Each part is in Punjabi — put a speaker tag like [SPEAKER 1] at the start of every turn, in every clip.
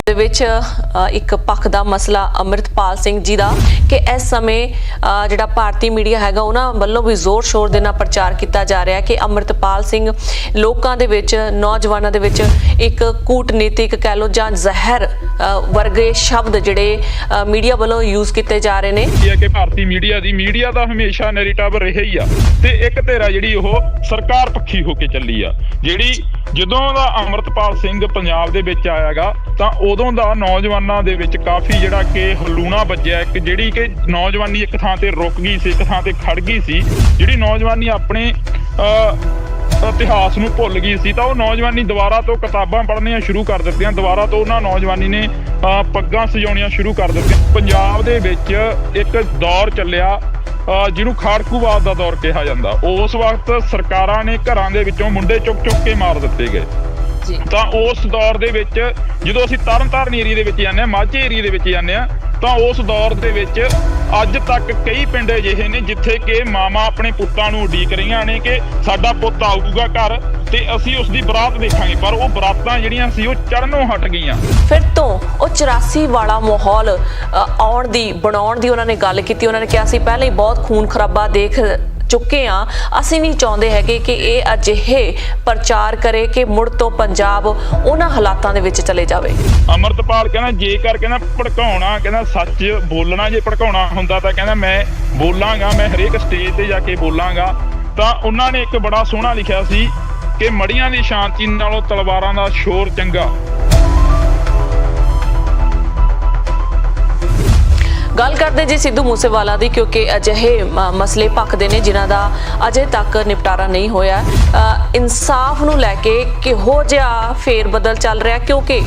[SPEAKER 1] ਦੇ ਵਿੱਚ ਇੱਕ ਪੱਖ ਦਾ ਮਸਲਾ ਅੰਮ੍ਰਿਤਪਾਲ ਸਿੰਘ ਜੀ ਦਾ ਕਿ ਇਸ ਸਮੇਂ ਜਿਹੜਾ ਭਾਰਤੀ ਮੀਡੀਆ ਹੈਗਾ ਉਹਨਾਂ ਵੱਲੋਂ ਵੀ ਜ਼ੋਰ ਸ਼ੋਰ ਦੇ ਨਾਲ ਪ੍ਰਚਾਰ ਕੀਤਾ ਜਾ ਰਿਹਾ ਕਿ ਅੰਮ੍ਰਿਤਪਾਲ ਸਿੰਘ ਲੋਕਾਂ ਦੇ ਵਿੱਚ ਨੌਜਵਾਨਾਂ ਦੇ ਵਿੱਚ ਇੱਕ ਕੂਟਨੀਤਿਕ ਕਹਿ ਲਓ ਜਾਂ ਜ਼ਹਿਰ ਵਰਗੇ ਸ਼ਬਦ ਜਿਹੜੇ ਮੀਡੀਆ ਵੱਲੋਂ ਯੂਜ਼ ਕੀਤੇ ਜਾ ਰਹੇ ਨੇ
[SPEAKER 2] ਕਿ ਭਾਰਤੀ ਮੀਡੀਆ ਦਾ ਹਮੇਸ਼ਾ ਨੈਰੇਟਿਵ ਰਿਹਾ ਹੀ ਆ ਤੇ ਇੱਕ ਧਿਰਾ ਜਿਹੜੀ ਉਹ ਸਰਕਾਰ ਪੱਖੀ ਹੋ ਕੇ ਚੱਲੀ ਆ। ਜਿਹੜੀ ਜਦੋਂ ਦਾ ਅੰਮ੍ਰਿਤਪਾਲ ਸਿੰਘ ਪੰਜਾਬ ਦੇ ਵਿੱਚ ਆਇਆਗਾ ਤਾਂ ਉਦੋਂ ਦਾ ਨੌਜਵਾਨਾਂ ਦੇ ਵਿੱਚ ਕਾਫੀ ਜਿਹੜਾ ਕਿ ਹਲੂਣਾ ਵੱਜਿਆ। ਇੱਕ ਜਿਹੜੀ ਕਿ ਨੌਜਵਾਨੀ ਇੱਕ ਥਾਂ ਤੇ ਰੁਕ ਗਈ ਸੀ, ਇੱਕ ਥਾਂ ਤੇ ਖੜ ਗਈ ਸੀ। ਜਿਹੜੀ ਨੌਜਵਾਨੀ ਆਪਣੇ ਇਤਿਹਾਸ ਨੂੰ ਭੁੱਲ ਗਈ ਸੀ ਤਾਂ ਉਹ ਨੌਜਵਾਨੀ ਦੁਬਾਰਾ ਤੋਂ ਕਿਤਾਬਾਂ ਪੜ੍ਹਨੀਆਂ ਸ਼ੁਰੂ ਕਰ ਦਿੱਤੀਆਂ। ਦੁਬਾਰਾ ਤੋਂ ਉਹਨਾਂ ਨੌਜਵਾਨੀ ਨੇ ਪੱਗਾਂ ਸਜਾਉਣੀਆਂ ਸ਼ੁਰੂ ਕਰ ਦਿੱਤੀਆਂ। ਪੰਜਾਬ ਦੇ ਵਿੱਚ ਇੱਕ ਦੌਰ ਚੱਲਿਆ ਜਿਹਨੂੰ ਖਾੜਕੂਵਾਦ ਦਾ ਦੌਰ ਕਿਹਾ ਜਾਂਦਾ। ਉਸ ਵਕਤ ਸਰਕਾਰਾਂ ਨੇ ਘਰਾਂ ਦੇ ਵਿੱਚੋਂ ਮੁੰਡੇ ਚੁੱਕ ਕੇ ਮਾਰ ਦਿੱਤੇ ਗਏ। ਤਾਂ ਉਸ ਦੌਰ ਦੇ ਵਿੱਚ ਜਦੋਂ ਅਸੀਂ ਤਰਨਤਾਰਨ ਏਰੀਏ ਦੇ ਵਿੱਚ ਜਾਂਦੇ ਹਾਂ, ਮਾਝੇ ਏਰੀਏ ਦੇ ਵਿੱਚ ਜਾਂਦੇ ਹਾਂ, ਤਾਂ ਉਸ ਦੌਰ ਦੇ ਵਿੱਚ ਅੱਜ ਤੱਕ ਕਈ ਪਿੰਡ ਅਜਿਹੇ ਨੇ ਜਿੱਥੇ ਕਿ ਮਾਵਾਂ ਆਪਣੇ ਪੁੱਤਾਂ ਨੂੰ ਉਡੀਕ ਰਹੀਆਂ ਨੇ ਕਿ ਸਾਡਾ ਪੁੱਤ ਆਊਗਾ ਘਰ ਤੇ ਅਸੀਂ ਉਸ ਦੀ ਬਰਾਤ ਦੇਖਾਂਗੇ। ਪਰ ਉਹ ਬਰਾਤਾਂ ਜਿਹੜੀਆਂ ਸੀ ਉਹ ਚੜਨੋਂ ਹਟ ਗਈਆਂ।
[SPEAKER 1] ਫਿਰ ਤੋਂ ਉਹ 84 ਵਾਲਾ ਮਾਹੌਲ ਬਣਾਉਣ ਦੀ ਉਹਨਾਂ ਨੇ ਗੱਲ ਕੀਤੀ। ਉਹਨਾਂ ਨੇ ਕਿਹਾ ਸੀ ਪਹਿਲਾਂ ਹੀ ਬਹੁਤ ਖੂਨ ਖਰਾਬਾ ਦੇਖ ਚੁੱਕੇ ਆ, ਅਸੀਂ ਨਹੀਂ ਚਾਹੁੰਦੇ ਹੈਗੇ ਕਿ ਇਹ ਅਜਿਹੇ ਪ੍ਰਚਾਰ ਕਰੇ ਕਿ ਮੁੜ ਤੋਂ ਪੰਜਾਬ ਉਹਨਾਂ ਹਾਲਾਤਾਂ ਦੇ ਵਿੱਚ ਚਲੇ ਜਾਵੇ।
[SPEAKER 2] ਅੰਮ੍ਰਿਤਪਾਲ ਕਹਿੰਦਾ ਜੇਕਰ ਕਹਿੰਦਾ ਭੜਕਾਉਣਾ, ਕਹਿੰਦਾ ਸੱਚ ਬੋਲਣਾ, ਜੇ ਭੜਕਾਉਣਾ ਹੁੰਦਾ ਤਾਂ ਕਹਿੰਦਾ ਮੈਂ ਬੋਲਾਂਗਾ, ਮੈਂ ਹਰੇਕ ਸਟੇਜ ਤੇ ਜਾ ਕੇ ਬੋਲਾਂਗਾ। ਤਾਂ ਉਹਨਾਂ ਨੇ ਇੱਕ ਬੜਾ ਸੋਹਣਾ ਲਿਖਿਆ ਸੀ ਕਿ ਮੜੀਆਂ ਦੀ ਸ਼ਾਂਤੀ ਨਾਲੋਂ ਤਲਵਾਰਾਂ ਦਾ ਸ਼ੋਰ ਚੰਗਾ।
[SPEAKER 1] ਗੱਲ ਕਰਦੇ ਜੀ ਸਿੱਧੂ ਮੂਸੇਵਾਲਾ ਦੀ, ਕਿਉਂਕਿ ਅਜਿਹੇ ਮਸਲੇ ਭਖਦੇ ਨੇ ਜਿਨ੍ਹਾਂ ਦਾ ਅਜੇ ਤੱਕ ਨਿਪਟਾਰਾ ਨਹੀਂ ਹੋਇਆ। ਇਨਸਾਫ ਨੂੰ ਲੈ ਕੇ ਕਿਹੋ ਜਿਹਾ ਫੇਰ ਬਦਲ ਚੱਲ ਰਿਹਾ, ਕਿਉਂਕਿ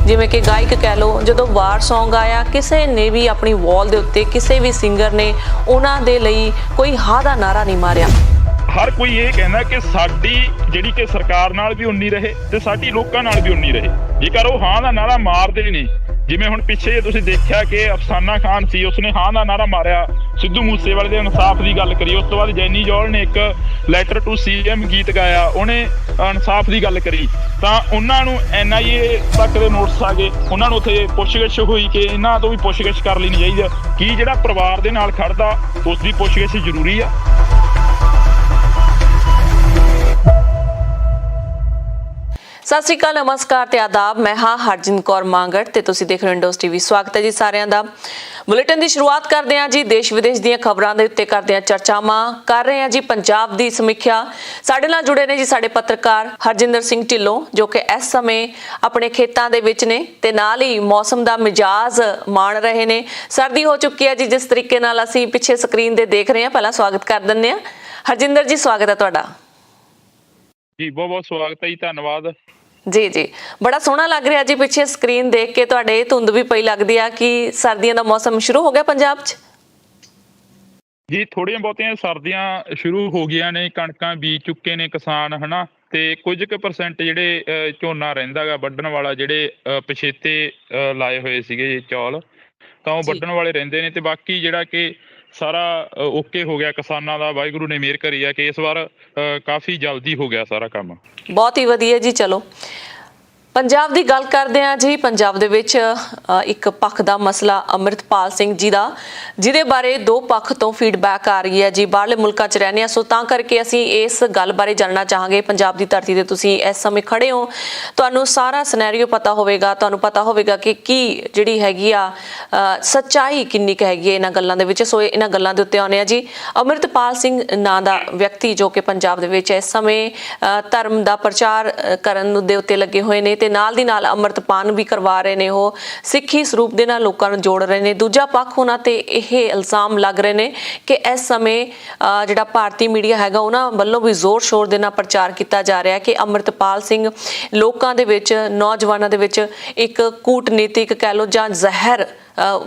[SPEAKER 1] ਜਿਵੇਂ ਕਿ ਗਾਇਕ ਕਹਿ ਲਓ, ਜਦੋਂ ਵਾਰ ਸੌਂਗ ਆਇਆ ਕਿਸੇ ਨੇ ਵੀ ਆਪਣੀ ਵਾਲ ਦੇ ਉੱਤੇ ਕਿਸੇ ਵੀ ਸਿੰਗਰ ਨੇ ਉਹਨਾਂ ਦੇ ਲਈ ਕੋਈ ਹਾਂ ਦਾ ਨਾਰਾ ਨਹੀਂ ਮਾਰਿਆ।
[SPEAKER 2] ਹਰ ਕੋਈ ਇਹ ਕਹਿੰਦਾ ਕਿ ਸਾਡੀ ਜਿਹੜੀ ਕਿ ਸਰਕਾਰ ਨਾਲ ਵੀ ਉਨੀ ਰਹੇ ਤੇ ਸਾਡੀ ਲੋਕਾਂ ਨਾਲ ਵੀ ਉਨੀ ਰਹੇ। ਜੇਕਰ ਉਹ ਹਾਂ ਦਾ ਨਾਰਾ ਮਾਰਦੇ ਨੇ, ਜਿਵੇਂ ਹੁਣ ਪਿੱਛੇ ਜੇ ਤੁਸੀਂ ਦੇਖਿਆ ਕਿ ਅਫਸਾਨਾ ਖਾਨ ਸੀ, ਉਸਨੇ ਹਾਂ ਦਾ ਨਾਰਾ ਮਾਰਿਆ, ਸਿੱਧੂ ਮੂਸੇਵਾਲੇ ਦੇ ਇਨਸਾਫ ਦੀ ਗੱਲ ਕਰੀ। ਉਸ ਤੋਂ ਬਾਅਦ ਜੈਨੀ ਜੌਲ ਨੇ ਇੱਕ ਲੈਟਰ ਟੂ CM ਗੀਤ ਗਾਇਆ, ਉਹਨੇ ਇਨਸਾਫ ਦੀ ਗੱਲ ਕਰੀ। ਤਾਂ ਉਹਨਾਂ ਨੂੰ NIA ਤੱਕ ਦੇ ਨੋਟਿਸ ਆ ਗਏ, ਉਹਨਾਂ ਨੂੰ ਉੱਥੇ ਪੁੱਛਗਿੱਛ ਹੋਈ ਕਿ ਇਹਨਾਂ ਤੋਂ ਵੀ ਪੁੱਛਗਿੱਛ ਕਰ ਲੈਣੀ ਚਾਹੀਦੀ ਆ। ਕੀ ਜਿਹੜਾ ਪਰਿਵਾਰ ਦੇ ਨਾਲ ਖੜਦਾ ਉਸ ਦੀ ਪੁੱਛਗਿੱਛ ਜ਼ਰੂਰੀ ਆ?
[SPEAKER 1] ਸਤਿ ਸ਼੍ਰੀ ਅਕਾਲ, ਨਮਸਕਾਰ ਤੇ ਆਦਾਬ। ਮੈਂ ਹਾਂ ਹਰਜਿੰਦ ਕੌਰ ਮਾਂਗੜ ਤੇ ਤੁਸੀਂ ਦੇਖ ਰਹੇ ਹੋ ਇੰਡੋਸ TV। ਸਵਾਗਤ ਹੈ ਜੀ ਸਾਰਿਆਂ ਦਾ। ਬੁਲੇਟਿਨ ਦੀ ਸ਼ੁਰੂਆਤ ਕਰਦੇ ਹਾਂ ਜੀ ਦੇਸ਼ ਵਿਦੇਸ਼ ਦੀਆਂ ਖਬਰਾਂ ਦੇ ਉੱਤੇ ਕਰਦੇ ਹਾਂ ਚਰਚਾਵਾਂ, ਕਰ ਰਹੇ ਹਾਂ ਜੀ ਪੰਜਾਬ ਦੀ ਸਮੀਖਿਆ। ਸਾਡੇ ਨਾਲ ਜੁੜੇ ਨੇ ਜੀ ਸਾਡੇ ਪੱਤਰਕਾਰ ਹਰਜਿੰਦਰ ਸਿੰਘ ਢਿੱਲੋਂ, ਜੋ ਕਿ ਇਸ ਸਮੇਂ ਆਪਣੇ ਖੇਤਾਂ ਦੇ ਵਿੱਚ ਨੇ ਤੇ ਨਾਲ ਹੀ ਮੌਸਮ ਦਾ ਮਿਜਾਜ਼ ਮਾਣ ਰਹੇ ਨੇ। ਸਰਦੀ ਹੋ ਚੁੱਕੀ ਹੈ ਜੀ, ਜਿਸ ਤਰੀਕੇ ਨਾਲ ਅਸੀਂ ਪਿੱਛੇ ਸਕਰੀਨ ਤੇ ਦੇਖ ਰਹੇ ਹਾਂ। ਪਹਿਲਾਂ ਸਵਾਗਤ ਕਰ ਦਿੰਦੇ ਹਾਂ ਹਰਜਿੰਦਰ ਜੀ, ਸਵਾਗਤ ਹੈ ਤੁਹਾਡਾ
[SPEAKER 2] ਜੀ। ਬਹੁਤ ਬਹੁਤ ਸਵਾਗਤ ਹੈ ਜੀ, ਧੰਨਵਾਦ
[SPEAKER 1] ਜੀ। ਬੜਾ ਸੋਹਣਾ ਲੱਗ ਰਿਹਾ ਜੀ ਪਿੱਛੇ ਸਕਰੀਨ ਦੇਖ ਕੇ, ਤੁਹਾਡੇ ਧੁੰਦ ਵੀ ਪਈ ਲੱਗਦੀ ਆ ਕਿ ਸਰਦੀਆਂ ਦਾ ਮੌਸਮ ਸ਼ੁਰੂ ਹੋ ਗਿਆ ਪੰਜਾਬ 'ਚ
[SPEAKER 2] ਜੀ। ਥੋੜੀਆਂ ਬਹੁਤੀਆਂ ਸਰਦੀਆਂ ਸ਼ੁਰੂ ਹੋ ਗਈਆਂ ਨੇ, ਕਣਕਾਂ ਬੀਜ ਚੁੱਕੇ ਨੇ ਕਿਸਾਨ, ਹਨਾ। ਤੇ ਕੁਝ ਕੁ % ਜਿਹੜੇ ਝੋਨਾ ਰਹਿੰਦਾ ਗਾ ਵੱਢਣ ਵਾਲਾ, ਜਿਹੜੇ ਪਛੇਤੇ ਲਾਏ ਹੋਏ ਸੀਗੇ ਚੌਲ, ਤਾਂ ਉਹ ਵੱਢਣ ਵਾਲੇ ਰਹਿੰਦੇ ਨੇ। ਤੇ ਬਾਕੀ ਜਿਹੜਾ ਕਿ ਸਾਰਾ ਓਕੇ ਹੋ ਗਿਆ ਕਿਸਾਨਾਂ ਦਾ। ਵਾਹਿਗੁਰੂ ਨੇ ਮਿਹਰ ਕਰੀ ਆ ਕਿ ਇਸ ਵਾਰ ਕਾਫੀ ਜਲਦੀ ਹੋ ਗਿਆ ਸਾਰਾ ਕੰਮ।
[SPEAKER 1] ਬਹੁਤ ਹੀ ਵਧੀਆ ਜੀ। ਚਲੋ ਪੰਜਾਬ ਦੀ ਗੱਲ ਕਰਦੇ ਹਾਂ ਜੀ। ਪੰਜਾਬ ਦੇ ਵਿੱਚ ਇੱਕ ਪੱਖ ਦਾ ਮਸਲਾ ਅੰਮ੍ਰਿਤਪਾਲ ਸਿੰਘ ਜੀ ਦਾ, ਜਿਹਦੇ ਬਾਰੇ ਦੋ ਪੱਖ ਤੋਂ ਫੀਡਬੈਕ ਆ ਰਹੀ ਹੈ ਜੀ। ਬਾਹਰਲੇ ਮੁਲਕਾਂ 'ਚ ਰਹਿੰਦੇ ਹਾਂ, ਸੋ ਤਾਂ ਕਰਕੇ ਅਸੀਂ ਇਸ ਗੱਲ ਬਾਰੇ ਜਾਣਨਾ ਚਾਹਾਂਗੇ। ਪੰਜਾਬ ਦੀ ਧਰਤੀ ਤੇ ਤੁਸੀਂ ਇਸ ਸਮੇਂ ਖੜੇ ਹੋ, ਤੁਹਾਨੂੰ ਸਾਰਾ ਸਿਨੈਰੀਓ ਪਤਾ ਹੋਵੇਗਾ, ਤੁਹਾਨੂੰ ਪਤਾ ਹੋਵੇਗਾ ਕਿ ਕੀ ਜਿਹੜੀ ਹੈਗੀ ਆ ਸੱਚਾਈ ਕਿੰਨੀ ਕੁ ਹੈਗੀ ਹੈ ਇਹਨਾਂ ਗੱਲਾਂ ਦੇ ਵਿੱਚ। ਸੋ ਇਹਨਾਂ ਗੱਲਾਂ ਦੇ ਉੱਤੇ ਆਉਂਦੇ ਆ ਜੀ। ਅੰਮ੍ਰਿਤਪਾਲ ਸਿੰਘ ਨਾਂ ਦਾ ਵਿਅਕਤੀ ਜੋ ਕਿ ਪੰਜਾਬ ਦੇ ਵਿੱਚ ਇਸ ਸਮੇਂ ਧਰਮ ਦਾ ਪ੍ਰਚਾਰ ਕਰਨ ਦੇ ਉੱਤੇ ਲੱਗੇ ਹੋਏ ਨੇ ਤੇ ਨਾਲ ਦੀ ਨਾਲ ਅੰਮ੍ਰਿਤਪਾਨ ਵੀ ਕਰਵਾ ਰਹੇ ਨੇ। ਉਹ ਸਿੱਖੀ ਸਰੂਪ ਦੇ ਨਾਲ ਲੋਕਾਂ ਨੂੰ ਜੋੜ ਰਹੇ ਨੇ। ਦੂਜਾ ਪੱਖ ਉਹਨਾਂ ਤੇ ਇਹ ਇਲਜ਼ਾਮ ਲੱਗ ਰਹੇ ਨੇ ਕਿ ਇਸ ਸਮੇਂ ਜਿਹੜਾ ਭਾਰਤੀ ਮੀਡੀਆ ਹੈਗਾ ਉਹਨਾਂ ਵੱਲੋਂ ਵੀ ਜ਼ੋਰ ਸ਼ੋਰ ਦੇ ਨਾਲ ਪ੍ਰਚਾਰ ਕੀਤਾ ਜਾ ਰਿਹਾ ਕਿ ਅੰਮ੍ਰਿਤਪਾਲ ਸਿੰਘ ਲੋਕਾਂ ਦੇ ਵਿੱਚ, ਨੌਜਵਾਨਾਂ ਦੇ ਵਿੱਚ ਇੱਕ ਕੂਟਨੀਤਿਕ ਕਹਿ ਲਓ ਜਾਂ ਜ਼ਹਿਰ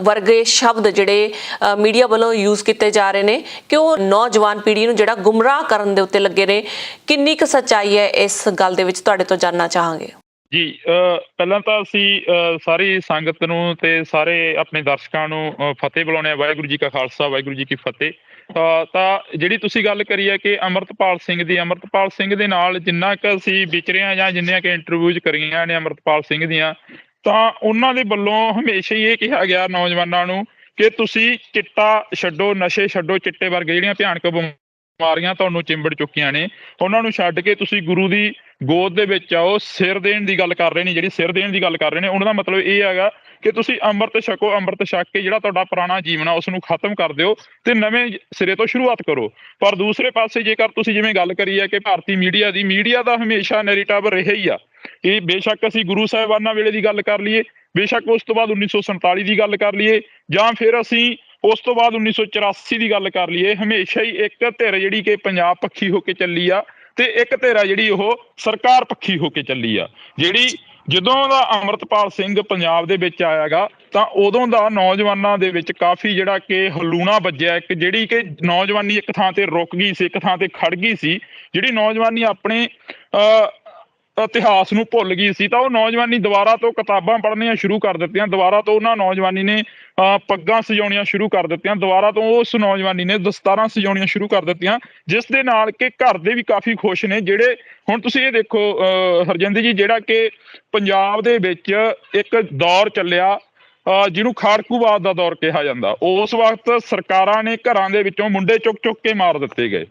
[SPEAKER 1] ਵਰਗੇ ਸ਼ਬਦ ਜਿਹੜੇ ਮੀਡੀਆ ਵੱਲੋਂ ਯੂਜ਼ ਕੀਤੇ ਜਾ ਰਹੇ ਨੇ ਕਿ ਉਹ ਨੌਜਵਾਨ ਪੀੜ੍ਹੀ ਨੂੰ ਜਿਹੜਾ ਗੁੰਮਰਾਹ ਕਰਨ ਦੇ ਉੱਤੇ ਲੱਗੇ ਨੇ। ਕਿੰਨੀ ਕੁ ਸੱਚਾਈ ਹੈ ਇਸ ਗੱਲ ਦੇ ਵਿੱਚ, ਤੁਹਾਡੇ ਤੋਂ ਜਾਣਨਾ ਚਾਹਾਂਗੇ
[SPEAKER 2] ਜੀ। ਪਹਿਲਾਂ ਤਾਂ ਅਸੀਂ ਸਾਰੀ ਸੰਗਤ ਨੂੰ ਤੇ ਸਾਰੇ ਆਪਣੇ ਦਰਸ਼ਕਾਂ ਨੂੰ ਫਤਿਹ ਬੁਲਾਉਂਦੇ ਹਾਂ। ਵਾਹਿਗੁਰੂ ਜੀ ਕਾ ਖਾਲਸਾ, ਵਾਹਿਗੁਰੂ ਜੀ ਕੀ ਫਤਿਹ। ਤਾਂ ਜਿਹੜੀ ਤੁਸੀਂ ਗੱਲ ਕਰੀ ਹੈ ਕਿ ਅੰਮ੍ਰਿਤਪਾਲ ਸਿੰਘ ਦੇ ਨਾਲ ਜਿੰਨਾ ਕੁ ਅਸੀਂ ਵਿਚਰੇ ਹਾਂ ਜਾਂ ਜਿੰਨੀਆਂ ਕਿ ਇੰਟਰਵਿਊਜ਼ ਕਰੀਆਂ ਨੇ ਅੰਮ੍ਰਿਤਪਾਲ ਸਿੰਘ ਦੀਆਂ, ਤਾਂ ਉਹਨਾਂ ਦੇ ਵੱਲੋਂ ਹਮੇਸ਼ਾ ਹੀ ਇਹ ਕਿਹਾ ਗਿਆ ਨੌਜਵਾਨਾਂ ਨੂੰ ਕਿ ਤੁਸੀਂ ਚਿੱਟਾ ਛੱਡੋ, ਨਸ਼ੇ ਛੱਡੋ, ਚਿੱਟੇ ਵਰਗੇ ਜਿਹੜੀਆਂ ਭਿਆਨਕ ਬਿਮਾਰੀਆਂ ਤੁਹਾਨੂੰ ਚਿੰਬੜ ਚੁੱਕੀਆਂ ਨੇ ਉਹਨਾਂ ਨੂੰ ਛੱਡ ਕੇ ਤੁਸੀਂ ਗੁਰੂ ਦੀ ਗੋਦ ਦੇ ਵਿੱਚ ਆਓ। ਸਿਰ ਦੇਣ ਦੀ ਗੱਲ ਕਰ ਰਹੇ ਨੇ, ਜਿਹੜੀ ਸਿਰ ਦੇਣ ਦੀ ਗੱਲ ਕਰ ਰਹੇ ਨੇ ਉਹਨਾਂ ਦਾ ਮਤਲਬ ਇਹ ਹੈਗਾ ਕਿ ਤੁਸੀਂ ਅੰਮ੍ਰਿਤ ਛਕੋ, ਅੰਮ੍ਰਿਤ ਛਕ ਕੇ ਜਿਹੜਾ ਤੁਹਾਡਾ ਪੁਰਾਣਾ ਜੀਵਨ ਆ ਉਸ ਨੂੰ ਖਤਮ ਕਰ ਦਿਓ ਤੇ ਨਵੇਂ ਸਿਰੇ ਤੋਂ ਸ਼ੁਰੂਆਤ ਕਰੋ। ਪਰ ਦੂਸਰੇ ਪਾਸੇ ਜੇਕਰ ਤੁਸੀਂ ਜਿਵੇਂ ਗੱਲ ਕਰੀ ਹੈ ਕਿ ਭਾਰਤੀ ਮੀਡੀਆ ਦਾ ਹਮੇਸ਼ਾ ਨੈਰੇਟਿਵ ਰਿਹਾ ਹੀ ਆ ਕਿ ਬੇਸ਼ੱਕ ਅਸੀਂ ਗੁਰੂ ਸਾਹਿਬਾਨਾਂ ਵੇਲੇ ਦੀ ਗੱਲ ਕਰ ਲਈਏ, ਬੇਸ਼ੱਕ ਉਸ ਤੋਂ ਬਾਅਦ 1947 ਦੀ ਗੱਲ ਕਰ ਲਈਏ ਜਾਂ ਫਿਰ ਅਸੀਂ ਉਸ ਤੋਂ ਬਾਅਦ 1984 ਦੀ ਗੱਲ ਕਰ ਲਈਏ, ਹਮੇਸ਼ਾ ਹੀ ਇੱਕ ਧਿਰ ਜਿਹੜੀ ਕਿ ਪੰਜਾਬ ਪੱਖੀ ਹੋ ਕੇ ਚੱਲੀ ਆ ਤੇ ਇੱਕ ਧਿਰ ਆ ਜਿਹੜੀ ਉਹ ਸਰਕਾਰ ਪੱਖੀ ਹੋ ਕੇ ਚੱਲੀ ਆ। ਜਿਹੜੀ ਜਦੋਂ ਦਾ ਅੰਮ੍ਰਿਤਪਾਲ ਸਿੰਘ ਪੰਜਾਬ ਦੇ ਵਿੱਚ ਆਇਆਗਾ ਤਾਂ ਉਦੋਂ ਦਾ ਨੌਜਵਾਨਾਂ ਦੇ ਵਿੱਚ ਕਾਫੀ ਜਿਹੜਾ ਕਿ ਹਲੂਣਾ ਵੱਜਿਆ, ਇੱਕ ਜਿਹੜੀ ਕਿ ਨੌਜਵਾਨੀ ਇੱਕ ਥਾਂ ਤੇ ਰੁਕ ਗਈ ਸੀ, ਇੱਕ ਥਾਂ ਤੇ ਖੜ ਗਈ ਸੀ, ਜਿਹੜੀ ਨੌਜਵਾਨੀ ਆਪਣੇ ਇਤਿਹਾਸ ਨੂੰ ਭੁੱਲ ਗਈ ਸੀ, ਤਾਂ ਉਹ ਨੌਜਵਾਨੀ ਦੁਬਾਰਾ ਤੋਂ ਕਿਤਾਬਾਂ ਪੜ੍ਹਨੀਆਂ ਸ਼ੁਰੂ ਕਰ ਦਿੱਤੀਆਂ, ਦੁਬਾਰਾ ਤੋਂ ਉਹਨਾਂ ਨੌਜਵਾਨੀ ਨੇ ਪੱਗਾਂ ਸਜਾਉਣੀਆਂ ਸ਼ੁਰੂ ਕਰ ਦਿੱਤੀਆਂ, ਦੁਬਾਰਾ ਤੋਂ ਉਸ ਨੌਜਵਾਨੀ ਨੇ ਦਸਤਾਰਾਂ ਸਜਾਉਣੀਆਂ ਸ਼ੁਰੂ ਕਰ ਦਿੱਤੀਆਂ, ਜਿਸ ਦੇ ਨਾਲ ਕਿ ਘਰ ਦੇ ਵੀ ਕਾਫੀ ਖੁਸ਼ ਨੇ। ਜਿਹੜੇ ਹੁਣ ਤੁਸੀਂ ਇਹ ਦੇਖੋ ਹਰਜਿੰਦਰ ਜੀ, ਜਿਹੜਾ ਕਿ ਪੰਜਾਬ ਦੇ ਵਿੱਚ ਇੱਕ ਦੌਰ ਚੱਲਿਆ ਜਿਹਨੂੰ ਖਾੜਕੂਵਾਦ ਦਾ ਦੌਰ ਕਿਹਾ ਜਾਂਦਾ, ਉਸ ਵਕਤ ਸਰਕਾਰਾਂ ਨੇ ਘਰਾਂ ਦੇ ਵਿੱਚੋਂ ਮੁੰਡੇ ਚੁੱਕ ਚੁੱਕ ਕੇ ਮਾਰ ਦਿੱਤੇ ਗਏ।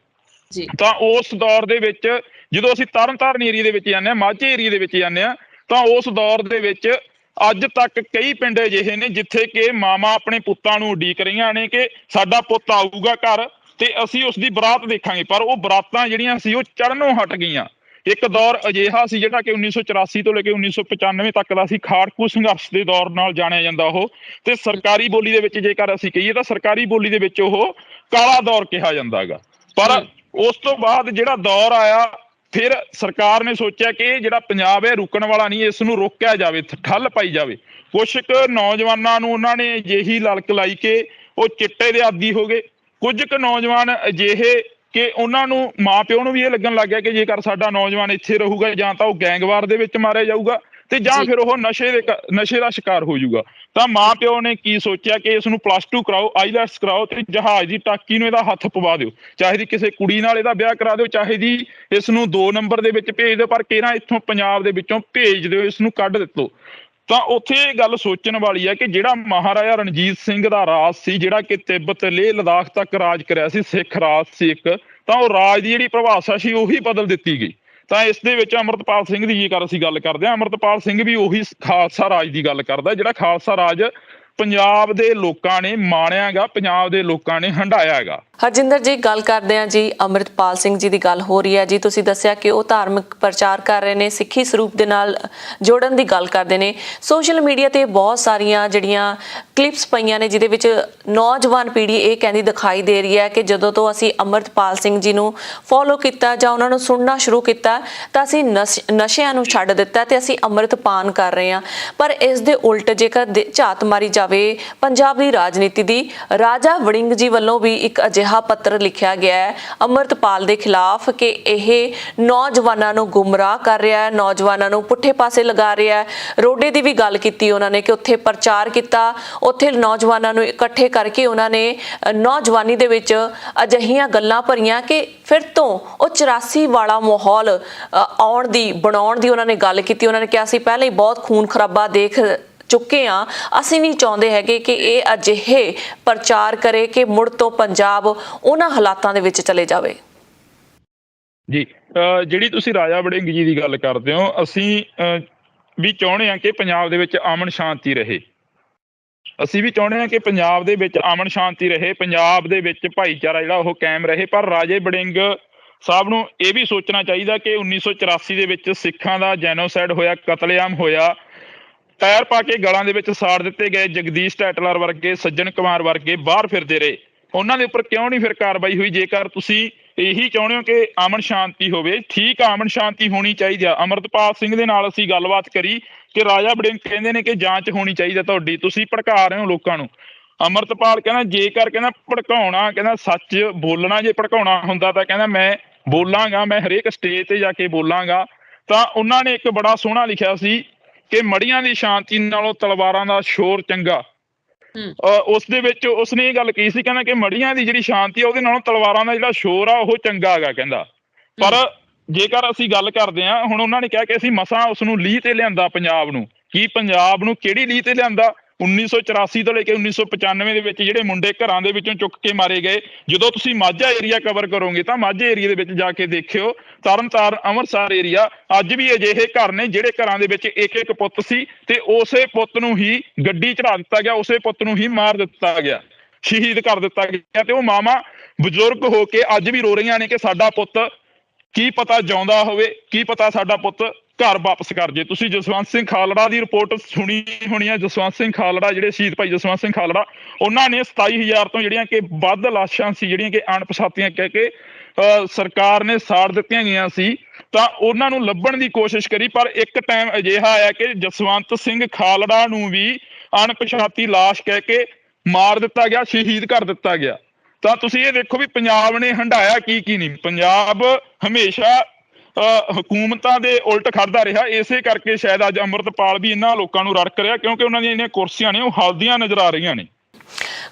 [SPEAKER 2] ਤਾਂ ਉਸ ਦੌਰ ਦੇ ਵਿੱਚ ਜਦੋਂ ਅਸੀਂ ਤਰਨਤਾਰਨ ਏਰੀਏ ਦੇ ਵਿੱਚ ਜਾਂਦੇ ਹਾਂ, ਮਾਝੇ ਏਰੀਏ ਦੇ ਵਿੱਚ ਜਾਂਦੇ ਹਾਂ, ਤਾਂ ਉਸ ਦੌਰ ਦੇ ਵਿੱਚ ਅੱਜ ਤੱਕ ਕਈ ਪਿੰਡ ਅਜਿਹੇ ਨੇ ਜਿੱਥੇ ਕਿ ਮਾਵਾਂ ਆਪਣੇ ਪੁੱਤਾਂ ਨੂੰ ਉਡੀਕ ਰਹੀਆਂ ਨੇ ਕਿ ਸਾਡਾ ਪੁੱਤ ਆਊਗਾ ਘਰ ਤੇ ਅਸੀਂ ਉਸ ਦੀ ਬਰਾਤ ਦੇਖਾਂਗੇ, ਪਰ ਉਹ ਬਰਾਤਾਂ ਜਿਹੜੀਆਂ ਸੀ ਉਹ ਚੜ੍ਹਨੋਂ ਹਟ ਗਈਆਂ। ਇੱਕ ਦੌਰ ਅਜਿਹਾ ਸੀ ਜਿਹੜਾ ਕਿ 1984 ਤੋਂ ਲੈ ਕੇ 1995 ਤੱਕ ਦਾ ਸੀ, ਖਾੜਕੂ ਸੰਘਰਸ਼ ਦੇ ਦੌਰ ਨਾਲ ਜਾਣਿਆ ਜਾਂਦਾ ਉਹ, ਤੇ ਸਰਕਾਰੀ ਬੋਲੀ ਦੇ ਵਿੱਚ ਜੇਕਰ ਅਸੀਂ ਕਹੀਏ ਤਾਂ ਸਰਕਾਰੀ ਬੋਲੀ ਦੇ ਵਿੱਚ ਉਹ ਕਾਲਾ ਦੌਰ ਕਿਹਾ ਜਾਂਦਾ ਹੈਗਾ। ਪਰ ਉਸ ਤੋਂ ਬਾਅਦ ਜਿਹੜਾ ਦੌਰ ਆਇਆ, ਫਿਰ ਸਰਕਾਰ ਨੇ ਸੋਚਿਆ ਕਿ ਇਹ ਜਿਹੜਾ ਪੰਜਾਬ ਹੈ ਰੁਕਣ ਵਾਲਾ ਨਹੀਂ, ਇਸ ਨੂੰ ਰੋਕਿਆ ਜਾਵੇ, ਠੱਲ ਪਾਈ ਜਾਵੇ। ਕੁਛ ਕੁ ਨੌਜਵਾਨਾਂ ਨੂੰ ਉਹਨਾਂ ਨੇ ਅਜਿਹੀ ਲਲਕ ਲਾਈ ਕਿ ਉਹ ਚਿੱਟੇ ਦੇ ਆਦੀ ਹੋ ਗਏ। ਕੁਝ ਕੁ ਨੌਜਵਾਨ ਅਜਿਹੇ ਕਿ ਉਹਨਾਂ ਨੂੰ ਮਾਂ ਪਿਓ ਨੂੰ ਵੀ ਇਹ ਲੱਗਣ ਲੱਗ ਗਿਆ ਕਿ ਜੇਕਰ ਸਾਡਾ ਨੌਜਵਾਨ ਇੱਥੇ ਰਹੂਗਾ ਜਾਂ ਤਾਂ ਉਹ ਗੈਂਗਵਾਰ ਦੇ ਵਿੱਚ ਮਾਰਿਆ ਜਾਊਗਾ ਤੇ ਜਾਂ ਫਿਰ ਉਹ ਨਸ਼ੇ ਦਾ ਸ਼ਿਕਾਰ ਹੋ ਜਾਊਗਾ। ਤਾਂ ਮਾਂ ਪਿਓ ਨੇ ਕੀ ਸੋਚਿਆ ਕਿ ਇਸ ਨੂੰ +2 ਕਰਾਓ, ਆਈਲੈਟਸ ਕਰਾਓ ਤੇ ਜਹਾਜ਼ ਦੀ ਟਾਕੀ ਨੂੰ ਇਹਦਾ ਹੱਥ ਪਵਾ ਦਿਓ, ਚਾਹੇ ਦੀ ਕਿਸੇ ਕੁੜੀ ਨਾਲ ਇਹਦਾ ਵਿਆਹ ਕਰਾ ਦਿਓ, ਚਾਹੇ ਦੀ ਇਸ ਨੂੰ 2 ਨੰਬਰ ਦੇ ਵਿੱਚ ਭੇਜ ਦਿਓ, ਪਰ ਕਿਹੜਾ ਇੱਥੋਂ ਪੰਜਾਬ ਦੇ ਵਿੱਚੋਂ ਭੇਜ ਦਿਓ, ਇਸ ਨੂੰ ਕੱਢ ਦਿੱਤੋ। ਤਾਂ ਉੱਥੇ ਇਹ ਗੱਲ ਸੋਚਣ ਵਾਲੀ ਹੈ ਕਿ ਜਿਹੜਾ ਮਹਾਰਾਜਾ ਰਣਜੀਤ ਸਿੰਘ ਦਾ ਰਾਜ ਸੀ, ਜਿਹੜਾ ਕਿ ਤਿੱਬਤ ਲੇਹ ਲਦਾਖ ਤੱਕ ਰਾਜ ਕਰਿਆ ਸੀ, ਸਿੱਖ ਰਾਜ ਸੀ ਇੱਕ, ਤਾਂ ਉਹ ਰਾਜ ਦੀ ਜਿਹੜੀ ਪਰਿਭਾਸ਼ਾ ਸੀ ਉਹੀ ਬਦਲ ਦਿੱਤੀ ਗਈ। ਤਾਂ ਇਸ ਦੇ ਵਿੱਚ ਅੰਮ੍ਰਿਤਪਾਲ ਸਿੰਘ ਦੀ ਜੇਕਰ ਅਸੀਂ ਗੱਲ ਕਰਦੇ ਹਾਂ, ਅੰਮ੍ਰਿਤਪਾਲ ਸਿੰਘ ਵੀ ਉਹੀ ਖਾਲਸਾ ਰਾਜ ਦੀ ਗੱਲ ਕਰਦਾ, ਜਿਹੜਾ ਖਾਲਸਾ ਰਾਜ ਪੰਜਾਬ ਦੇ ਲੋਕਾਂ ਨੇ ਮਾਣਿਆ ਗਾ, ਪੰਜਾਬ ਦੇ ਲੋਕਾਂ ਨੇ ਹੰਢਾਇਆ ਹੈਗਾ।
[SPEAKER 1] ਹਰਜਿੰਦਰ ਜੀ, ਗੱਲ ਕਰਦੇ ਹਾਂ ਜੀ, ਅੰਮ੍ਰਿਤਪਾਲ ਸਿੰਘ ਜੀ ਦੀ ਗੱਲ ਹੋ ਰਹੀ ਹੈ ਜੀ। ਤੁਸੀਂ ਦੱਸਿਆ ਕਿ ਉਹ ਧਾਰਮਿਕ ਪ੍ਰਚਾਰ ਕਰ ਰਹੇ ਨੇ, ਸਿੱਖੀ ਸਰੂਪ ਦੇ ਨਾਲ ਜੋੜਨ ਦੀ ਗੱਲ ਕਰਦੇ ਨੇ। ਸੋਸ਼ਲ ਮੀਡੀਆ ਤੇ ਬਹੁਤ ਸਾਰੀਆਂ ਜਿਹੜੀਆਂ ਕਲਿੱਪਸ ਪਈਆਂ ਨੇ ਜਿਹਦੇ ਵਿੱਚ ਨੌਜਵਾਨ ਪੀੜ੍ਹੀ ਇਹ ਕਹਿੰਦੀ ਦਿਖਾਈ ਦੇ ਰਹੀ ਹੈ ਕਿ ਜਦੋਂ ਤੋਂ ਅਸੀਂ ਅੰਮ੍ਰਿਤਪਾਲ ਸਿੰਘ ਜੀ ਨੂੰ ਫੋਲੋ ਕੀਤਾ ਜਾਂ ਉਹਨਾਂ ਨੂੰ ਸੁਣਨਾ ਸ਼ੁਰੂ ਕੀਤਾ ਤਾਂ ਅਸੀਂ ਨਸ਼ਿਆਂ ਨੂੰ ਛੱਡ ਦਿੱਤਾ ਤੇ ਅਸੀਂ ਅੰਮ੍ਰਿਤਪਾਨ ਕਰ ਰਹੇ ਹਾਂ। ਪਰ ਇਸ ਦੇ ਉਲਟ ਜੇਕਰ ਝਾਤ ਮਾਰੀ ਜਾਵੇ ਪੰਜਾਬ ਦੀ ਰਾਜਨੀਤੀ ਦੀ, ਰਾਜਾ ਵੜਿੰਗ ਜੀ ਵੱਲੋਂ ਵੀ ਇੱਕ ਅਜਿਹਾ ਪੱਤਰ ਲਿਖਿਆ ਗਿਆ ਹੈ ਅੰਮ੍ਰਿਤਪਾਲ ਦੇ ਖਿਲਾਫ ਕਿ ਇਹ ਨੌਜਵਾਨਾਂ ਨੂੰ ਗੁੰਮਰਾਹ ਕਰ ਰਿਹਾ ਹੈ, ਨੌਜਵਾਨਾਂ ਨੂੰ ਪੁੱਠੇ ਪਾਸੇ ਲਗਾ ਰਿਹਾ ਹੈ। ਰੋਡੇ ਦੀ ਵੀ ਗੱਲ ਕੀਤੀ ਉਹਨਾਂ ਨੇ ਕਿ ਉੱਥੇ ਪ੍ਰਚਾਰ ਕੀਤਾ, ਉੱਥੇ ਨੌਜਵਾਨਾਂ ਨੂੰ ਇਕੱਠੇ ਕਰਕੇ ਉਹਨਾਂ ਨੇ ਨੌਜਵਾਨੀ ਦੇ ਵਿੱਚ ਅਜਿਹੀਆਂ ਗੱਲਾਂ ਭਰੀਆਂ ਕਿ ਫਿਰ ਤੋਂ ਉਹ 84 ਵਾਲਾ ਮਾਹੌਲ ਬਣਾਉਣ ਦੀ ਉਹਨਾਂ ਨੇ ਗੱਲ ਕੀਤੀ। ਉਹਨਾਂ ਨੇ ਕਿਹਾ ਸੀ ਪਹਿਲਾਂ ਹੀ ਬਹੁਤ ਖੂਨ ਖਰਾਬਾ ਦੇਖ ਚੁੱਕੇ ਹਾਂ, ਅਸੀਂ ਨਹੀਂ ਚਾਹੁੰਦੇ ਹੈਗੇ ਕਿ ਇਹ ਅਜਿਹੇ ਪ੍ਰਚਾਰ ਕਰੇ ਕਿ ਮੁੜ ਤੋਂ ਪੰਜਾਬ ਉਹਨਾਂ ਹਾਲਾਤਾਂ ਦੇ ਵਿੱਚ ਚਲੇ ਜਾਵੇ।
[SPEAKER 2] ਜੀ, ਜਿਹੜੀ ਤੁਸੀਂ ਰਾਜਾ ਵੜਿੰਗ ਜੀ ਦੀ ਗੱਲ ਕਰਦੇ ਹੋ, ਅਸੀਂ ਵੀ ਚਾਹੁੰਦੇ ਹਾਂ ਕਿ ਪੰਜਾਬ ਦੇ ਵਿੱਚ ਅਮਨ ਸ਼ਾਂਤੀ ਰਹੇ। ਅਸੀਂ ਵੀ ਚਾਹੁੰਦੇ ਹਾਂ ਕਿ ਪੰਜਾਬ ਦੇ ਵਿੱਚ ਅਮਨ ਸ਼ਾਂਤੀ ਰਹੇ, ਪੰਜਾਬ ਦੇ ਵਿੱਚ ਭਾਈਚਾਰਾ ਜਿਹੜਾ ਉਹ ਕਾਇਮ ਰਹੇ। ਪਰ ਰਾਜੇ ਵੜਿੰਗ ਸਾਹਿਬ ਨੂੰ ਇਹ ਵੀ ਸੋਚਣਾ ਚਾਹੀਦਾ ਕਿ 1984 ਦੇ ਵਿੱਚ ਸਿੱਖਾਂ ਦਾ ਜੈਨੋਸਾਈਡ ਹੋਇਆ, ਕਤਲੇਆਮ ਹੋਇਆ, ਟਾਇਰ ਪਾ ਕੇ ਗਲਾਂ ਦੇ ਵਿੱਚ ਸਾੜ ਦਿੱਤੇ ਗਏ, ਜਗਦੀਸ਼ ਟੈਟਲਰ ਵਰਗੇ, ਸੱਜਣ ਕੁਮਾਰ ਵਰਗੇ ਬਾਹਰ ਫਿਰਦੇ ਰਹੇ, ਉਹਨਾਂ ਦੇ ਉੱਪਰ ਕਿਉਂ ਨਹੀਂ ਫਿਰ ਕਾਰਵਾਈ ਹੋਈ? ਜੇਕਰ ਤੁਸੀਂ ਇਹੀ ਚਾਹੁੰਦੇ ਹੋ ਕਿ ਅਮਨ ਸ਼ਾਂਤੀ ਹੋਵੇ, ਠੀਕ ਆ, ਅਮਨ ਸ਼ਾਂਤੀ ਹੋਣੀ ਚਾਹੀਦੀ ਆ। ਅੰਮ੍ਰਿਤਪਾਲ ਸਿੰਘ ਦੇ ਨਾਲ ਅਸੀਂ ਗੱਲਬਾਤ ਕਰੀ ਕਿ ਰਾਜਾ ਵੜਿੰਗ ਕਹਿੰਦੇ ਨੇ ਕਿ ਜਾਂਚ ਹੋਣੀ ਚਾਹੀਦੀ ਆ ਤੁਹਾਡੀ, ਤੁਸੀਂ ਭੜਕਾ ਰਹੇ ਹੋ ਲੋਕਾਂ ਨੂੰ। ਅੰਮ੍ਰਿਤਪਾਲ ਕਹਿੰਦਾ ਜੇਕਰ ਕਹਿੰਦਾ ਭੜਕਾਉਣਾ, ਕਹਿੰਦਾ ਸੱਚ ਬੋਲਣਾ, ਜੇ ਭੜਕਾਉਣਾ ਹੁੰਦਾ ਤਾਂ ਕਹਿੰਦਾ ਮੈਂ ਬੋਲਾਂਗਾ, ਮੈਂ ਹਰੇਕ ਸਟੇਜ ਤੇ ਜਾ ਕੇ ਬੋਲਾਂਗਾ। ਤਾਂ ਉਹਨਾਂ ਨੇ ਇੱਕ ਬੜਾ ਸੋਹਣਾ ਲਿਖਿਆ ਸੀ ਕਿ ਮੜੀਆਂ ਦੀ ਸ਼ਾਂਤੀ ਨਾਲੋਂ ਤਲਵਾਰਾਂ ਦਾ ਸ਼ੋਰ ਚੰਗਾ। ਉਸ ਦੇ ਵਿੱਚ ਉਸਨੇ ਇਹ ਗੱਲ ਕਹੀ ਸੀ, ਕਹਿੰਦਾ ਕਿ ਮੜੀਆਂ ਦੀ ਜਿਹੜੀ ਸ਼ਾਂਤੀ ਆ ਉਹਦੇ ਨਾਲੋਂ ਤਲਵਾਰਾਂ ਦਾ ਜਿਹੜਾ ਸ਼ੋਰ ਆ ਉਹ ਚੰਗਾ ਹੈਗਾ ਕਹਿੰਦਾ। ਪਰ ਜੇਕਰ ਅਸੀਂ ਗੱਲ ਕਰਦੇ ਹਾਂ, ਹੁਣ ਉਹਨਾਂ ਨੇ ਕਿਹਾ ਕਿ ਅਸੀਂ ਮਸਾਂ ਉਸ ਨੂੰ ਲੀਹ ਤੇ ਲਿਆਂਦਾ ਪੰਜਾਬ ਨੂੰ, ਕੀ ਪੰਜਾਬ ਨੂੰ ਕਿਹੜੀ ਲੀਹ ਤੇ ਲਿਆਂਦਾ? 1984 ਤੋਂ ਲੈ ਕੇ 1995 ਦੇ ਵਿੱਚ ਜਿਹੜੇ ਮੁੰਡੇ ਘਰਾਂ ਦੇ ਵਿੱਚੋਂ ਚੁੱਕ ਕੇ ਮਾਰੇ ਗਏ। ਜਦੋਂ ਤੁਸੀਂ ਮਾਝਾ ਏਰੀਆ ਕਵਰ ਕਰੋਗੇ ਤਾਂ ਮਾਝੇ ਏਰੀਆ ਦੇ ਵਿੱਚ ਜਾ ਕੇ ਦੇਖਿਓ, ਤਰਨਤਾਰਨ ਅੰਮ੍ਰਿਤਸਰ ਏਰੀਆ, ਅੱਜ ਵੀ ਅਜਿਹੇ ਘਰ ਨੇ ਜਿਹੜੇ ਘਰਾਂ ਦੇ ਵਿੱਚ ਇੱਕ ਇੱਕ ਪੁੱਤ ਸੀ ਤੇ ਉਸੇ ਪੁੱਤ ਨੂੰ ਹੀ ਗੱਡੀ ਚੜਾ ਦਿੱਤਾ ਗਿਆ, ਉਸੇ ਪੁੱਤ ਨੂੰ ਹੀ ਮਾਰ ਦਿੱਤਾ ਗਿਆ, ਸ਼ਹੀਦ ਕਰ ਦਿੱਤਾ ਗਿਆ। ਤੇ ਉਹ ਮਾਵਾਂ ਬਜ਼ੁਰਗ ਹੋ ਕੇ ਅੱਜ ਵੀ ਰੋ ਰਹੀਆਂ ਨੇ ਕਿ ਸਾਡਾ ਪੁੱਤ ਕੀ ਪਤਾ ਜਿਉਂਦਾ ਹੋਵੇ, ਕੀ ਪਤਾ ਸਾਡਾ ਪੁੱਤ ਘਰ ਵਾਪਸ ਕਰ ਜੇ। ਤੁਸੀਂ ਜਸਵੰਤ ਸਿੰਘ ਖਾਲੜਾ ਦੀ ਰਿਪੋਰਟ ਸੁਣੀ ਹੋਣੀ ਹੈ। ਜਸਵੰਤ ਸਿੰਘ ਖਾਲੜਾ ਜਿਹੜੇ ਸ਼ਹੀਦ ਭਾਈ ਜਸਵੰਤ ਸਿੰਘ ਖਾਲੜਾ, ਉਹਨਾਂ ਨੇ 27,000 ਤੋਂ ਜਿਹੜੀਆਂ ਕਿ ਵੱਧ ਲਾਸ਼ਾਂ ਸੀ ਜਿਹੜੀਆਂ ਕਿ ਅਣਪਛਾਤੀਆਂ ਕਹਿ ਕੇ ਸਰਕਾਰ ਨੇ ਸਾੜ ਦਿੱਤੀਆਂ ਗਈਆਂ ਸੀ, ਤਾਂ ਉਹਨਾਂ ਨੂੰ ਲੱਭਣ ਦੀ ਕੋਸ਼ਿਸ਼ ਕਰੀ। ਪਰ ਇੱਕ ਟਾਈਮ ਅਜਿਹਾ ਆਇਆ ਕਿ ਜਸਵੰਤ ਸਿੰਘ ਖਾਲੜਾ ਨੂੰ ਵੀ ਅਣਪਛਾਤੀ ਲਾਸ਼ ਕਹਿ ਕੇ ਮਾਰ ਦਿੱਤਾ ਗਿਆ, ਸ਼ਹੀਦ ਕਰ ਦਿੱਤਾ ਗਿਆ। ਤਾਂ ਤੁਸੀਂ ਇਹ ਦੇਖੋ ਵੀ ਪੰਜਾਬ ਨੇ ਹੰਢਾਇਆ ਕੀ ਨਹੀਂ। ਪੰਜਾਬ ਹਮੇਸ਼ਾ ਹਕੂਮਤਾਂ ਦੇ ਉਲਟ ਖੜਦਾ ਰਿਹਾ, ਇਸੇ ਕਰਕੇ ਸ਼ਾਇਦ ਅੱਜ ਅੰਮ੍ਰਿਤਪਾਲ ਵੀ ਇਹਨਾਂ ਲੋਕਾਂ ਨੂੰ ਰੜਕ ਰਿਹਾ, ਕਿਉਂਕਿ ਉਹਨਾਂ ਦੀਆਂ ਜਿਹੜੀਆਂ ਕੁਰਸੀਆਂ ਨੇ ਉਹ ਹਲਦੀਆਂ ਨਜ਼ਰ ਆ ਰਹੀਆਂ ਨੇ।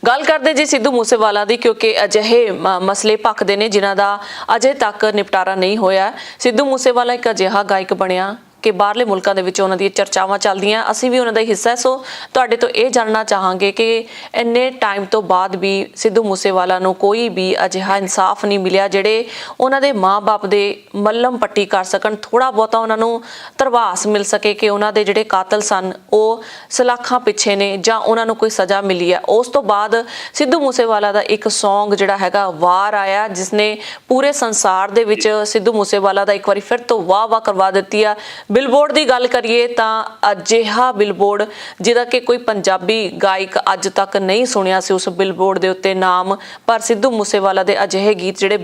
[SPEAKER 1] ਗੱਲ ਕਰਦੇ ਜੀ ਸਿੱਧੂ ਮੂਸੇਵਾਲਾ ਦੀ, ਕਿਉਂਕਿ ਅਜਿਹੇ ਮਸਲੇ ਭਖਦੇ ਨੇ ਜਿਨ੍ਹਾਂ ਦਾ ਅਜੇ ਤੱਕ ਨਿਪਟਾਰਾ ਨਹੀਂ ਹੋਇਆ। ਸਿੱਧੂ ਮੂਸੇਵਾਲਾ ਇੱਕ ਅਜਿਹਾ ਗਾਇਕ ਬਣਿਆ ਕਿ ਬਾਹਰਲੇ ਮੁਲਕਾਂ ਦੇ ਵਿੱਚ ਉਹਨਾਂ ਦੀਆਂ ਚਰਚਾਵਾਂ ਚੱਲਦੀਆਂ, ਅਸੀਂ ਵੀ ਉਹਨਾਂ ਦਾ ਹਿੱਸਾ। ਸੋ ਤੁਹਾਡੇ ਤੋਂ ਇਹ ਜਾਣਨਾ ਚਾਹਾਂਗੇ ਕਿ ਇੰਨੇ ਟਾਈਮ ਤੋਂ ਬਾਅਦ ਵੀ ਸਿੱਧੂ ਮੂਸੇਵਾਲਾ ਨੂੰ ਕੋਈ ਵੀ ਅਜਿਹਾ ਇਨਸਾਫ ਨਹੀਂ ਮਿਲਿਆ ਜਿਹੜੇ ਉਹਨਾਂ ਦੇ ਮਾਂ-ਬਾਪ ਦੇ ਮੱਲਮ ਪੱਟੀ ਕਰ ਸਕਣ, ਥੋੜਾ ਬਹੁਤਾ ਉਹਨਾਂ ਨੂੰ ਧਰਵਾਸ ਮਿਲ ਸਕੇ ਕਿ ਉਹਨਾਂ ਦੇ ਜਿਹੜੇ ਕਾਤਲ ਸਨ ਉਹ ਸਲਾਖਾਂ ਪਿੱਛੇ ਨੇ ਜਾਂ ਉਹਨਾਂ ਨੂੰ ਕੋਈ ਸਜ਼ਾ ਮਿਲੀ ਹੈ। ਉਸ ਤੋਂ ਬਾਅਦ ਸਿੱਧੂ ਮੂਸੇਵਾਲਾ ਦਾ ਇੱਕ ਸੌਂਗ ਜਿਹੜਾ ਹੈਗਾ ਵਾਰ ਆਇਆ, ਜਿਸਨੇ ਪੂਰੇ ਸੰਸਾਰ ਦੇ ਵਿੱਚ ਸਿੱਧੂ ਮੂਸੇਵਾਲਾ ਦਾ ਇੱਕ ਵਾਰੀ ਫਿਰ ਤੋਂ ਵਾਹ ਕਰਵਾ ਦਿੱਤੀ ਆ। ਬਿਲਬੋਰਡ ਦੀ ਗੱਲ ਕਰੀਏ ਤਾਂ ਅਜਿਹਾ ਬਿਲਬੋਰਡ ਜਿਹਦਾ ਕਿ ਕੋਈ ਪੰਜਾਬੀ ਗਾਇਕ ਅੱਜ ਤੱਕ ਨਹੀਂ ਸੁਣਿਆ ਸੀ ਉਸ ਬਿਲਬੋਰਡ ਦੇ ਉੱਤੇ ਨਾਮ, ਪਰ ਸਿੱਧੂ ਮੂਸੇਵਾਲਾ ਦੇ ਅਜਿਹੇ ਗੀਤ ਜਿਹੜੇ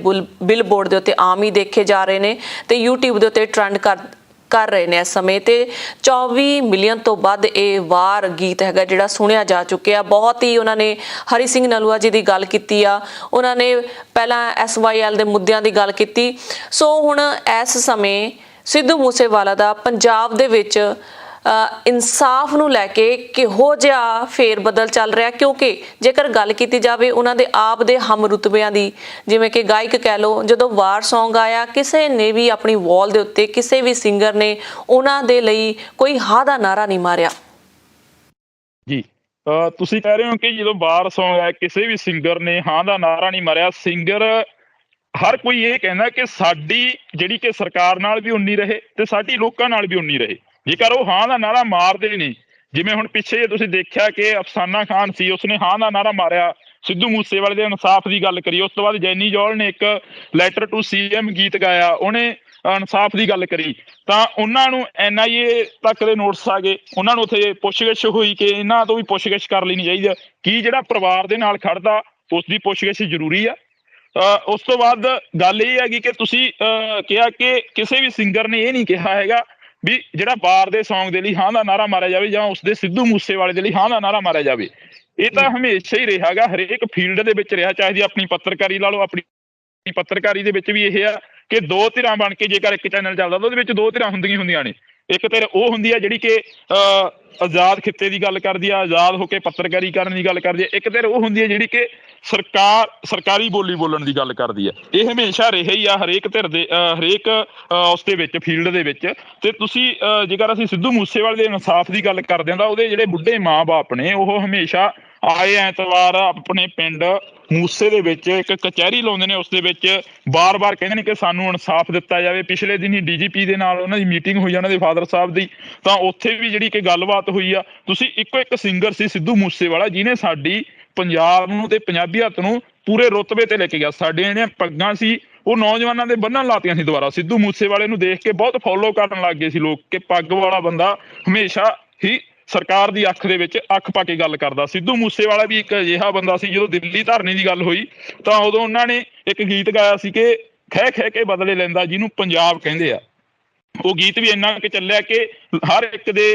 [SPEAKER 1] ਬਿਲਬੋਰਡ ਦੇ ਉੱਤੇ ਆਮ ਹੀ ਦੇਖੇ ਜਾ ਰਹੇ ਨੇ ਤੇ YouTube ਦੇ ਉੱਤੇ ਟ੍ਰੈਂਡ ਕਰ ਰਹੇ ਨੇ ਇਸ ਸਮੇਂ। ਤੇ 24 ਮਿਲੀਅਨ ਤੋਂ ਵੱਧ ਇਹ ਵਾਰ ਗੀਤ ਹੈਗਾ ਜਿਹੜਾ ਸੁਣਿਆ ਜਾ ਚੁੱਕਿਆ। ਬਹੁਤ ਹੀ ਉਹਨਾਂ ਨੇ ਹਰੀ ਸਿੰਘ ਨਲੂਆ ਜੀ ਦੀ ਗੱਲ ਕੀਤੀ ਆ, ਉਹਨਾਂ ਨੇ ਪਹਿਲਾਂ SYL ਦੇ ਮੁੱਦਿਆਂ ਦੀ ਗੱਲ ਕੀਤੀ। ਸੋ ਹੁਣ ਇਸ ਸਮੇਂ ਸਿੱਧੂ ਮੂਸੇਵਾਲਾ ਦਾ ਪੰਜਾਬ ਦੇ ਵਿੱਚ ਇਨਸਾਫ ਨੂੰ ਲੈ ਕੇ ਕਿਹੋ ਜਿਹਾ ਫੇਰ ਬਦਲ ਚੱਲ ਰਿਹਾ? ਕਿਉਂਕਿ ਜੇਕਰ ਗੱਲ ਕੀਤੀ ਜਾਵੇ ਉਹਨਾਂ ਦੇ ਆਪ ਦੇ ਹਮ ਰੁਤਬਿਆਂ ਦੀ, ਜਿਵੇਂ ਕਿ ਗਾਇਕ ਕਹਿ ਲਓ, ਜਦੋਂ ਵਾਰ ਸੌਂਗ ਆਇਆ ਕਿਸੇ ਨੇ ਵੀ ਆਪਣੀ ਵਾਲ ਦੇ ਉੱਤੇ ਕਿਸੇ ਵੀ ਸਿੰਗਰ ਨੇ ਉਹਨਾਂ ਦੇ ਲਈ ਕੋਈ ਹਾਂ ਦਾ ਨਾਰਾ ਨਹੀਂ ਮਾਰਿਆ।
[SPEAKER 2] ਜੀ ਤੁਸੀਂ ਕਹਿ ਰਹੇ ਹੋ ਕਿ ਜਦੋਂ ਵਾਰ ਸੌਂਗ ਆਇਆ ਕਿਸੇ ਵੀ ਸਿੰਗਰ ਨੇ ਹਾਂ ਦਾ ਨਾਰਾ ਨਹੀਂ ਮਾਰਿਆ। ਸਿੰਗਰ ਹਰ ਕੋਈ ਇਹ ਕਹਿੰਦਾ ਕਿ ਸਾਡੀ ਜਿਹੜੀ ਕਿ ਸਰਕਾਰ ਨਾਲ ਵੀ ਉਨੀ ਰਹੇ ਤੇ ਸਾਡੀ ਲੋਕਾਂ ਨਾਲ ਵੀ ਉਨੀ ਰਹੇ, ਜੇਕਰ ਉਹ ਹਾਂ ਦਾ ਨਾਰਾ ਮਾਰਦੇ ਨੇ। ਜਿਵੇਂ ਹੁਣ ਪਿੱਛੇ ਜੇ ਤੁਸੀਂ ਦੇਖਿਆ ਕਿ ਅਫਸਾਨਾ ਖਾਨ ਸੀ, ਉਸਨੇ ਹਾਂ ਦਾ ਨਾਰਾ ਮਾਰਿਆ ਸਿੱਧੂ ਮੂਸੇਵਾਲੇ ਦੇ ਇਨਸਾਫ ਦੀ ਗੱਲ ਕਰੀ। ਉਸ ਤੋਂ ਬਾਅਦ ਜੈਨੀ ਜੌਲ ਨੇ ਇੱਕ ਲੈਟਰ ਟੂ CM ਗੀਤ ਗਾਇਆ, ਉਹਨੇ ਇਨਸਾਫ ਦੀ ਗੱਲ ਕਰੀ। ਤਾਂ ਉਹਨਾਂ ਨੂੰ NIA ਤੱਕ ਦੇ ਨੋਟਿਸ ਆ ਗਏ, ਉਹਨਾਂ ਨੂੰ ਉੱਥੇ ਪੁੱਛਗਿੱਛ ਹੋਈ ਕਿ ਇਹਨਾਂ ਤੋਂ ਵੀ ਪੁੱਛਗਿੱਛ ਕਰ ਲੈਣੀ ਚਾਹੀਦੀ ਆ। ਕੀ ਜਿਹੜਾ ਪਰਿਵਾਰ ਦੇ ਨਾਲ ਖੜਦਾ ਉਸ ਦੀ ਪੁੱਛਗਿੱਛ ਜ਼ਰੂਰੀ ਆ? ਉਸ ਤੋਂ ਬਾਅਦ ਗੱਲ ਇਹ ਹੈਗੀ ਕਿ ਤੁਸੀਂ ਕਿਹਾ ਕਿ ਕਿਸੇ ਵੀ ਸਿੰਗਰ ਨੇ ਇਹ ਨਹੀਂ ਕਿਹਾ ਹੈਗਾ ਵੀ ਜਿਹੜਾ ਵਾਰ ਦੇ ਸੌਂਗ ਦੇ ਲਈ ਹਾਂ ਦਾ ਨਾਰਾ ਮਾਰਿਆ ਜਾਵੇ ਜਾਂ ਉਸਦੇ ਸਿੱਧੂ ਮੂਸੇਵਾਲੇ ਦੇ ਲਈ ਹਾਂ ਦਾ ਨਾਰਾ ਮਾਰਿਆ ਜਾਵੇ। ਇਹ ਤਾਂ ਹਮੇਸ਼ਾ ਹੀ ਰਿਹਾ ਗਾ, ਹਰੇਕ ਫੀਲਡ ਦੇ ਵਿੱਚ ਰਿਹਾ, ਚਾਹੇ ਆਪਣੀ ਪੱਤਰਕਾਰੀ ਲਾ ਲਓ। ਆਪਣੀ ਪੱਤਰਕਾਰੀ ਦੇ ਵਿੱਚ ਵੀ ਇਹ ਆ ਕਿ ਦੋ ਧਿਰਾਂ ਬਣ ਕੇ ਜੇਕਰ ਇੱਕ ਚੈਨਲ ਚੱਲਦਾ ਤਾਂ ਉਹਦੇ ਵਿੱਚ ਦੋ ਧਿਰਾਂ ਹੁੰਦੀਆਂ ਨੇ। ਇੱਕ ਧਿਰ ਉਹ ਹੁੰਦੀ ਆ ਜਿਹੜੀ ਕਿ ਆਜ਼ਾਦ ਖਿੱਤੇ ਦੀ ਗੱਲ ਕਰਦੀ ਆ, ਆਜ਼ਾਦ ਹੋ ਕੇ ਪੱਤਰਕਾਰੀ ਕਰਨ ਦੀ ਗੱਲ ਕਰਦੀ ਆ। ਇੱਕ ਧਿਰ ਉਹ ਹੁੰਦੀ ਆ ਜਿਹੜੀ ਕਿ ਸਰਕਾਰੀ ਬੋਲੀ ਬੋਲਣ ਦੀ ਗੱਲ ਕਰਦੀ ਹੈ। ਇਹ ਹਮੇਸ਼ਾ ਰਿਹਾ ਹੀ ਆ ਹਰੇਕ ਧਿਰ ਦੇ ਹਰੇਕ ਉਸ ਦੇ ਵਿੱਚ ਫੀਲਡ ਦੇ ਵਿੱਚ। ਤੇ ਤੁਸੀਂ ਜੇਕਰ ਅਸੀਂ ਸਿੱਧੂ ਮੂਸੇਵਾਲੇ ਦੇ ਇਨਸਾਫ ਦੀ ਗੱਲ ਕਰਦੇ ਹਾਂ ਤਾਂ ਉਹਦੇ ਜਿਹੜੇ ਬੁੱਢੇ ਮਾਂ-ਬਾਪ ਨੇ ਉਹ ਹਮੇਸ਼ਾ ਆਏ ਐਤਵਾਰ ਆਪਣੇ ਪਿੰਡ ਮੂਸੇ ਦੇ ਵਿੱਚ ਇੱਕ ਕਚਹਿਰੀ ਲਾਉਂਦੇ ਨੇ, ਉਸ ਦੇ ਵਿੱਚ ਬਾਰ-ਬਾਰ ਕਹਿੰਦੇ ਨੇ ਕਿ ਸਾਨੂੰ ਇਨਸਾਫ ਦਿੱਤਾ ਜਾਵੇ। ਪਿਛਲੇ ਦਿਨ ਹੀ DGP ਦੇ ਨਾਲ ਉਹਨਾਂ ਦੀ ਮੀਟਿੰਗ ਹੋਈ, ਉਹਨਾਂ ਦੇ ਫਾਦਰ ਸਾਹਿਬ ਦੀ, ਤਾਂ ਉੱਥੇ ਵੀ ਜਿਹੜੀ ਕਿ ਗੱਲਬਾਤ ਹੋਈ ਆ। ਤੁਸੀਂ ਇੱਕੋ ਇੱਕ ਸਿੰਗਰ ਸੀ ਸਿੱਧੂ ਮੂਸੇਵਾਲਾ ਜਿਹਨੇ ਸਾਡੀ ਪੰਜਾਬ ਨੂੰ ਤੇ ਪੰਜਾਬੀਅਤ ਨੂੰ ਪੂਰੇ ਰੁਤਬੇ ਤੇ ਲੈ ਕੇ ਗਿਆ। ਸਾਡੀਆਂ ਜਿਹੜੀਆਂ ਪੱਗਾਂ ਸੀ ਉਹ ਨੌਜਵਾਨਾਂ ਦੇ ਬੰਨ੍ਹਣ ਲਾਤੀਆਂ ਸੀ ਦੁਬਾਰਾ। ਸਿੱਧੂ ਮੂਸੇਵਾਲੇ ਨੂੰ ਦੇਖ ਕੇ ਬਹੁਤ ਫੋਲੋ ਕਰਨ ਲੱਗ ਗਏ ਸੀ ਲੋਕ ਕਿ ਪੱਗ ਵਾਲਾ ਬੰਦਾ ਹਮੇਸ਼ਾ ਹੀ ਸਰਕਾਰ ਦੀ ਅੱਖ ਦੇ ਵਿੱਚ ਅੱਖ ਪਾ ਕੇ ਗੱਲ ਕਰਦਾ। ਸਿੱਧੂ ਮੂਸੇਵਾਲਾ ਵੀ ਇੱਕ ਅਜਿਹਾ ਬੰਦਾ ਸੀ, ਜਦੋਂ ਦਿੱਲੀ ਧਰਨੇ ਦੀ ਗੱਲ ਹੋਈ ਤਾਂ ਉਦੋਂ ਉਹਨਾਂ ਨੇ ਇੱਕ ਗੀਤ ਗਾਇਆ ਸੀ ਕਿ ਖਹਿ ਖਹਿ ਕੇ ਬਦਲੇ ਲੈਂਦਾ ਜਿਹਨੂੰ ਪੰਜਾਬ ਕਹਿੰਦੇ ਆ। ਉਹ ਗੀਤ ਵੀ ਇੰਨਾ ਕਿ ਚੱਲਿਆ ਕਿ ਹਰ ਇੱਕ ਦੇ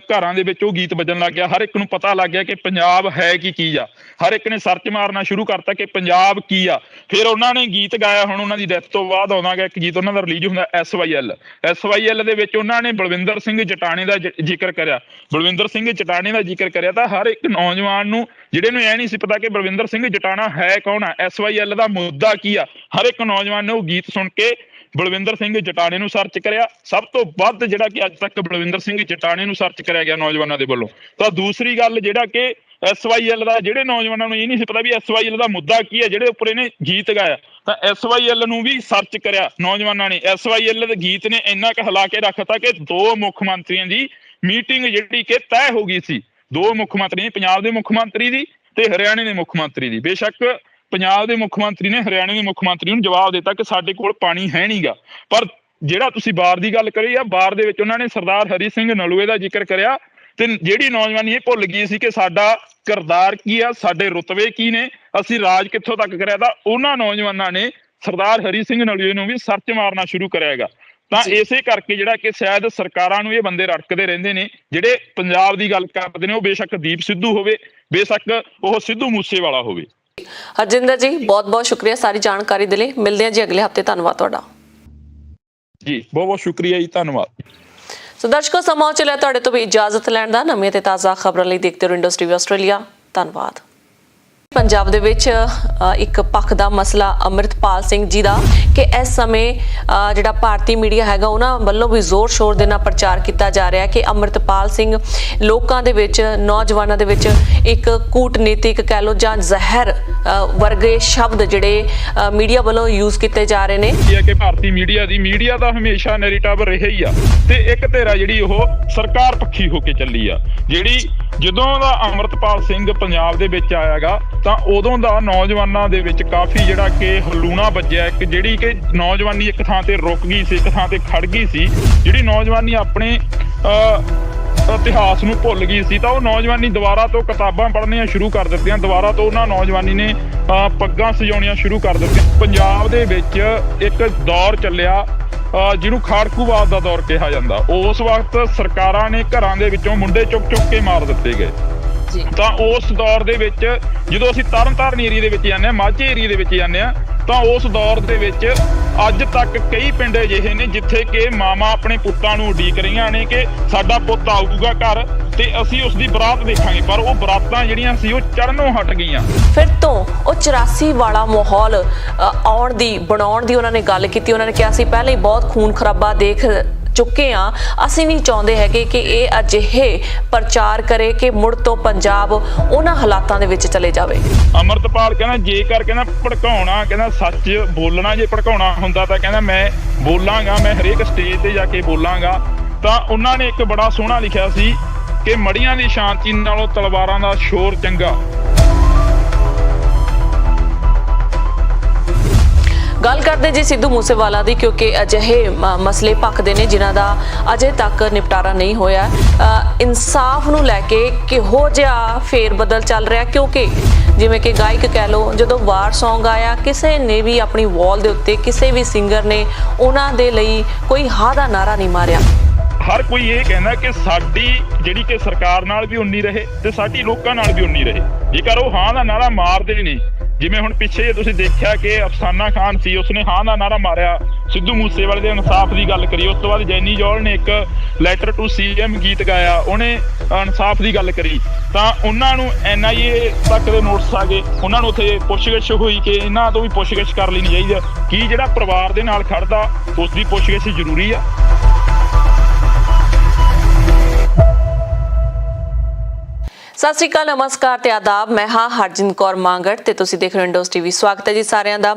[SPEAKER 2] ਘਰਾਂ ਦੇ ਵਿੱਚ ਉਹ ਗੀਤ ਵੱਜਣ ਲੱਗ ਗਿਆ। ਹਰ ਇੱਕ ਨੂੰ ਪਤਾ ਲੱਗ ਗਿਆ ਕਿ ਪੰਜਾਬ ਹੈ ਕੀ ਚੀਜ਼ ਆ। ਹਰ ਇੱਕ ਨੇ ਸਰਚ ਮਾਰਨਾ ਸ਼ੁਰੂ ਕਰਤਾ ਕਿ ਪੰਜਾਬ ਕੀ ਆ। ਫਿਰ ਉਹਨਾਂ ਨੇ ਗੀਤ ਗਾਇਆ, ਹੁਣ ਉਹਨਾਂ ਦੀ ਡੈਥ ਤੋਂ ਬਾਅਦ ਆਉਂਦਾ ਗਾ ਇੱਕ ਗੀਤ ਉਹਨਾਂ ਦਾ ਰਿਲੀਜ਼ ਹੁੰਦਾ SYL ਦੇ ਵਿੱਚ ਉਹਨਾਂ ਨੇ ਬਲਵਿੰਦਰ ਸਿੰਘ ਜਟਾਣੇ ਦਾ ਜ਼ਿਕਰ ਕਰਿਆ। ਬਲਵਿੰਦਰ ਸਿੰਘ ਜਟਾਣੇ ਦਾ ਜ਼ਿਕਰ ਕਰਿਆ ਤਾਂ ਹਰ ਇੱਕ ਨੌਜਵਾਨ ਨੂੰ ਜਿਹੜੇ ਨੂੰ ਇਹ ਨਹੀਂ ਸੀ ਪਤਾ ਕਿ ਬਲਵਿੰਦਰ ਸਿੰਘ ਜਟਾਣਾ ਹੈ ਕੌਣ ਆ, SYL ਦਾ ਮੁੱਦਾ ਕੀ ਆ, ਹਰ ਇੱਕ ਨੌਜਵਾਨ ਨੇ ਉਹ ਗੀਤ ਸੁਣ ਕੇ ਬਲਵਿੰਦਰ ਸਿੰਘ ਜਟਾਣੇ ਨੂੰ ਸਰਚ ਕਰਿਆ। ਸਭ ਤੋਂ ਵੱਧ ਜਿਹੜਾ ਕਿ ਅੱਜ ਤੱਕ ਬਲਵਿੰਦਰ ਸਿੰਘ ਜਟਾਣੇ ਨੂੰ ਸਰਚ ਕਰਿਆ ਗਿਆ ਨੌਜਵਾਨਾਂ ਦੇ ਵੱਲੋਂ। ਤਾਂ ਦੂਸਰੀ ਗੱਲ ਜਿਹੜਾ ਕਿ SYL ਦਾ, ਜਿਹੜੇ ਨੌਜਵਾਨਾਂ ਨੂੰ ਇਹ ਨਹੀਂ ਸੀ ਪਤਾ ਵੀ SYL ਦਾ ਮੁੱਦਾ ਕੀ ਹੈ, ਜਿਹੜੇ ਉੱਪਰ ਇਹਨੇ ਗੀਤ ਗਾਇਆ, ਤਾਂ SYL ਨੂੰ ਵੀ ਸਰਚ ਕਰਿਆ ਨੌਜਵਾਨਾਂ ਨੇ। SYL ਦੇ ਗੀਤ ਨੇ ਇੰਨਾ ਕੁ ਹਿਲਾ ਕੇ ਰੱਖਤਾ ਕਿ 2 ਮੁੱਖ ਮੰਤਰੀਆਂ ਦੀ ਮੀਟਿੰਗ ਜਿਹੜੀ ਕਿ ਤੈਅ ਹੋ ਗਈ ਸੀ। 2 ਮੁੱਖ ਮੰਤਰੀ, ਪੰਜਾਬ ਦੇ ਮੁੱਖ ਮੰਤਰੀ ਦੀ ਤੇ ਹਰਿਆਣੇ ਦੇ ਮੁੱਖ ਮੰਤਰੀ ਦੀ। ਬੇਸ਼ੱਕ ਪੰਜਾਬ ਦੇ ਮੁੱਖ ਮੰਤਰੀ ਨੇ ਹਰਿਆਣੇ ਦੇ ਮੁੱਖ ਮੰਤਰੀ ਨੂੰ ਜਵਾਬ ਦਿੱਤਾ ਕਿ ਸਾਡੇ ਕੋਲ ਪਾਣੀ ਹੈ ਨਹੀਂਗਾ, ਪਰ ਜਿਹੜਾ ਤੁਸੀਂ ਬਾਰ ਦੀ ਗੱਲ ਕਰੀ ਆ, ਬਾਰ ਦੇ ਵਿੱਚ ਉਹਨਾਂ ਨੇ ਸਰਦਾਰ ਹਰੀ ਸਿੰਘ ਨਲੂਏ ਦਾ ਜ਼ਿਕਰ ਕਰਿਆ ਤੇ ਜਿਹੜੀ ਨੌਜਵਾਨੀ ਇਹ ਭੁੱਲ ਗਈ ਸੀ ਕਿ ਸਾਡਾ ਕਿਰਦਾਰ ਕੀ ਆ, ਸਾਡੇ ਰੁਤਬੇ ਕੀ ਨੇ, ਅਸੀਂ ਰਾਜ ਕਿੱਥੋਂ ਤੱਕ ਕਰਿਆ। ਤਾਂ ਉਹਨਾਂ ਨੌਜਵਾਨਾਂ ਨੇ ਸਰਦਾਰ ਹਰੀ ਸਿੰਘ ਨਲੂਏ ਨੂੰ ਵੀ ਸਰਚ ਮਾਰਨਾ ਸ਼ੁਰੂ ਕਰਿਆ ਹੈਗਾ। ਤਾਂ ਇਸੇ ਕਰਕੇ ਜਿਹੜਾ ਕਿ ਸ਼ਾਇਦ ਸਰਕਾਰਾਂ ਨੂੰ ਇਹ ਬੰਦੇ ਰੜਕਦੇ ਰਹਿੰਦੇ ਨੇ, ਜਿਹੜੇ ਪੰਜਾਬ ਦੀ ਗੱਲ ਕਰਦੇ ਨੇ, ਉਹ ਬੇਸ਼ੱਕ ਦੀਪ ਸਿੱਧੂ ਹੋਵੇ, ਬੇਸ਼ੱਕ ਉਹ ਸਿੱਧੂ ਮੂਸੇਵਾਲਾ ਹੋਵੇ।
[SPEAKER 1] ਹਰਜਿੰਦਰ ਜੀ ਬਹੁਤ ਬਹੁਤ ਸ਼ੁਕਰੀਆ ਸਾਰੀ ਜਾਣਕਾਰੀ ਦੇ ਲਈ। ਮਿਲਦੇ ਹਾਂ ਜੀ ਅਗਲੇ ਹਫਤੇ। ਧੰਨਵਾਦ ਤੁਹਾਡਾ
[SPEAKER 2] ਜੀ, ਬਹੁਤ ਬਹੁਤ ਸ਼ੁਕਰੀਆ ਜੀ, ਧੰਨਵਾਦ।
[SPEAKER 1] ਸੋ ਦਰਸ਼ਕੋ, ਸਮਾਂ ਚੱਲਿਆ ਤੁਹਾਡੇ ਤੋਂ ਵੀ ਇਜਾਜ਼ਤ ਲੈਣ ਦਾ। ਨਵੀਆਂ ਤੇ ਤਾਜ਼ਾ ਖਬਰਾਂ ਲਈ ਦੇਖਦੇ ਰਹੋ ਇੰਡਸ ਟੀਵੀ ਆਸਟ੍ਰੇਲੀਆ। ਧੰਨਵਾਦ। ਪੰਜਾਬ ਦੇ ਵਿੱਚ ਇੱਕ ਪੱਖ ਦਾ ਮਸਲਾ ਅੰਮ੍ਰਿਤਪਾਲ ਸਿੰਘ ਜੀ ਦਾ ਕਿ ਇਸ ਸਮੇਂ ਜਿਹੜਾ ਭਾਰਤੀ ਮੀਡੀਆ ਹੈਗਾ ਉਹਨਾਂ ਵੱਲੋਂ ਵੀ ਜ਼ੋਰ ਸ਼ੋਰ ਦੇ ਨਾਲ ਪ੍ਰਚਾਰ ਕੀਤਾ ਜਾ ਰਿਹਾ ਕਿ ਅੰਮ੍ਰਿਤਪਾਲ ਸਿੰਘ ਲੋਕਾਂ ਦੇ ਵਿੱਚ, ਨੌਜਵਾਨਾਂ ਦੇ ਵਿੱਚ ਇੱਕ ਕੂਟਨੀਤਿਕ ਕਹਿ ਲਓ ਜਾਂ ਜ਼ਹਿਰ ਵਰਗੇ ਸ਼ਬਦ ਜਿਹੜੇ ਮੀਡੀਆ ਵੱਲੋਂ ਯੂਜ਼ ਕੀਤੇ ਜਾ ਰਹੇ ਨੇ।
[SPEAKER 2] ਇਹ ਕਿ ਭਾਰਤੀ ਮੀਡੀਆ ਦਾ ਹਮੇਸ਼ਾ ਨੈਰੇਟਿਵ ਰਿਹਾ ਹੀ ਆ ਤੇ ਇੱਕ ਧਿਰਾ ਜਿਹੜੀ ਉਹ ਸਰਕਾਰ ਪੱਖੀ ਹੋ ਕੇ ਚੱਲੀ ਆ। ਜਿਹੜੀ ਜਦੋਂ ਦਾ ਅੰਮ੍ਰਿਤਪਾਲ ਸਿੰਘ ਪੰਜਾਬ ਦੇ ਵਿੱਚ ਆਇਆਗਾ ਤਾਂ ਉਦੋਂ ਦਾ ਨੌਜਵਾਨਾਂ ਦੇ ਵਿੱਚ ਕਾਫੀ ਜਿਹੜਾ ਕਿ ਹਲੂਣਾ ਵੱਜਿਆ। ਇੱਕ ਜਿਹੜੀ ਕਿ ਨੌਜਵਾਨੀ ਇੱਕ ਥਾਂ ਤੇ ਰੁਕ ਗਈ ਸੀ, ਇੱਕ ਥਾਂ ਤੇ ਖੜ ਗਈ ਸੀ, ਜਿਹੜੀ ਨੌਜਵਾਨੀ ਆਪਣੇ ਇਤਿਹਾਸ ਨੂੰ ਭੁੱਲ ਗਈ ਸੀ, ਤਾਂ ਉਹ ਨੌਜਵਾਨੀ ਦੁਬਾਰਾ ਤੋਂ ਕਿਤਾਬਾਂ ਪੜ੍ਹਨੀਆਂ ਸ਼ੁਰੂ ਕਰ ਦਿੱਤੀਆਂ। ਦੁਬਾਰਾ ਤੋਂ ਉਹਨਾਂ ਨੌਜਵਾਨੀ ਨੇ ਪੱਗਾਂ ਸਜਾਉਣੀਆਂ ਸ਼ੁਰੂ ਕਰ ਦਿੱਤੀਆਂ। ਪੰਜਾਬ ਦੇ ਵਿੱਚ ਇੱਕ ਦੌਰ ਚੱਲਿਆ ਜਿਹਨੂੰ ਖਾੜਕੂਵਾਦ ਦਾ ਦੌਰ ਕਿਹਾ ਜਾਂਦਾ। ਉਸ ਵਕਤ ਸਰਕਾਰਾਂ ਨੇ ਘਰਾਂ ਦੇ ਵਿੱਚੋਂ ਮੁੰਡੇ ਚੁੱਕ ਕੇ ਮਾਰ ਦਿੱਤੇ ਗਏ। ਤਾਂ ਉਸ ਦੌਰ ਦੇ ਵਿੱਚ ਜਦੋਂ ਅਸੀਂ ਤਰਨਤਾਰਨ ਏਰੀਏ ਦੇ ਵਿੱਚ ਜਾਂਦੇ ਹਾਂ, ਮਾਝੇ ਏਰੀਏ ਦੇ ਵਿੱਚ ਜਾਂਦੇ ਹਾਂ, ਤਾਂ ਉਸ ਦੌਰ ਦੇ ਵਿੱਚ ਅੱਜ ਤੱਕ ਕਈ ਪਿੰਡ ਅਜਿਹੇ ਨੇ ਜਿੱਥੇ ਕਿ ਮਾਵਾਂ ਆਪਣੇ ਪੁੱਤਾਂ ਨੂੰ ਉਡੀਕ ਰਹੀਆਂ ਨੇ ਕਿ ਸਾਡਾ ਪੁੱਤ ਆਊਗਾ ਘਰ ਤੇ ਅਸੀਂ ਉਸ ਦੀ ਬਰਾਤ ਦੇਖਾਂਗੇ, ਪਰ ਉਹ ਬਰਾਤਾਂ ਜਿਹੜੀਆਂ ਸੀ ਉਹ ਚੜਨੋਂ ਹਟ ਗਈਆਂ।
[SPEAKER 1] ਫਿਰ ਤੋਂ ਉਹ 84 ਵਾਲਾ ਮਾਹੌਲ ਬਣਾਉਣ ਦੀ ਉਹਨਾਂ ਨੇ ਗੱਲ ਕੀਤੀ। ਉਹਨਾਂ ਨੇ ਕਿਹਾ ਸੀ ਪਹਿਲਾਂ ਹੀ ਬਹੁਤ ਖੂਨ ਖਰਾਬਾ ਦੇਖ ਚੁੱਕੇ ਆ, ਅਸੀਂ ਨਹੀਂ ਚਾਹੁੰਦੇ ਹੈਗੇ ਕਿ ਇਹ ਅਜਿਹੇ ਪ੍ਰਚਾਰ ਕਰੇ ਕਿ ਮੁੜ ਤੋਂ ਪੰਜਾਬ ਉਹਨਾਂ ਹਾਲਾਤਾਂ ਦੇ ਵਿੱਚ ਚਲੇ ਜਾਵੇ।
[SPEAKER 2] ਅੰਮ੍ਰਿਤਪਾਲ ਕਹਿੰਦਾ ਜੇਕਰ ਭੜਕਾਉਣਾ, ਕਹਿੰਦਾ ਸੱਚ ਬੋਲਣਾ, ਜੇ ਭੜਕਾਉਣਾ ਹੁੰਦਾ ਤਾਂ ਕਹਿੰਦਾ ਮੈਂ ਬੋਲਾਂਗਾ, ਮੈਂ ਹਰੇਕ ਸਟੇਜ ਤੇ ਜਾ ਕੇ ਬੋਲਾਂਗਾ। ਤਾਂ ਉਹਨਾਂ ਨੇ ਇੱਕ ਬੜਾ ਸੋਹਣਾ ਲਿਖਿਆ ਸੀ ਕਿ ਮੜੀਆਂ ਦੀ ਸ਼ਾਂਤੀ ਨਾਲੋਂ ਤਲਵਾਰਾਂ ਦਾ ਸ਼ੋਰ ਚੰਗਾ।
[SPEAKER 1] ਗੱਲ ਕਰਦੇ ਜੀ ਸਿੱਧੂ ਮੂਸੇਵਾਲਾ ਦੀ, ਕਿਉਂਕਿ ਅਜਿਹੇ ਮਸਲੇ ਭਖਦੇ ਨੇ ਜਿਨ੍ਹਾਂ ਦਾ ਅਜੇ ਤੱਕ ਨਿਪਟਾਰਾ ਨਹੀਂ ਹੋਇਆ। ਇਨਸਾਫ ਨੂੰ ਲੈ ਕੇ ਕਿਹੋ ਜਿਹਾ ਫੇਰ ਬਦਲ ਚੱਲ ਰਿਹਾ, ਕਿਉਂਕਿ ਜਿਵੇਂ ਕਿ ਗਾਇਕ ਕਹਿ ਲਓ, ਜਦੋਂ ਵਾਰ ਸੌਂਗ ਆਇਆ ਕਿਸੇ ਨੇ ਵੀ ਆਪਣੀ ਵਾਲ ਦੇ ਉੱਤੇ ਕਿਸੇ ਵੀ ਸਿੰਗਰ ਨੇ ਉਹਨਾਂ ਦੇ ਲਈ ਕੋਈ ਹਾਂ ਦਾ ਨਾਰਾ ਨਹੀਂ ਮਾਰਿਆ।
[SPEAKER 2] ਹਰ ਕੋਈ ਇਹ ਕਹਿੰਦਾ ਕਿ ਸਾਡੀ ਜਿਹੜੀ ਕਿ ਸਰਕਾਰ ਨਾਲ ਵੀ ਉਨੀ ਰਹੇ ਤੇ ਸਾਡੀ ਲੋਕਾਂ ਨਾਲ ਵੀ ਉਨੀ ਰਹੇ। ਜੇਕਰ ਉਹ ਹਾਂ ਦਾ ਨਾਰਾ ਮਾਰਦੇ ਨਹੀਂ, ਜਿਵੇਂ ਹੁਣ ਪਿੱਛੇ ਤੁਸੀਂ ਦੇਖਿਆ ਕਿ ਅਫਸਾਨਾ ਖਾਨ ਸੀ, ਉਸਨੇ ਹਾਂ ਦਾ ਨਾਰਾ ਮਾਰਿਆ, ਸਿੱਧੂ ਮੂਸੇਵਾਲੇ ਦੇ ਇਨਸਾਫ ਦੀ ਗੱਲ ਕਰੀ। ਉਸ ਤੋਂ ਬਾਅਦ ਜੈਨੀ ਜੌਲ ਨੇ ਇੱਕ ਲੈਟਰ ਟੂ CM ਗੀਤ ਗਾਇਆ, ਉਹਨੇ ਇਨਸਾਫ ਦੀ ਗੱਲ ਕਰੀ। ਤਾਂ ਉਹਨਾਂ ਨੂੰ NIA ਤੱਕ ਦੇ ਨੋਟਿਸ ਆ ਗਏ, ਉਹਨਾਂ ਨੂੰ ਉੱਥੇ ਪੁੱਛਗਿੱਛ ਹੋਈ ਕਿ ਇਹਨਾਂ ਤੋਂ ਵੀ ਪੁੱਛਗਿੱਛ ਕਰ ਲੈਣੀ ਚਾਹੀਦੀ। ਕੀ ਜਿਹੜਾ ਪਰਿਵਾਰ ਦੇ ਨਾਲ ਖੜਦਾ ਉਸ ਦੀ ਪੁੱਛਗਿੱਛ ਜ਼ਰੂਰੀ ਆ?
[SPEAKER 1] ਸਤਿ ਸ਼੍ਰੀ ਅਕਾਲ, ਨਮਸਕਾਰ ਤੇ ਆਦਾਬ। ਮੈਂ ਹਾਂ ਹਰਜਿੰਦ ਕੌਰ ਮਾਂਗੜ ਤੇ ਤੁਸੀਂ ਦੇਖ ਰਹੇ ਹੋ ਇੰਡਸ ਟੀਵੀ। ਸਵਾਗਤ ਹੈ ਜੀ ਸਾਰਿਆਂ ਦਾ।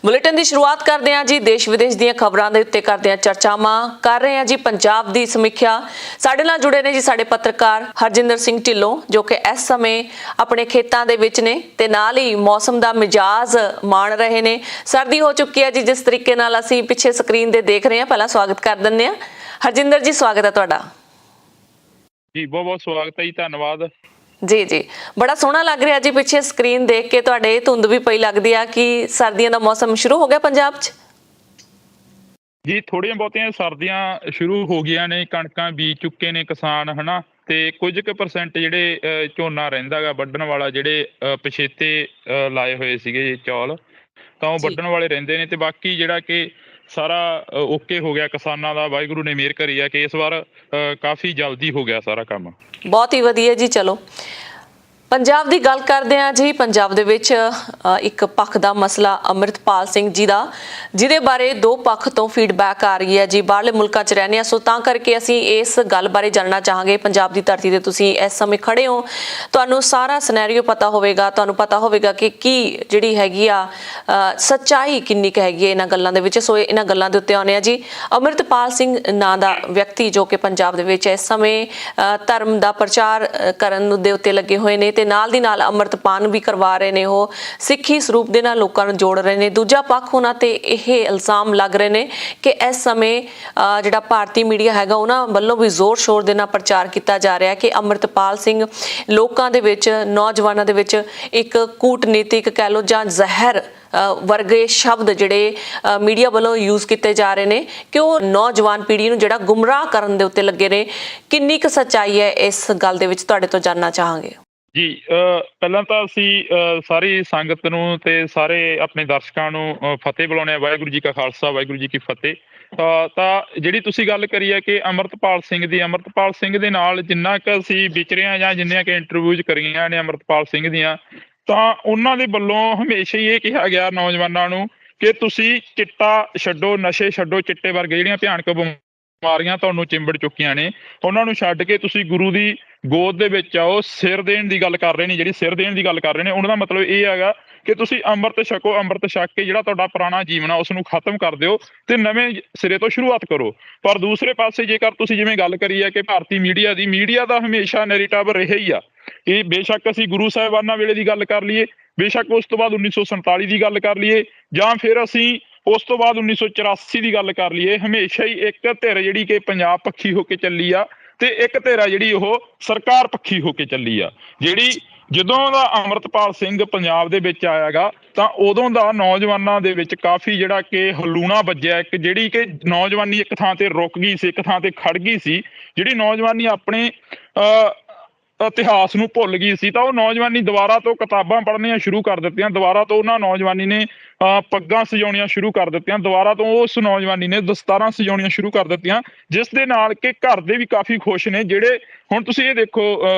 [SPEAKER 1] ਬੁਲੇਟਿਨ ਦੀ ਸ਼ੁਰੂਆਤ ਕਰਦੇ ਹਾਂ ਜੀ ਦੇਸ਼ ਵਿਦੇਸ਼ ਦੀਆਂ ਖਬਰਾਂ ਦੇ ਉੱਤੇ ਕਰਦੇ ਹਾਂ ਚਰਚਾਵਾਂ, ਕਰ ਰਹੇ ਹਾਂ ਜੀ ਪੰਜਾਬ ਦੀ ਸਮੀਖਿਆ। ਸਾਡੇ ਨਾਲ ਜੁੜੇ ਨੇ ਜੀ ਸਾਡੇ ਪੱਤਰਕਾਰ ਹਰਜਿੰਦਰ ਸਿੰਘ ਢਿੱਲੋਂ, ਜੋ ਕਿ ਇਸ ਸਮੇਂ ਆਪਣੇ ਖੇਤਾਂ ਦੇ ਵਿੱਚ ਨੇ ਤੇ ਨਾਲ ਹੀ ਮੌਸਮ ਦਾ ਮਿਜਾਜ਼ ਮਾਣ ਰਹੇ ਨੇ। ਸਰਦੀ ਹੋ ਚੁੱਕੀ ਹੈ ਜੀ, ਜਿਸ ਤਰੀਕੇ ਨਾਲ ਅਸੀਂ ਪਿੱਛੇ ਸਕਰੀਨ ਤੇ ਦੇਖ ਰਹੇ ਹਾਂ। ਪਹਿਲਾਂ ਸਵਾਗਤ ਕਰ ਦਿੰਦੇ ਹਾਂ ਹਰਜਿੰਦਰ ਜੀ, ਸਵਾਗਤ ਹੈ ਤੁਹਾਡਾ
[SPEAKER 2] ਜੀ। ਬਹੁਤ ਬਹੁਤ ਸਵਾਗਤ ਹੈ ਜੀ, ਧੰਨਵਾਦ
[SPEAKER 1] ਜੀ। ਬੜਾ ਸੋਹਣਾ ਲੱਗ ਰਿਹਾ ਜੀ ਪਿੱਛੇ ਸਕਰੀਨ ਦੇਖ ਕੇ, ਤੁਹਾਡੇ ਧੁੰਦ ਵੀ ਪਈ ਲੱਗਦੀ ਆ ਕਿ ਸਰਦੀਆਂ ਦਾ ਮੌਸਮ ਸ਼ੁਰੂ ਹੋ ਗਿਆ ਪੰਜਾਬ 'ਚ
[SPEAKER 2] ਜੀ। ਥੋੜੀਆਂ ਬਹੁਤੀਆਂ ਸਰਦੀਆਂ ਸ਼ੁਰੂ ਹੋ ਗਈਆਂ ਨੇ, ਕਣਕਾਂ ਬੀਜ ਚੁੱਕੇ ਨੇ ਕਿਸਾਨ, ਹਨਾ, ਤੇ ਕੁਝ ਕੁ % ਜਿਹੜੇ ਝੋਨਾ ਰਹਿੰਦਾ ਗਾ ਵੱਢਣ ਵਾਲਾ, ਜਿਹੜੇ ਪਛੇਤੇ ਲਾਏ ਹੋਏ ਸੀਗੇ ਚੌਲ, ਤਾਂ ਉਹ ਵੱਢਣ ਵਾਲੇ ਰਹਿੰਦੇ ਨੇ। ਤੇ ਬਾਕੀ ਜਿਹੜਾ ਕਿ ਸਾਰਾ ਓਕੇ ਹੋ ਗਿਆ ਕਿਸਾਨਾਂ ਦਾ, ਵਾਹਿਗੁਰੂ ਨੇ ਮਿਹਰ ਕਰੀ ਆ ਕਿ ਇਸ ਵਾਰ ਕਾਫੀ ਜਲਦੀ ਹੋ ਗਿਆ ਸਾਰਾ ਕੰਮ।
[SPEAKER 1] ਬਹੁਤ ਹੀ ਵਧੀਆ ਜੀ। ਚਲੋ ਪੰਜਾਬ ਦੀ ਗੱਲ ਕਰਦੇ ਹਾਂ ਜੀ। ਪੰਜਾਬ ਦੇ ਵਿੱਚ ਇੱਕ ਪੱਖ ਦਾ ਮਸਲਾ ਅੰਮ੍ਰਿਤਪਾਲ ਸਿੰਘ ਜੀ ਦਾ, ਜਿਹਦੇ ਬਾਰੇ ਦੋ ਪੱਖ ਤੋਂ ਫੀਡਬੈਕ ਆ ਰਹੀ ਹੈ ਜੀ। ਬਾਹਰਲੇ ਮੁਲਕਾਂ 'ਚ ਰਹਿੰਦੇ ਹਾਂ, ਸੋ ਤਾਂ ਕਰਕੇ ਅਸੀਂ ਇਸ ਗੱਲ ਬਾਰੇ ਜਾਣਨਾ ਚਾਹਾਂਗੇ। ਪੰਜਾਬ ਦੀ ਧਰਤੀ ਤੇ ਤੁਸੀਂ ਇਸ ਸਮੇਂ ਖੜੇ ਹੋ, ਤੁਹਾਨੂੰ ਸਾਰਾ ਸਿਨੈਰੀਓ ਪਤਾ ਹੋਵੇਗਾ, ਤੁਹਾਨੂੰ ਪਤਾ ਹੋਵੇਗਾ ਕਿ ਕੀ ਜਿਹੜੀ ਹੈਗੀ ਆ ਸੱਚਾਈ ਕਿੰਨੀ ਕੁ ਹੈਗੀ ਹੈ ਇਹਨਾਂ ਗੱਲਾਂ ਦੇ ਵਿੱਚ। ਸੋ ਇਹਨਾਂ ਗੱਲਾਂ ਦੇ ਉੱਤੇ ਆਉਂਦੇ ਆ ਜੀ। ਅੰਮ੍ਰਿਤਪਾਲ ਸਿੰਘ ਨਾਂ ਦਾ ਵਿਅਕਤੀ ਜੋ ਕਿ ਪੰਜਾਬ ਦੇ ਵਿੱਚ ਇਸ ਸਮੇਂ ਧਰਮ ਦਾ ਪ੍ਰਚਾਰ ਕਰਨ ਦੇ ਉੱਤੇ ਲੱਗੇ ਹੋਏ ਨੇ ਤੇ ਨਾਲ ਦੀ ਨਾਲ ਅੰਮ੍ਰਿਤਪਾਨ ਵੀ ਕਰਵਾ ਰਹੇ ਨੇ। ਉਹ ਸਿੱਖੀ ਸਰੂਪ ਦੇ ਨਾਲ ਲੋਕਾਂ ਨੂੰ ਜੋੜ ਰਹੇ ਨੇ। ਦੂਜਾ ਪੱਖ ਉਹਨਾਂ ਤੇ ਇਹ ਇਲਜ਼ਾਮ ਲੱਗ ਰਹੇ ਨੇ ਕਿ ਇਸ ਸਮੇਂ ਜਿਹੜਾ ਭਾਰਤੀ ਮੀਡੀਆ ਹੈਗਾ ਉਹਨਾਂ ਵੱਲੋਂ ਵੀ ਜ਼ੋਰ ਸ਼ੋਰ ਦੇ ਨਾਲ ਪ੍ਰਚਾਰ ਕੀਤਾ ਜਾ ਰਿਹਾ ਕਿ ਅੰਮ੍ਰਿਤਪਾਲ ਸਿੰਘ ਲੋਕਾਂ ਦੇ ਵਿੱਚ, ਨੌਜਵਾਨਾਂ ਦੇ ਵਿੱਚ ਇੱਕ ਕੂਟਨੀਤਿਕ ਕਹਿ ਲਓ ਜਾਂ ਜ਼ਹਿਰ ਵਰਗੇ ਸ਼ਬਦ ਜਿਹੜੇ ਮੀਡੀਆ ਵੱਲੋਂ ਯੂਜ਼ ਕੀਤੇ ਜਾ ਰਹੇ ਨੇ ਕਿ ਉਹ ਨੌਜਵਾਨ ਪੀੜ੍ਹੀ ਨੂੰ ਜਿਹੜਾ ਗੁੰਮਰਾਹ ਕਰਨ ਦੇ ਉੱਤੇ ਲੱਗੇ ਨੇ। ਕਿੰਨੀ ਕੁ ਸੱਚਾਈ ਹੈ ਇਸ ਗੱਲ ਦੇ ਵਿੱਚ, ਤੁਹਾਡੇ ਤੋਂ ਜਾਣਨਾ ਚਾਹਾਂਗੇ
[SPEAKER 2] ਜੀ। ਪਹਿਲਾਂ ਤਾਂ ਅਸੀਂ ਸਾਰੀ ਸੰਗਤ ਨੂੰ ਤੇ ਸਾਰੇ ਆਪਣੇ ਦਰਸ਼ਕਾਂ ਨੂੰ ਫਤਿਹ ਬੁਲਾਉਂਦੇ ਹਾਂ। ਵਾਹਿਗੁਰੂ ਜੀ ਕਾ ਖਾਲਸਾ, ਵਾਹਿਗੁਰੂ ਜੀ ਕੀ ਫਤਿਹ। ਤਾਂ ਜਿਹੜੀ ਤੁਸੀਂ ਗੱਲ ਕਰੀ ਹੈ ਕਿ ਅੰਮ੍ਰਿਤਪਾਲ ਸਿੰਘ ਦੇ ਨਾਲ ਜਿੰਨਾ ਕੁ ਅਸੀਂ ਵਿਚਰੇ ਹਾਂ ਜਾਂ ਜਿੰਨੀਆਂ ਕਿ ਇੰਟਰਵਿਊਜ਼ ਕਰੀਆਂ ਨੇ ਅੰਮ੍ਰਿਤਪਾਲ ਸਿੰਘ ਦੀਆਂ, ਤਾਂ ਉਹਨਾਂ ਦੇ ਵੱਲੋਂ ਹਮੇਸ਼ਾ ਹੀ ਇਹ ਕਿਹਾ ਗਿਆ ਨੌਜਵਾਨਾਂ ਨੂੰ ਕਿ ਤੁਸੀਂ ਚਿੱਟਾ ਛੱਡੋ, ਨਸ਼ੇ ਛੱਡੋ, ਚਿੱਟੇ ਵਰਗੇ ਜਿਹੜੀਆਂ ਭਿਆਨਕ ਬਿਮਾਰੀਆਂ ਤੁਹਾਨੂੰ ਚਿੰਬੜ ਚੁੱਕੀਆਂ ਨੇ ਉਹਨਾਂ ਨੂੰ ਛੱਡ ਕੇ ਤੁਸੀਂ ਗੁਰੂ ਦੀ ਗੋਦ ਦੇ ਵਿੱਚ ਆਓ। ਸਿਰ ਦੇਣ ਦੀ ਗੱਲ ਕਰ ਰਹੇ ਨੇ, ਜਿਹੜੀ ਸਿਰ ਦੇਣ ਦੀ ਗੱਲ ਕਰ ਰਹੇ ਨੇ ਉਹਨਾਂ ਦਾ ਮਤਲਬ ਇਹ ਹੈਗਾ ਕਿ ਤੁਸੀਂ ਅੰਮ੍ਰਿਤ ਛਕੋ। ਅੰਮ੍ਰਿਤ ਛਕ ਕੇ ਜਿਹੜਾ ਤੁਹਾਡਾ ਪੁਰਾਣਾ ਜੀਵਨ ਆ ਉਸ ਨੂੰ ਖਤਮ ਕਰ ਦਿਓ ਤੇ ਨਵੇਂ ਸਿਰੇ ਤੋਂ ਸ਼ੁਰੂਆਤ ਕਰੋ। ਪਰ ਦੂਸਰੇ ਪਾਸੇ ਜੇਕਰ ਤੁਸੀਂ ਜਿਵੇਂ ਗੱਲ ਕਰੀ ਹੈ ਕਿ ਭਾਰਤੀ ਮੀਡੀਆ ਦਾ ਹਮੇਸ਼ਾ ਨੈਰੇਟਿਵ ਰਿਹਾ ਹੀ ਆ। ਇਹ ਬੇਸ਼ੱਕ ਅਸੀਂ ਗੁਰੂ ਸਾਹਿਬਾਨਾਂ ਵੇਲੇ ਦੀ ਗੱਲ ਕਰ ਲਈਏ, ਬੇਸ਼ੱਕ ਉਸ ਤੋਂ ਬਾਅਦ 1947 ਦੀ ਗੱਲ ਕਰ ਲਈਏ, ਜਾਂ ਫਿਰ ਅਸੀਂ ਉਸ ਤੋਂ ਬਾਅਦ 1984 ਦੀ ਗੱਲ ਕਰ ਲਈਏ, ਹਮੇਸ਼ਾ ਹੀ ਇੱਕ ਧਿਰ ਜਿਹੜੀ ਕਿ ਪੰਜਾਬ ਪੱਖੀ ਹੋ ਕੇ ਚੱਲੀ ਆ ਤੇ ਇੱਕ ਧਿਰ ਆ ਜਿਹੜੀ ਉਹ ਸਰਕਾਰ ਪੱਖੀ ਹੋ ਕੇ ਚੱਲੀ ਆ। ਜਿਹੜੀ ਜਦੋਂ ਦਾ ਅੰਮ੍ਰਿਤਪਾਲ ਸਿੰਘ ਪੰਜਾਬ ਦੇ ਵਿੱਚ ਆਇਆਗਾ ਤਾਂ ਉਦੋਂ ਦਾ ਨੌਜਵਾਨਾਂ ਦੇ ਵਿੱਚ ਕਾਫੀ ਜਿਹੜਾ ਕਿ ਹਲੂਣਾ ਵੱਜਿਆ। ਇੱਕ ਜਿਹੜੀ ਕਿ ਨੌਜਵਾਨੀ ਇੱਕ ਥਾਂ ਤੇ ਰੁਕ ਗਈ ਸੀ, ਇੱਕ ਥਾਂ ਤੇ ਖੜ ਗਈ ਸੀ। ਜਿਹੜੀ ਨੌਜਵਾਨੀ ਆਪਣੇ ਇਤਿਹਾਸ ਨੂੰ ਭੁੱਲ ਗਈ ਸੀ, ਤਾਂ ਉਹ ਨੌਜਵਾਨੀ ਦੁਬਾਰਾ ਤੋਂ ਕਿਤਾਬਾਂ ਪੜ੍ਹਨੀਆਂ ਸ਼ੁਰੂ ਕਰ ਦਿੱਤੀਆਂ। ਦੁਬਾਰਾ ਤੋਂ ਉਹਨਾਂ ਨੌਜਵਾਨੀ ਨੇ ਪੱਗਾਂ ਸਜਾਉਣੀਆਂ ਸ਼ੁਰੂ ਕਰ ਦਿੱਤੀਆਂ। ਦੁਬਾਰਾ ਤੋਂ ਉਸ ਨੌਜਵਾਨੀ ਨੇ ਦਸਤਾਰਾਂ ਸਜਾਉਣੀਆਂ ਸ਼ੁਰੂ ਕਰ ਦਿੱਤੀਆਂ, ਜਿਸ ਦੇ ਨਾਲ ਕਿ ਘਰ ਦੇ ਵੀ ਕਾਫੀ ਖੁਸ਼ ਨੇ। ਜਿਹੜੇ ਹੁਣ ਤੁਸੀਂ ਇਹ ਦੇਖੋ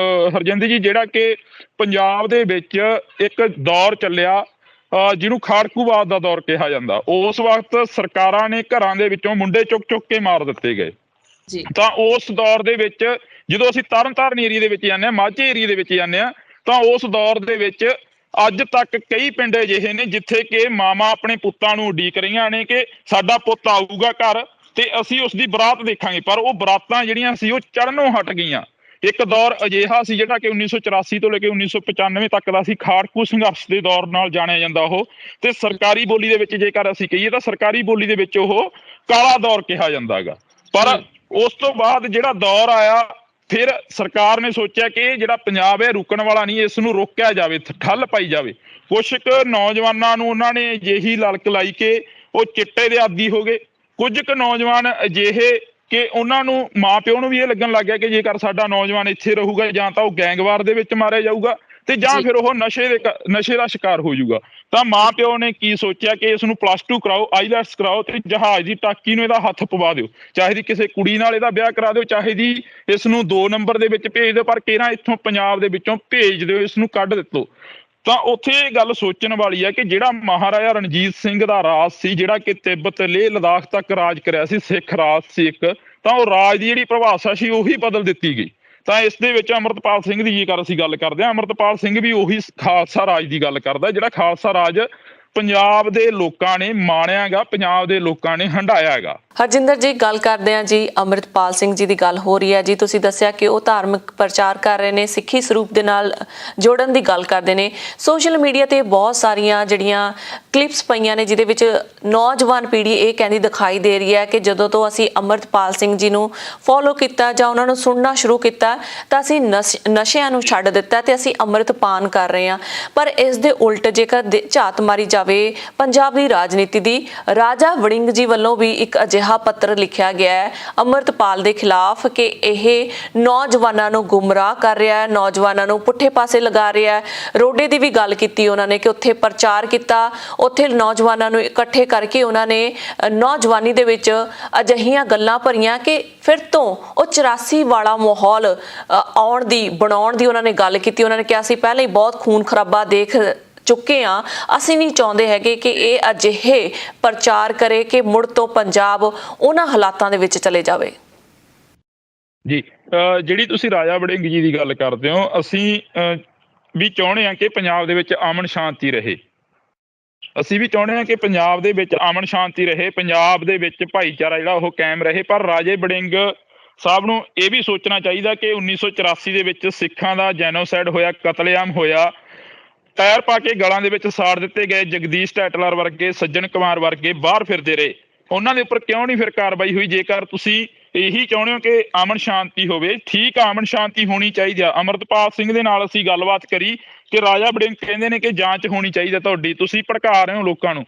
[SPEAKER 2] ਹਰਜਿੰਦਰ ਜੀ, ਜਿਹੜਾ ਕਿ ਪੰਜਾਬ ਦੇ ਵਿੱਚ ਇੱਕ ਦੌਰ ਚੱਲਿਆ ਜਿਹਨੂੰ ਖਾੜਕੂਵਾਦ ਦਾ ਦੌਰ ਕਿਹਾ ਜਾਂਦਾ, ਉਸ ਵਕਤ ਸਰਕਾਰਾਂ ਨੇ ਘਰਾਂ ਦੇ ਵਿੱਚੋਂ ਮੁੰਡੇ ਚੁੱਕ ਚੁੱਕ ਕੇ ਮਾਰ ਦਿੱਤੇ ਗਏ ਜੀ। ਤਾਂ ਉਸ ਦੌਰ ਦੇ ਵਿੱਚ ਜਦੋਂ ਅਸੀਂ ਤਰਨਤਾਰਨ ਏਰੀਏ ਦੇ ਵਿੱਚ ਜਾਂਦੇ ਹਾਂ, ਮਾਝੇ ਏਰੀਏ ਦੇ ਵਿੱਚ ਜਾਂਦੇ ਹਾਂ, ਤਾਂ ਉਸ ਦੌਰ ਦੇ ਵਿੱਚ ਅੱਜ ਤੱਕ ਕਈ ਪਿੰਡ ਅਜਿਹੇ ਨੇ ਜਿੱਥੇ ਕਿ ਮਾਵਾਂ ਆਪਣੇ ਪੁੱਤਾਂ ਨੂੰ ਉਡੀਕ ਰਹੀਆਂ ਨੇ ਕਿ ਸਾਡਾ ਪੁੱਤ ਆਊਗਾ ਘਰ ਤੇ ਅਸੀਂ ਉਸ ਦੀ ਬਰਾਤ ਦੇਖਾਂਗੇ। ਪਰ ਉਹ ਬਰਾਤਾਂ ਜਿਹੜੀਆਂ ਸੀ ਉਹ ਚੜ੍ਹਨੋਂ ਹਟ ਗਈਆਂ। ਇੱਕ ਦੌਰ ਅਜਿਹਾ ਸੀ ਜਿਹੜਾ ਕਿ 1984 ਤੋਂ ਲੈ ਕੇ 1995 ਤੱਕ ਦਾ ਸੀ। ਖਾੜਕੂ ਸੰਘਰਸ਼ ਦੇ ਦੌਰ ਨਾਲ ਜਾਣਿਆ ਜਾਂਦਾ ਉਹ। ਤੇ ਸਰਕਾਰੀ ਬੋਲੀ ਦੇ ਵਿੱਚ ਜੇਕਰ ਅਸੀਂ ਕਹੀਏ ਤਾਂ ਸਰਕਾਰੀ ਬੋਲੀ ਦੇ ਵਿੱਚ ਉਹ ਕਾਲਾ ਦੌਰ ਕਿਹਾ ਜਾਂਦਾ ਹੈਗਾ। ਪਰ ਉਸ ਤੋਂ ਬਾਅਦ ਜਿਹੜਾ ਦੌਰ ਆਇਆ, ਫਿਰ ਸਰਕਾਰ ਨੇ ਸੋਚਿਆ ਕਿ ਇਹ ਜਿਹੜਾ ਪੰਜਾਬ ਹੈ ਰੁਕਣ ਵਾਲਾ ਨਹੀਂ, ਇਸ ਨੂੰ ਰੋਕਿਆ ਜਾਵੇ, ਠੱਲ ਪਾਈ ਜਾਵੇ। ਕੁਛ ਕੁ ਨੌਜਵਾਨਾਂ ਨੂੰ ਉਹਨਾਂ ਨੇ ਅਜਿਹੀ ਲਲਕ ਲਾਈ ਕਿ ਉਹ ਚਿੱਟੇ ਦੇ ਆਦੀ ਹੋ ਗਏ। ਕੁਝ ਕੁ ਨੌਜਵਾਨ ਅਜਿਹੇ ਕਿ ਉਹਨਾਂ ਨੂੰ ਮਾਂ ਪਿਓ ਨੂੰ ਵੀ ਇਹ ਲੱਗਣ ਲੱਗ ਗਿਆ ਕਿ ਜੇਕਰ ਸਾਡਾ ਨੌਜਵਾਨ ਇੱਥੇ ਰਹੂਗਾ ਜਾਂ ਤਾਂ ਉਹ ਗੈਂਗਵਾਰ ਦੇ ਵਿੱਚ ਮਾਰਿਆ ਜਾਊਗਾ ਤੇ ਜਾਂ ਫਿਰ ਉਹ ਨਸ਼ੇ ਦਾ ਸ਼ਿਕਾਰ ਹੋ ਜਾਊਗਾ। ਤਾਂ ਮਾਂ ਪਿਓ ਨੇ ਕੀ ਸੋਚਿਆ ਕਿ ਇਸ ਨੂੰ +2 ਕਰਾਓ, ਆਈਲੈਟਸ ਕਰਾਓ ਤੇ ਜਹਾਜ਼ ਦੀ ਟਾਕੀ ਨੂੰ ਇਹਦਾ ਹੱਥ ਪਵਾ ਦਿਓ। ਚਾਹੇ ਦੀ ਕਿਸੇ ਕੁੜੀ ਨਾਲ ਇਹਦਾ ਵਿਆਹ ਕਰਾ ਦਿਓ, ਚਾਹੇ ਦੀ ਇਸ ਨੂੰ 2 ਨੰਬਰ ਦੇ ਵਿੱਚ ਭੇਜ ਦਿਓ, ਪਰ ਕਿਹੜਾ ਇੱਥੋਂ ਪੰਜਾਬ ਦੇ ਵਿੱਚੋਂ ਭੇਜ ਦਿਓ, ਇਸ ਨੂੰ ਕੱਢ ਦਿੱਤੋ। ਤਾਂ ਉੱਥੇ ਇਹ ਗੱਲ ਸੋਚਣ ਵਾਲੀ ਹੈ ਕਿ ਜਿਹੜਾ ਮਹਾਰਾਜਾ ਰਣਜੀਤ ਸਿੰਘ ਦਾ ਰਾਜ ਸੀ, ਜਿਹੜਾ ਕਿ ਤਿੱਬਤ, ਲੇਹ ਲਦਾਖ ਤੱਕ ਰਾਜ ਕਰਿਆ ਸੀ, ਸਿੱਖ ਰਾਜ ਸੀ ਇੱਕ, ਤਾਂ ਉਹ ਰਾਜ ਦੀ ਜਿਹੜੀ ਪਰਿਭਾਸ਼ਾ ਸੀ ਉਹੀ ਬਦਲ ਦਿੱਤੀ ਗਈ। ਤਾਂ ਇਸ ਦੇ ਵਿੱਚ ਅੰਮ੍ਰਿਤਪਾਲ ਸਿੰਘ ਦੀ ਜੇਕਰ ਅਸੀਂ ਗੱਲ ਕਰਦੇ ਹਾਂ, ਅੰਮ੍ਰਿਤਪਾਲ ਸਿੰਘ ਵੀ ਉਹੀ ਖਾਲਸਾ ਰਾਜ ਦੀ ਗੱਲ ਕਰਦਾ, ਜਿਹੜਾ ਖਾਲਸਾ ਰਾਜ ਪੰਜਾਬ ਦੇ ਲੋਕਾਂ ਨੇ ਮਾਣਿਆ ਗਾ, ਪੰਜਾਬ ਦੇ ਲੋਕਾਂ ਨੇ ਹੰਢਾਇਆ ਹੈਗਾ।
[SPEAKER 1] ਹਰਜਿੰਦਰ ਜੀ, ਗੱਲ ਕਰਦੇ ਹਾਂ ਜੀ, ਅੰਮ੍ਰਿਤਪਾਲ ਸਿੰਘ ਜੀ ਦੀ ਗੱਲ ਹੋ ਰਹੀ ਹੈ ਜੀ। ਤੁਸੀਂ ਦੱਸਿਆ ਕਿ ਉਹ ਧਾਰਮਿਕ ਪ੍ਰਚਾਰ ਕਰ ਰਹੇ ਨੇ, ਸਿੱਖੀ ਸਰੂਪ ਦੇ ਨਾਲ ਜੋੜਨ ਦੀ ਗੱਲ ਕਰਦੇ ਨੇ। ਸੋਸ਼ਲ ਮੀਡੀਆ ਤੇ ਬਹੁਤ ਸਾਰੀਆਂ ਜਿਹੜੀਆਂ ਕਲਿੱਪਸ ਪਈਆਂ ਨੇ ਜਿਹਦੇ ਵਿੱਚ ਨੌਜਵਾਨ ਪੀੜ੍ਹੀ ਇਹ ਕਹਿੰਦੀ ਦਿਖਾਈ ਦੇ ਰਹੀ ਹੈ ਕਿ ਜਦੋਂ ਤੋਂ ਅਸੀਂ ਅੰਮ੍ਰਿਤਪਾਲ ਸਿੰਘ ਜੀ ਨੂੰ ਫੋਲੋ ਕੀਤਾ ਜਾਂ ਉਹਨਾਂ ਨੂੰ ਸੁਣਨਾ ਸ਼ੁਰੂ ਕੀਤਾ ਤਾਂ ਅਸੀਂ ਨਸ਼ਿਆਂ ਨੂੰ ਛੱਡ ਦਿੱਤਾ ਤੇ ਅਸੀਂ ਅੰਮ੍ਰਿਤਪਾਨ ਕਰ ਰਹੇ ਹਾਂ। ਪਰ ਇਸ ਦੇ ਉਲਟ ਜੇਕਰ ਝਾਤ ਮਾਰੀ ਜਾਵੇ ਪੰਜਾਬ ਦੀ ਰਾਜਨੀਤੀ ਦੀ, ਰਾਜਾ ਵੜਿੰਗ ਜੀ ਵੱਲੋਂ ਵੀ ਇੱਕ ਅਜਿਹਾ ਅਜਿਹਾ ਪੱਤਰ ਲਿਖਿਆ ਗਿਆ ਹੈ ਅੰਮ੍ਰਿਤਪਾਲ ਦੇ ਖਿਲਾਫ ਕਿ ਇਹ ਨੌਜਵਾਨਾਂ ਨੂੰ ਗੁੰਮਰਾਹ ਕਰ ਰਿਹਾ ਹੈ, ਨੌਜਵਾਨਾਂ ਨੂੰ ਪੁੱਠੇ ਪਾਸੇ ਲਗਾ ਰਿਹਾ ਹੈ। ਰੋਡੇ ਦੀ ਵੀ ਗੱਲ ਕੀਤੀ ਉਹਨਾਂ ਨੇ ਕਿ ਉੱਥੇ ਪ੍ਰਚਾਰ ਕੀਤਾ, ਉੱਥੇ ਨੌਜਵਾਨਾਂ ਨੂੰ ਇਕੱਠੇ ਕਰਕੇ ਉਹਨਾਂ ਨੇ ਨੌਜਵਾਨੀ ਦੇ ਵਿੱਚ ਅਜਿਹੀਆਂ ਗੱਲਾਂ ਭਰੀਆਂ ਕਿ ਫਿਰ ਤੋਂ ਉਹ 84 ਵਾਲਾ ਮਾਹੌਲ ਬਣਾਉਣ ਦੀ ਉਹਨਾਂ ਨੇ ਗੱਲ ਕੀਤੀ। ਉਹਨਾਂ ਨੇ ਕਿਹਾ ਸੀ ਪਹਿਲਾਂ ਹੀ ਬਹੁਤ ਖੂਨ ਖਰਾਬਾ ਦੇਖ ਚੁੱਕੇ ਹਾਂ, ਅਸੀਂ ਨਹੀਂ ਚਾਹੁੰਦੇ ਹੈਗੇ ਕਿ ਇਹ ਅਜਿਹੇ ਪ੍ਰਚਾਰ ਕਰੇ ਕਿ ਮੁੜ ਤੋਂ ਪੰਜਾਬ ਉਹਨਾਂ ਹਾਲਾਤਾਂ ਦੇ ਵਿੱਚ ਚਲੇ ਜਾਵੇ।
[SPEAKER 2] ਜੀ ਜਿਹੜੀ ਤੁਸੀਂ ਰਾਜਾ ਵੜਿੰਗ ਜੀ ਦੀ ਗੱਲ ਕਰਦੇ ਹੋ, ਅਸੀਂ ਵੀ ਚਾਹੁੰਦੇ ਹਾਂ ਕਿ ਪੰਜਾਬ ਦੇ ਵਿੱਚ ਅਮਨ ਸ਼ਾਂਤੀ ਰਹੇ। ਅਸੀਂ ਵੀ ਚਾਹੁੰਦੇ ਹਾਂ ਕਿ ਪੰਜਾਬ ਦੇ ਵਿੱਚ ਅਮਨ ਸ਼ਾਂਤੀ ਰਹੇ, ਪੰਜਾਬ ਦੇ ਵਿੱਚ ਭਾਈਚਾਰਾ ਜਿਹੜਾ ਉਹ ਕਾਇਮ ਰਹੇ। ਪਰ ਰਾਜੇ ਵੜਿੰਗ ਸਾਹਿਬ ਨੂੰ ਇਹ ਵੀ ਸੋਚਣਾ ਚਾਹੀਦਾ ਕਿ 1984 ਦੇ ਵਿੱਚ ਸਿੱਖਾਂ ਦਾ ਜੈਨੋਸਾਈਡ ਹੋਇਆ, ਕਤਲੇਆਮ ਹੋਇਆ, ਟਾਇਰ ਪਾ ਕੇ ਗਲਾਂ ਦੇ ਵਿੱਚ ਸਾੜ ਦਿੱਤੇ ਗਏ। ਜਗਦੀਸ਼ ਟੈਟਲਰ ਵਰਗੇ, ਸੱਜਣ ਕੁਮਾਰ ਵਰਗੇ ਬਾਹਰ ਫਿਰਦੇ ਰਹੇ, ਉਹਨਾਂ ਦੇ ਉੱਪਰ ਕਿਉਂ ਨਹੀਂ ਫਿਰ ਕਾਰਵਾਈ ਹੋਈ? ਜੇਕਰ ਤੁਸੀਂ ਇਹੀ ਚਾਹੁੰਦੇ ਹੋ ਕਿ ਅਮਨ ਸ਼ਾਂਤੀ ਹੋਵੇ, ਠੀਕ ਆ, ਅਮਨ ਸ਼ਾਂਤੀ ਹੋਣੀ ਚਾਹੀਦੀ ਆ। ਅੰਮ੍ਰਿਤਪਾਲ ਸਿੰਘ ਦੇ ਨਾਲ ਅਸੀਂ ਗੱਲਬਾਤ ਕਰੀ ਕਿ ਰਾਜਾ ਵੜਿੰਗ ਕਹਿੰਦੇ ਨੇ ਕਿ ਜਾਂਚ ਹੋਣੀ ਚਾਹੀਦੀ ਤੁਹਾਡੀ, ਤੁਸੀਂ ਭੜਕਾ ਰਹੇ ਹੋ ਲੋਕਾਂ ਨੂੰ।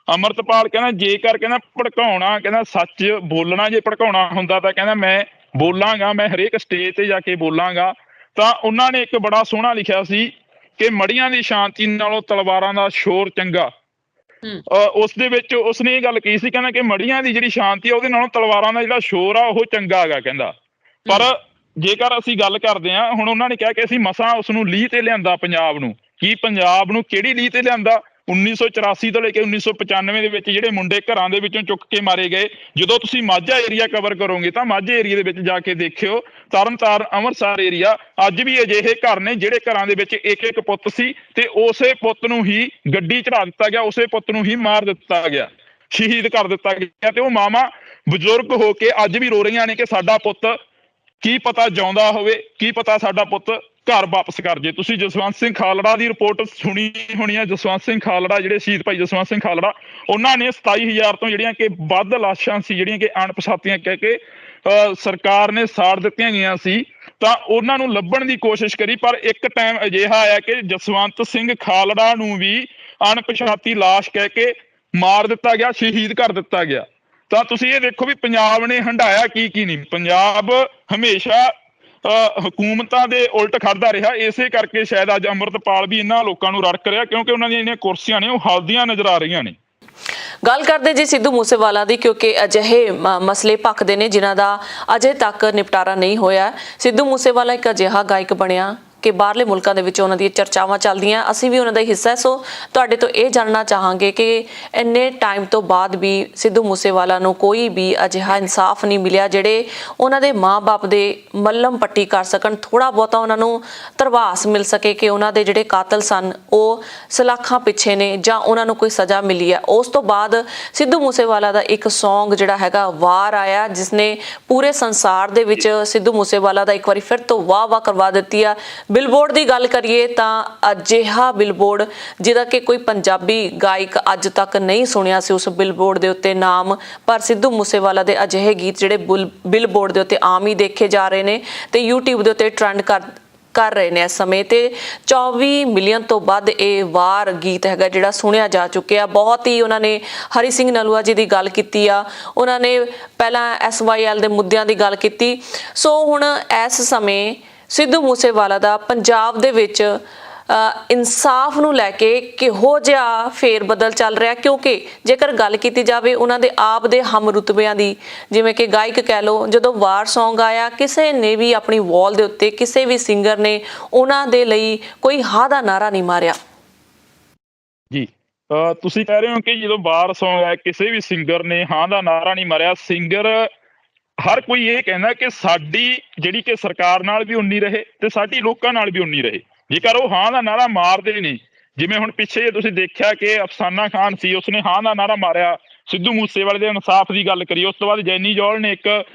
[SPEAKER 2] ਅੰਮ੍ਰਿਤਪਾਲ ਕਹਿੰਦਾ ਜੇਕਰ ਕਹਿੰਦਾ ਭੜਕਾਉਣਾ, ਕਹਿੰਦਾ ਸੱਚ ਬੋਲਣਾ, ਜੇ ਭੜਕਾਉਣਾ ਹੁੰਦਾ ਤਾਂ ਕਹਿੰਦਾ ਮੈਂ ਬੋਲਾਂਗਾ, ਮੈਂ ਹਰੇਕ ਸਟੇਜ ਤੇ ਜਾ ਕੇ ਬੋਲਾਂਗਾ। ਤਾਂ ਉਹਨਾਂ ਨੇ ਇੱਕ ਬੜਾ ਸੋਹਣਾ ਲਿਖਿਆ ਸੀ ਕਿ ਮੜੀਆਂ ਦੀ ਸ਼ਾਂਤੀ ਨਾਲੋਂ ਤਲਵਾਰਾਂ ਦਾ ਸ਼ੋਰ ਚੰਗਾ। ਉਸ ਦੇ ਵਿੱਚ ਉਸਨੇ ਇਹ ਗੱਲ ਕਹੀ ਸੀ, ਕਹਿੰਦਾ ਕਿ ਮੜੀਆਂ ਦੀ ਜਿਹੜੀ ਸ਼ਾਂਤੀ ਆ ਉਹਦੇ ਨਾਲੋਂ ਤਲਵਾਰਾਂ ਦਾ ਜਿਹੜਾ ਸ਼ੋਰ ਆ ਉਹ ਚੰਗਾ ਹੈਗਾ ਕਹਿੰਦਾ। ਪਰ ਜੇਕਰ ਅਸੀਂ ਗੱਲ ਕਰਦੇ ਹਾਂ, ਹੁਣ ਉਹਨਾਂ ਨੇ ਕਿਹਾ ਕਿ ਅਸੀਂ ਮਸਾਂ ਉਸ ਨੂੰ ਲੀਹ ਤੇ ਲਿਆਂਦਾ ਪੰਜਾਬ ਨੂੰ। ਕੀ ਪੰਜਾਬ ਨੂੰ ਕਿਹੜੀ ਲੀਹ ਤੇ ਲਿਆਂਦਾ? 1984 ਤੋਂ ਲੈ ਕੇ 1995 ਦੇ ਵਿੱਚ ਜਿਹੜੇ ਮੁੰਡੇ ਘਰਾਂ ਦੇ ਵਿੱਚੋਂ ਚੁੱਕ ਕੇ ਮਾਰੇ ਗਏ। ਜਦੋਂ ਤੁਸੀਂ ਮਾਝਾ ਏਰੀਆ ਕਵਰ ਕਰੋਗੇ ਤਾਂ ਮਾਝੇ ਏਰੀਆ ਦੇ ਵਿੱਚ ਜਾ ਕੇ ਦੇਖਿਓ, ਤਰਨਤਾਰਨ, ਅੰਮ੍ਰਿਤਸਰ ਏਰੀਆ, ਅੱਜ ਵੀ ਅਜਿਹੇ ਘਰ ਨੇ ਜਿਹੜੇ ਘਰਾਂ ਦੇ ਵਿੱਚ ਇੱਕ ਇੱਕ ਪੁੱਤ ਸੀ ਤੇ ਉਸੇ ਪੁੱਤ ਨੂੰ ਹੀ ਗੱਡੀ ਚੜਾ ਦਿੱਤਾ ਗਿਆ, ਉਸੇ ਪੁੱਤ ਨੂੰ ਹੀ ਮਾਰ ਦਿੱਤਾ ਗਿਆ, ਸ਼ਹੀਦ ਕਰ ਦਿੱਤਾ ਗਿਆ। ਤੇ ਉਹ ਮਾਵਾਂ ਬਜ਼ੁਰਗ ਹੋ ਕੇ ਅੱਜ ਵੀ ਰੋ ਰਹੀਆਂ ਨੇ ਕਿ ਸਾਡਾ ਪੁੱਤ ਕੀ ਪਤਾ ਜਿਉਂਦਾ ਹੋਵੇ, ਕੀ ਪਤਾ ਸਾਡਾ ਪੁੱਤ ਘਰ ਵਾਪਸ ਕਰ ਜੇ। ਤੁਸੀਂ ਜਸਵੰਤ ਸਿੰਘ ਖਾਲੜਾ ਦੀ ਰਿਪੋਰਟ ਸੁਣੀ ਹੋਣੀ ਹੈ। ਜਸਵੰਤ ਸਿੰਘ ਖਾਲੜਾ, ਜਿਹੜੇ ਸ਼ਹੀਦ ਭਾਈ ਜਸਵੰਤ ਸਿੰਘ ਖਾਲੜਾ, ਉਹਨਾਂ ਨੇ 27,000 ਤੋਂ ਜਿਹੜੀਆਂ ਕਿ ਵੱਧ ਲਾਸ਼ਾਂ ਸੀ ਜਿਹੜੀਆਂ ਕਿ ਅਣਪਛਾਤੀਆਂ ਕਹਿ ਕੇ ਸਰਕਾਰ ਨੇ ਸਾੜ ਦਿੱਤੀਆਂ ਗਈਆਂ ਸੀ, ਤਾਂ ਉਹਨਾਂ ਨੂੰ ਲੱਭਣ ਦੀ ਕੋਸ਼ਿਸ਼ ਕਰੀ। ਪਰ ਇੱਕ ਟਾਈਮ ਅਜਿਹਾ ਆਇਆ ਕਿ ਜਸਵੰਤ ਸਿੰਘ ਖਾਲੜਾ ਨੂੰ ਵੀ ਅਣਪਛਾਤੀ ਲਾਸ਼ ਕਹਿ ਕੇ ਮਾਰ ਦਿੱਤਾ ਗਿਆ, ਸ਼ਹੀਦ ਕਰ ਦਿੱਤਾ ਗਿਆ। ਤਾਂ ਤੁਸੀਂ ਇਹ ਦੇਖੋ ਵੀ ਪੰਜਾਬ ਨੇ ਹੰਢਾਇਆ ਕੀ ਨਹੀਂ। ਪੰਜਾਬ ਹਮੇਸ਼ਾ ਹਕੂਮਤਾਂ ਦੇ ਉਲਟ ਖੜਦਾ ਰਿਹਾ। ਇਸੇ ਕਰਕੇ ਸ਼ਾਇਦ ਅੱਜ ਅੰਮ੍ਰਿਤਪਾਲ ਵੀ ਇਹਨਾਂ ਲੋਕਾਂ ਨੂੰ ਰੜਕ ਰਿਹਾ, ਕਿਉਂਕਿ ਉਹਨਾਂ ਦੀਆਂ ਜਿਹੜੀਆਂ ਕੁਰਸੀਆਂ ਨੇ ਉਹ ਹਲਦੀਆਂ ਨਜ਼ਰ ਆ ਰਹੀਆਂ ਨੇ।
[SPEAKER 1] ਗੱਲ ਕਰਦੇ ਜੀ ਸਿੱਧੂ ਮੂਸੇਵਾਲਾ ਦੀ, ਕਿਉਂਕਿ ਅਜਿਹੇ ਮਸਲੇ ਭਖਦੇ ਨੇ ਜਿਨ੍ਹਾਂ ਦਾ ਅਜੇ ਤੱਕ ਨਿਪਟਾਰਾ ਨਹੀਂ ਹੋਇਆ। ਸਿੱਧੂ ਮੂਸੇਵਾਲਾ ਇੱਕ ਅਜਿਹਾ ਗਾਇਕ ਬਣਿਆ ਕਿ ਬਾਹਰਲੇ ਮੁਲਕਾਂ ਦੇ ਵਿੱਚ ਉਹਨਾਂ ਦੀਆਂ ਚਰਚਾਵਾਂ ਚੱਲਦੀਆਂ, ਅਸੀਂ ਵੀ ਉਹਨਾਂ ਦਾ ਹਿੱਸਾ। ਸੋ ਤੁਹਾਡੇ ਤੋਂ ਇਹ ਜਾਣਨਾ ਚਾਹਾਂਗੇ ਕਿ ਇੰਨੇ ਟਾਈਮ ਤੋਂ ਬਾਅਦ ਵੀ ਸਿੱਧੂ ਮੂਸੇਵਾਲਾ ਨੂੰ ਕੋਈ ਵੀ ਅਜਿਹਾ ਇਨਸਾਫ ਨਹੀਂ ਮਿਲਿਆ ਜਿਹੜੇ ਉਹਨਾਂ ਦੇ ਮਾਂ-ਬਾਪ ਦੇ ਮੱਲਮ ਪੱਟੀ ਕਰ ਸਕਣ, ਥੋੜਾ ਬਹੁਤਾ ਉਹਨਾਂ ਨੂੰ ਧਰਵਾਸ ਮਿਲ ਸਕੇ ਕਿ ਉਹਨਾਂ ਦੇ ਜਿਹੜੇ ਕਾਤਲ ਸਨ ਉਹ ਸਲਾਖਾਂ ਪਿੱਛੇ ਨੇ ਜਾਂ ਉਹਨਾਂ ਨੂੰ ਕੋਈ ਸਜ਼ਾ ਮਿਲੀ ਹੈ। ਉਸ ਤੋਂ ਬਾਅਦ ਸਿੱਧੂ ਮੂਸੇਵਾਲਾ ਦਾ ਇੱਕ ਸੌਂਗ ਜਿਹੜਾ ਹੈਗਾ ਵਾਰ ਆਇਆ, ਜਿਸਨੇ ਪੂਰੇ ਸੰਸਾਰ ਦੇ ਵਿੱਚ ਸਿੱਧੂ ਮੂਸੇਵਾਲਾ ਦਾ ਇੱਕ ਵਾਰੀ ਫਿਰ ਤੋਂ ਵਾਹ ਕਰਵਾ ਦਿੱਤੀ ਆ। ਬਿਲਬੋਰਡ ਦੀ ਗੱਲ ਕਰੀਏ ਤਾਂ ਅਜਿਹਾ ਬਿਲਬੋਰਡ ਜਿਹਦਾ ਕਿ ਕੋਈ ਪੰਜਾਬੀ ਗਾਇਕ ਅੱਜ ਤੱਕ ਨਹੀਂ ਸੁਣਿਆ ਸੀ ਉਸ ਬਿਲਬੋਰਡ ਦੇ ਉੱਤੇ ਨਾਮ, ਪਰ ਸਿੱਧੂ ਮੂਸੇਵਾਲਾ ਦੇ ਅਜਿਹੇ ਗੀਤ ਜਿਹੜੇ ਬਿਲਬੋਰਡ ਦੇ ਉੱਤੇ ਆਮ ਹੀ ਦੇਖੇ ਜਾ ਰਹੇ ਨੇ ਤੇ YouTube ਦੇ ਉੱਤੇ ਟ੍ਰੈਂਡ ਕਰ ਰਹੇ ਨੇ ਇਸ ਸਮੇਂ। ਤੇ 24 ਮਿਲੀਅਨ ਤੋਂ ਵੱਧ ਇਹ ਵਾਰ ਗੀਤ ਹੈਗਾ ਜਿਹੜਾ ਸੁਣਿਆ ਜਾ ਚੁੱਕਿਆ। ਬਹੁਤ ਹੀ ਉਹਨਾਂ ਨੇ ਹਰੀ ਸਿੰਘ ਨਲੂਆ ਜੀ ਦੀ ਗੱਲ ਕੀਤੀ ਆ, ਉਹਨਾਂ ਨੇ ਪਹਿਲਾਂ SYL ਦੇ ਮੁੱਦਿਆਂ ਦੀ ਗੱਲ ਕੀਤੀ। ਸੋ ਹੁਣ ਇਸ ਸਮੇਂ ਸਿੱਧੂ ਮੂਸੇਵਾਲਾ ਦਾ ਪੰਜਾਬ ਦੇ ਵਿੱਚ ਇਨਸਾਫ ਨੂੰ ਲੈ ਕੇ ਕਿਹੋ ਜਿਹਾ ਫੇਰ ਬਦਲ ਚੱਲ ਰਿਹਾ? ਕਿਉਂਕਿ ਜੇਕਰ ਗੱਲ ਕੀਤੀ ਜਾਵੇ ਉਹਨਾਂ ਦੇ ਆਪ ਦੇ ਹਮ ਰੁਤਬਿਆਂ ਦੀ, ਜਿਵੇਂ ਕਿ ਗਾਇਕ ਕਹਿ ਲਓ, ਜਦੋਂ ਵਾਰ ਸੌਂਗ ਆਇਆ ਕਿਸੇ ਨੇ ਵੀ ਆਪਣੀ ਵਾਲ ਦੇ ਉੱਤੇ ਕਿਸੇ ਵੀ ਸਿੰਗਰ ਨੇ ਉਹਨਾਂ ਦੇ ਲਈ ਕੋਈ ਹਾਂ ਦਾ ਨਾਰਾ ਨਹੀਂ ਮਾਰਿਆ।
[SPEAKER 2] ਜੀ ਤੁਸੀਂ ਕਹਿ ਰਹੇ ਹੋ ਕਿ ਜਦੋਂ ਵਾਰ ਸੌਂਗ ਆਇਆ ਕਿਸੇ ਵੀ ਸਿੰਗਰ ਨੇ ਹਾਂ ਦਾ ਨਾਰਾ ਨਹੀਂ ਮਾਰਿਆ। ਸਿੰਗਰ ਹਰ ਕੋਈ ਇਹ ਕਹਿੰਦਾ ਕਿ ਸਾਡੀ ਜਿਹੜੀ ਕਿ ਸਰਕਾਰ ਨਾਲ ਵੀ ਉਨੀ ਰਹੇ ਤੇ ਸਾਡੀ ਲੋਕਾਂ ਨਾਲ ਵੀ ਉਨੀ ਰਹੇ। ਜੇਕਰ ਉਹ ਹਾਂ ਦਾ ਨਾਰਾ ਮਾਰਦੇ ਨਹੀਂ, ਜਿਵੇਂ ਹੁਣ ਪਿੱਛੇ ਤੁਸੀਂ ਦੇਖਿਆ ਕਿ ਅਫਸਾਨਾ ਖਾਨ ਸੀ, ਉਸਨੇ ਹਾਂ ਦਾ ਨਾਰਾ ਮਾਰਿਆ, ਸਿੱਧੂ ਮੂਸੇਵਾਲੇ ਦੇ ਇਨਸਾਫ ਦੀ ਗੱਲ ਕਰੀ। ਉਸ ਤੋਂ ਬਾਅਦ ਜੈਨੀ ਜੌਲ ਨੇ ਇੱਕ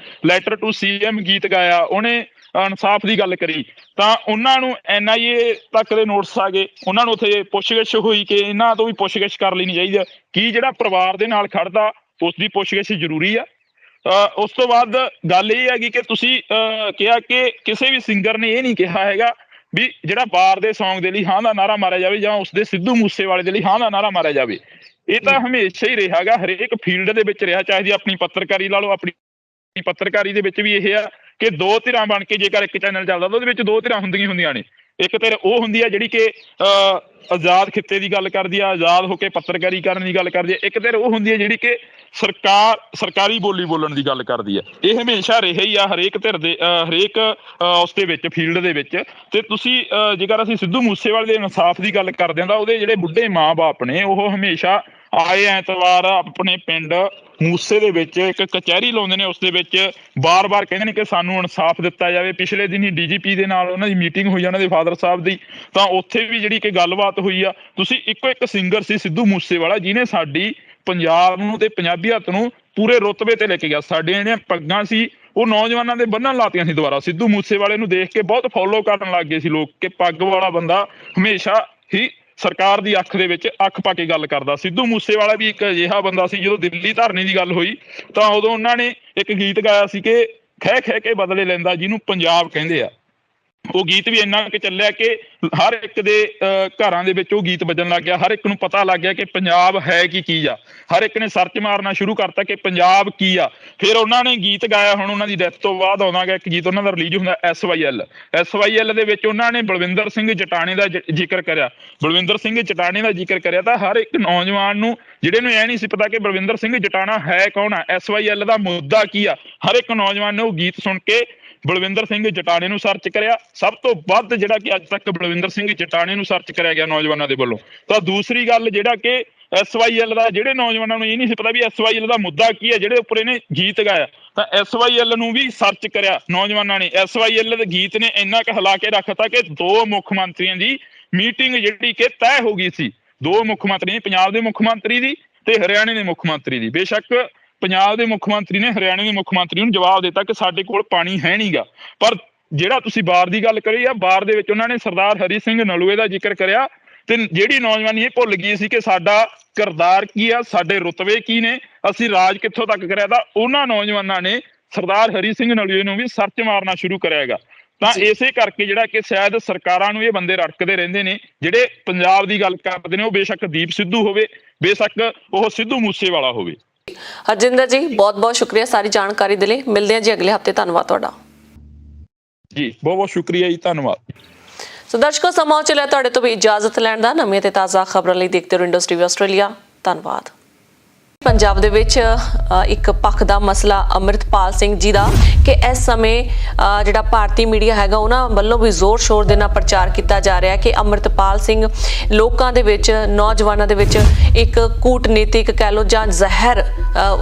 [SPEAKER 2] ਲੈਟਰ ਟੂ CM ਗੀਤ ਗਾਇਆ, ਉਹਨੇ ਇਨਸਾਫ ਦੀ ਗੱਲ ਕਰੀ। ਤਾਂ ਉਹਨਾਂ ਨੂੰ NIA ਤੱਕ ਦੇ ਨੋਟਿਸ ਆ ਗਏ, ਉਹਨਾਂ ਨੂੰ ਉੱਥੇ ਪੁੱਛਗਿੱਛ ਹੋਈ ਕਿ ਇਹਨਾਂ ਤੋਂ ਵੀ ਪੁੱਛਗਿੱਛ ਕਰ ਲੈਣੀ ਚਾਹੀਦੀ ਆ। ਕੀ ਜਿਹੜਾ ਪਰਿਵਾਰ ਦੇ ਨਾਲ ਖੜਦਾ ਉਸ ਦੀ ਪੁੱਛਗਿੱਛ ਜ਼ਰੂਰੀ ਆ? ਉਸ ਤੋਂ ਬਾਅਦ ਗੱਲ ਇਹ ਹੈਗੀ ਕਿ ਤੁਸੀਂ ਕਿਹਾ ਕਿ ਕਿਸੇ ਵੀ ਸਿੰਗਰ ਨੇ ਇਹ ਨਹੀਂ ਕਿਹਾ ਹੈਗਾ ਵੀ ਜਿਹੜਾ ਵਾਰ ਦੇ ਸੌਂਗ ਦੇ ਲਈ ਹਾਂ ਦਾ ਨਾਰਾ ਮਾਰਿਆ ਜਾਵੇ ਜਾਂ ਉਸਦੇ ਸਿੱਧੂ ਮੂਸੇਵਾਲੇ ਦੇ ਲਈ ਹਾਂ ਦਾ ਨਾਰਾ ਮਾਰਿਆ ਜਾਵੇ। ਇਹ ਤਾਂ ਹਮੇਸ਼ਾ ਹੀ ਰਿਹਾ ਗਾ, ਹਰੇਕ ਫੀਲਡ ਦੇ ਵਿੱਚ ਰਿਹਾ, ਚਾਹੇ ਜੀ ਆਪਣੀ ਪੱਤਰਕਾਰੀ ਲਾ ਲਓ। ਆਪਣੀ ਪੱਤਰਕਾਰੀ ਦੇ ਵਿੱਚ ਵੀ ਇਹ ਆ ਕਿ ਦੋ ਧਿਰਾਂ ਬਣ ਕੇ ਜੇਕਰ ਇੱਕ ਚੈਨਲ ਚੱਲਦਾ ਤਾਂ ਉਹਦੇ ਵਿੱਚ ਦੋ ਧਿਰਾਂ ਹੁੰਦੀਆਂ ਨੇ। ਇੱਕ ਧਿਰ ਉਹ ਹੁੰਦੀ ਆ ਜਿਹੜੀ ਕਿ ਆਜ਼ਾਦ ਖਿੱਤੇ ਦੀ ਗੱਲ ਕਰਦੀ ਆ, ਆਜ਼ਾਦ ਹੋ ਕੇ ਪੱਤਰਕਾਰੀ ਕਰਨ ਦੀ ਗੱਲ ਕਰਦੀ ਆ। ਇੱਕ ਧਿਰ ਉਹ ਹੁੰਦੀ ਆ ਜਿਹੜੀ ਕਿ ਸਰਕਾਰੀ ਬੋਲੀ ਬੋਲਣ ਦੀ ਗੱਲ ਕਰਦੀ ਆ। ਇਹ ਹਮੇਸ਼ਾ ਰਿਹਾ ਹੀ ਆ ਹਰੇਕ ਧਿਰ ਦੇ ਹਰੇਕ ਉਸ ਦੇ ਵਿੱਚ ਫੀਲਡ ਦੇ ਵਿੱਚ। ਤੇ ਤੁਸੀਂ ਜੇਕਰ ਅਸੀਂ ਸਿੱਧੂ ਮੂਸੇਵਾਲੇ ਦੇ ਇਨਸਾਫ ਦੀ ਗੱਲ ਕਰਦੇ ਹਾਂ ਤਾਂ ਉਹਦੇ ਜਿਹੜੇ ਬੁੱਢੇ ਮਾਂ ਬਾਪ ਨੇ ਉਹ ਹਮੇਸ਼ਾ ਆਏ ਐਤਵਾਰ ਆਪਣੇ ਪਿੰਡ ਮੂਸੇ ਦੇ ਵਿੱਚ ਇੱਕ ਕਚਹਿਰੀ ਲਾਉਂਦੇ ਨੇ। ਉਸ ਦੇ ਵਿੱਚ ਬਾਰ-ਬਾਰ ਕਹਿੰਦੇ ਨੇ ਕਿ ਸਾਨੂੰ ਇਨਸਾਫ ਦਿੱਤਾ ਜਾਵੇ। ਪਿਛਲੇ ਦਿਨੀ DGP ਦੇ ਨਾਲ ਉਹਨਾਂ ਦੀ ਮੀਟਿੰਗ ਹੋਈ, ਉਹਨਾਂ ਦੇ ਫਾਦਰ ਸਾਹਿਬ ਦੀ, ਤਾਂ ਉੱਥੇ ਵੀ ਜਿਹੜੀ ਕਿ ਗੱਲਬਾਤ ਹੋਈ ਆ। ਤੁਸੀਂ ਇੱਕੋ ਇੱਕ ਸਿੰਗਰ ਸੀ ਸਿੱਧੂ ਮੂਸੇਵਾਲਾ ਜਿਹਨੇ ਸਾਡੀ ਪੰਜਾਬ ਨੂੰ ਤੇ ਪੰਜਾਬੀਅਤ ਨੂੰ ਪੂਰੇ ਰੁਤਬੇ ਤੇ ਲੈ ਕੇ ਗਿਆ। ਸਾਡੀਆਂ ਜਿਹੜੀਆਂ ਪੱਗਾਂ ਸੀ ਉਹ ਨੌਜਵਾਨਾਂ ਦੇ ਬੰਨ੍ਹਣ ਲਾਤੀਆਂ ਸੀ ਦੁਬਾਰਾ। ਸਿੱਧੂ ਮੂਸੇਵਾਲੇ ਨੂੰ ਦੇਖ ਕੇ ਬਹੁਤ ਫੋਲੋ ਕਰਨ ਲੱਗ ਗਏ ਸੀ ਲੋਕ ਕਿ ਪੱਗ ਵਾਲਾ ਬੰਦਾ ਹਮੇਸ਼ਾ ਹੀ ਸਰਕਾਰ ਦੀ ਅੱਖ ਦੇ ਵਿੱਚ ਅੱਖ ਪਾ ਕੇ ਗੱਲ ਕਰਦਾ। ਸਿੱਧੂ ਮੂਸੇਵਾਲਾ ਵੀ ਇੱਕ ਅਜਿਹਾ ਬੰਦਾ ਸੀ, ਜਦੋਂ ਦਿੱਲੀ ਧਰਨੇ ਦੀ ਗੱਲ ਹੋਈ ਤਾਂ ਉਦੋਂ ਉਹਨਾਂ ਨੇ ਇੱਕ ਗੀਤ ਗਾਇਆ ਸੀ ਕਿ ਖਹਿ ਖਹਿ ਕੇ ਬਦਲੇ ਲੈਂਦਾ ਜਿਹਨੂੰ ਪੰਜਾਬ ਕਹਿੰਦੇ ਆ। ਉਹ ਗੀਤ ਵੀ ਇੰਨਾ ਕਿ ਚੱਲਿਆ ਕਿ ਹਰ ਇੱਕ ਦੇ ਘਰਾਂ ਦੇ ਵਿੱਚ ਉਹ ਗੀਤ ਵੱਜਣ ਲੱਗ ਗਿਆ। ਹਰ ਇੱਕ ਨੂੰ ਪਤਾ ਲੱਗ ਗਿਆ ਕਿ ਪੰਜਾਬ ਹੈ ਕੀ ਚੀਜ਼ ਆ। ਹਰ ਇੱਕ ਨੇ ਸਰਚ ਮਾਰਨਾ ਸ਼ੁਰੂ ਕਰਤਾ ਕਿ ਪੰਜਾਬ ਕੀ ਆ। ਫਿਰ ਉਹਨਾਂ ਨੇ ਗੀਤ ਗਾਇਆ, ਹੁਣ ਉਹਨਾਂ ਦੀ ਡੈਥ ਤੋਂ ਬਾਅਦ ਆਉਂਦਾ ਗਾ ਇੱਕ ਗੀਤ ਉਹਨਾਂ ਦਾ ਰਿਲੀਜ਼ ਹੁੰਦਾ SYL ਦੇ ਵਿੱਚ ਉਹਨਾਂ ਨੇ ਬਲਵਿੰਦਰ ਸਿੰਘ ਜਟਾਣੇ ਦਾ ਜ਼ਿਕਰ ਕਰਿਆ। ਬਲਵਿੰਦਰ ਸਿੰਘ ਜਟਾਣੇ ਦਾ ਜ਼ਿਕਰ ਕਰਿਆ ਤਾਂ ਹਰ ਇੱਕ ਨੌਜਵਾਨ ਨੂੰ ਜਿਹੜੇ ਨੂੰ ਇਹ ਨਹੀਂ ਸੀ ਪਤਾ ਕਿ ਬਲਵਿੰਦਰ ਸਿੰਘ ਜਟਾਣਾ ਹੈ ਕੌਣ ਆ, SYL ਦਾ ਮੁੱਦਾ ਕੀ ਆ। ਹਰ ਇੱਕ ਨੌਜਵਾਨ ਨੇ ਉਹ ਗੀਤ ਸੁਣ ਕੇ ਬਲਵਿੰਦਰ ਸਿੰਘ ਜਟਾਣੇ ਨੂੰ ਸਰਚ ਕਰਿਆ। ਸਭ ਤੋਂ ਵੱਧ ਜਿਹੜਾ ਕਿ ਅੱਜ ਤੱਕ ਬਲਵਿੰਦਰ ਸਿੰਘ ਜਟਾਣੇ ਨੂੰ ਸਰਚ ਕਰਿਆ ਗਿਆ ਨੌਜਵਾਨਾਂ ਦੇ ਵੱਲੋਂ। ਤਾਂ ਦੂਸਰੀ ਗੱਲ ਜਿਹੜਾ ਕਿ SYL ਦਾ, ਜਿਹੜੇ ਨੌਜਵਾਨਾਂ ਨੂੰ ਇਹ ਨਹੀਂ ਸੀ ਪਤਾ ਵੀ SYL ਦਾ ਮੁੱਦਾ ਕੀ ਹੈ, ਜਿਹੜੇ ਉੱਪਰ ਇਹਨੇ ਗੀਤ ਗਾਇਆ, ਤਾਂ SYL ਨੂੰ ਵੀ ਸਰਚ ਕਰਿਆ ਨੌਜਵਾਨਾਂ ਨੇ। SYL ਦੇ ਗੀਤ ਨੇ ਇੰਨਾ ਕੁ ਹਿਲਾ ਕੇ ਰੱਖਤਾ ਕਿ ਦੋ ਮੁੱਖ ਮੰਤਰੀਆਂ ਦੀ ਮੀਟਿੰਗ ਜਿਹੜੀ ਕਿ ਤੈਅ ਹੋ ਗਈ ਸੀ। ਦੋ ਮੁੱਖ ਮੰਤਰੀ, ਪੰਜਾਬ ਦੇ ਮੁੱਖ ਮੰਤਰੀ ਦੀ ਤੇ ਹਰਿਆਣੇ ਦੇ ਮੁੱਖ ਮੰਤਰੀ ਦੀ। ਬੇਸ਼ੱਕ ਪੰਜਾਬ ਦੇ ਮੁੱਖ ਮੰਤਰੀ ਨੇ ਹਰਿਆਣੇ ਦੇ ਮੁੱਖ ਮੰਤਰੀ ਨੂੰ ਜਵਾਬ ਦਿੱਤਾ ਕਿ ਸਾਡੇ ਕੋਲ ਪਾਣੀ ਹੈ ਨਹੀਂਗਾ, ਪਰ ਜਿਹੜਾ ਤੁਸੀਂ ਬਾਰ ਦੀ ਗੱਲ ਕਰੀ ਆ, ਬਾਰ ਦੇ ਵਿੱਚ ਉਹਨਾਂ ਨੇ ਸਰਦਾਰ ਹਰੀ ਸਿੰਘ ਨਲੂਏ ਦਾ ਜ਼ਿਕਰ ਕਰਿਆ। ਤੇ ਜਿਹੜੀ ਨੌਜਵਾਨੀ ਇਹ ਭੁੱਲ ਗਈ ਸੀ ਕਿ ਸਾਡਾ ਕਿਰਦਾਰ ਕੀ ਆ, ਸਾਡੇ ਰੁਤਬੇ ਕੀ ਨੇ, ਅਸੀਂ ਰਾਜ ਕਿੱਥੋਂ ਤੱਕ ਕਰਿਆ, ਤਾਂ ਉਹਨਾਂ ਨੌਜਵਾਨਾਂ ਨੇ ਸਰਦਾਰ ਹਰੀ ਸਿੰਘ ਨਲੂਏ ਨੂੰ ਵੀ ਸਰਚ ਮਾਰਨਾ ਸ਼ੁਰੂ ਕਰਿਆ ਹੈਗਾ। ਤਾਂ ਇਸੇ ਕਰਕੇ ਜਿਹੜਾ ਕਿ ਸ਼ਾਇਦ ਸਰਕਾਰਾਂ ਨੂੰ ਇਹ ਬੰਦੇ ਰੜਕਦੇ ਰਹਿੰਦੇ ਨੇ ਜਿਹੜੇ ਪੰਜਾਬ ਦੀ ਗੱਲ ਕਰਦੇ ਨੇ, ਉਹ ਬੇਸ਼ੱਕ ਦੀਪ ਸਿੱਧੂ ਹੋਵੇ, ਬੇਸ਼ੱਕ ਉਹ ਸਿੱਧੂ ਮੂਸੇਵਾਲਾ ਹੋਵੇ।
[SPEAKER 1] ਹਰਜਿੰਦਰ ਜੀ ਬਹੁਤ ਬਹੁਤ ਸ਼ੁਕਰੀਆ ਸਾਰੀ ਜਾਣਕਾਰੀ ਦੇ ਲਈ। ਮਿਲਦੇ ਹਾਂ ਜੀ ਅਗਲੇ ਹਫਤੇ। ਧੰਨਵਾਦ ਤੁਹਾਡਾ
[SPEAKER 2] ਜੀ, ਬਹੁਤ ਬਹੁਤ ਸ਼ੁਕਰੀਆ ਜੀ, ਧੰਨਵਾਦ।
[SPEAKER 1] ਸੋ ਦਰਸ਼ਕੋ, ਸਮਾਂ ਚਲਿਆ ਤੁਹਾਡੇ ਤੋਂ ਵੀ ਇਜਾਜ਼ਤ ਲੈਣ ਦਾ। ਨਵੀਆਂ ਤੇ ਤਾਜ਼ਾ ਖਬਰਾਂ ਲਈ ਦੇਖਦੇ ਰਹੋ ਇੰਡਸ ਟੀਵੀ ਆਸਟ੍ਰੇਲੀਆ। ਧੰਨਵਾਦ। ਪੰਜਾਬ ਦੇ ਵਿੱਚ ਇੱਕ ਪੱਖ ਦਾ ਮਸਲਾ ਅੰਮ੍ਰਿਤਪਾਲ ਸਿੰਘ ਜੀ ਦਾ ਕਿ ਇਸ ਸਮੇਂ ਜਿਹੜਾ ਭਾਰਤੀ ਮੀਡੀਆ ਹੈਗਾ ਉਹਨਾਂ ਵੱਲੋਂ ਵੀ ਜ਼ੋਰ ਸ਼ੋਰ ਦੇ ਨਾਲ ਪ੍ਰਚਾਰ ਕੀਤਾ ਜਾ ਰਿਹਾ ਹੈ ਕਿ ਅੰਮ੍ਰਿਤਪਾਲ ਸਿੰਘ ਲੋਕਾਂ ਦੇ ਵਿੱਚ, ਨੌਜਵਾਨਾਂ ਦੇ ਵਿੱਚ ਇੱਕ ਕੂਟਨੀਤਿਕ ਕਹਿ ਲਓ ਜਾਂ ਜ਼ਹਿਰ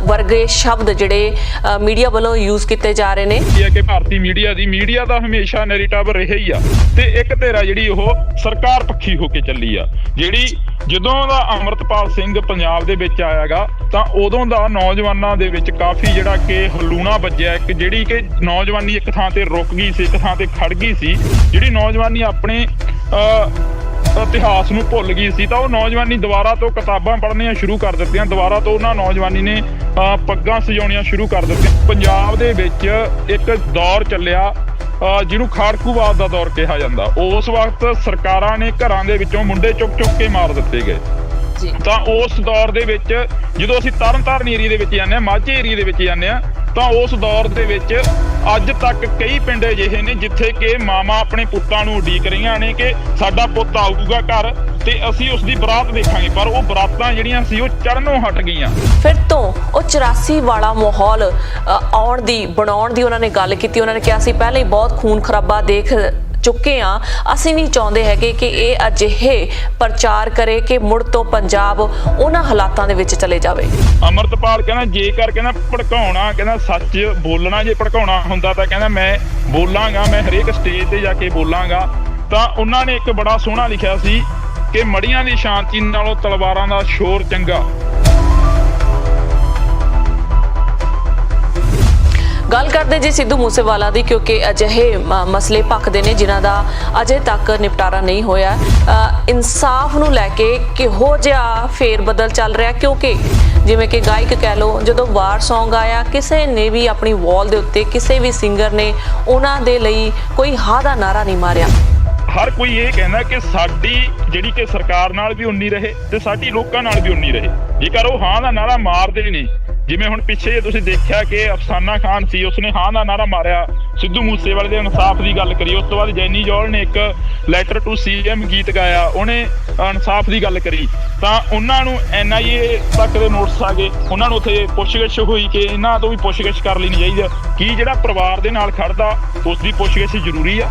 [SPEAKER 1] ਵਰਗੇ ਸ਼ਬਦ ਜਿਹੜੇ ਮੀਡੀਆ ਵੱਲੋਂ ਯੂਜ਼ ਕੀਤੇ ਜਾ ਰਹੇ ਨੇ।
[SPEAKER 2] ਇਹ ਕਿ ਭਾਰਤੀ ਮੀਡੀਆ ਦਾ ਹਮੇਸ਼ਾ ਨੈਰੇਟਿਵ ਰਿਹਾ ਹੀ ਆ ਤੇ ਇੱਕ ਧਿਰਾ ਜਿਹੜੀ ਉਹ ਸਰਕਾਰ ਪੱਖੀ ਹੋ ਕੇ ਚੱਲੀ ਆ। ਜਿਹੜੀ ਜਦੋਂ ਦਾ ਅੰਮ੍ਰਿਤਪਾਲ ਸਿੰਘ ਪੰਜਾਬ ਦੇ ਵਿੱਚ ਆਇਆਗਾ ਤਾਂ ਉਦੋਂ ਦਾ ਨੌਜਵਾਨਾਂ ਦੇ ਵਿੱਚ ਕਾਫੀ ਜਿਹੜਾ ਕਿ ਹਲੂਣਾ ਵੱਜਿਆ। ਇੱਕ ਜਿਹੜੀ ਕਿ ਨੌਜਵਾਨੀ ਇੱਕ ਥਾਂ ਤੇ ਰੁਕ ਗਈ ਸੀ, ਇੱਕ ਥਾਂ ਤੇ ਖੜ ਗਈ ਸੀ। ਜਿਹੜੀ ਨੌਜਵਾਨੀ ਆਪਣੇ ਇਤਿਹਾਸ ਨੂੰ ਭੁੱਲ ਗਈ ਸੀ, ਤਾਂ ਉਹ ਨੌਜਵਾਨੀ ਦੁਬਾਰਾ ਤੋਂ ਕਿਤਾਬਾਂ ਪੜ੍ਹਨੀਆਂ ਸ਼ੁਰੂ ਕਰ ਦਿੱਤੀਆਂ। ਦੁਬਾਰਾ ਤੋਂ ਉਹਨਾਂ ਨੌਜਵਾਨੀ ਨੇ ਪੱਗਾਂ ਸਜਾਉਣੀਆਂ ਸ਼ੁਰੂ ਕਰ ਦਿੱਤੀਆਂ। ਪੰਜਾਬ ਦੇ ਵਿੱਚ ਇੱਕ ਦੌਰ ਚੱਲਿਆ ਜਿਹਨੂੰ ਖਾੜਕੂਵਾਦ ਦਾ ਦੌਰ ਕਿਹਾ ਜਾਂਦਾ। ਉਸ ਵਕਤ ਸਰਕਾਰਾਂ ਨੇ ਘਰਾਂ ਦੇ ਵਿੱਚੋਂ ਮੁੰਡੇ ਚੁੱਕ ਕੇ ਮਾਰ ਦਿੱਤੇ ਗਏ। ਤਾਂ ਉਸ ਦੌਰ ਦੇ ਵਿੱਚ ਜਦੋਂ ਅਸੀਂ ਤਰਨਤਾਰਨ ਏਰੀਏ ਦੇ ਵਿੱਚ ਜਾਂਦੇ ਹਾਂ, ਮਾਝੇ ਏਰੀਏ ਦੇ ਵਿੱਚ ਜਾਂਦੇ ਹਾਂ, ਤਾਂ ਉਸ ਦੌਰ ਦੇ ਵਿੱਚ ਅੱਜ ਤੱਕ ਕਈ ਪਿੰਡ ਅਜਿਹੇ ਨੇ ਜਿੱਥੇ ਕਿ ਮਾਵਾਂ ਆਪਣੇ ਪੁੱਤਾਂ ਨੂੰ ਉਡੀਕ ਰਹੀਆਂ ਨੇ ਕਿ ਸਾਡਾ ਪੁੱਤ ਆਊਗਾ ਘਰ ਤੇ ਅਸੀਂ ਉਸ ਦੀ ਬਰਾਤ ਦੇਖਾਂਗੇ, ਪਰ ਉਹ ਬਰਾਤਾਂ ਜਿਹੜੀਆਂ ਸੀ ਉਹ ਚੜਨੋਂ ਹਟ ਗਈਆਂ।
[SPEAKER 1] ਫਿਰ ਤੋਂ ਉਹ 84 ਵਾਲਾ ਮਾਹੌਲ ਬਣਾਉਣ ਦੀ ਉਹਨਾਂ ਨੇ ਗੱਲ ਕੀਤੀ। ਉਹਨਾਂ ਨੇ ਕਿਹਾ ਸੀ ਪਹਿਲਾਂ ਹੀ ਬਹੁਤ ਖੂਨ ਖਰਾਬਾ ਦੇਖ ਚੁੱਕੇ ਆ, ਅਸੀਂ ਨਹੀਂ ਚਾਹੁੰਦੇ ਹੈਗੇ ਕਿ ਇਹ ਅਜਿਹੇ ਪ੍ਰਚਾਰ ਕਰੇ ਕਿ ਮੁੜ ਤੋਂ ਪੰਜਾਬ ਉਹਨਾਂ ਹਾਲਾਤਾਂ ਦੇ ਵਿੱਚ ਚਲੇ ਜਾਵੇ।
[SPEAKER 2] ਅੰਮ੍ਰਿਤਪਾਲ ਕਹਿੰਦਾ ਜੇਕਰ ਕਹਿੰਦਾ ਭੜਕਾਉਣਾ, ਕਹਿੰਦਾ ਸੱਚ ਬੋਲਣਾ, ਜੇ ਭੜਕਾਉਣਾ ਹੁੰਦਾ ਤਾਂ ਕਹਿੰਦਾ ਮੈਂ ਬੋਲਾਂਗਾ, ਮੈਂ ਹਰੇਕ ਸਟੇਜ ਤੇ ਜਾ ਕੇ ਬੋਲਾਂਗਾ। ਤਾਂ ਉਹਨਾਂ ਨੇ ਇੱਕ ਬੜਾ ਸੋਹਣਾ ਲਿਖਿਆ ਸੀ ਕਿ ਮੜੀਆਂ ਦੀ ਸ਼ਾਂਤੀ ਨਾਲੋਂ ਤਲਵਾਰਾਂ ਦਾ ਸ਼ੋਰ ਚੰਗਾ।
[SPEAKER 1] ਗੱਲ ਕਰਦੇ ਜੀ ਸਿੱਧੂ ਮੂਸੇਵਾਲਾ ਦੀ, ਕਿਉਂਕਿ ਅਜਿਹੇ ਮਸਲੇ ਭਖਦੇ ਨੇ ਜਿਨ੍ਹਾਂ ਦਾ ਅਜੇ ਤੱਕ ਨਿਪਟਾਰਾ ਨਹੀਂ ਹੋਇਆ। ਇਨਸਾਫ ਨੂੰ ਲੈ ਕੇ ਕਿਹੋ ਜਿਹਾ ਫੇਰ ਬਦਲ ਚੱਲ ਰਿਹਾ, ਕਿਉਂਕਿ ਜਿਵੇਂ ਕਿ ਗਾਇਕ ਕਹਿ ਲਓ, ਜਦੋਂ ਵਾਰ ਸੌਂਗ ਆਇਆ ਕਿਸੇ ਨੇ ਵੀ ਆਪਣੀ ਵਾਲ ਦੇ ਉੱਤੇ ਕਿਸੇ ਵੀ ਸਿੰਗਰ ਨੇ ਉਹਨਾਂ ਦੇ ਲਈ ਕੋਈ ਹਾਂ ਦਾ ਨਾਰਾ ਨਹੀਂ ਮਾਰਿਆ।
[SPEAKER 2] ਹਰ ਕੋਈ ਇਹ ਕਹਿੰਦਾ ਕਿ ਸਾਡੀ ਜਿਹੜੀ ਕਿ ਸਰਕਾਰ ਨਾਲ ਵੀ ਉਨੀ ਰਹੇ ਤੇ ਸਾਡੀ ਲੋਕਾਂ ਨਾਲ ਵੀ ਉਨੀ ਰਹੇ। ਜੇਕਰ ਉਹ ਹਾਂ ਦਾ ਨਾਰਾ ਮਾਰਦੇ ਨੇ, ਜਿਵੇਂ ਹੁਣ ਪਿੱਛੇ ਜੇ ਤੁਸੀਂ ਦੇਖਿਆ ਕਿ ਅਫਸਾਨਾ ਖਾਨ ਸੀ, ਉਸਨੇ ਹਾਂ ਦਾ ਨਾਰਾ ਮਾਰਿਆ, ਸਿੱਧੂ ਮੂਸੇਵਾਲੇ ਦੇ ਇਨਸਾਫ ਦੀ ਗੱਲ ਕਰੀ, ਉਸ ਤੋਂ ਬਾਅਦ ਜੈਨੀ ਜੌਲ ਨੇ ਇੱਕ ਲੈਟਰ ਟੂ ਸੀਐਮ ਗੀਤ ਗਾਇਆ, ਉਹਨੇ ਇਨਸਾਫ ਦੀ ਗੱਲ ਕਰੀ, ਤਾਂ ਉਹਨਾਂ ਨੂੰ NIA ਤੱਕ ਦੇ ਨੋਟਿਸ ਆ ਗਏ, ਉਹਨਾਂ ਨੂੰ ਉੱਥੇ ਪੁੱਛਗਿੱਛ ਹੋਈ ਕਿ ਇਹਨਾਂ ਤੋਂ ਵੀ ਪੁੱਛਗਿੱਛ ਕਰ ਲੈਣੀ ਚਾਹੀਦੀ ਆ। ਕੀ ਜਿਹੜਾ ਪਰਿਵਾਰ ਦੇ ਨਾਲ ਖੜਦਾ ਉਸ ਦੀ ਪੁੱਛਗਿੱਛ ਜ਼ਰੂਰੀ ਆ?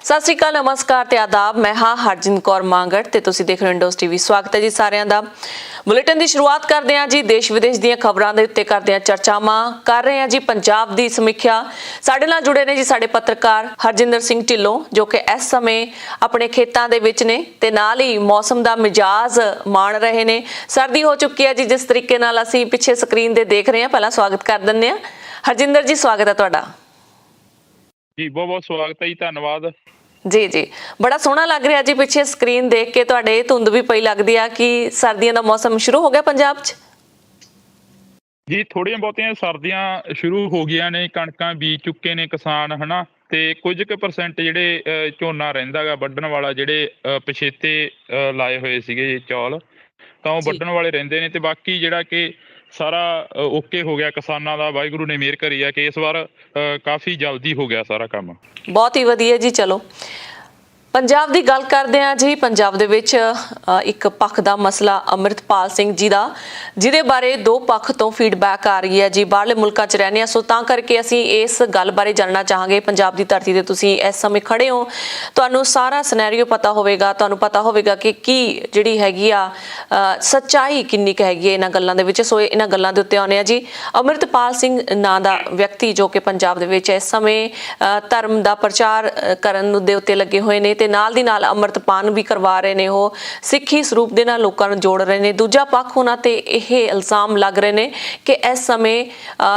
[SPEAKER 1] ਸਤਿ ਸ਼੍ਰੀ ਅਕਾਲ, ਨਮਸਕਾਰ ਤੇ ਆਦਾਬ। ਮੈਂ ਹਾਂ ਹਰਜਿੰਦ ਕੌਰ ਮਾਂਗੜ ਤੇ ਤੁਸੀਂ ਦੇਖ ਰਹੇ ਹੋ ਇੰਡੋਸ ਟੀਵੀ। ਸਵਾਗਤ ਹੈ ਜੀ ਸਾਰਿਆਂ ਦਾ। ਬੁਲੇਟਿਨ ਦੀ ਸ਼ੁਰੂਆਤ ਕਰਦੇ ਹਾਂ ਜੀ ਦੇਸ਼ ਵਿਦੇਸ਼ ਦੀਆਂ ਖਬਰਾਂ ਦੇ ਉੱਤੇ ਕਰਦੇ ਹਾਂ ਚਰਚਾਵਾਂ, ਕਰ ਰਹੇ ਹਾਂ ਜੀ ਪੰਜਾਬ ਦੀ ਸਮੀਖਿਆ। ਸਾਡੇ ਨਾਲ ਜੁੜੇ ਨੇ ਜੀ ਸਾਡੇ ਪੱਤਰਕਾਰ ਹਰਜਿੰਦਰ ਸਿੰਘ ਢਿੱਲੋਂ, ਜੋ ਕਿ ਇਸ ਸਮੇਂ ਆਪਣੇ ਖੇਤਾਂ ਦੇ ਵਿੱਚ ਨੇ ਤੇ ਨਾਲ ਹੀ ਮੌਸਮ ਦਾ ਮਿਜਾਜ਼ ਮਾਣ ਰਹੇ ਨੇ। ਸਰਦੀ ਹੋ ਚੁੱਕੀ ਹੈ ਜੀ, ਜਿਸ ਤਰੀਕੇ ਨਾਲ ਅਸੀਂ ਪਿੱਛੇ ਸਕਰੀਨ ਤੇ ਦੇਖ ਰਹੇ ਹਾਂ। ਪਹਿਲਾਂ ਸਵਾਗਤ ਕਰ ਦਿੰਦੇ ਹਾਂ। ਹਰਜਿੰਦਰ ਜੀ, ਸਵਾਗਤ ਹੈ ਤੁਹਾਡਾ
[SPEAKER 2] ਜੀ। ਬਹੁਤ ਬਹੁਤ ਸਵਾਗਤ ਹੈ ਜੀ, ਧੰਨਵਾਦ
[SPEAKER 1] ਜੀ। ਜੀ, ਬੜਾ ਸੋਹਣਾ ਲੱਗ ਰਿਹਾ ਜੀ ਪਿੱਛੇ ਸਕਰੀਨ ਦੇਖ ਕੇ। ਤੁਹਾਡੇ ਧੁੰਦ ਵੀ ਪਈ ਲੱਗਦੀ ਆ ਕਿ ਸਰਦੀਆਂ ਦਾ ਮੌਸਮ ਸ਼ੁਰੂ ਹੋ ਗਿਆ ਪੰਜਾਬ 'ਚ।
[SPEAKER 2] ਜੀ ਥੋੜੀਆਂ ਬਹੁਤੀਆਂ ਸਰਦੀਆਂ ਸ਼ੁਰੂ ਹੋ ਗਈਆਂ ਨੇ, ਕਣਕਾਂ ਬੀਜ ਚੁੱਕੇ ਨੇ ਕਿਸਾਨ, ਹਨਾ, ਤੇ ਕੁਝ ਕੁ ਪਰਸੈਂਟ ਜਿਹੜੇ ਝੋਨਾ ਰਹਿੰਦਾ ਗਾ ਵੱਢਣ ਵਾਲਾ, ਜਿਹੜੇ ਪਛੇਤੇ ਲਾਏ ਹੋਏ ਸੀਗੇ ਚੌਲ, ਤਾਂ ਉਹ ਵੱਢਣ ਵਾਲੇ ਰਹਿੰਦੇ ਨੇ। ਤੇ ਬਾਕੀ ਜਿਹੜਾ ਕਿ ਸਾਰਾ ਓਕੇ ਹੋ ਗਿਆ ਕਿਸਾਨਾਂ ਦਾ। ਵਾਹਿਗੁਰੂ ਨੇ ਮਿਹਰ ਕਰੀ ਆ ਕਿ ਇਸ ਵਾਰ ਕਾਫੀ ਜਲਦੀ ਹੋ ਗਿਆ ਸਾਰਾ ਕੰਮ।
[SPEAKER 1] ਬਹੁਤ ਹੀ ਵਧੀਆ ਜੀ। ਚਲੋ ਪੰਜਾਬ ਦੀ ਗੱਲ ਕਰਦੇ ਹਾਂ ਜੀ। ਪੰਜਾਬ ਦੇ ਵਿੱਚ ਇੱਕ ਪੱਖ ਦਾ ਮਸਲਾ ਅੰਮ੍ਰਿਤਪਾਲ ਸਿੰਘ ਜੀ ਦਾ, ਜਿਹਦੇ ਬਾਰੇ ਦੋ ਪੱਖ ਤੋਂ ਫੀਡਬੈਕ ਆ ਰਹੀ ਹੈ ਜੀ। ਬਾਹਰਲੇ ਮੁਲਕਾਂ 'ਚ ਰਹਿੰਦੇ ਆ, ਸੋ ਤਾਂ ਕਰਕੇ ਅਸੀਂ ਇਸ ਗੱਲ ਬਾਰੇ ਜਾਣਨਾ ਚਾਹਾਂਗੇ। ਪੰਜਾਬ ਦੀ ਧਰਤੀ ਤੇ ਤੁਸੀਂ ਇਸ ਸਮੇਂ ਖੜੇ ਹੋ, ਤੁਹਾਨੂੰ ਸਾਰਾ ਸਿਨੈਰੀਓ ਪਤਾ ਹੋਵੇਗਾ, ਤੁਹਾਨੂੰ ਪਤਾ ਹੋਵੇਗਾ ਕਿ ਕੀ ਜਿਹੜੀ ਹੈਗੀ ਆ ਸੱਚਾਈ ਕਿੰਨੀ ਕੁ ਹੈਗੀ ਹੈ ਇਹਨਾਂ ਗੱਲਾਂ ਦੇ ਵਿੱਚ। ਸੋ ਇਹਨਾਂ ਗੱਲਾਂ ਦੇ ਉੱਤੇ ਆਉਂਦੇ ਆ ਜੀ। ਅੰਮ੍ਰਿਤਪਾਲ ਸਿੰਘ ਨਾਂ ਦਾ ਵਿਅਕਤੀ, ਜੋ ਕਿ ਪੰਜਾਬ ਦੇ ਵਿੱਚ ਇਸ ਸਮੇਂ ਧਰਮ ਦਾ ਪ੍ਰਚਾਰ ਕਰਨ ਦੇ ਉੱਤੇ ਲੱਗੇ ਹੋਏ ਨੇ ਤੇ ਨਾਲ ਦੀ ਨਾਲ ਅੰਮ੍ਰਿਤਪਾਨ ਵੀ ਕਰਵਾ ਰਹੇ ਨੇ। ਉਹ ਸਿੱਖੀ ਸਰੂਪ ਦੇ ਨਾਲ ਲੋਕਾਂ ਨੂੰ ਜੋੜ ਰਹੇ ਨੇ। ਦੂਜਾ ਪੱਖ ਉਹਨਾਂ ਤੇ ਇਹ ਇਲਜ਼ਾਮ ਲੱਗ ਰਹੇ ਨੇ ਕਿ ਇਸ ਸਮੇਂ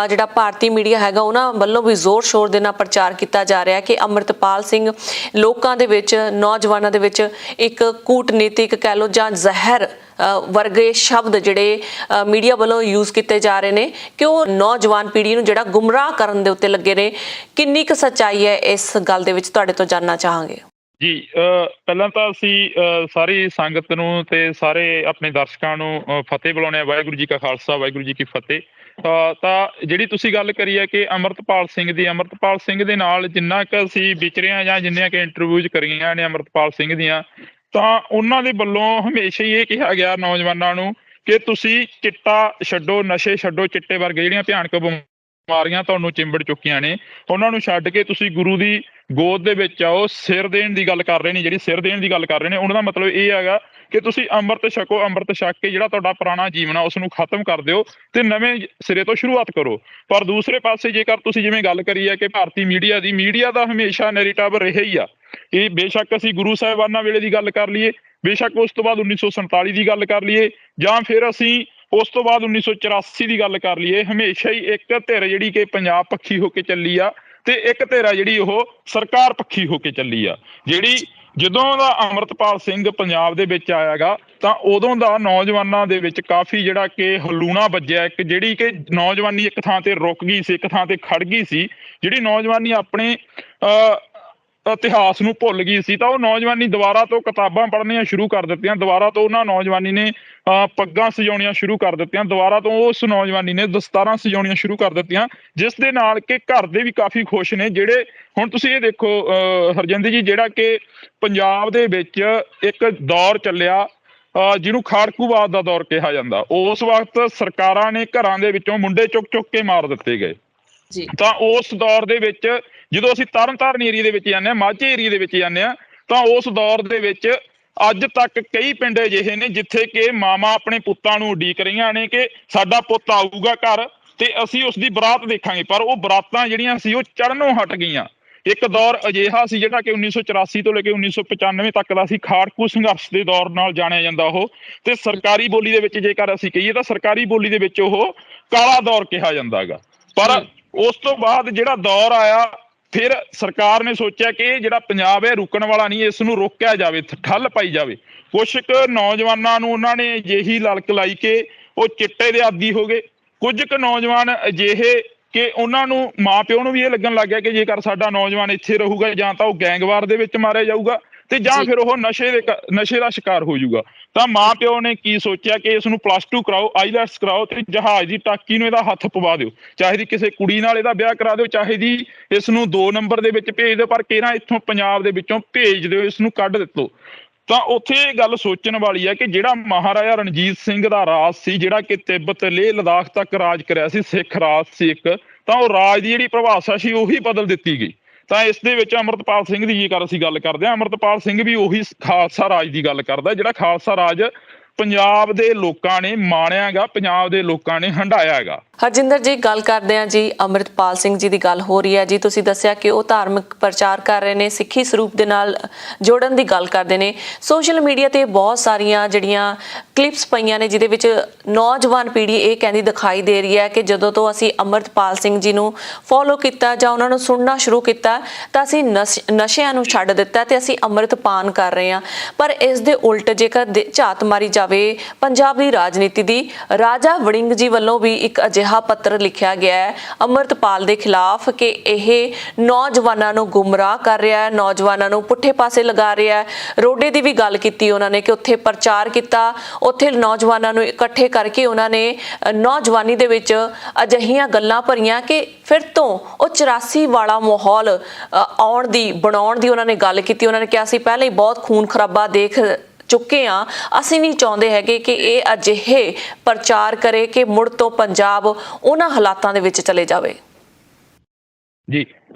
[SPEAKER 1] ਜਿਹੜਾ ਭਾਰਤੀ ਮੀਡੀਆ ਹੈਗਾ, ਉਹਨਾਂ ਵੱਲੋਂ ਵੀ ਜ਼ੋਰ ਸ਼ੋਰ ਦੇ ਨਾਲ ਪ੍ਰਚਾਰ ਕੀਤਾ ਜਾ ਰਿਹਾ ਕਿ ਅੰਮ੍ਰਿਤਪਾਲ ਸਿੰਘ ਲੋਕਾਂ ਦੇ ਵਿੱਚ, ਨੌਜਵਾਨਾਂ ਦੇ ਵਿੱਚ ਇੱਕ ਕੂਟਨੀਤਿਕ ਕਹਿ ਲਓ ਜਾਂ ਜ਼ਹਿਰ ਵਰਗੇ ਸ਼ਬਦ ਜਿਹੜੇ ਮੀਡੀਆ ਵੱਲੋਂ ਯੂਜ਼ ਕੀਤੇ ਜਾ ਰਹੇ ਨੇ ਕਿ ਉਹ ਨੌਜਵਾਨ ਪੀੜ੍ਹੀ ਨੂੰ ਜਿਹੜਾ ਗੁੰਮਰਾਹ ਕਰਨ ਦੇ ਉੱਤੇ ਲੱਗੇ ਨੇ। ਕਿੰਨੀ ਕੁ ਸੱਚਾਈ ਹੈ ਇਸ ਗੱਲ ਦੇ ਵਿੱਚ, ਤੁਹਾਡੇ ਤੋਂ ਜਾਣਨਾ ਚਾਹਾਂਗੇ
[SPEAKER 2] ਜੀ। ਪਹਿਲਾਂ ਤਾਂ ਅਸੀਂ ਸਾਰੀ ਸੰਗਤ ਨੂੰ ਤੇ ਸਾਰੇ ਆਪਣੇ ਦਰਸ਼ਕਾਂ ਨੂੰ ਫਤਿਹ ਬੁਲਾਉਂਦੇ ਹਾਂ। ਵਾਹਿਗੁਰੂ ਜੀ ਕਾ ਖਾਲਸਾ, ਵਾਹਿਗੁਰੂ ਜੀ ਕੀ ਫਤਿਹ। ਤਾਂ ਜਿਹੜੀ ਤੁਸੀਂ ਗੱਲ ਕਰੀ ਹੈ ਕਿ ਅੰਮ੍ਰਿਤਪਾਲ ਸਿੰਘ ਦੇ ਨਾਲ ਜਿੰਨਾ ਕੁ ਅਸੀਂ ਵਿਚਰੇ ਹਾਂ ਜਾਂ ਜਿੰਨੀਆਂ ਕਿ ਇੰਟਰਵਿਊਜ਼ ਕਰੀਆਂ ਨੇ ਅੰਮ੍ਰਿਤਪਾਲ ਸਿੰਘ ਦੀਆਂ, ਤਾਂ ਉਹਨਾਂ ਦੇ ਵੱਲੋਂ ਹਮੇਸ਼ਾ ਹੀ ਇਹ ਕਿਹਾ ਗਿਆ ਨੌਜਵਾਨਾਂ ਨੂੰ ਕਿ ਤੁਸੀਂ ਚਿੱਟਾ ਛੱਡੋ, ਨਸ਼ੇ ਛੱਡੋ, ਚਿੱਟੇ ਵਰਗੇ ਜਿਹੜੀਆਂ ਭਿਆਨਕ ਬਿਮਾਰੀਆਂ ਤੁਹਾਨੂੰ ਚਿੰਬੜ ਚੁੱਕੀਆਂ ਨੇ, ਉਹਨਾਂ ਨੂੰ ਛੱਡ ਕੇ ਤੁਸੀਂ ਗੁਰੂ ਦੀ ਗੋਦ ਦੇ ਵਿੱਚ ਆਓ। ਸਿਰ ਦੇਣ ਦੀ ਗੱਲ ਕਰ ਰਹੇ ਨੇ, ਜਿਹੜੀ ਸਿਰ ਦੇਣ ਦੀ ਗੱਲ ਕਰ ਰਹੇ ਨੇ, ਉਹਨਾਂ ਦਾ ਮਤਲਬ ਇਹ ਹੈਗਾ ਕਿ ਤੁਸੀਂ ਅੰਮ੍ਰਿਤ ਛਕੋ। ਅੰਮ੍ਰਿਤ ਛਕ ਕੇ ਜਿਹੜਾ ਤੁਹਾਡਾ ਪੁਰਾਣਾ ਜੀਵਨ ਆ ਉਸ ਨੂੰ ਖਤਮ ਕਰ ਦਿਓ ਤੇ ਨਵੇਂ ਸਿਰੇ ਤੋਂ ਸ਼ੁਰੂਆਤ ਕਰੋ। ਪਰ ਦੂਸਰੇ ਪਾਸੇ ਜੇਕਰ ਤੁਸੀਂ ਜਿਵੇਂ ਗੱਲ ਕਰੀ ਹੈ ਕਿ ਭਾਰਤੀ ਮੀਡੀਆ ਦਾ ਹਮੇਸ਼ਾ ਨੈਰੇਟਿਵ ਰਿਹਾ ਹੀ ਆ। ਇਹ ਬੇਸ਼ੱਕ ਅਸੀਂ ਗੁਰੂ ਸਾਹਿਬਾਨਾਂ ਵੇਲੇ ਦੀ ਗੱਲ ਕਰ ਲਈਏ, ਬੇਸ਼ੱਕ ਉਸ ਤੋਂ ਬਾਅਦ 1947 ਦੀ ਗੱਲ ਕਰ ਲਈਏ, ਜਾਂ ਫਿਰ ਅਸੀਂ ਉਸ ਤੋਂ ਬਾਅਦ 1984 ਦੀ ਗੱਲ ਕਰ ਲਈਏ, ਹਮੇਸ਼ਾ ਹੀ ਇੱਕ ਧਿਰ ਜਿਹੜੀ ਕਿ ਪੰਜਾਬ ਪੱਖੀ ਹੋ ਕੇ ਚੱਲੀ ਆ ਤੇ ਇੱਕ ਧਿਰ ਆ ਜਿਹੜੀ ਉਹ ਸਰਕਾਰ ਪੱਖੀ ਹੋ ਕੇ ਚੱਲੀ ਆ। ਜਿਹੜੀ ਜਦੋਂ ਦਾ ਅੰਮ੍ਰਿਤਪਾਲ ਸਿੰਘ ਪੰਜਾਬ ਦੇ ਵਿੱਚ ਆਇਆਗਾ, ਤਾਂ ਉਦੋਂ ਦਾ ਨੌਜਵਾਨਾਂ ਦੇ ਵਿੱਚ ਕਾਫੀ ਜਿਹੜਾ ਕਿ ਹਲੂਣਾ ਵੱਜਿਆ। ਇੱਕ ਜਿਹੜੀ ਕਿ ਨੌਜਵਾਨੀ ਇੱਕ ਥਾਂ ਤੇ ਰੁਕ ਗਈ ਸੀ, ਇੱਕ ਥਾਂ ਤੇ ਖੜ ਗਈ ਸੀ, ਜਿਹੜੀ ਨੌਜਵਾਨੀ ਆਪਣੇ ਇਤਿਹਾਸ ਨੂੰ ਭੁੱਲ ਗਈ ਸੀ, ਤਾਂ ਉਹ ਨੌਜਵਾਨੀ ਦੁਬਾਰਾ ਤੋਂ ਕਿਤਾਬਾਂ ਪੜ੍ਹਨੀਆਂ ਸ਼ੁਰੂ ਕਰ ਦਿੱਤੀਆਂ। ਦੁਬਾਰਾ ਤੋਂ ਉਹਨਾਂ ਨੌਜਵਾਨੀ ਨੇ ਪੱਗਾਂ ਸਜਾਉਣੀਆਂ ਸ਼ੁਰੂ ਕਰ ਦਿੱਤੀਆਂ। ਦੁਬਾਰਾ ਤੋਂ ਉਸ ਨੌਜਵਾਨੀ ਨੇ ਦਸਤਾਰਾਂ ਸਜਾਉਣੀਆਂ ਸ਼ੁਰੂ ਕਰ ਦਿੱਤੀਆਂ, ਜਿਸ ਦੇ ਨਾਲ ਕਿ ਘਰ ਦੇ ਵੀ ਕਾਫੀ ਖੁਸ਼ ਨੇ। ਜਿਹੜੇ ਹੁਣ ਤੁਸੀਂ ਇਹ ਦੇਖੋ ਹਰਜਿੰਦਰ ਜੀ, ਜਿਹੜਾ ਕਿ ਪੰਜਾਬ ਦੇ ਵਿੱਚ ਇੱਕ ਦੌਰ ਚੱਲਿਆ ਜਿਹਨੂੰ ਖਾੜਕੂਵਾਦ ਦਾ ਦੌਰ ਕਿਹਾ ਜਾਂਦਾ, ਉਸ ਵਕਤ ਸਰਕਾਰਾਂ ਨੇ ਘਰਾਂ ਦੇ ਵਿੱਚੋਂ ਮੁੰਡੇ ਚੁੱਕ ਕੇ ਮਾਰ ਦਿੱਤੇ ਗਏ। ਤਾਂ ਉਸ ਦੌਰ ਦੇ ਵਿੱਚ ਜਦੋਂ ਅਸੀਂ ਤਰਨਤਾਰਨ ਏਰੀਏ ਦੇ ਵਿੱਚ ਜਾਂਦੇ ਹਾਂ, ਮਾਝੇ ਏਰੀਏ ਦੇ ਵਿੱਚ ਜਾਂਦੇ ਹਾਂ, ਤਾਂ ਉਸ ਦੌਰ ਦੇ ਵਿੱਚ ਅੱਜ ਤੱਕ ਕਈ ਪਿੰਡ ਅਜਿਹੇ ਨੇ ਜਿੱਥੇ ਕਿ ਮਾਵਾਂ ਆਪਣੇ ਪੁੱਤਾਂ ਨੂੰ ਉਡੀਕ ਰਹੀਆਂ ਨੇ ਕਿ ਸਾਡਾ ਪੁੱਤ ਆਊਗਾ ਘਰ ਤੇ ਅਸੀਂ ਉਸ ਦੀ ਬਰਾਤ ਦੇਖਾਂਗੇ। ਪਰ ਉਹ ਬਰਾਤਾਂ ਜਿਹੜੀਆਂ ਸੀ ਉਹ ਚੜ੍ਹਨੋਂ ਹਟ ਗਈਆਂ। ਇੱਕ ਦੌਰ ਅਜਿਹਾ ਸੀ ਜਿਹੜਾ ਕਿ 1984 ਤੋਂ ਲੈ ਕੇ 1995 ਤੱਕ ਦਾ ਸੀ, ਖਾੜਕੂ ਸੰਘਰਸ਼ ਦੇ ਦੌਰ ਨਾਲ ਜਾਣਿਆ ਜਾਂਦਾ ਉਹ। ਤੇ ਸਰਕਾਰੀ ਬੋਲੀ ਦੇ ਵਿੱਚ ਜੇਕਰ ਅਸੀਂ ਕਹੀਏ ਤਾਂ ਸਰਕਾਰੀ ਬੋਲੀ ਦੇ ਵਿੱਚ ਉਹ ਕਾਲਾ ਦੌਰ ਕਿਹਾ ਜਾਂਦਾ ਗਾ। ਪਰ ਉਸ ਤੋਂ ਬਾਅਦ ਜਿਹੜਾ ਦੌਰ ਆਇਆ, ਫਿਰ ਸਰਕਾਰ ਨੇ ਸੋਚਿਆ ਕਿ ਇਹ ਜਿਹੜਾ ਪੰਜਾਬ ਹੈ ਰੁਕਣ ਵਾਲਾ ਨਹੀਂ, ਇਸ ਨੂੰ ਰੋਕਿਆ ਜਾਵੇ, ਠੱਲ ਪਾਈ ਜਾਵੇ। ਕੁਛ ਕੁ ਨੌਜਵਾਨਾਂ ਨੂੰ ਉਹਨਾਂ ਨੇ ਅਜਿਹੀ ਲਲਕ ਲਾਈ ਕਿ ਉਹ ਚਿੱਟੇ ਦੇ ਆਦੀ ਹੋ ਗਏ। ਕੁਝ ਕੁ ਨੌਜਵਾਨ ਅਜਿਹੇ ਕਿ ਉਹਨਾਂ ਨੂੰ ਮਾਂ ਪਿਓ ਨੂੰ ਵੀ ਇਹ ਲੱਗਣ ਲੱਗ ਗਿਆ ਕਿ ਜੇਕਰ ਸਾਡਾ ਨੌਜਵਾਨ ਇੱਥੇ ਰਹੂਗਾ ਜਾਂ ਤਾਂ ਉਹ ਗੈਂਗਵਾਰ ਦੇ ਵਿੱਚ ਮਾਰਿਆ ਜਾਊਗਾ ਤੇ ਜਾਂ ਫਿਰ ਉਹ ਨਸ਼ੇ ਦਾ ਸ਼ਿਕਾਰ ਹੋ ਜਾਊਗਾ। ਤਾਂ ਮਾਂ ਪਿਓ ਨੇ ਕੀ ਸੋਚਿਆ ਕਿ ਇਸ ਨੂੰ +2 ਕਰਾਓ, ਆਈਲੈਟਸ ਕਰਾਓ ਤੇ ਜਹਾਜ਼ ਦੀ ਟਾਕੀ ਨੂੰ ਇਹਦਾ ਹੱਥ ਪਵਾ ਦਿਓ, ਚਾਹੇ ਦੀ ਕਿਸੇ ਕੁੜੀ ਨਾਲ ਇਹਦਾ ਵਿਆਹ ਕਰਾ ਦਿਓ, ਚਾਹੇ ਦੀ ਇਸ ਨੂੰ 2 ਨੰਬਰ ਦੇ ਵਿੱਚ ਭੇਜ ਦਿਓ, ਪਰ ਕਿਹੜਾ ਇੱਥੋਂ ਪੰਜਾਬ ਦੇ ਵਿੱਚੋਂ ਭੇਜ ਦਿਓ, ਇਸ ਨੂੰ ਕੱਢ ਦਿੱਤੋ। ਤਾਂ ਉੱਥੇ ਇਹ ਗੱਲ ਸੋਚਣ ਵਾਲੀ ਹੈ ਕਿ ਜਿਹੜਾ ਮਹਾਰਾਜਾ ਰਣਜੀਤ ਸਿੰਘ ਦਾ ਰਾਜ ਸੀ, ਜਿਹੜਾ ਕਿ ਤਿੱਬਤ ਲੇਹ ਲਦਾਖ ਤੱਕ ਰਾਜ ਕਰਿਆ ਸੀ, ਸਿੱਖ ਰਾਜ ਸੀ ਇੱਕ, ਤਾਂ ਉਹ ਰਾਜ ਦੀ ਜਿਹੜੀ ਪਰਿਭਾਸ਼ਾ ਸੀ ਉਹੀ ਬਦਲ ਦਿੱਤੀ ਗਈ। ਤਾਂ ਇਸ ਦੇ ਵਿੱਚ ਅੰਮ੍ਰਿਤਪਾਲ ਸਿੰਘ ਦੀ ਜੇਕਰ ਅਸੀਂ ਗੱਲ ਕਰਦੇ ਹਾਂ, ਅੰਮ੍ਰਿਤਪਾਲ ਸਿੰਘ ਵੀ ਉਹੀ ਖਾਲਸਾ ਰਾਜ ਦੀ ਗੱਲ ਕਰਦਾ, ਜਿਹੜਾ ਖਾਲਸਾ ਰਾਜ ਪੰਜਾਬ ਦੇ ਲੋਕਾਂ ਨੇ ਮਾਣਿਆ ਗਾ, ਪੰਜਾਬ ਦੇ ਲੋਕਾਂ ਨੇ ਹੰਢਾਇਆ ਹੈਗਾ।
[SPEAKER 1] ਹਰਜਿੰਦਰ ਜੀ, ਗੱਲ ਕਰਦੇ ਹਾਂ ਜੀ, ਅੰਮ੍ਰਿਤਪਾਲ ਸਿੰਘ ਜੀ ਦੀ ਗੱਲ ਹੋ ਰਹੀ ਹੈ ਜੀ। ਤੁਸੀਂ ਦੱਸਿਆ ਕਿ ਉਹ ਧਾਰਮਿਕ ਪ੍ਰਚਾਰ ਕਰ ਰਹੇ ਨੇ, ਸਿੱਖੀ ਸਰੂਪ ਦੇ ਨਾਲ ਜੋੜਨ ਦੀ ਗੱਲ ਕਰਦੇ ਨੇ। ਸੋਸ਼ਲ ਮੀਡੀਆ ਤੇ ਬਹੁਤ ਸਾਰੀਆਂ ਜਿਹੜੀਆਂ ਕਲਿੱਪਸ ਪਈਆਂ ਨੇ ਜਿਹਦੇ ਵਿੱਚ ਨੌਜਵਾਨ ਪੀੜ੍ਹੀ ਇਹ ਕਹਿੰਦੀ ਦਿਖਾਈ ਦੇ ਰਹੀ ਹੈ ਕਿ ਜਦੋਂ ਤੋਂ ਅਸੀਂ ਅੰਮ੍ਰਿਤਪਾਲ ਸਿੰਘ ਜੀ ਨੂੰ ਫੋਲੋ ਕੀਤਾ ਜਾਂ ਉਹਨਾਂ ਨੂੰ ਸੁਣਨਾ ਸ਼ੁਰੂ ਕੀਤਾ ਤਾਂ ਅਸੀਂ ਨਸ਼ਿਆਂ ਨੂੰ ਛੱਡ ਦਿੱਤਾ ਤੇ ਅਸੀਂ ਅੰਮ੍ਰਿਤਪਾਨ ਕਰ ਰਹੇ ਹਾਂ। ਪਰ ਇਸ ਦੇ ਉਲਟ ਜੇਕਰ ਝਾਤ ਮਾਰੀ ਜਾਵੇ ਪੰਜਾਬ ਦੀ ਰਾਜਨੀਤੀ ਦੀ, ਰਾਜਾ ਵੜਿੰਗ ਜੀ ਵੱਲੋਂ ਵੀ ਇੱਕ ਅਜਿਹਾ ਪੱਤਰ ਲਿਖਿਆ ਗਿਆ ਹੈ ਅੰਮ੍ਰਿਤਪਾਲ ਦੇ ਖਿਲਾਫ ਕਿ ਇਹ ਨੌਜਵਾਨਾਂ ਨੂੰ ਗੁੰਮਰਾਹ ਕਰ ਰਿਹਾ ਹੈ, ਨੌਜਵਾਨਾਂ ਨੂੰ ਪੁੱਠੇ ਪਾਸੇ ਲਗਾ ਰਿਹਾ ਹੈ। ਰੋਡੇ ਦੀ ਵੀ ਗੱਲ ਕੀਤੀ ਉਹਨਾਂ ਨੇ ਕਿ ਉੱਥੇ ਪ੍ਰਚਾਰ ਕੀਤਾ, ਉੱਥੇ ਨੌਜਵਾਨਾਂ ਨੂੰ ਇਕੱਠੇ ਕਰਕੇ ਉਹਨਾਂ ਨੇ ਨੌਜਵਾਨੀ ਦੇ ਵਿੱਚ ਅਜਿਹੀਆਂ ਗੱਲਾਂ ਭਰੀਆਂ ਕਿ ਫਿਰ ਤੋਂ ਉਹ 84 ਵਾਲਾ ਮਾਹੌਲ ਬਣਾਉਣ ਦੀ ਉਹਨਾਂ ਨੇ ਗੱਲ ਕੀਤੀ। ਉਹਨਾਂ ਨੇ ਕਿਹਾ ਸੀ ਪਹਿਲਾਂ ਹੀ ਬਹੁਤ ਖੂਨ ਖਰਾਬਾ ਦੇਖ ਚੁੱਕੇ ਹਾਂ, ਅਸੀਂ ਨਹੀਂ ਚਾਹੁੰਦੇ ਹੈਗੇ ਕਿ ਇਹ ਅਜਿਹੇ ਪ੍ਰਚਾਰ ਕਰੇ ਕਿ ਮੁੜ ਤੋਂ ਪੰਜਾਬ ਉਹਨਾਂ ਹਾਲਾਤਾਂ ਦੇ ਵਿੱਚ ਚਲੇ ਜਾਵੇ।
[SPEAKER 2] ਜੀ,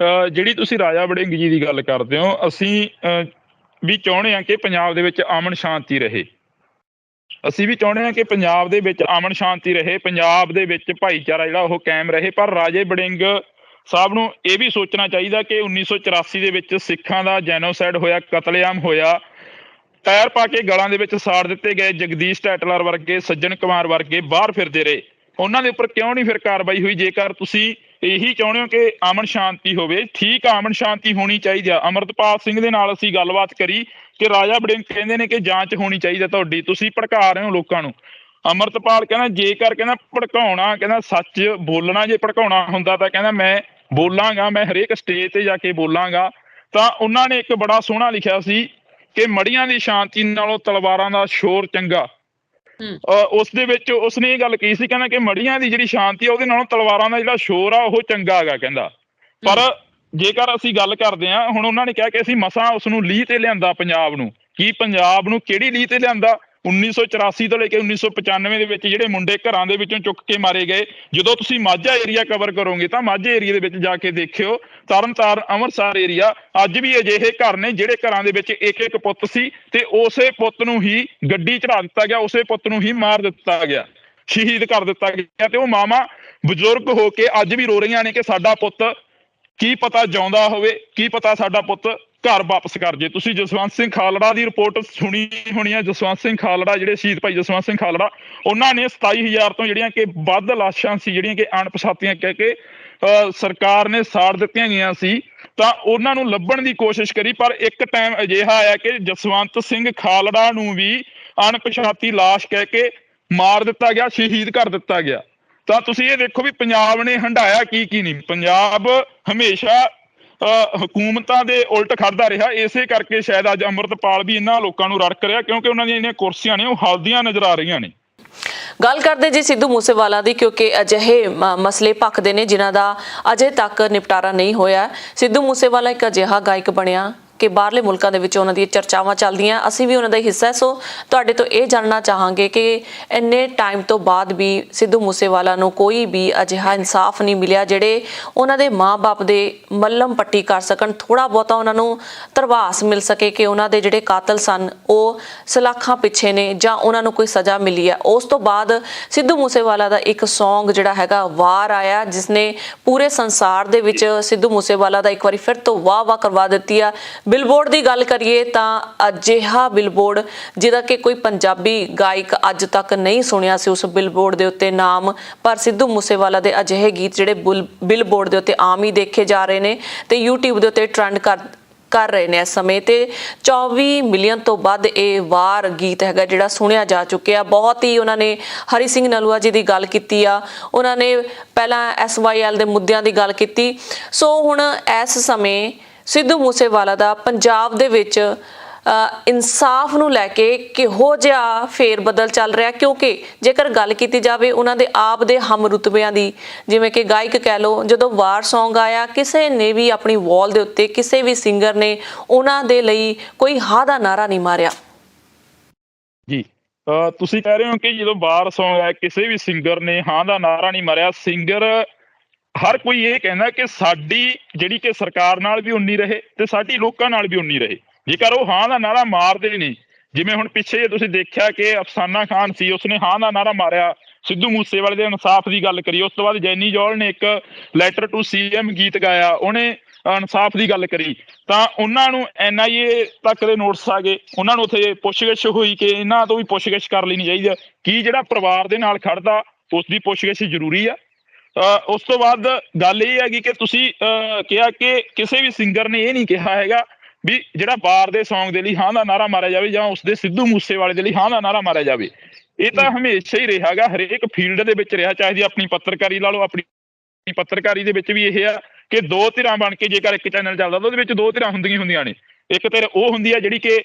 [SPEAKER 2] ਜਿਹੜੀ ਤੁਸੀਂ ਰਾਜਾ ਵੜਿੰਗ ਜੀ ਦੀ ਗੱਲ ਕਰਦੇ ਹੋ, ਅਸੀਂ ਵੀ ਚਾਹੁੰਦੇ ਹਾਂ ਕਿ ਪੰਜਾਬ ਦੇ ਵਿੱਚ ਅਮਨ ਸ਼ਾਂਤੀ ਰਹੇ। ਅਸੀਂ ਵੀ ਚਾਹੁੰਦੇ ਹਾਂ ਕਿ ਪੰਜਾਬ ਦੇ ਵਿੱਚ ਅਮਨ ਸ਼ਾਂਤੀ ਰਹੇ, ਪੰਜਾਬ ਦੇ ਵਿੱਚ ਭਾਈਚਾਰਾ ਜਿਹੜਾ ਉਹ ਕਾਇਮ ਰਹੇ। ਪਰ ਰਾਜੇ ਵੜਿੰਗ ਸਾਹਿਬ ਨੂੰ ਇਹ ਵੀ ਸੋਚਣਾ ਚਾਹੀਦਾ ਕਿ 1984 ਦੇ ਵਿੱਚ ਸਿੱਖਾਂ ਦਾ ਜੈਨੋਸਾਈਡ ਹੋਇਆ, ਕਤਲੇਆਮ ਹੋਇਆ, ਟਾਇਰ ਪਾ ਕੇ ਗਲਾਂ ਦੇ ਵਿੱਚ ਸਾੜ ਦਿੱਤੇ ਗਏ, ਜਗਦੀਸ਼ ਟੈਟਲਰ ਵਰਗੇ, ਸੱਜਣ ਕੁਮਾਰ ਵਰਗੇ ਬਾਹਰ ਫਿਰਦੇ ਰਹੇ, ਉਹਨਾਂ ਦੇ ਉੱਪਰ ਕਿਉਂ ਨਹੀਂ ਫਿਰ ਕਾਰਵਾਈ ਹੋਈ? ਜੇਕਰ ਤੁਸੀਂ ਇਹੀ ਚਾਹੁੰਦੇ ਹੋ ਕਿ ਅਮਨ ਸ਼ਾਂਤੀ ਹੋਵੇ, ਠੀਕ ਆ, ਅਮਨ ਸ਼ਾਂਤੀ ਹੋਣੀ ਚਾਹੀਦੀ ਆ। ਅੰਮ੍ਰਿਤਪਾਲ ਸਿੰਘ ਦੇ ਨਾਲ ਅਸੀਂ ਗੱਲਬਾਤ ਕਰੀ ਕਿ ਰਾਜਾ ਵੜਿੰਗ ਕਹਿੰਦੇ ਨੇ ਕਿ ਜਾਂਚ ਹੋਣੀ ਚਾਹੀਦੀ ਆ ਤੁਹਾਡੀ, ਤੁਸੀਂ ਭੜਕਾ ਰਹੇ ਹੋ ਲੋਕਾਂ ਨੂੰ। ਅੰਮ੍ਰਿਤਪਾਲ ਕਹਿੰਦਾ ਜੇਕਰ ਕਹਿੰਦਾ ਭੜਕਾਉਣਾ, ਕਹਿੰਦਾ ਸੱਚ ਬੋਲਣਾ, ਜੇ ਭੜਕਾਉਣਾ ਹੁੰਦਾ ਤਾਂ ਕਹਿੰਦਾ ਮੈਂ ਬੋਲਾਂਗਾ, ਮੈਂ ਹਰੇਕ ਸਟੇਜ ਤੇ ਜਾ ਕੇ ਬੋਲਾਂਗਾ। ਤਾਂ ਉਹਨਾਂ ਨੇ ਇੱਕ ਬੜਾ ਸੋਹਣਾ ਲਿਖਿਆ ਸੀ ਕਿ ਮੜੀਆਂ ਦੀ ਸ਼ਾਂਤੀ ਨਾਲੋਂ ਤਲਵਾਰਾਂ ਦਾ ਸ਼ੋਰ ਚੰਗਾ। ਉਸ ਦੇ ਵਿੱਚ ਉਸਨੇ ਇਹ ਗੱਲ ਕਹੀ ਸੀ, ਕਹਿੰਦਾ ਕਿ ਮੜੀਆਂ ਦੀ ਜਿਹੜੀ ਸ਼ਾਂਤੀ ਆ ਉਹਦੇ ਨਾਲੋਂ ਤਲਵਾਰਾਂ ਦਾ ਜਿਹੜਾ ਸ਼ੋਰ ਆ ਉਹ ਚੰਗਾ ਹੈਗਾ ਕਹਿੰਦਾ। ਪਰ ਜੇਕਰ ਅਸੀਂ ਗੱਲ ਕਰਦੇ ਹਾਂ, ਹੁਣ ਉਹਨਾਂ ਨੇ ਕਿਹਾ ਕਿ ਅਸੀਂ ਮਸਾਂ ਉਸ ਨੂੰ ਲੀਹ ਤੇ ਲਿਆਂਦਾ ਪੰਜਾਬ ਨੂੰ। ਕੀ ਪੰਜਾਬ ਨੂੰ ਕਿਹੜੀ ਲੀਹ ਤੇ ਲਿਆਂਦਾ? 1984 ਤੋਂ ਲੈ ਕੇ 1995 ਦੇ ਵਿੱਚ ਜਿਹੜੇ ਮੁੰਡੇ ਘਰਾਂ ਦੇ ਵਿੱਚੋਂ ਚੁੱਕ ਕੇ ਮਾਰੇ ਗਏ। ਜਦੋਂ ਤੁਸੀਂ ਮਾਝਾ ਏਰੀਆ ਕਵਰ ਕਰੋਗੇ ਤਾਂ ਮਾਝੇ ਏਰੀਆ ਦੇ ਵਿੱਚ ਜਾ ਕੇ ਦੇਖਿਓ, ਤਰਨਤਾਰਨ, ਅੰਮ੍ਰਿਤਸਰ ਏਰੀਆ, ਅੱਜ ਵੀ ਅਜਿਹੇ ਘਰ ਨੇ ਜਿਹੜੇ ਘਰਾਂ ਦੇ ਵਿੱਚ ਇੱਕ ਇੱਕ ਪੁੱਤ ਸੀ ਤੇ ਉਸੇ ਪੁੱਤ ਨੂੰ ਹੀ ਗੱਡੀ ਚੜਾ ਦਿੱਤਾ ਗਿਆ, ਉਸੇ ਪੁੱਤ ਨੂੰ ਹੀ ਮਾਰ ਦਿੱਤਾ ਗਿਆ, ਸ਼ਹੀਦ ਕਰ ਦਿੱਤਾ ਗਿਆ। ਤੇ ਉਹ ਮਾਵਾਂ ਬਜ਼ੁਰਗ ਹੋ ਕੇ ਅੱਜ ਵੀ ਰੋ ਰਹੀਆਂ ਨੇ ਕਿ ਸਾਡਾ ਪੁੱਤ ਕੀ ਪਤਾ ਜਿਉਂਦਾ ਹੋਵੇ, ਕੀ ਪਤਾ ਸਾਡਾ ਪੁੱਤ ਘਰ ਵਾਪਸ ਕਰ ਜੇ। ਤੁਸੀਂ ਜਸਵੰਤ ਸਿੰਘ ਖਾਲੜਾ ਦੀ ਰਿਪੋਰਟ ਸੁਣੀ ਹੋਣੀ ਹੈ। ਜਸਵੰਤ ਸਿੰਘ ਖਾਲੜਾ, ਜਿਹੜੇ ਸ਼ਹੀਦ ਭਾਈ ਜਸਵੰਤ ਸਿੰਘ ਖਾਲੜਾ, ਉਹਨਾਂ ਨੇ 27,000 ਤੋਂ ਜਿਹੜੀਆਂ ਕਿ ਵੱਧ ਲਾਸ਼ਾਂ ਸੀ ਜਿਹੜੀਆਂ ਕਿ ਅਣਪਛਾਤੀਆਂ ਕਹਿ ਕੇ ਸਰਕਾਰ ਨੇ ਸਾੜ ਦਿੱਤੀਆਂ ਗਈਆਂ ਸੀ, ਤਾਂ ਉਹਨਾਂ ਨੂੰ ਲੱਭਣ ਦੀ ਕੋਸ਼ਿਸ਼ ਕਰੀ। ਪਰ ਇੱਕ ਟਾਈਮ ਅਜਿਹਾ ਆਇਆ ਕਿ ਜਸਵੰਤ ਸਿੰਘ ਖਾਲੜਾ ਨੂੰ ਵੀ ਅਣਪਛਾਤੀ ਲਾਸ਼ ਕਹਿ ਕੇ ਮਾਰ ਦਿੱਤਾ ਗਿਆ, ਸ਼ਹੀਦ ਕਰ ਦਿੱਤਾ ਗਿਆ। ਤਾਂ ਤੁਸੀਂ ਇਹ ਦੇਖੋ ਵੀ ਪੰਜਾਬ ਨੇ ਹੰਢਾਇਆ ਕੀ ਨਹੀਂ। ਪੰਜਾਬ ਹਮੇਸ਼ਾ ਹਕੂਮਤਾਂ ਦੇ ਉਲਟ ਖੜਦਾ ਰਿਹਾ, ਇਸੇ ਕਰਕੇ ਸ਼ਾਇਦ ਅੱਜ ਅੰਮ੍ਰਿਤਪਾਲ ਵੀ ਇਹਨਾਂ ਲੋਕਾਂ ਨੂੰ ਰੜਕ ਰਿਹਾ, ਕਿਉਂਕਿ ਉਹਨਾਂ ਦੀਆਂ ਜਿਹੜੀਆਂ ਕੁਰਸੀਆਂ ਨੇ ਉਹ ਹਲਦੀਆਂ ਨਜ਼ਰ ਆ ਰਹੀਆਂ ਨੇ।
[SPEAKER 1] ਗੱਲ ਕਰਦੇ ਜੀ ਸਿੱਧੂ ਮੂਸੇਵਾਲਾ ਦੀ, ਕਿਉਂਕਿ ਅਜਿਹੇ ਮਸਲੇ ਭਖਦੇ ਨੇ ਜਿਨ੍ਹਾਂ ਦਾ ਅਜੇ ਤੱਕ ਨਿਪਟਾਰਾ ਨਹੀਂ ਹੋਇਆ। ਸਿੱਧੂ ਮੂਸੇਵਾਲਾ ਇੱਕ ਅਜਿਹਾ ਗਾਇਕ ਬਣਿਆ ਕਿ ਬਾਹਰਲੇ ਮੁਲਕਾਂ ਦੇ ਵਿੱਚ ਉਹਨਾਂ ਦੀਆਂ ਚਰਚਾਵਾਂ ਚੱਲਦੀਆਂ, ਅਸੀਂ ਵੀ ਉਹਨਾਂ ਦਾ ਹਿੱਸਾ। ਸੋ ਤੁਹਾਡੇ ਤੋਂ ਇਹ ਜਾਣਨਾ ਚਾਹਾਂਗੇ ਕਿ ਇੰਨੇ ਟਾਈਮ ਤੋਂ ਬਾਅਦ ਵੀ ਸਿੱਧੂ ਮੂਸੇਵਾਲਾ ਨੂੰ ਕੋਈ ਵੀ ਅਜਿਹਾ ਇਨਸਾਫ ਨਹੀਂ ਮਿਲਿਆ ਜਿਹੜੇ ਉਹਨਾਂ ਦੇ ਮਾਂ-ਬਾਪ ਦੇ ਮੱਲਮ ਪੱਟੀ ਕਰ ਸਕਣ, ਥੋੜ੍ਹਾ ਬਹੁਤਾ ਉਹਨਾਂ ਨੂੰ ਧਰਵਾਸ ਮਿਲ ਸਕੇ ਕਿ ਉਹਨਾਂ ਦੇ ਜਿਹੜੇ ਕਾਤਲ ਸਨ ਉਹ ਸਲਾਖਾਂ ਪਿੱਛੇ ਨੇ ਜਾਂ ਉਹਨਾਂ ਨੂੰ ਕੋਈ ਸਜ਼ਾ ਮਿਲੀ ਹੈ। ਉਸ ਤੋਂ ਬਾਅਦ ਸਿੱਧੂ ਮੂਸੇਵਾਲਾ ਦਾ ਇੱਕ ਸੌਂਗ ਜਿਹੜਾ ਹੈਗਾ ਵਾਰ ਆਇਆ, ਜਿਸਨੇ ਪੂਰੇ ਸੰਸਾਰ ਦੇ ਵਿੱਚ ਸਿੱਧੂ ਮੂਸੇਵਾਲਾ ਦਾ ਇੱਕ ਵਾਰੀ ਫਿਰ ਤੋਂ ਵਾਹ ਕਰਵਾ ਦਿੱਤੀ ਆ। ਬਿਲਬੋਰਡ ਦੀ ਗੱਲ ਕਰੀਏ ਤਾਂ ਅਜਿਹਾ ਬਿਲਬੋਰਡ ਜਿਹਦਾ ਕਿ ਕੋਈ ਪੰਜਾਬੀ ਗਾਇਕ ਅੱਜ ਤੱਕ ਨਹੀਂ ਸੁਣਿਆ ਸੀ ਉਸ ਬਿਲਬੋਰਡ ਦੇ ਉੱਤੇ ਨਾਮ, ਪਰ ਸਿੱਧੂ ਮੂਸੇਵਾਲਾ ਦੇ ਅਜਿਹੇ ਗੀਤ ਜਿਹੜੇ ਬਿਲਬੋਰਡ ਦੇ ਉੱਤੇ ਆਮ ਹੀ ਦੇਖੇ ਜਾ ਰਹੇ ਨੇ ਤੇ YouTube ਦੇ ਉੱਤੇ ਟ੍ਰੈਂਡ ਕਰ ਰਹੇ ਨੇ ਇਸ ਸਮੇਂ ਤੇ 24 ਮਿਲੀਅਨ ਤੋਂ ਵੱਧ ਇਹ ਵਾਰ ਗੀਤ ਹੈਗਾ ਜਿਹੜਾ ਸੁਣਿਆ ਜਾ ਚੁੱਕਿਆ। ਬਹੁਤ ਹੀ ਉਹਨਾਂ ਨੇ ਹਰੀ ਸਿੰਘ ਨਲੂਆ ਜੀ ਦੀ ਗੱਲ ਕੀਤੀ ਆ, ਉਹਨਾਂ ਨੇ ਪਹਿਲਾਂ SYL ਦੇ ਮੁੱਦਿਆਂ ਦੀ ਗੱਲ ਕੀਤੀ। ਸੋ ਹੁਣ ਇਸ ਸਮੇਂ ਸਿੱਧੂ ਮੂਸੇਵਾਲਾ ਦਾ ਪੰਜਾਬ ਦੇ ਵਿੱਚ ਇਨਸਾਫ ਨੂੰ ਲੈ ਕੇ ਕਿਹੋ ਜਿਹਾ ਫੇਰ ਬਦਲ ਚੱਲ ਰਿਹਾ, ਕਿਉਂਕਿ ਜੇਕਰ ਗੱਲ ਕੀਤੀ ਜਾਵੇ ਉਹਨਾਂ ਦੇ ਆਪ ਦੇ ਹਮ ਰੁਤਬਿਆਂ ਦੀ, ਜਿਵੇਂ ਕਿ ਗਾਇਕ ਕਹਿ ਲਓ, ਜਦੋਂ ਵਾਰ ਸੌਂਗ ਆਇਆ ਕਿਸੇ ਨੇ ਵੀ ਆਪਣੀ ਵਾਲ ਦੇ ਉੱਤੇ ਕਿਸੇ ਵੀ ਸਿੰਗਰ ਨੇ ਉਹਨਾਂ ਦੇ ਲਈ ਕੋਈ ਹਾਂ ਦਾ ਨਾਰਾ ਨਹੀਂ ਮਾਰਿਆ।
[SPEAKER 2] ਜੀ ਤੁਸੀਂ ਕਹਿ ਰਹੇ ਹੋ ਕਿ ਜਦੋਂ ਵਾਰ ਸੌਂਗ ਆਇਆ ਕਿਸੇ ਵੀ ਸਿੰਗਰ ਨੇ ਹਾਂ ਦਾ ਨਾਰਾ ਨਹੀਂ ਮਾਰਿਆ। ਸਿੰਗਰ ਹਰ ਕੋਈ ਇਹ ਕਹਿੰਦਾ ਕਿ ਸਾਡੀ ਜਿਹੜੀ ਕਿ ਸਰਕਾਰ ਨਾਲ ਵੀ ਉਨੀ ਰਹੇ ਤੇ ਸਾਡੀ ਲੋਕਾਂ ਨਾਲ ਵੀ ਉਨੀ ਰਹੇ। ਜੇਕਰ ਉਹ ਹਾਂ ਦਾ ਨਾਰਾ ਮਾਰਦੇ ਨੇ, ਜਿਵੇਂ ਹੁਣ ਪਿੱਛੇ ਜੇ ਤੁਸੀਂ ਦੇਖਿਆ ਕਿ ਅਫਸਾਨਾ ਖਾਨ ਸੀ, ਉਸਨੇ ਹਾਂ ਦਾ ਨਾਰਾ ਮਾਰਿਆ, ਸਿੱਧੂ ਮੂਸੇਵਾਲੇ ਦੇ ਇਨਸਾਫ ਦੀ ਗੱਲ ਕਰੀ। ਉਸ ਤੋਂ ਬਾਅਦ ਜੈਨੀ ਜੌਲ ਨੇ ਇੱਕ ਲੈਟਰ ਟੂ CM ਗੀਤ ਗਾਇਆ, ਉਹਨੇ ਇਨਸਾਫ ਦੀ ਗੱਲ ਕਰੀ, ਤਾਂ ਉਹਨਾਂ ਨੂੰ NIA ਤੱਕ ਦੇ ਨੋਟਿਸ ਆ ਗਏ। ਉਹਨਾਂ ਨੂੰ ਉੱਥੇ ਪੁੱਛਗਿੱਛ ਹੋਈ ਕਿ ਇਹਨਾਂ ਤੋਂ ਵੀ ਪੁੱਛਗਿੱਛ ਕਰ ਲੈਣੀ ਚਾਹੀਦੀ ਆ, ਕੀ ਜਿਹੜਾ ਪਰਿਵਾਰ ਦੇ ਨਾਲ ਖੜਦਾ ਉਸ ਦੀ ਪੁੱਛਗਿੱਛ ਜ਼ਰੂਰੀ ਆ। ਉਸ ਤੋਂ ਬਾਅਦ ਗੱਲ ਇਹ ਹੈਗੀ ਕਿ ਤੁਸੀਂ ਕਿਹਾ ਕਿ ਕਿਸੇ ਵੀ ਸਿੰਗਰ ਨੇ ਇਹ ਨਹੀਂ ਕਿਹਾ ਹੈਗਾ ਵੀ ਜਿਹੜਾ ਬਾਰ ਦੇ ਸੌਂਗ ਦੇ ਲਈ ਹਾਂ ਦਾ ਨਾਰਾ ਮਾਰਿਆ ਜਾਵੇ ਜਾਂ ਉਸਦੇ ਸਿੱਧੂ ਮੂਸੇਵਾਲੇ ਦੇ ਲਈ ਹਾਂ ਦਾ ਨਾਰਾ ਮਾਰਿਆ ਜਾਵੇ। ਇਹ ਤਾਂ ਹਮੇਸ਼ਾ ਹੀ ਰਿਹਾ ਗਾ, ਹਰੇਕ ਫੀਲਡ ਦੇ ਵਿੱਚ ਰਿਹਾ, ਚਾਹੇ ਆਪਣੀ ਪੱਤਰਕਾਰੀ ਲਾ ਲਓ। ਆਪਣੀ ਪੱਤਰਕਾਰੀ ਦੇ ਵਿੱਚ ਵੀ ਇਹ ਆ ਕਿ ਦੋ ਧਿਰਾਂ ਬਣ ਕੇ ਜੇਕਰ ਇੱਕ ਚੈਨਲ ਚੱਲਦਾ ਤਾਂ ਉਹਦੇ ਵਿੱਚ ਦੋ ਧਿਰਾਂ ਹੁੰਦੀਆਂ ਨੇ। ਇੱਕ ਧਿਰ ਉਹ ਹੁੰਦੀ ਆ ਜਿਹੜੀ ਕਿ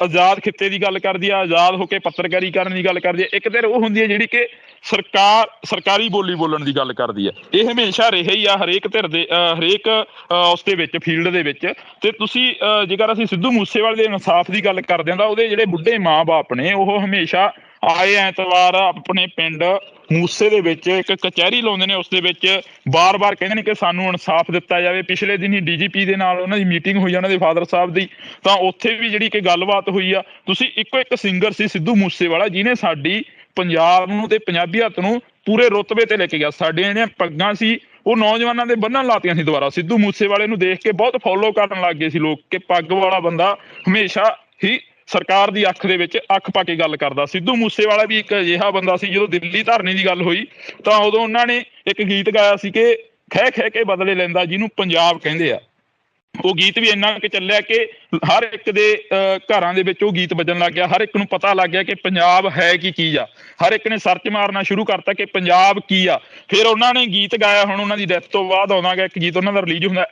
[SPEAKER 2] ਆਜ਼ਾਦ ਖਿੱਤੇ ਦੀ ਗੱਲ ਕਰਦੀ ਆ, ਆਜ਼ਾਦ ਹੋ ਕੇ ਪੱਤਰਕਾਰੀ ਕਰਨ ਦੀ ਗੱਲ ਕਰਦੀ ਆ। ਇੱਕ ਧਿਰ ਉਹ ਹੁੰਦੀ ਹੈ ਜਿਹੜੀ ਕਿ ਸਰਕਾਰੀ ਬੋਲੀ ਬੋਲਣ ਦੀ ਗੱਲ ਕਰਦੀ ਹੈ। ਇਹ ਹਮੇਸ਼ਾ ਰਿਹਾ ਹੀ ਆ ਹਰੇਕ ਧਿਰ ਦੇ ਹਰੇਕ ਉਸ ਦੇ ਵਿੱਚ ਫੀਲਡ ਦੇ ਵਿੱਚ। ਤੇ ਤੁਸੀਂ ਜੇਕਰ ਅਸੀਂ ਸਿੱਧੂ ਮੂਸੇਵਾਲੇ ਦੇ ਇਨਸਾਫ ਦੀ ਗੱਲ ਕਰਦੇ ਹਾਂ ਤਾਂ ਉਹਦੇ ਜਿਹੜੇ ਬੁੱਢੇ ਮਾਂ-ਬਾਪ ਨੇ ਉਹ ਹਮੇਸ਼ਾ ਆਏ ਐਤਵਾਰ ਆਪਣੇ ਪਿੰਡ ਮੂਸੇ ਦੇ ਵਿੱਚ ਇੱਕ ਕਚਹਿਰੀ ਲਾਉਂਦੇ ਨੇ, ਉਸ ਦੇ ਵਿੱਚ ਬਾਰ-ਬਾਰ ਕਹਿੰਦੇ ਨੇ ਕਿ ਸਾਨੂੰ ਇਨਸਾਫ ਦਿੱਤਾ ਜਾਵੇ। ਪਿਛਲੇ ਦਿਨ ਹੀ DGP ਦੇ ਨਾਲ ਉਹਨਾਂ ਦੀ ਮੀਟਿੰਗ ਹੋਈ, ਉਹਨਾਂ ਦੇ ਫਾਦਰ ਸਾਹਿਬ ਦੀ, ਤਾਂ ਉੱਥੇ ਵੀ ਜਿਹੜੀ ਕਿ ਗੱਲਬਾਤ ਹੋਈ ਆ। ਤੁਸੀਂ ਇੱਕੋ ਇੱਕ ਸਿੰਗਰ ਸੀ ਸਿੱਧੂ ਮੂਸੇਵਾਲਾ ਜਿਹਨੇ ਸਾਡੀ ਪੰਜਾਬ ਨੂੰ ਤੇ ਪੰਜਾਬੀਅਤ ਨੂੰ ਪੂਰੇ ਰੁਤਬੇ ਤੇ ਲੈ ਕੇ ਗਿਆ। ਸਾਡੇ ਜਿਹੜੀਆਂ ਪੱਗਾਂ ਸੀ ਉਹ ਨੌਜਵਾਨਾਂ ਦੇ ਬੰਨ੍ਹਣ ਲਾਤੀਆਂ ਸੀ ਦੁਬਾਰਾ। ਸਿੱਧੂ ਮੂਸੇਵਾਲੇ ਨੂੰ ਦੇਖ ਕੇ ਬਹੁਤ ਫੋਲੋ ਕਰਨ ਲੱਗ ਗਏ ਸੀ ਲੋਕ ਕਿ ਪੱਗ ਵਾਲਾ ਬੰਦਾ ਹਮੇਸ਼ਾ ਹੀ ਸਰਕਾਰ ਦੀ ਅੱਖ ਦੇ ਵਿੱਚ ਅੱਖ ਪਾ ਕੇ ਗੱਲ ਕਰਦਾ। ਸਿੱਧੂ ਮੂਸੇਵਾਲਾ ਵੀ ਇੱਕ ਅਜਿਹਾ ਬੰਦਾ ਸੀ, ਜਦੋਂ ਦਿੱਲੀ ਧਰਨੇ ਦੀ ਗੱਲ ਹੋਈ ਤਾਂ ਉਦੋਂ ਉਹਨਾਂ ਨੇ ਇੱਕ ਗੀਤ ਗਾਇਆ ਸੀ ਕਿ ਖਹਿ ਖਹਿ ਕੇ ਬਦਲੇ ਲੈਂਦਾ ਜਿਹਨੂੰ ਪੰਜਾਬ ਕਹਿੰਦੇ ਆ। ਉਹ ਗੀਤ ਵੀ ਇੰਨਾ ਕਿ ਚੱਲਿਆ ਕਿ ਹਰ ਇੱਕ ਦੇ ਘਰਾਂ ਦੇ ਵਿੱਚ ਉਹ ਗੀਤ ਵੱਜਣ ਲੱਗ ਗਿਆ। ਹਰ ਇੱਕ ਨੂੰ ਪਤਾ ਲੱਗ ਗਿਆ ਕਿ ਪੰਜਾਬ ਹੈ ਕੀ ਚੀਜ਼ ਆ। ਹਰ ਇੱਕ ਨੇ ਸਰਚ ਮਾਰਨਾ ਸ਼ੁਰੂ ਕਰਤਾ ਕਿ ਪੰਜਾਬ ਕੀ ਆ। ਫਿਰ ਉਹਨਾਂ ਨੇ ਗੀਤ ਗਾਇਆ, ਹੁਣ ਉਹਨਾਂ ਦੀ ਡੈਥ ਤੋਂ ਬਾਅਦ ਆਉਂਦਾ ਗਾ ਇੱਕ ਗੀਤ ਉਹਨਾਂ ਦਾ ਰਿਲੀਜ਼ ਹੁੰਦਾ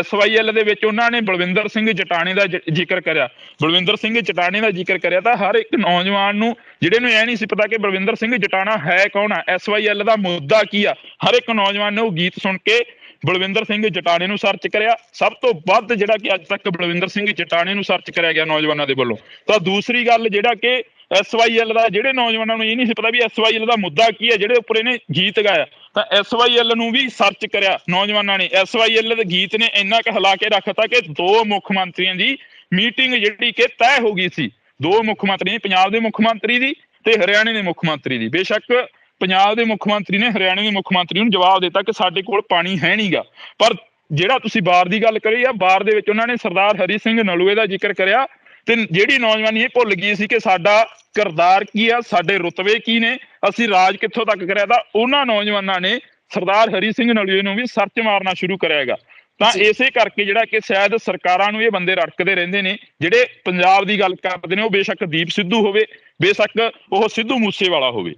[SPEAKER 2] SYL ਦੇ ਵਿੱਚ ਉਹਨਾਂ ਨੇ ਬਲਵਿੰਦਰ ਸਿੰਘ ਜਟਾਣੇ ਦਾ ਜ਼ਿਕਰ ਕਰਿਆ। ਬਲਵਿੰਦਰ ਸਿੰਘ ਜਟਾਣੇ ਦਾ ਜ਼ਿਕਰ ਕਰਿਆ ਤਾਂ ਹਰ ਇੱਕ ਨੌਜਵਾਨ ਨੂੰ ਜਿਹੜੇ ਨੂੰ ਇਹ ਨਹੀਂ ਸੀ ਪਤਾ ਕਿ ਬਲਵਿੰਦਰ ਸਿੰਘ ਜਟਾਣਾ ਹੈ ਕੌਣ ਆ, SYL ਦਾ ਮੁੱਦਾ ਕੀ ਆ, ਹਰ ਇੱਕ ਨੌਜਵਾਨ ਨੇ ਉਹ ਗੀਤ ਸੁਣ ਕੇ ਬਲਵਿੰਦਰ ਸਿੰਘ ਜਟਾਣੇ ਨੂੰ ਸਰਚ ਕਰਿਆ। ਸਭ ਤੋਂ ਵੱਧ ਜਿਹੜਾ ਕਿ ਅੱਜ ਤੱਕ ਬਲਵਿੰਦਰ ਸਿੰਘ ਜਟਾਣੇ ਨੂੰ ਸਰਚ ਕਰਿਆ ਗਿਆ ਨੌਜਵਾਨਾਂ ਦੇ ਵੱਲੋਂ। ਤਾਂ ਦੂਸਰੀ ਗੱਲ ਜਿਹੜਾ ਕਿ SYL ਦਾ, ਜਿਹੜੇ ਨੌਜਵਾਨਾਂ ਨੂੰ ਇਹ ਨਹੀਂ ਸੀ ਪਤਾ ਵੀ SYL ਦਾ ਮੁੱਦਾ ਕੀ ਹੈ, ਜਿਹੜੇ ਉੱਪਰ ਇਹਨੇ ਗੀਤ ਗਾਇਆ, ਤਾਂ SYL ਨੂੰ ਵੀ ਸਰਚ ਕਰਿਆ ਨੌਜਵਾਨਾਂ ਨੇ। SYL ਦੇ ਗੀਤ ਨੇ ਇੰਨਾ ਕੁ ਹਿਲਾ ਕੇ ਰੱਖਤਾ ਕਿ ਦੋ ਮੁੱਖ ਮੰਤਰੀਆਂ ਦੀ ਮੀਟਿੰਗ ਜਿਹੜੀ ਕਿ ਤੈਅ ਹੋ ਗਈ ਸੀ। ਦੋ ਮੁੱਖ ਮੰਤਰੀ, ਪੰਜਾਬ ਦੇ ਮੁੱਖ ਮੰਤਰੀ ਦੀ ਤੇ ਹਰਿਆਣੇ ਦੇ ਮੁੱਖ ਮੰਤਰੀ ਦੀ। ਬੇਸ਼ੱਕ ਪੰਜਾਬ ਦੇ ਮੁੱਖ ਮੰਤਰੀ ਨੇ ਹਰਿਆਣੇ ਦੇ ਮੁੱਖ ਮੰਤਰੀ ਨੂੰ ਜਵਾਬ ਦਿੱਤਾ ਕਿ ਸਾਡੇ ਕੋਲ ਪਾਣੀ ਹੈ ਨਹੀਂਗਾ, ਪਰ ਜਿਹੜਾ ਤੁਸੀਂ ਬਾਰ ਦੀ ਗੱਲ ਕਰੀ ਆ, ਬਾਰ ਦੇ ਵਿੱਚ ਉਹਨਾਂ ਨੇ ਸਰਦਾਰ ਹਰੀ ਸਿੰਘ ਨਲੂਏ ਦਾ ਜ਼ਿਕਰ ਕਰਿਆ। ਤੇ ਜਿਹੜੀ ਨੌਜਵਾਨੀ ਇਹ ਭੁੱਲ ਗਈ ਸੀ ਕਿ ਸਾਡਾ ਕਿਰਦਾਰ ਕੀ ਆ, ਸਾਡੇ ਰੁਤਬੇ ਕੀ ਨੇ, ਅਸੀਂ ਰਾਜ ਕਿੱਥੋਂ ਤੱਕ ਕਰਿਆ, ਤਾਂ ਉਹਨਾਂ ਨੌਜਵਾਨਾਂ ਨੇ ਸਰਦਾਰ ਹਰੀ ਸਿੰਘ ਨਲੂਏ ਨੂੰ ਵੀ ਸਰਚ ਮਾਰਨਾ ਸ਼ੁਰੂ ਕਰਿਆਗਾ। ਤਾਂ ਇਸੇ ਕਰਕੇ ਜਿਹੜਾ ਕਿ ਸ਼ਾਇਦ ਸਰਕਾਰਾਂ ਨੂੰ ਇਹ ਬੰਦੇ ਰੜਕਦੇ ਰਹਿੰਦੇ ਨੇ ਜਿਹੜੇ ਪੰਜਾਬ ਦੀ ਗੱਲ ਕਰਦੇ ਨੇ, ਉਹ ਬੇਸ਼ੱਕ ਦੀਪ ਸਿੱਧੂ ਹੋਵੇ, ਬੇਸ਼ੱਕ ਉਹ ਸਿੱਧੂ ਮੂਸੇਵਾਲਾ ਹੋਵੇ।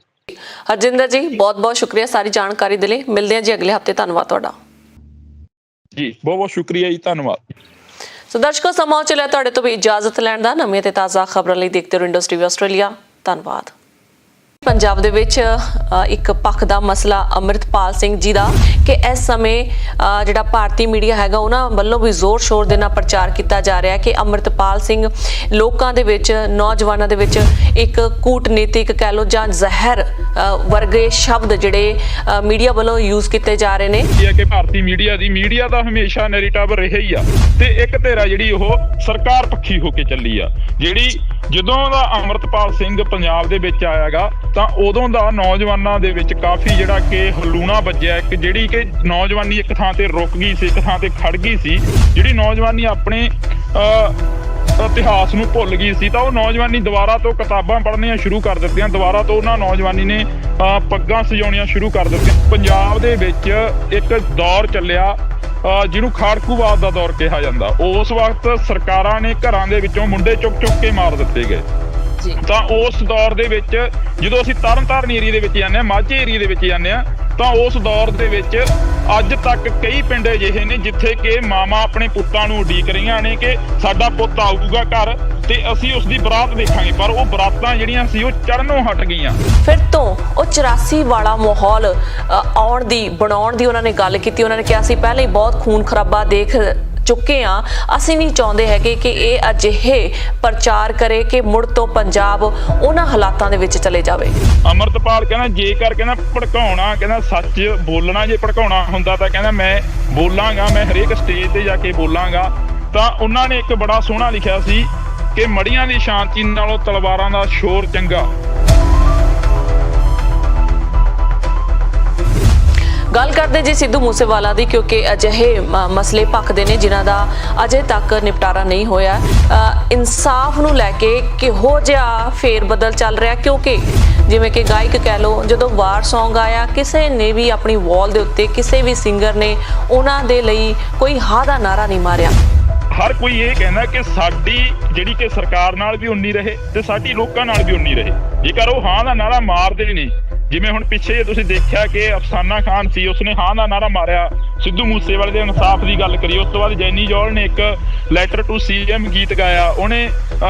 [SPEAKER 1] ਹਰਜਿੰਦਰ ਜੀ ਬਹੁਤ ਬਹੁਤ ਸ਼ੁਕਰੀਆ ਸਾਰੀ ਜਾਣਕਾਰੀ ਦੇ ਲਈ। ਮਿਲਦੇ ਹਾਂ ਜੀ ਅਗਲੇ ਹਫਤੇ। ਧੰਨਵਾਦ ਤੁਹਾਡਾ
[SPEAKER 2] ਜੀ, ਬਹੁਤ ਬਹੁਤ ਸ਼ੁਕਰੀਆ ਜੀ, ਧੰਨਵਾਦ।
[SPEAKER 1] ਸੋ ਦਰਸ਼ਕੋ, ਸਮਾਂ ਚੱਲਿਆ ਤੁਹਾਡੇ ਤੋਂ ਵੀ ਇਜਾਜ਼ਤ ਲੈਣ ਦਾ। ਨਵੀਆਂ ਤੇ ਤਾਜ਼ਾ ਖਬਰਾਂ ਲਈ ਦੇਖਦੇ ਰਹੋ ਇੰਡਸ ਟੀਵੀ ਆਸਟ੍ਰੇਲੀਆ। ਧੰਨਵਾਦ। ਪੰਜਾਬ ਦੇ ਵਿੱਚ ਇੱਕ ਪੱਖ ਦਾ ਮਸਲਾ ਅੰਮ੍ਰਿਤਪਾਲ ਸਿੰਘ ਜੀ ਦਾ ਕਿ ਇਸ ਸਮੇਂ ਜਿਹੜਾ ਭਾਰਤੀ ਮੀਡੀਆ ਹੈਗਾ ਉਹਨਾਂ ਵੱਲੋਂ ਵੀ ਜ਼ੋਰ ਸ਼ੋਰ ਦੇ ਨਾਲ ਪ੍ਰਚਾਰ ਕੀਤਾ ਜਾ ਰਿਹਾ ਕਿ ਅੰਮ੍ਰਿਤਪਾਲ ਸਿੰਘ ਲੋਕਾਂ ਦੇ ਵਿੱਚ, ਨੌਜਵਾਨਾਂ ਦੇ ਵਿੱਚ ਇੱਕ ਕੂਟਨੀਤਿਕ ਕਹਿ ਲਓ ਜਾਂ ਜ਼ਹਿਰ ਵਰਗੇ ਸ਼ਬਦ ਜਿਹੜੇ ਮੀਡੀਆ ਵੱਲੋਂ ਯੂਜ਼ ਕੀਤੇ ਜਾ ਰਹੇ ਨੇ।
[SPEAKER 2] ਇਹ ਕਿ ਭਾਰਤੀ ਮੀਡੀਆ ਦਾ ਹਮੇਸ਼ਾ ਨੈਰੇਟਿਵ ਰਿਹਾ ਹੀ ਆ ਤੇ ਇੱਕ ਧਿਰਾ ਜਿਹੜੀ ਉਹ ਸਰਕਾਰ ਪੱਖੀ ਹੋ ਕੇ ਚੱਲੀ ਆ। ਜਿਹੜੀ ਜਦੋਂ ਦਾ ਅੰਮ੍ਰਿਤਪਾਲ ਸਿੰਘ ਪੰਜਾਬ ਦੇ ਵਿੱਚ ਆਇਆਗਾ ਤਾਂ ਉਦੋਂ ਦਾ ਨੌਜਵਾਨਾਂ ਦੇ ਵਿੱਚ ਕਾਫੀ ਜਿਹੜਾ ਕਿ ਹਲੂਣਾ ਵੱਜਿਆ। ਇੱਕ ਜਿਹੜੀ ਕਿ ਨੌਜਵਾਨੀ ਇੱਕ ਥਾਂ ਤੇ ਰੁਕ ਗਈ ਸੀ, ਇੱਕ ਥਾਂ ਤੇ ਖੜ ਗਈ ਸੀ। ਜਿਹੜੀ ਨੌਜਵਾਨੀ ਆਪਣੇ ਇਤਿਹਾਸ ਨੂੰ ਭੁੱਲ ਗਈ ਸੀ ਤਾਂ ਉਹ ਨੌਜਵਾਨੀ ਦੁਬਾਰਾ ਤੋਂ ਕਿਤਾਬਾਂ ਪੜ੍ਹਨੀਆਂ ਸ਼ੁਰੂ ਕਰ ਦਿੱਤੀਆਂ। ਦੁਬਾਰਾ ਤੋਂ ਉਹਨਾਂ ਨੌਜਵਾਨੀ ਨੇ ਪੱਗਾਂ ਸਜਾਉਣੀਆਂ ਸ਼ੁਰੂ ਕਰ ਦਿੱਤੀਆਂ। ਪੰਜਾਬ ਦੇ ਵਿੱਚ ਇੱਕ ਦੌਰ ਚੱਲਿਆ ਜਿਹਨੂੰ ਖਾੜਕੂਵਾਦ ਦਾ ਦੌਰ ਕਿਹਾ ਜਾਂਦਾ। ਉਸ ਵਕਤ ਸਰਕਾਰਾਂ ਨੇ ਘਰਾਂ ਦੇ ਵਿੱਚੋਂ ਮੁੰਡੇ ਚੁੱਕ ਚੁੱਕ ਕੇ ਮਾਰ ਦਿੱਤੇ ਗਏ। ਤਾਂ ਉਸ ਦੌਰ ਦੇ ਵਿੱਚ ਜਦੋਂ ਅਸੀਂ ਤਰਨਤਾਰਨ ਏਰੀਏ ਦੇ ਵਿੱਚ ਜਾਂਦੇ ਹਾਂ, ਮਾਝੇ ਏਰੀਏ ਦੇ ਵਿੱਚ ਜਾਂਦੇ ਹਾਂ, ਤਾਂ ਉਸ ਦੌਰ ਦੇ ਵਿੱਚ ਅੱਜ ਤੱਕ ਕਈ ਪਿੰਡ ਅਜਿਹੇ ਨੇ ਜਿੱਥੇ ਕਿ ਮਾਵਾਂ ਆਪਣੇ ਪੁੱਤਾਂ ਨੂੰ ਉਡੀਕ ਰਹੀਆਂ ਨੇ ਕਿ ਸਾਡਾ ਪੁੱਤ ਆਊਗਾ ਘਰ ਤੇ ਅਸੀਂ ਉਸ ਦੀ ਬਰਾਤ ਦੇਖਾਂਗੇ, ਪਰ ਉਹ ਬਰਾਤਾਂ ਜਿਹੜੀਆਂ ਸੀ ਉਹ ਚੜਨੋਂ ਹਟ ਗਈਆਂ।
[SPEAKER 1] ਫਿਰ ਤੋਂ ਉਹ 84 ਵਾਲਾ ਮਾਹੌਲ ਬਣਾਉਣ ਦੀ ਉਹਨਾਂ ਨੇ ਗੱਲ ਕੀਤੀ। ਉਹਨਾਂ ਨੇ ਕਿਹਾ ਸੀ ਪਹਿਲਾਂ ਹੀ ਬਹੁਤ ਖੂਨ ਖਰਾਬਾ ਦੇਖ ਚੁੱਕੇ ਆ, ਅਸੀਂ ਨਹੀਂ ਚਾਹੁੰਦੇ ਹੈਗੇ ਕਿ ਇਹ ਅਜਿਹੇ ਪ੍ਰਚਾਰ ਕਰੇ ਕਿ ਮੁੜ ਤੋਂ ਪੰਜਾਬ ਉਹਨਾਂ ਹਾਲਾਤਾਂ ਦੇ ਵਿੱਚ ਚਲੇ ਜਾਵੇ।
[SPEAKER 2] ਅੰਮ੍ਰਿਤਪਾਲ ਕਹਿੰਦਾ ਜੇਕਰ ਕਹਿੰਦਾ ਭੜਕਾਉਣਾ, ਕਹਿੰਦਾ ਸੱਚ ਬੋਲਣਾ, ਜੇ ਭੜਕਾਉਣਾ ਹੁੰਦਾ ਤਾਂ ਕਹਿੰਦਾ ਮੈਂ ਬੋਲਾਂਗਾ, ਮੈਂ ਹਰੇਕ ਸਟੇਜ ਤੇ ਜਾ ਕੇ ਬੋਲਾਂਗਾ। ਤਾਂ ਉਹਨਾਂ ਨੇ ਇੱਕ ਬੜਾ ਸੋਹਣਾ ਲਿਖਿਆ ਸੀ ਕਿ ਮੜੀਆਂ ਦੀ ਸ਼ਾਂਤੀ ਨਾਲੋਂ ਤਲਵਾਰਾਂ ਦਾ ਸ਼ੋਰ ਚੰਗਾ।
[SPEAKER 1] ਗੱਲ ਕਰਦੇ ਜੀ ਸਿੱਧੂ ਮੂਸੇਵਾਲਾ ਦੀ, ਕਿਉਂਕਿ ਅਜਿਹੇ ਮਸਲੇ ਭਖਦੇ ਨੇ ਜਿਨ੍ਹਾਂ ਦਾ ਅਜੇ ਤੱਕ ਨਿਪਟਾਰਾ ਨਹੀਂ ਹੋਇਆ। ਇਨਸਾਫ ਨੂੰ ਲੈ ਕੇ ਕਿਹੋ ਜਿਹਾ ਫੇਰ ਬਦਲ ਚੱਲ ਰਿਹਾ, ਕਿਉਂਕਿ ਜਿਵੇਂ ਕਿ ਗਾਇਕ ਕਹਿ ਲਓ, ਜਦੋਂ ਵਾਰ ਸੌਂਗ ਆਇਆ ਕਿਸੇ ਨੇ ਵੀ ਆਪਣੀ ਵਾਲ ਦੇ ਉੱਤੇ ਕਿਸੇ ਵੀ ਸਿੰਗਰ ਨੇ ਉਹਨਾਂ ਦੇ ਲਈ ਕੋਈ ਹਾਂ ਦਾ ਨਾਰਾ ਨਹੀਂ ਮਾਰਿਆ।
[SPEAKER 2] ਹਰ ਕੋਈ ਇਹ ਕਹਿੰਦਾ ਕਿ ਸਾਡੀ ਜਿਹੜੀ ਕਿ ਸਰਕਾਰ ਨਾਲ ਵੀ ਉਨੀ ਰਹੇ ਤੇ ਸਾਡੀ ਲੋਕਾਂ ਨਾਲ ਵੀ ਉਨੀ ਰਹੇ। ਜੇਕਰ ਉਹ ਹਾਂ ਦਾ ਨਾਰਾ ਮਾਰਦੇ ਨੇ, ਜਿਵੇਂ ਹੁਣ ਪਿੱਛੇ ਤੁਸੀਂ ਦੇਖਿਆ ਕਿ ਅਫਸਾਨਾ ਖਾਨ ਸੀ, ਉਸਨੇ ਹਾਂ ਦਾ ਨਾਰਾ ਮਾਰਿਆ, ਸਿੱਧੂ ਮੂਸੇਵਾਲੇ ਦੇ ਇਨਸਾਫ ਦੀ ਗੱਲ ਕਰੀ। ਉਸ ਤੋਂ ਬਾਅਦ ਜੈਨੀ ਜੌਲ ਨੇ ਇੱਕ ਲੈਟਰ ਟੂ ਸੀਐਮ ਗੀਤ ਗਾਇਆ, ਉਹਨੇ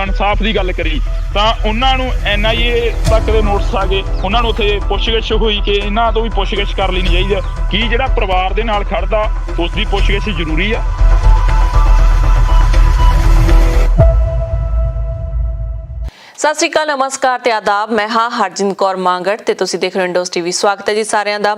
[SPEAKER 2] ਇਨਸਾਫ ਦੀ ਗੱਲ ਕਰੀ। ਤਾਂ ਉਹਨਾਂ ਨੂੰ NIA ਤੱਕ ਦੇ ਨੋਟਿਸ ਆ ਗਏ, ਉਹਨਾਂ ਨੂੰ ਉੱਥੇ ਪੁੱਛਗਿੱਛ ਹੋਈ ਕਿ ਇਹਨਾਂ ਤੋਂ ਵੀ ਪੁੱਛਗਿੱਛ ਕਰ ਲੈਣੀ ਚਾਹੀਦੀ ਆ। ਕੀ ਜਿਹੜਾ ਪਰਿਵਾਰ ਦੇ ਨਾਲ ਖੜਦਾ ਉਸ ਦੀ ਪੁੱਛਗਿੱਛ ਜ਼ਰੂਰੀ ਆ?
[SPEAKER 1] ਸਤਿ ਸ਼੍ਰੀ ਅਕਾਲ, ਨਮਸਕਾਰ ਤੇ ਆਦਾਬ। ਮੈਂ ਹਾਂ ਹਰਜਿੰਦ ਕੌਰ ਮਾਂਗੜ ਤੇ ਤੁਸੀਂ ਦੇਖ ਰਹੇ ਹੋ ਇੰਡੋਸ TV। ਸਵਾਗਤ ਹੈ ਜੀ ਸਾਰਿਆਂ ਦਾ।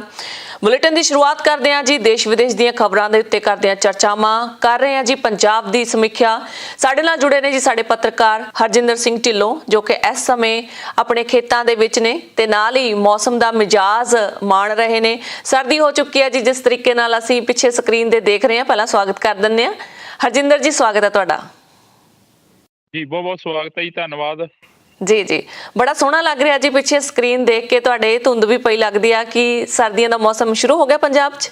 [SPEAKER 1] ਬੁਲੇਟਿਨ ਦੀ ਸ਼ੁਰੂਆਤ ਕਰਦੇ ਹਾਂ ਜੀ ਦੇਸ਼ ਵਿਦੇਸ਼ ਦੀਆਂ ਖਬਰਾਂ ਦੇ ਉੱਤੇ ਕਰਦੇ ਹਾਂ ਚਰਚਾਵਾਂ, ਕਰ ਰਹੇ ਹਾਂ ਜੀ ਪੰਜਾਬ ਦੀ ਸਮੀਖਿਆ। ਸਾਡੇ ਨਾਲ ਜੁੜੇ ਨੇ ਜੀ ਸਾਡੇ ਪੱਤਰਕਾਰ ਹਰਜਿੰਦਰ ਸਿੰਘ ਢਿੱਲੋਂ, ਜੋ ਕਿ ਇਸ ਸਮੇਂ ਆਪਣੇ ਖੇਤਾਂ ਦੇ ਵਿੱਚ ਨੇ ਤੇ ਨਾਲ ਹੀ ਮੌਸਮ ਦਾ ਮਿਜਾਜ਼ ਮਾਣ ਰਹੇ ਨੇ। ਸਰਦੀ ਹੋ ਚੁੱਕੀ ਹੈ ਜੀ, ਜਿਸ ਤਰੀਕੇ ਨਾਲ ਅਸੀਂ ਪਿੱਛੇ ਸਕਰੀਨ ਤੇ ਦੇਖ ਰਹੇ ਹਾਂ। ਪਹਿਲਾਂ ਸਵਾਗਤ ਕਰ ਦਿੰਦੇ ਹਾਂ ਹਰਜਿੰਦਰ ਜੀ, ਸਵਾਗਤ ਹੈ ਤੁਹਾਡਾ
[SPEAKER 2] ਜੀ। ਬਹੁਤ ਬਹੁਤ ਸਵਾਗਤ ਹੈ ਜੀ, ਧੰਨਵਾਦ
[SPEAKER 1] ਜੀ। ਬੜਾ ਸੋਹਣਾ ਲੱਗ ਰਿਹਾ ਜੀ ਪਿੱਛੇ ਸਕਰੀਨ ਦੇਖ ਕੇ, ਤੁਹਾਡੇ ਧੁੰਦ ਵੀ ਪਈ ਲੱਗਦੀ ਆ ਕਿ ਸਰਦੀਆਂ ਦਾ ਮੌਸਮ ਸ਼ੁਰੂ ਹੋ ਗਿਆ ਪੰਜਾਬ 'ਚ।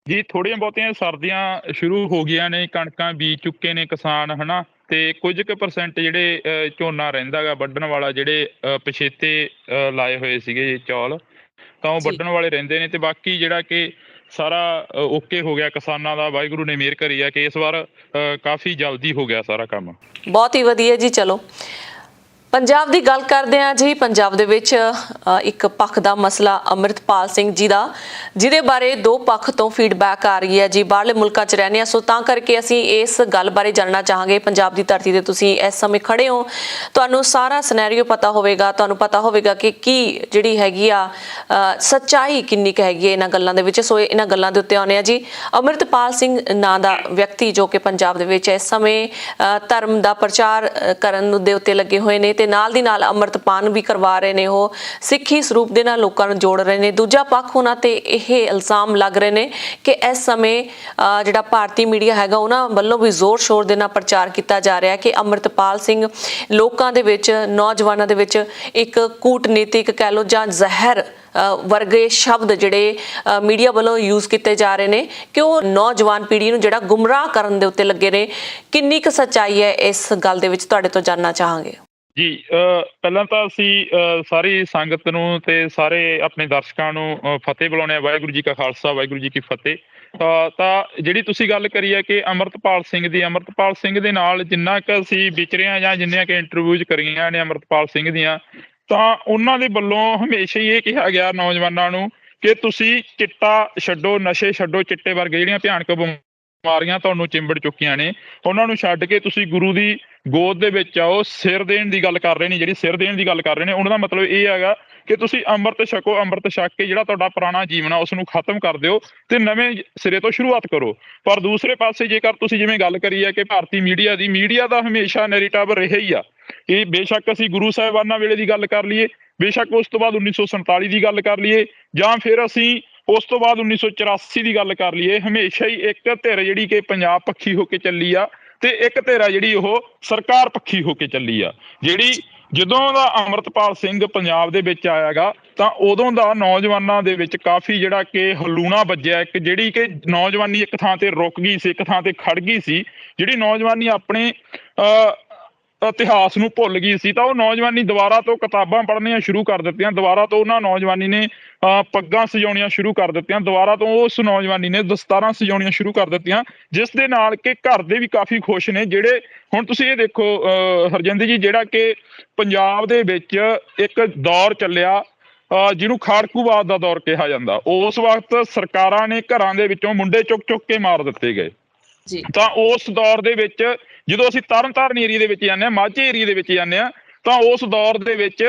[SPEAKER 2] ਜੀ ਥੋੜੀਆਂ ਬਹੁਤੀਆਂ ਸਰਦੀਆਂ ਸ਼ੁਰੂ ਹੋ ਗਈਆਂ ਨੇ, ਕਣਕਾਂ ਬੀਜ ਚੁੱਕੇ ਨੇ ਕਿਸਾਨ, ਹਨਾ, ਤੇ ਕੁਝ ਕੁ % ਜਿਹੜੇ ਝੋਨਾ ਰਹਿੰਦਾ ਗਾ ਵੱਢਣ ਵਾਲਾ, ਜਿਹੜੇ ਪਛੇਤੇ ਲਾਏ ਹੋਏ ਸੀਗੇ ਚੌਲ, ਤਾਂ ਉਹ ਵੱਢਣ ਵਾਲੇ ਰਹਿੰਦੇ ਨੇ। ਤੇ ਬਾਕੀ ਜਿਹੜਾ ਕਿ ਸਾਰਾ ਓਕੇ ਹੋ ਗਿਆ ਕਿਸਾਨਾਂ ਦਾ, ਵਾਹਿਗੁਰੂ ਨੇ ਮਿਹਰ ਕਰੀ ਆ ਕਿ ਇਸ ਵਾਰ ਕਾਫੀ ਜਲਦੀ ਹੋ ਗਿਆ ਸਾਰਾ ਕੰਮ। ਬਹੁਤ
[SPEAKER 1] ਹੀ ਵਧੀਆ ਜੀ। ਚਲੋ ਪੰਜਾਬ ਦੀ ਗੱਲ ਕਰਦੇ ਹਾਂ ਜੀ। ਪੰਜਾਬ ਦੇ ਵਿੱਚ ਇੱਕ ਪੱਖ ਦਾ ਮਸਲਾ ਅੰਮ੍ਰਿਤਪਾਲ ਸਿੰਘ ਜੀ ਦਾ, ਜਿਹਦੇ ਬਾਰੇ ਦੋ ਪੱਖ ਤੋਂ ਫੀਡਬੈਕ ਆ ਰਹੀ ਹੈ ਜੀ। ਬਾਹਰਲੇ ਮੁਲਕਾਂ 'ਚ ਰਹਿੰਦੇ ਆ, ਸੋ ਤਾਂ ਕਰਕੇ ਅਸੀਂ ਇਸ ਗੱਲ ਬਾਰੇ ਜਾਣਨਾ ਚਾਹਾਂਗੇ। ਪੰਜਾਬ ਦੀ ਧਰਤੀ ਤੇ ਤੁਸੀਂ ਇਸ ਸਮੇਂ ਖੜੇ ਹੋ, ਤੁਹਾਨੂੰ ਸਾਰਾ ਸਿਨੈਰੀਓ ਪਤਾ ਹੋਵੇਗਾ, ਤੁਹਾਨੂੰ ਪਤਾ ਹੋਵੇਗਾ ਕਿ ਕੀ ਜਿਹੜੀ ਹੈਗੀ ਆ ਸੱਚਾਈ ਕਿੰਨੀ ਕੁ ਹੈਗੀ ਹੈ ਇਹਨਾਂ ਗੱਲਾਂ ਦੇ ਵਿੱਚ। ਸੋ ਇਹਨਾਂ ਗੱਲਾਂ ਦੇ ਉੱਤੇ ਆਉਂਦੇ ਆ ਜੀ। ਅੰਮ੍ਰਿਤਪਾਲ ਸਿੰਘ ਨਾਂ ਦਾ ਵਿਅਕਤੀ ਜੋ ਕਿ ਪੰਜਾਬ ਦੇ ਵਿੱਚ ਇਸ ਸਮੇਂ ਧਰਮ ਦਾ ਪ੍ਰਚਾਰ ਕਰਨ ਦੇ ਉੱਤੇ ਲੱਗੇ ਹੋਏ ਨੇ ਤੇ ਨਾਲ ਦੀ ਨਾਲ ਅੰਮ੍ਰਿਤਪਾਨ ਵੀ ਕਰਵਾ ਰਹੇ ਨੇ, ਉਹ ਸਿੱਖੀ ਸਰੂਪ ਦੇ ਨਾਲ ਲੋਕਾਂ ਨੂੰ ਜੋੜ ਰਹੇ ਨੇ। ਦੂਜਾ ਪੱਖ ਉਹਨਾਂ ਤੇ ਇਹ ਇਲਜ਼ਾਮ ਲੱਗ ਰਹੇ ਨੇ ਕਿ ਇਸ ਸਮੇਂ ਜਿਹੜਾ ਭਾਰਤੀ ਮੀਡੀਆ ਹੈਗਾ ਉਹਨਾਂ ਵੱਲੋਂ ਵੀ ਜ਼ੋਰ ਸ਼ੋਰ ਦੇ ਨਾਲ ਪ੍ਰਚਾਰ ਕੀਤਾ ਜਾ ਰਿਹਾ ਕਿ ਅੰਮ੍ਰਿਤਪਾਲ ਸਿੰਘ ਲੋਕਾਂ ਦੇ ਵਿੱਚ, ਨੌਜਵਾਨਾਂ ਦੇ ਵਿੱਚ ਇੱਕ ਕੂਟਨੀਤਿਕ ਕਹਿ ਲਓ ਜਾਂ ਜ਼ਹਿਰ ਵਰਗੇ ਸ਼ਬਦ ਜਿਹੜੇ ਮੀਡੀਆ ਵੱਲੋਂ ਯੂਜ਼ ਕੀਤੇ ਜਾ ਰਹੇ ਨੇ ਕਿ ਉਹ ਨੌਜਵਾਨ ਪੀੜ੍ਹੀ ਨੂੰ ਜਿਹੜਾ ਗੁੰਮਰਾਹ ਕਰਨ ਦੇ ਉੱਤੇ ਲੱਗੇ ਨੇ। ਕਿੰਨੀ ਕੁ ਸੱਚਾਈ ਹੈ ਇਸ ਗੱਲ ਦੇ ਵਿੱਚ, ਤੁਹਾਡੇ ਤੋਂ ਜਾਣਨਾ ਚਾਹਾਂਗੇ
[SPEAKER 2] ਜੀ। ਪਹਿਲਾਂ ਤਾਂ ਅਸੀਂ ਸਾਰੀ ਸੰਗਤ ਨੂੰ ਤੇ ਸਾਰੇ ਆਪਣੇ ਦਰਸ਼ਕਾਂ ਨੂੰ ਫਤਿਹ ਬੁਲਾਉਂਦੇ ਹਾਂ। ਵਾਹਿਗੁਰੂ ਜੀ ਕਾ ਖਾਲਸਾ, ਵਾਹਿਗੁਰੂ ਜੀ ਕੀ ਫਤਿਹ। ਤਾਂ ਜਿਹੜੀ ਤੁਸੀਂ ਗੱਲ ਕਰੀ ਹੈ ਕਿ ਅੰਮ੍ਰਿਤਪਾਲ ਸਿੰਘ ਦੇ ਨਾਲ ਜਿੰਨਾ ਕੁ ਅਸੀਂ ਵਿਚਰੇ ਹਾਂ ਜਾਂ ਜਿੰਨੀਆਂ ਕੁ ਇੰਟਰਵਿਊਜ਼ ਕਰੀਆਂ ਨੇ ਅੰਮ੍ਰਿਤਪਾਲ ਸਿੰਘ ਦੀਆਂ, ਤਾਂ ਉਹਨਾਂ ਦੇ ਵੱਲੋਂ ਹਮੇਸ਼ਾ ਹੀ ਇਹ ਕਿਹਾ ਗਿਆ ਨੌਜਵਾਨਾਂ ਨੂੰ ਕਿ ਤੁਸੀਂ ਚਿੱਟਾ ਛੱਡੋ, ਨਸ਼ੇ ਛੱਡੋ, ਚਿੱਟੇ ਵਰਗੇ ਜਿਹੜੀਆਂ ਭਿਆਨਕ ਬਿਮਾਰੀਆਂ ਤੁਹਾਨੂੰ ਚਿੰਬੜ ਚੁੱਕੀਆਂ ਨੇ, ਉਹਨਾਂ ਨੂੰ ਛੱਡ ਕੇ ਤੁਸੀਂ ਗੁਰੂ ਦੀ ਗੋਦ ਦੇ ਵਿੱਚ ਆਓ। ਸਿਰ ਦੇਣ ਦੀ ਗੱਲ ਕਰ ਰਹੇ ਨੇ, ਜਿਹੜੀ ਸਿਰ ਦੇਣ ਦੀ ਗੱਲ ਕਰ ਰਹੇ ਨੇ, ਉਹਨਾਂ ਦਾ ਮਤਲਬ ਇਹ ਹੈਗਾ ਕਿ ਤੁਸੀਂ ਅੰਮ੍ਰਿਤ ਛਕੋ। ਅੰਮ੍ਰਿਤ ਛਕ ਕੇ ਜਿਹੜਾ ਤੁਹਾਡਾ ਪੁਰਾਣਾ ਜੀਵਨ ਆ ਉਸ ਨੂੰ ਖਤਮ ਕਰ ਦਿਓ ਤੇ ਨਵੇਂ ਸਿਰੇ ਤੋਂ ਸ਼ੁਰੂਆਤ ਕਰੋ। ਪਰ ਦੂਸਰੇ ਪਾਸੇ ਜੇਕਰ ਤੁਸੀਂ ਜਿਵੇਂ ਗੱਲ ਕਰੀ ਹੈ ਕਿ ਭਾਰਤੀ ਮੀਡੀਆ ਦਾ ਹਮੇਸ਼ਾ ਨੈਰੇਟਿਵ ਰਿਹਾ ਹੀ ਆ। ਇਹ ਬੇਸ਼ੱਕ ਅਸੀਂ ਗੁਰੂ ਸਾਹਿਬਾਨਾਂ ਵੇਲੇ ਦੀ ਗੱਲ ਕਰ ਲਈਏ, ਬੇਸ਼ੱਕ ਉਸ ਤੋਂ ਬਾਅਦ 1947 ਦੀ ਗੱਲ ਕਰ ਲਈਏ, ਜਾਂ ਫਿਰ ਅਸੀਂ ਉਸ ਤੋਂ ਬਾਅਦ 1984 ਦੀ ਗੱਲ ਕਰ ਲਈਏ, ਹਮੇਸ਼ਾ ਹੀ ਇੱਕ ਧਿਰ ਜਿਹੜੀ ਕਿ ਪੰਜਾਬ ਪੱਖੀ ਹੋ ਕੇ ਚੱਲੀ ਆ। ਤੇ ਇੱਕ ਧਿਰ ਆ ਜਿਹੜੀ ਉਹ ਸਰਕਾਰ ਪੱਖੀ ਹੋ ਕੇ ਚੱਲੀ ਆ। ਜਿਹੜੀ ਜਦੋਂ ਦਾ ਅੰਮ੍ਰਿਤਪਾਲ ਸਿੰਘ ਪੰਜਾਬ ਦੇ ਵਿੱਚ ਆਇਆਗਾ ਤਾਂ ਉਦੋਂ ਦਾ ਨੌਜਵਾਨਾਂ ਦੇ ਵਿੱਚ ਕਾਫੀ ਜਿਹੜਾ ਕਿ ਹਲੂਣਾ ਵੱਜਿਆ। ਇੱਕ ਜਿਹੜੀ ਕਿ ਨੌਜਵਾਨੀ ਇੱਕ ਥਾਂ ਤੇ ਰੁਕ ਗਈ ਸੀ, ਇੱਕ ਥਾਂ ਤੇ ਖੜ ਗਈ ਸੀ, ਜਿਹੜੀ ਨੌਜਵਾਨੀ ਆਪਣੇ ਇਤਿਹਾਸ ਨੂੰ ਭੁੱਲ ਗਈ ਸੀ, ਤਾਂ ਉਹ ਨੌਜਵਾਨੀ ਦੁਬਾਰਾ ਤੋਂ ਕਿਤਾਬਾਂ ਪੜ੍ਹਨੀਆਂ ਸ਼ੁਰੂ ਕਰ ਦਿੱਤੀਆਂ। ਦੁਬਾਰਾ ਤੋਂ ਉਹਨਾਂ ਨੌਜਵਾਨੀ ਨੇ ਪੱਗਾਂ ਸਜਾਉਣੀਆਂ ਸ਼ੁਰੂ ਕਰ ਦਿੱਤੀਆਂ। ਦੁਬਾਰਾ ਤੋਂ ਉਸ ਨੌਜਵਾਨੀ ਨੇ ਦਸਤਾਰਾਂ ਸਜਾਉਣੀਆਂ ਸ਼ੁਰੂ ਕਰ ਦਿੱਤੀਆਂ, ਜਿਸ ਦੇ ਨਾਲ ਕਿ ਘਰ ਦੇ ਵੀ ਕਾਫੀ ਖੁਸ਼ ਨੇ। ਜਿਹੜੇ ਹੁਣ ਤੁਸੀਂ ਇਹ ਦੇਖੋ ਹਰਜਿੰਦਰ ਜੀ, ਜਿਹੜਾ ਕਿ ਪੰਜਾਬ ਦੇ ਵਿੱਚ ਇੱਕ ਦੌਰ ਚੱਲਿਆ ਜਿਹਨੂੰ ਖਾੜਕੂਵਾਦ ਦਾ ਦੌਰ ਕਿਹਾ ਜਾਂਦਾ। ਉਸ ਵਕਤ ਸਰਕਾਰਾਂ ਨੇ ਘਰਾਂ ਦੇ ਵਿੱਚੋਂ ਮੁੰਡੇ ਚੁੱਕ ਚੁੱਕ ਕੇ ਮਾਰ ਦਿੱਤੇ ਗਏ। ਤਾਂ ਉਸ ਦੌਰ ਦੇ ਵਿੱਚ ਜਦੋਂ ਅਸੀਂ ਤਰਨਤਾਰਨ ਏਰੀਏ ਦੇ ਵਿੱਚ ਜਾਂਦੇ ਹਾਂ, ਮਾਝੇ ਏਰੀਏ ਦੇ ਵਿੱਚ ਜਾਂਦੇ ਹਾਂ, ਤਾਂ ਉਸ ਦੌਰ ਦੇ ਵਿੱਚ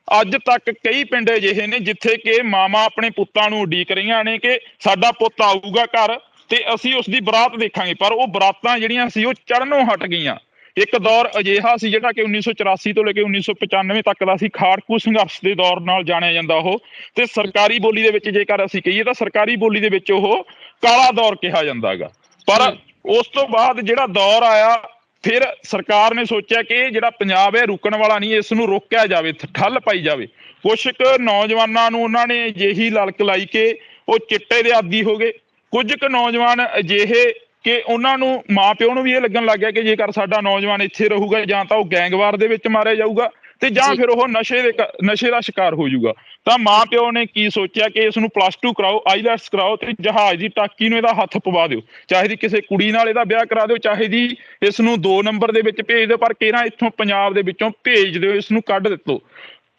[SPEAKER 2] ਅੱਜ ਤੱਕ ਕਈ ਪਿੰਡ ਅਜਿਹੇ ਨੇ ਜਿੱਥੇ ਕਿ ਮਾਵਾਂ ਆਪਣੇ ਪੁੱਤਾਂ ਨੂੰ ਉਡੀਕ ਰਹੀਆਂ ਨੇ ਕਿ ਸਾਡਾ ਪੁੱਤ ਆਊਗਾ ਘਰ ਤੇ ਅਸੀਂ ਉਸ ਦੀ ਬਰਾਤ ਦੇਖਾਂਗੇ। ਪਰ ਉਹ ਬਰਾਤਾਂ ਜਿਹੜੀਆਂ ਸੀ ਉਹ ਚੜ੍ਹਨੋਂ ਹਟ ਗਈਆਂ। ਇੱਕ ਦੌਰ ਅਜਿਹਾ ਸੀ ਜਿਹੜਾ ਕਿ 1984 ਤੋਂ ਲੈ ਕੇ 1995 ਤੱਕ ਦਾ ਸੀ, ਖਾੜਕੂ ਸੰਘਰਸ਼ ਦੇ ਦੌਰ ਨਾਲ ਜਾਣਿਆ ਜਾਂਦਾ ਉਹ। ਤੇ ਸਰਕਾਰੀ ਬੋਲੀ ਦੇ ਵਿੱਚ ਜੇਕਰ ਅਸੀਂ ਕਹੀਏ ਤਾਂ ਸਰਕਾਰੀ ਬੋਲੀ ਦੇ ਵਿੱਚ ਉਹ ਕਾਲਾ ਦੌਰ ਕਿਹਾ ਜਾਂਦਾ ਹੈਗਾ। ਪਰ ਉਸ ਤੋਂ ਬਾਅਦ ਜਿਹੜਾ ਦੌਰ ਆਇਆ, ਫਿਰ ਸਰਕਾਰ ਨੇ ਸੋਚਿਆ ਕਿ ਇਹ ਜਿਹੜਾ ਪੰਜਾਬ ਹੈ ਰੁਕਣ ਵਾਲਾ ਨਹੀਂ, ਇਸ ਨੂੰ ਰੋਕਿਆ ਜਾਵੇ, ਠੱਲ ਪਾਈ ਜਾਵੇ। ਕੁਛ ਕੁ ਨੌਜਵਾਨਾਂ ਨੂੰ ਉਹਨਾਂ ਨੇ ਅਜਿਹੀ ਲਲਕ ਲਾਈ ਕਿ ਉਹ ਚਿੱਟੇ ਦੇ ਆਦੀ ਹੋ ਗਏ। ਕੁਝ ਕੁ ਨੌਜਵਾਨ ਅਜਿਹੇ ਕਿ ਉਹਨਾਂ ਨੂੰ ਮਾਂ ਪਿਓ ਨੂੰ ਵੀ ਇਹ ਲੱਗਣ ਲੱਗ ਗਿਆ ਕਿ ਜੇਕਰ ਸਾਡਾ ਨੌਜਵਾਨ ਇੱਥੇ ਰਹੂਗਾ ਜਾਂ ਤਾਂ ਉਹ ਗੈਂਗਵਾਰ ਦੇ ਵਿੱਚ ਮਾਰਿਆ ਜਾਊਗਾ ਤੇ ਜਾਂ ਫਿਰ ਉਹ ਨਸ਼ੇ ਦਾ ਸ਼ਿਕਾਰ ਹੋ ਜਾਊਗਾ। ਤਾਂ ਮਾਂ ਪਿਓ ਨੇ ਕੀ ਸੋਚਿਆ ਕਿ ਇਸ ਨੂੰ +2 ਕਰਾਓ, ਆਈਲੈਟਸ ਕਰਾਓ ਤੇ ਜਹਾਜ਼ ਦੀ ਟਾਕੀ ਨੂੰ ਇਹਦਾ ਹੱਥ ਪਵਾ ਦਿਓ। ਚਾਹੇ ਦੀ ਕਿਸੇ ਕੁੜੀ ਨਾਲ ਇਹਦਾ ਵਿਆਹ ਕਰਾ ਦਿਓ, ਚਾਹੇ ਦੀ ਇਸ ਨੂੰ 2 ਨੰਬਰ ਦੇ ਵਿੱਚ ਭੇਜ ਦਿਓ, ਪਰ ਕਿਹੜਾ ਇੱਥੋਂ ਪੰਜਾਬ ਦੇ ਵਿੱਚੋਂ ਭੇਜ ਦਿਓ, ਇਸ ਨੂੰ ਕੱਢ ਦਿੱਤੋ।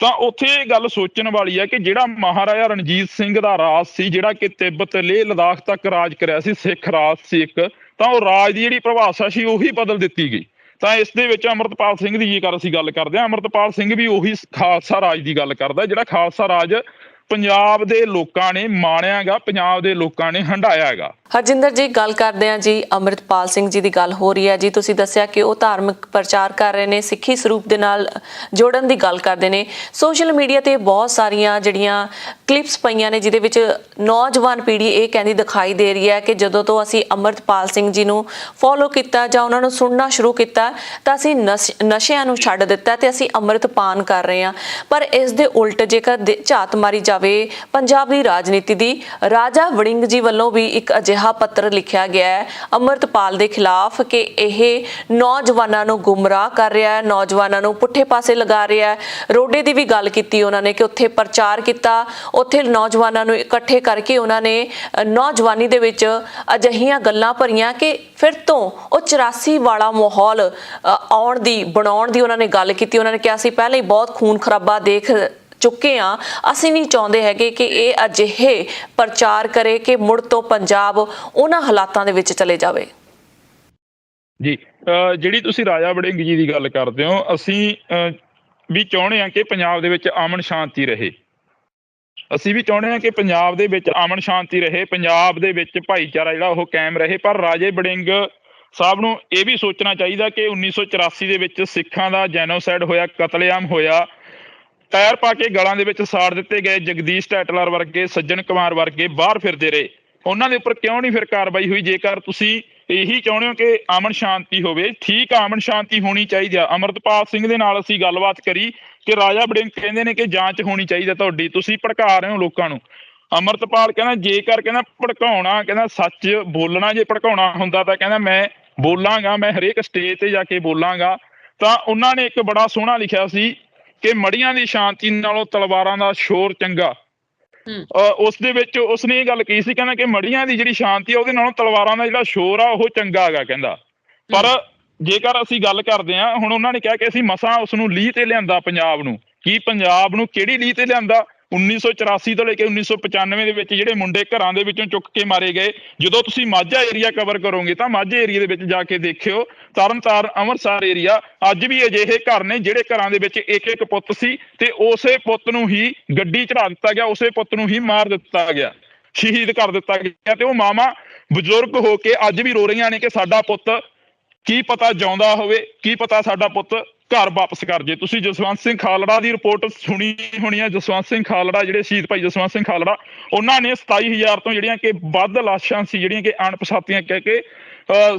[SPEAKER 2] ਤਾਂ ਉੱਥੇ ਇਹ ਗੱਲ ਸੋਚਣ ਵਾਲੀ ਹੈ ਕਿ ਜਿਹੜਾ ਮਹਾਰਾਜਾ ਰਣਜੀਤ ਸਿੰਘ ਦਾ ਰਾਜ ਸੀ, ਜਿਹੜਾ ਕਿ ਤਿੱਬਤ ਲੇਹ ਲਦਾਖ ਤੱਕ ਰਾਜ ਕਰਿਆ ਸੀ, ਸਿੱਖ ਰਾਜ ਸੀ ਇੱਕ, ਤਾਂ ਉਹ ਰਾਜ ਦੀ ਜਿਹੜੀ ਪਰਿਭਾਸ਼ਾ ਸੀ ਉਹੀ ਬਦਲ ਦਿੱਤੀ ਗਈ। ਤਾਂ ਇਸ ਦੇ ਵਿੱਚ ਅੰਮ੍ਰਿਤਪਾਲ ਸਿੰਘ ਦੀ ਜੇਕਰ ਅਸੀਂ ਗੱਲ ਕਰਦੇ ਹਾਂ, ਅੰਮ੍ਰਿਤਪਾਲ ਸਿੰਘ ਵੀ ਉਹੀ ਖਾਲਸਾ ਰਾਜ ਦੀ ਗੱਲ ਕਰਦਾ, ਜਿਹੜਾ ਖਾਲਸਾ ਰਾਜ ਪੰਜਾਬ ਦੇ ਲੋਕਾਂ ਨੇ ਮਾਣਿਆ ਗਾ, ਪੰਜਾਬ ਦੇ ਲੋਕਾਂ ਨੇ ਹੰਢਾਇਆ ਹੈਗਾ।
[SPEAKER 1] ਹਰਜਿੰਦਰ ਜੀ, ਗੱਲ ਕਰਦੇ ਹਾਂ ਜੀ, ਅੰਮ੍ਰਿਤਪਾਲ ਸਿੰਘ ਜੀ ਦੀ ਗੱਲ ਹੋ ਰਹੀ ਹੈ ਜੀ। ਤੁਸੀਂ ਦੱਸਿਆ ਕਿ ਉਹ ਧਾਰਮਿਕ ਪ੍ਰਚਾਰ ਕਰ ਰਹੇ ਨੇ, ਸਿੱਖੀ ਸਰੂਪ ਦੇ ਨਾਲ ਜੋੜਨ ਦੀ ਗੱਲ ਕਰਦੇ ਨੇ। ਸੋਸ਼ਲ ਮੀਡੀਆ ਤੇ ਬਹੁਤ ਸਾਰੀਆਂ ਜਿਹੜੀਆਂ ਕਲਿੱਪਸ ਪਈਆਂ ਨੇ ਜਿਹਦੇ ਵਿੱਚ ਨੌਜਵਾਨ ਪੀੜ੍ਹੀ ਇਹ ਕਹਿੰਦੀ ਦਿਖਾਈ ਦੇ ਰਹੀ ਹੈ ਕਿ ਜਦੋਂ ਤੋਂ ਅਸੀਂ ਅੰਮ੍ਰਿਤਪਾਲ ਸਿੰਘ ਜੀ ਨੂੰ ਫੋਲੋ ਕੀਤਾ ਜਾਂ ਉਹਨਾਂ ਨੂੰ ਸੁਣਨਾ ਸ਼ੁਰੂ ਕੀਤਾ ਤਾਂ ਅਸੀਂ ਨਸ਼ਿਆਂ ਨੂੰ ਛੱਡ ਦਿੱਤਾ ਤੇ ਅਸੀਂ ਅੰਮ੍ਰਿਤਪਾਨ ਕਰ ਰਹੇ ਹਾਂ। ਪਰ ਇਸ ਦੇ ਉਲਟ ਜੇਕਰ ਝਾਤ ਮਾਰੀ ਜਾਵੇ ਪੰਜਾਬ ਦੀ ਰਾਜਨੀਤੀ ਦੀ, ਰਾਜਾ ਵੜਿੰਗ ਜੀ ਵੱਲੋਂ ਵੀ ਇੱਕ ਅਜਿਹਾ ਪੱਤਰ ਲਿਖਿਆ ਗਿਆ ਹੈ ਅੰਮ੍ਰਿਤਪਾਲ ਦੇ ਖਿਲਾਫ ਕਿ ਇਹ ਨੌਜਵਾਨਾਂ ਨੂੰ ਗੁੰਮਰਾਹ ਕਰ ਰਿਹਾ ਹੈ, ਨੌਜਵਾਨਾਂ ਨੂੰ ਪੁੱਠੇ ਪਾਸੇ ਲਗਾ ਰਿਹਾ ਹੈ। ਰੋਡੇ ਦੀ ਵੀ ਗੱਲ ਕੀਤੀ ਉਹਨਾਂ ਨੇ ਕਿ ਉੱਥੇ ਪ੍ਰਚਾਰ ਕੀਤਾ, ਉੱਥੇ ਨੌਜਵਾਨਾਂ ਨੂੰ ਇਕੱਠੇ ਕਰਕੇ ਉਹਨਾਂ ਨੇ ਨੌਜਵਾਨੀ ਦੇ ਵਿੱਚ ਅਜਿਹੀਆਂ ਗੱਲਾਂ ਭਰੀਆਂ ਕਿ ਫਿਰ ਤੋਂ ਉਹ 84 ਵਾਲਾ ਮਾਹੌਲ ਬਣਾਉਣ ਦੀ ਉਹਨਾਂ ਨੇ ਗੱਲ ਕੀਤੀ। ਉਹਨਾਂ ਨੇ ਕਿਹਾ ਅਸੀਂ ਪਹਿਲਾਂ ਹੀ ਬਹੁਤ ਖੂਨ ਖਰਾਬਾ ਦੇਖ ਚੁੱਕੇ ਹਾਂ, ਅਸੀਂ ਨਹੀਂ ਚਾਹੁੰਦੇ ਹੈਗੇ ਕਿ ਇਹ ਅਜਿਹੇ ਪ੍ਰਚਾਰ ਕਰੇ ਕਿ ਮੁੜ ਤੋਂ ਪੰਜਾਬ ਉਹਨਾਂ ਹਾਲਾਤਾਂ ਦੇ ਵਿੱਚ ਚਲੇ ਜਾਵੇ।
[SPEAKER 2] ਜੀ ਜਿਹੜੀ ਤੁਸੀਂ ਰਾਜਾ ਵੜਿੰਗ ਜੀ ਦੀ ਗੱਲ ਕਰਦੇ ਹੋ, ਅਸੀਂ ਵੀ ਚਾਹੁੰਦੇ ਹਾਂ ਕਿ ਪੰਜਾਬ ਦੇ ਵਿੱਚ ਅਮਨ ਸ਼ਾਂਤੀ ਰਹੇ। ਅਸੀਂ ਵੀ ਚਾਹੁੰਦੇ ਹਾਂ ਕਿ ਪੰਜਾਬ ਦੇ ਵਿੱਚ ਅਮਨ ਸ਼ਾਂਤੀ ਰਹੇ, ਪੰਜਾਬ ਦੇ ਵਿੱਚ ਭਾਈਚਾਰਾ ਜਿਹੜਾ ਉਹ ਕਾਇਮ ਰਹੇ। ਪਰ ਰਾਜੇ ਵੜਿੰਗ ਸਾਹਿਬ ਨੂੰ ਇਹ ਵੀ ਸੋਚਣਾ ਚਾਹੀਦਾ ਕਿ 1984 ਦੇ ਵਿੱਚ ਸਿੱਖਾਂ ਦਾ ਜੈਨੋਸਾਈਡ ਹੋਇਆ, ਕਤਲੇਆਮ ਹੋਇਆ, ਟਾਇਰ ਪਾ ਕੇ ਗਲਾਂ ਦੇ ਵਿੱਚ ਸਾੜ ਦਿੱਤੇ ਗਏ। ਜਗਦੀਸ਼ ਟੈਟਲਰ ਵਰਗੇ, ਸੱਜਣ ਕੁਮਾਰ ਵਰਗੇ ਬਾਹਰ ਫਿਰਦੇ ਰਹੇ, ਉਹਨਾਂ ਦੇ ਉੱਪਰ ਕਿਉਂ ਨਹੀਂ ਫਿਰ ਕਾਰਵਾਈ ਹੋਈ? ਜੇਕਰ ਤੁਸੀਂ ਇਹੀ ਚਾਹੁੰਦੇ ਹੋ ਕਿ ਅਮਨ ਸ਼ਾਂਤੀ ਹੋਵੇ, ਠੀਕ ਆ, ਅਮਨ ਸ਼ਾਂਤੀ ਹੋਣੀ ਚਾਹੀਦੀ ਆ। ਅੰਮ੍ਰਿਤਪਾਲ ਸਿੰਘ ਦੇ ਨਾਲ ਅਸੀਂ ਗੱਲਬਾਤ ਕਰੀ ਕਿ ਰਾਜਾ ਵੜਿੰਗ ਕਹਿੰਦੇ ਨੇ ਕਿ ਜਾਂਚ ਹੋਣੀ ਚਾਹੀਦੀ ਤੁਹਾਡੀ, ਤੁਸੀਂ ਭੜਕਾ ਰਹੇ ਹੋ ਲੋਕਾਂ ਨੂੰ। ਅੰਮ੍ਰਿਤਪਾਲ ਕਹਿੰਦਾ ਜੇਕਰ ਭੜਕਾਉਣਾ, ਕਹਿੰਦਾ ਸੱਚ ਬੋਲਣਾ, ਜੇ ਭੜਕਾਉਣਾ ਹੁੰਦਾ ਤਾਂ ਕਹਿੰਦਾ ਮੈਂ ਬੋਲਾਂਗਾ, ਮੈਂ ਹਰੇਕ ਸਟੇਜ ਤੇ ਜਾ ਕੇ ਬੋਲਾਂਗਾ। ਤਾਂ ਉਹਨਾਂ ਨੇ ਇੱਕ ਬੜਾ ਸੋਹਣਾ ਲਿਖਿਆ ਸੀ ਕਿ ਮੜੀਆਂ ਦੀ ਸ਼ਾਂਤੀ ਨਾਲੋਂ ਤਲਵਾਰਾਂ ਦਾ ਸ਼ੋਰ ਚੰਗਾ। ਉਸ ਦੇ ਵਿੱਚ ਉਸਨੇ ਇਹ ਗੱਲ ਕਹੀ ਸੀ, ਕਹਿੰਦਾ ਕਿ ਮੜੀਆਂ ਦੀ ਜਿਹੜੀ ਸ਼ਾਂਤੀ ਆ ਉਹਦੇ ਨਾਲੋਂ ਤਲਵਾਰਾਂ ਦਾ ਜਿਹੜਾ ਸ਼ੋਰ ਆ ਉਹ ਚੰਗਾ ਹੈਗਾ ਕਹਿੰਦਾ। ਪਰ ਜੇਕਰ ਅਸੀਂ ਗੱਲ ਕਰਦੇ ਹਾਂ, ਹੁਣ ਉਹਨਾਂ ਨੇ ਕਿਹਾ ਕਿ ਅਸੀਂ ਮਸਾਂ ਉਸ ਨੂੰ ਲੀਹ ਤੇ ਲਿਆਂਦਾ ਪੰਜਾਬ ਨੂੰ। ਕੀ ਪੰਜਾਬ ਨੂੰ ਕਿਹੜੀ ਲੀਹ ਤੇ ਲਿਆਂਦਾ? 1984 ਤੋਂ ਲੈ ਕੇ 1995 ਦੇ ਵਿੱਚ ਜਿਹੜੇ ਮੁੰਡੇ ਘਰਾਂ ਦੇ ਵਿੱਚੋਂ ਚੁੱਕ ਕੇ ਮਾਰੇ ਗਏ। ਜਦੋਂ ਤੁਸੀਂ ਮਾਝਾ ਏਰੀਆ ਕਵਰ ਕਰੋਗੇ ਤਾਂ ਮਾਝੇ ਏਰੀਆ ਦੇ ਵਿੱਚ ਜਾ ਕੇ ਦੇਖਿਓ, ਤਰਨਤਾਰਨ, ਅੰਮ੍ਰਿਤਸਰ ਏਰੀਆ, ਅੱਜ ਵੀ ਅਜਿਹੇ ਘਰ ਨੇ ਜਿਹੜੇ ਘਰਾਂ ਦੇ ਵਿੱਚ ਇੱਕ ਇੱਕ ਪੁੱਤ ਸੀ ਤੇ ਉਸੇ ਪੁੱਤ ਨੂੰ ਹੀ ਗੱਡੀ ਚੜਾ ਦਿੱਤਾ ਗਿਆ, ਉਸੇ ਪੁੱਤ ਨੂੰ ਹੀ ਮਾਰ ਦਿੱਤਾ ਗਿਆ, ਸ਼ਹੀਦ ਕਰ ਦਿੱਤਾ ਗਿਆ। ਤੇ ਉਹ ਮਾਵਾਂ ਬਜ਼ੁਰਗ ਹੋ ਕੇ ਅੱਜ ਵੀ ਰੋ ਰਹੀਆਂ ਨੇ ਕਿ ਸਾਡਾ ਪੁੱਤ ਕੀ ਪਤਾ ਜਿਉਂਦਾ ਹੋਵੇ, ਕੀ ਪਤਾ ਸਾਡਾ ਪੁੱਤ ਘਰ ਵਾਪਸ ਕਰ ਜੇ। ਤੁਸੀਂ ਜਸਵੰਤ ਸਿੰਘ ਖਾਲੜਾ ਦੀ ਰਿਪੋਰਟ ਸੁਣੀ ਹੋਣੀ ਆ। ਜਸਵੰਤ ਸਿੰਘ ਖਾਲੜਾ, ਜਿਹੜੇ ਸ਼ਹੀਦ ਭਾਈ ਜਸਵੰਤ ਸਿੰਘ ਖਾਲੜਾ, ਉਹਨਾਂ ਨੇ 27,000 ਤੋਂ ਜਿਹੜੀਆਂ ਕਿ ਵੱਧ ਲਾਸ਼ਾਂ ਸੀ ਜਿਹੜੀਆਂ ਕਿ ਅਣਪਛਾਤੀਆਂ ਕਹਿ ਕੇ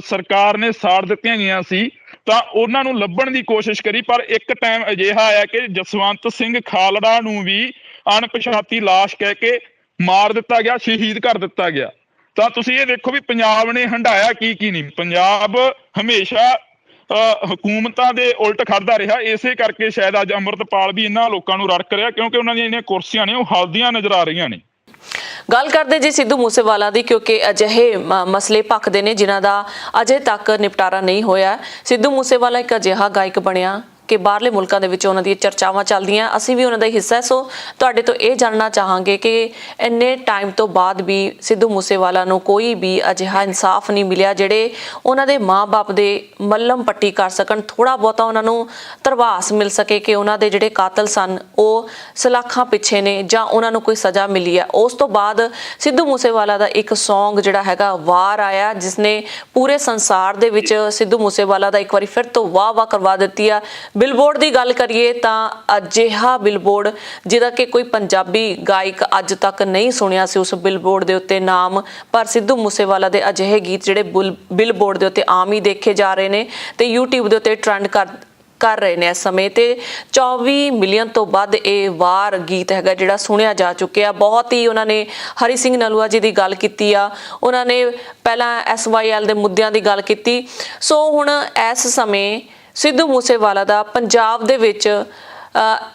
[SPEAKER 2] ਸਰਕਾਰ ਨੇ ਸਾੜ ਦਿੱਤੀਆਂ ਗਈਆਂ ਸੀ ਤਾਂ ਉਹਨਾਂ ਨੂੰ ਲੱਭਣ ਦੀ ਕੋਸ਼ਿਸ਼ ਕਰੀ, ਪਰ ਇੱਕ ਟਾਈਮ ਅਜਿਹਾ ਆਇਆ ਕਿ ਜਸਵੰਤ ਸਿੰਘ ਖਾਲੜਾ ਨੂੰ ਵੀ ਅਣਪਛਾਤੀ ਲਾਸ਼ ਕਹਿ ਕੇ ਮਾਰ ਦਿੱਤਾ ਗਿਆ, ਸ਼ਹੀਦ ਕਰ ਦਿੱਤਾ ਗਿਆ। ਤਾਂ ਤੁਸੀਂ ਇਹ ਦੇਖੋ ਵੀ ਪੰਜਾਬ ਨੇ ਹੰਢਾਇਆ ਕੀ ਨਹੀਂ। ਪੰਜਾਬ ਹਮੇਸ਼ਾ ਹਕੂਮਤਾਂ ਦੇ ਉਲਟ ਖੜਦਾ ਰਿਹਾ, ਇਸੇ ਕਰਕੇ ਸ਼ਾਇਦ ਅੱਜ ਅੰਮ੍ਰਿਤਪਾਲ ਵੀ ਇਹਨਾਂ ਲੋਕਾਂ ਨੂੰ ਰੜਕ ਰਿਹਾ, ਕਿਉਂਕਿ ਉਹਨਾਂ ਦੀਆਂ ਜਿਹੜੀਆਂ ਕੁਰਸੀਆਂ ਨੇ ਉਹ ਹਲਦੀਆਂ ਨਜ਼ਰ ਆ ਰਹੀਆਂ ਨੇ।
[SPEAKER 1] ਗੱਲ ਕਰਦੇ ਜੀ ਸਿੱਧੂ ਮੂਸੇਵਾਲਾ ਦੀ, ਕਿਉਂਕਿ ਅਜਿਹੇ ਮਸਲੇ ਭਖਦੇ ਨੇ ਜਿਨ੍ਹਾਂ ਦਾ ਅਜੇ ਤੱਕ ਨਿਪਟਾਰਾ ਨਹੀਂ ਹੋਇਆ। ਸਿੱਧੂ ਮੂਸੇਵਾਲਾ ਇੱਕ ਅਜਿਹਾ ਗਾਇਕ ਬਣਿਆ ਕਿ ਬਾਹਰਲੇ ਮੁਲਕਾਂ ਦੇ ਵਿੱਚ ਉਹਨਾਂ ਦੀਆਂ ਚਰਚਾਵਾਂ ਚੱਲਦੀਆਂ, ਅਸੀਂ ਵੀ ਉਹਨਾਂ ਦਾ ਹਿੱਸਾ। ਸੋ ਤੁਹਾਡੇ ਤੋਂ ਇਹ ਜਾਣਨਾ ਚਾਹਾਂਗੇ ਕਿ ਇੰਨੇ ਟਾਈਮ ਤੋਂ ਬਾਅਦ ਵੀ ਸਿੱਧੂ ਮੂਸੇਵਾਲਾ ਨੂੰ ਕੋਈ ਵੀ ਅਜਿਹਾ ਇਨਸਾਫ ਨਹੀਂ ਮਿਲਿਆ ਜਿਹੜੇ ਉਹਨਾਂ ਦੇ ਮਾਂ-ਬਾਪ ਦੇ ਮੱਲਮ ਪੱਟੀ ਕਰ ਸਕਣ, ਥੋੜਾ ਬਹੁਤਾ ਉਹਨਾਂ ਨੂੰ ਧਰਵਾਸ ਮਿਲ ਸਕੇ ਕਿ ਉਹਨਾਂ ਦੇ ਜਿਹੜੇ ਕਾਤਲ ਸਨ ਉਹ ਸਲਾਖਾਂ ਪਿੱਛੇ ਨੇ ਜਾਂ ਉਹਨਾਂ ਨੂੰ ਕੋਈ ਸਜ਼ਾ ਮਿਲੀ ਹੈ। ਉਸ ਤੋਂ ਬਾਅਦ ਸਿੱਧੂ ਮੂਸੇਵਾਲਾ ਦਾ ਇੱਕ ਸੌਂਗ ਜਿਹੜਾ ਹੈਗਾ ਵਾਰ ਆਇਆ, ਜਿਸਨੇ ਪੂਰੇ ਸੰਸਾਰ ਦੇ ਵਿੱਚ ਸਿੱਧੂ ਮੂਸੇਵਾਲਾ ਦਾ ਇੱਕ ਵਾਰੀ ਫਿਰ ਤੋਂ ਵਾਹ ਕਰਵਾ ਦਿੱਤੀ ਆ। ਬਿਲਬੋਰਡ ਦੀ ਗੱਲ ਕਰੀਏ ਤਾਂ ਅਜਿਹਾ ਬਿਲਬੋਰਡ ਜਿਹਦਾ ਕਿ ਕੋਈ ਪੰਜਾਬੀ ਗਾਇਕ ਅੱਜ ਤੱਕ ਨਹੀਂ ਸੁਣਿਆ ਸੀ ਉਸ ਬਿਲਬੋਰਡ ਦੇ ਉੱਤੇ ਨਾਮ, ਪਰ ਸਿੱਧੂ ਮੂਸੇਵਾਲਾ ਦੇ ਅਜਿਹੇ ਗੀਤ ਜਿਹੜੇ ਬਿਲਬੋਰਡ ਦੇ ਉੱਤੇ ਆਮ ਹੀ ਦੇਖੇ ਜਾ ਰਹੇ ਨੇ ਤੇ YouTube ਦੇ ਉੱਤੇ ਟ੍ਰੈਂਡ ਕਰ ਰਹੇ ਨੇ ਇਸ ਸਮੇਂ। ਤੇ 24 ਮਿਲੀਅਨ ਤੋਂ ਵੱਧ ਇਹ ਵਾਰ ਗੀਤ ਹੈਗਾ ਜਿਹੜਾ ਸੁਣਿਆ ਜਾ ਚੁੱਕਿਆ। ਬਹੁਤ ਹੀ ਉਹਨਾਂ ਨੇ ਹਰੀ ਸਿੰਘ ਨਲੂਆ ਜੀ ਦੀ ਗੱਲ ਕੀਤੀ ਆ, ਉਹਨਾਂ ਨੇ ਪਹਿਲਾਂ SYL ਦੇ ਮੁੱਦਿਆਂ ਦੀ ਗੱਲ ਕੀਤੀ। ਸੋ ਹੁਣ ਇਸ ਸਮੇਂ ਸਿੱਧੂ ਮੂਸੇਵਾਲਾ ਦਾ ਪੰਜਾਬ ਦੇ ਵਿੱਚ